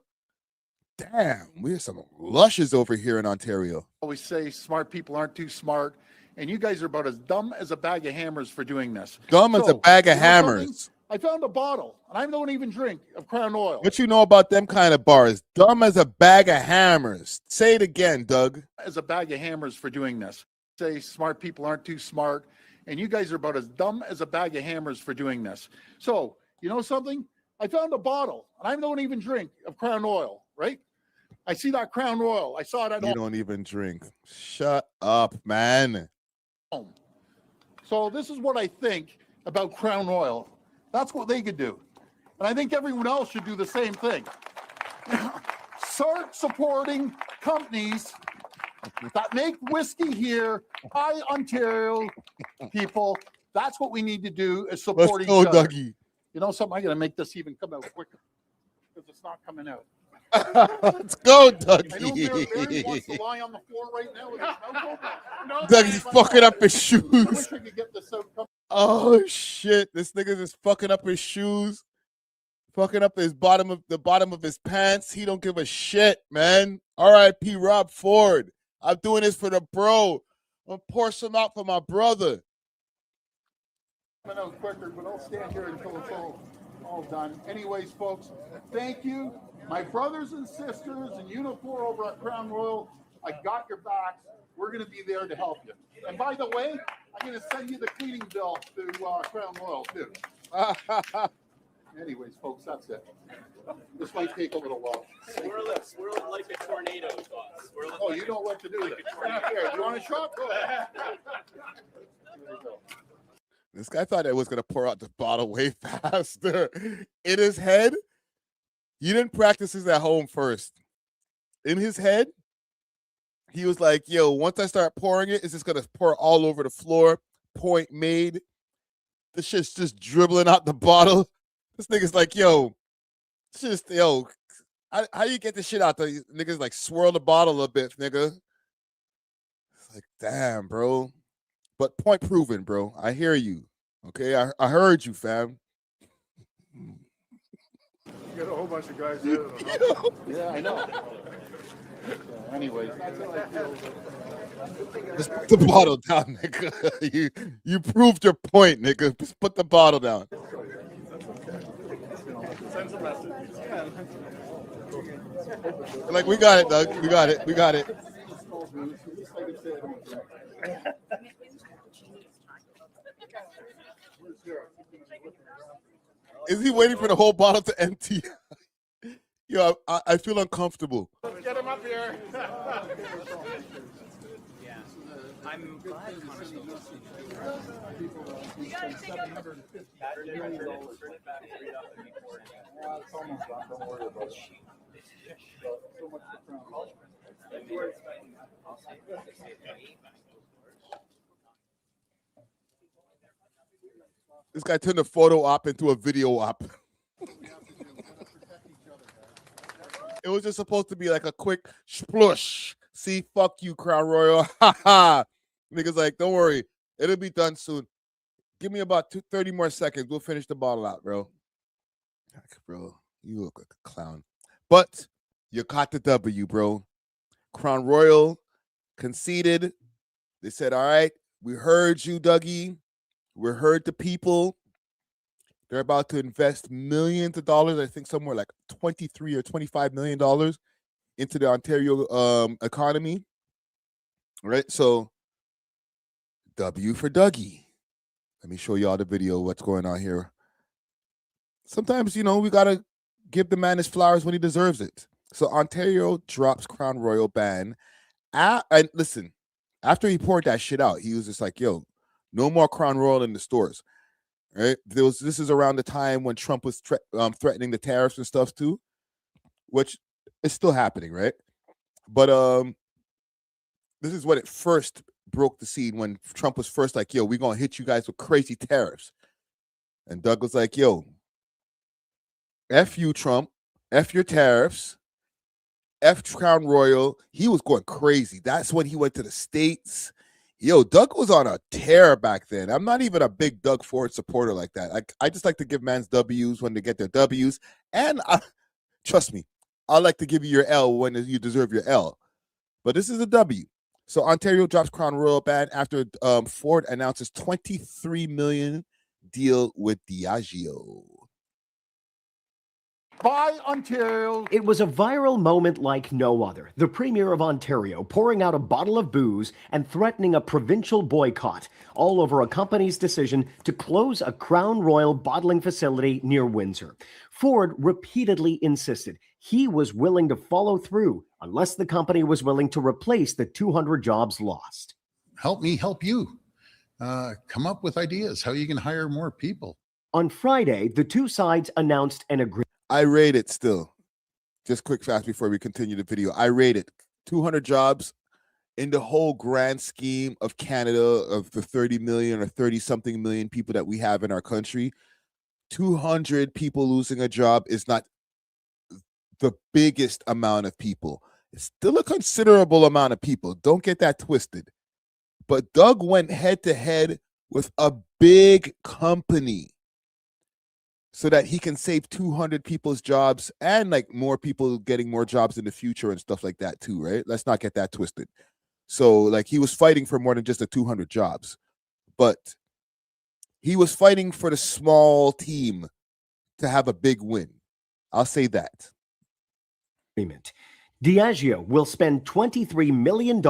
Damn, we're some lushes over here in Ontario. I always say smart people aren't too smart, and you guys are about as dumb as a bag of hammers for doing this. Dumb as a bag of hammers. I found a bottle, and I don't even drink, of Crown Royale. What you know about them kind of bars? Dumb as a bag of hammers. Say it again, Doug. As a bag of hammers for doing this. Say smart people aren't too smart, and you guys are about as dumb as a bag of hammers for doing this. So, you know something? I found a bottle, and I don't even drink, of Crown Royale, right? I see that Crown Royale. I saw it at home. You don't even drink. Shut up, man. So this is what I think about Crown Royale. That's what they could do. And I think everyone else should do the same thing. Start supporting companies that make whiskey here, by Ontario people. That's what we need to do, is support each other. Dougie. You know something? I'm going to make this even come out quicker, because it's not coming out. Let's go, Dougie. I know Barry wants to lie on the floor right now with his mouth open. Dougie's fucking up his shoes. I wish I could get this out. Oh shit, this nigga is fucking up his shoes. fucking up the bottom of his pants. He don't give a shit, man. R.I.P. Rob Ford. I'm doing this for the bro. I'm gonna pour some out for my brother. I know quicker, but I'll stand here until it's all done. Anyways, folks, thank you. My brothers and sisters and Unit 4 over at Crown Royale, I got your backs. We're going to be there to help you. And by the way, I'm going to send you the cleaning bill to Crown Royale, too. Anyways, folks, that's it. This might take a little while. We're like a tornado, boss. Oh, you know what to do. Here, do you want a shot? Go ahead. This guy thought I was gonna pour out the bottle way faster. In his head, he didn't practice this at home first. In his head, he was like, yo, once I start pouring it, it's just gonna pour all over the floor. Point made. This shit's just dribbling out the bottle. This nigga's like, yo, how you get this shit out there? Niggas like swirl the bottle a bit, nigga. It's like, damn, bro. But point proven, bro. I hear you. Okay, I heard you, fam. You got a whole bunch of guys there. Yeah, I know. Anyways, that's how I feel. Just put the bottle down, nigga. You proved your point, nigga. Just put the bottle down. Send some message. Like, we got it, Doug. We got it. We got it. Is he waiting for the whole bottle to empty? Yo, I feel uncomfortable. Get him up here. Yeah, I'm glad. This guy turned a photo op into a video op. It was just supposed to be like a quick splush. See, fuck you, Crown Royale. Ha ha. Niggas like, don't worry. It'll be done soon. Give me about 30 more seconds. We'll finish the bottle out, bro. Bro, you look like a clown. But you caught the W, bro. Crown Royale conceded. They said, all right, we heard you, Dougie. We heard the people. They're about to invest millions of dollars, I think somewhere like $23 or $25 million into the Ontario economy. All right, so W for Dougie. Let me show y'all the video, what's going on here. Sometimes, you know, we got to give the man his flowers when he deserves it. So Ontario drops Crown Royale ban. And listen, after he poured that shit out, he was just like, yo, no more Crown Royale in the stores. Right? This is around the time when Trump was threatening the tariffs and stuff too, which is still happening, right? But this is when it first broke the scene, when Trump was first like, yo, we're gonna hit you guys with crazy tariffs. And Doug was like, yo, F you, Trump, F your tariffs, F Crown Royale. He was going crazy. That's when he went to the States. Yo, Doug was on a tear back then. I'm not even a big Doug Ford supporter like that. I just like to give man's W's when they get their W's. And trust me, I like to give you your L when you deserve your L. But this is a W. So Ontario drops Crown Royale ban after Ford announces $23 million deal with Diageo. Bye, Ontario. It was a viral moment like no other. The Premier of Ontario pouring out a bottle of booze and threatening a provincial boycott, all over a company's decision to close a Crown Royale bottling facility near Windsor. Ford repeatedly insisted he was willing to follow through unless the company was willing to replace the 200 jobs lost. Help me help you. Come up with ideas how you can hire more people. On Friday, the two sides announced an agreement. I rate it still. Just quick fast before we continue the video. I rate it 200 jobs in the whole grand scheme of Canada, of the 30 million or 30 something million people that we have in our country. 200 people losing a job is not the biggest amount of people. It's still a considerable amount of people. Don't get that twisted. But Doug went head to head with a big company. so that he can save 200 people's jobs and like more people getting more jobs in the future and stuff like that too, right? Let's not get that twisted. So like he was fighting for more than just the 200 jobs, but he was fighting for the small team to have a big win. I'll say that. Agreement. Diageo will spend $23 million,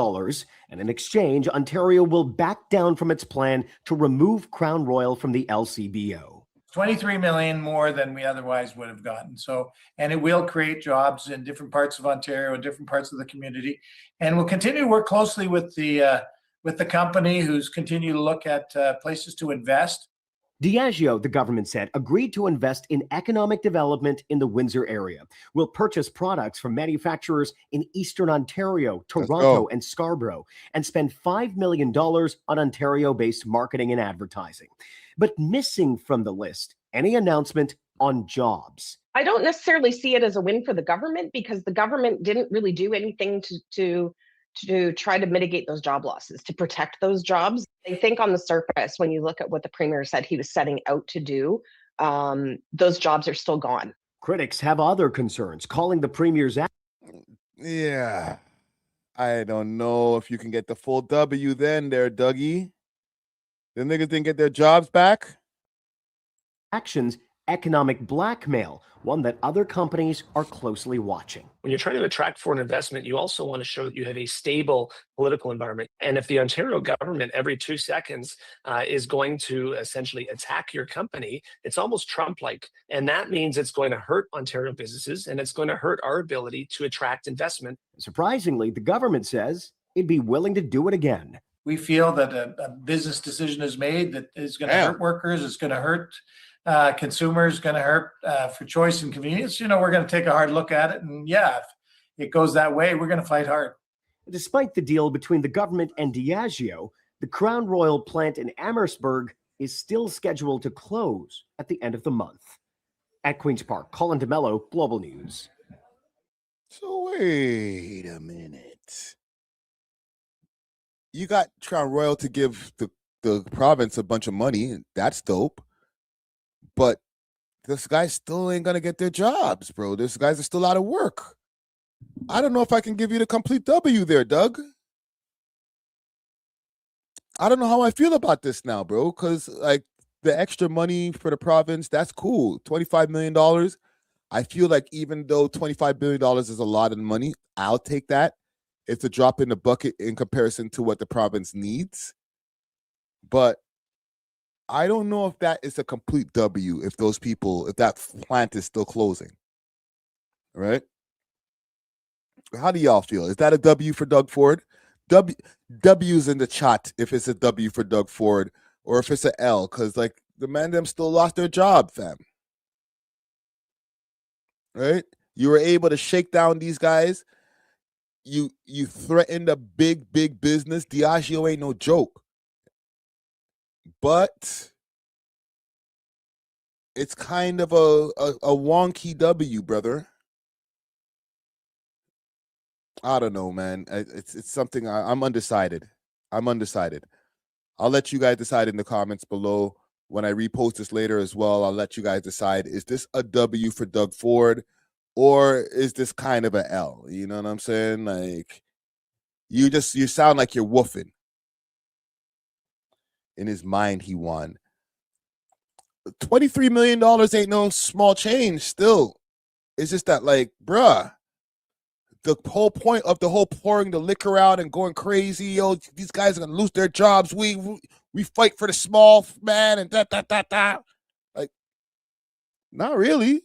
and in exchange, Ontario will back down from its plan to remove Crown Royal from the LCBO. 23 million more than we otherwise would have gotten. So, and it will create jobs in different parts of Ontario and different parts of the community. And we'll continue to work closely with the company who's continue to look at places to invest. Diageo, the government said, agreed to invest in economic development in the Windsor area. Will purchase products from manufacturers in Eastern Ontario, Toronto, and Scarborough, and spend $5 million on Ontario-based marketing and advertising. But missing from the list, any announcement on jobs. I don't necessarily see it as a win for the government because the government didn't really do anything to try to mitigate those job losses, to protect those jobs. I think on the surface, when you look at what the premier said he was setting out to do, those jobs are still gone. Critics have other concerns, calling the premier's Yeah. I don't know if you can get the full W then there, Dougie. The niggas didn't get their jobs back. actions economic blackmail, one that other companies are closely watching. When you're trying to attract foreign investment, you also want to show that you have a stable political environment. And if the Ontario government every 2 seconds is going to essentially attack your company, it's almost Trump-like. And that means it's going to hurt Ontario businesses and it's going to hurt our ability to attract investment. Surprisingly, the government says it'd be willing to do it again. We feel that a business decision is made that is going to hurt workers, it's going to hurt consumers, going to hurt for choice and convenience. You know, we're going to take a hard look at it. And yeah, if it goes that way, we're going to fight hard. Despite the deal between the government and Diageo, the Crown Royal plant in Amherstburg is still scheduled to close at the end of the month. At Queen's Park, Colin DeMello, Global News. So wait a minute. You got Crown Royal to give the province a bunch of money. That's dope. But this guy still ain't going to get their jobs, bro. This guys are still out of work. I don't know if I can give you the complete W there, Doug. I don't know how I feel about this now, bro, because like the extra money for the province, that's cool. $25 million. I feel like even though $25 billion is a lot of money, I'll take that. It's a drop in the bucket in comparison to what the province needs. But I don't know if that is a complete W if that plant is still closing. Right? How do y'all feel? Is that a W for Doug Ford? W's in the chat if it's a W for Doug Ford or if it's an L, because like the man them still lost their job, fam. Right? You were able to shake down these guys. You threatened a big business. Diageo ain't no joke. But it's kind of a wonky W, brother. I don't know, man. It's something I'm undecided. I'm undecided. I'll let you guys decide in the comments below. When I repost this later as well, I'll let you guys decide. Is this a W for Doug Ford? Or is this kind of an L? You know what I'm saying? Like, you sound like you're woofing. In his mind, he won. $23 million ain't no small change still. It's just that, like, bruh, the whole point of the whole pouring the liquor out and going crazy, yo, these guys are going to lose their jobs. We fight for the small man and da. Like, not really.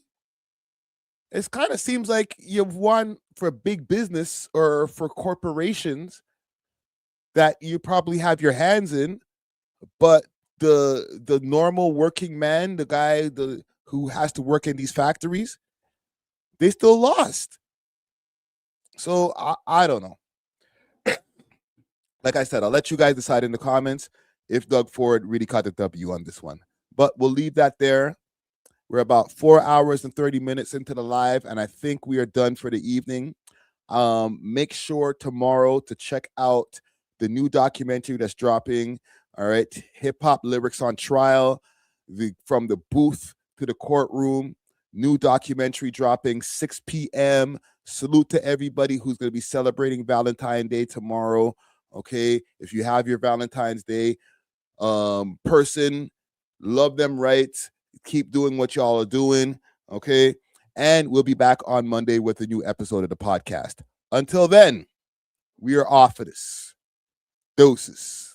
It kind of seems like you've won for big business or for corporations that you probably have your hands in, but the normal working man, the guy who has to work in these factories, they still lost. So I don't know. Like I said, I'll let you guys decide in the comments if Doug Ford really caught the W on this one. But we'll leave that there. We're about 4 hours and 30 minutes into the live, and I think we are done for the evening. Make sure tomorrow to check out the new documentary that's dropping. All right, Hip Hop Lyrics on Trial, from the booth to the courtroom. New documentary dropping 6 p.m. Salute to everybody who's going to be celebrating Valentine's Day tomorrow. Okay, if you have your Valentine's Day person, love them right. Keep doing what y'all are doing. Okay, and we'll be back on Monday with a new episode of the podcast. Until then, we are off of this. Doses.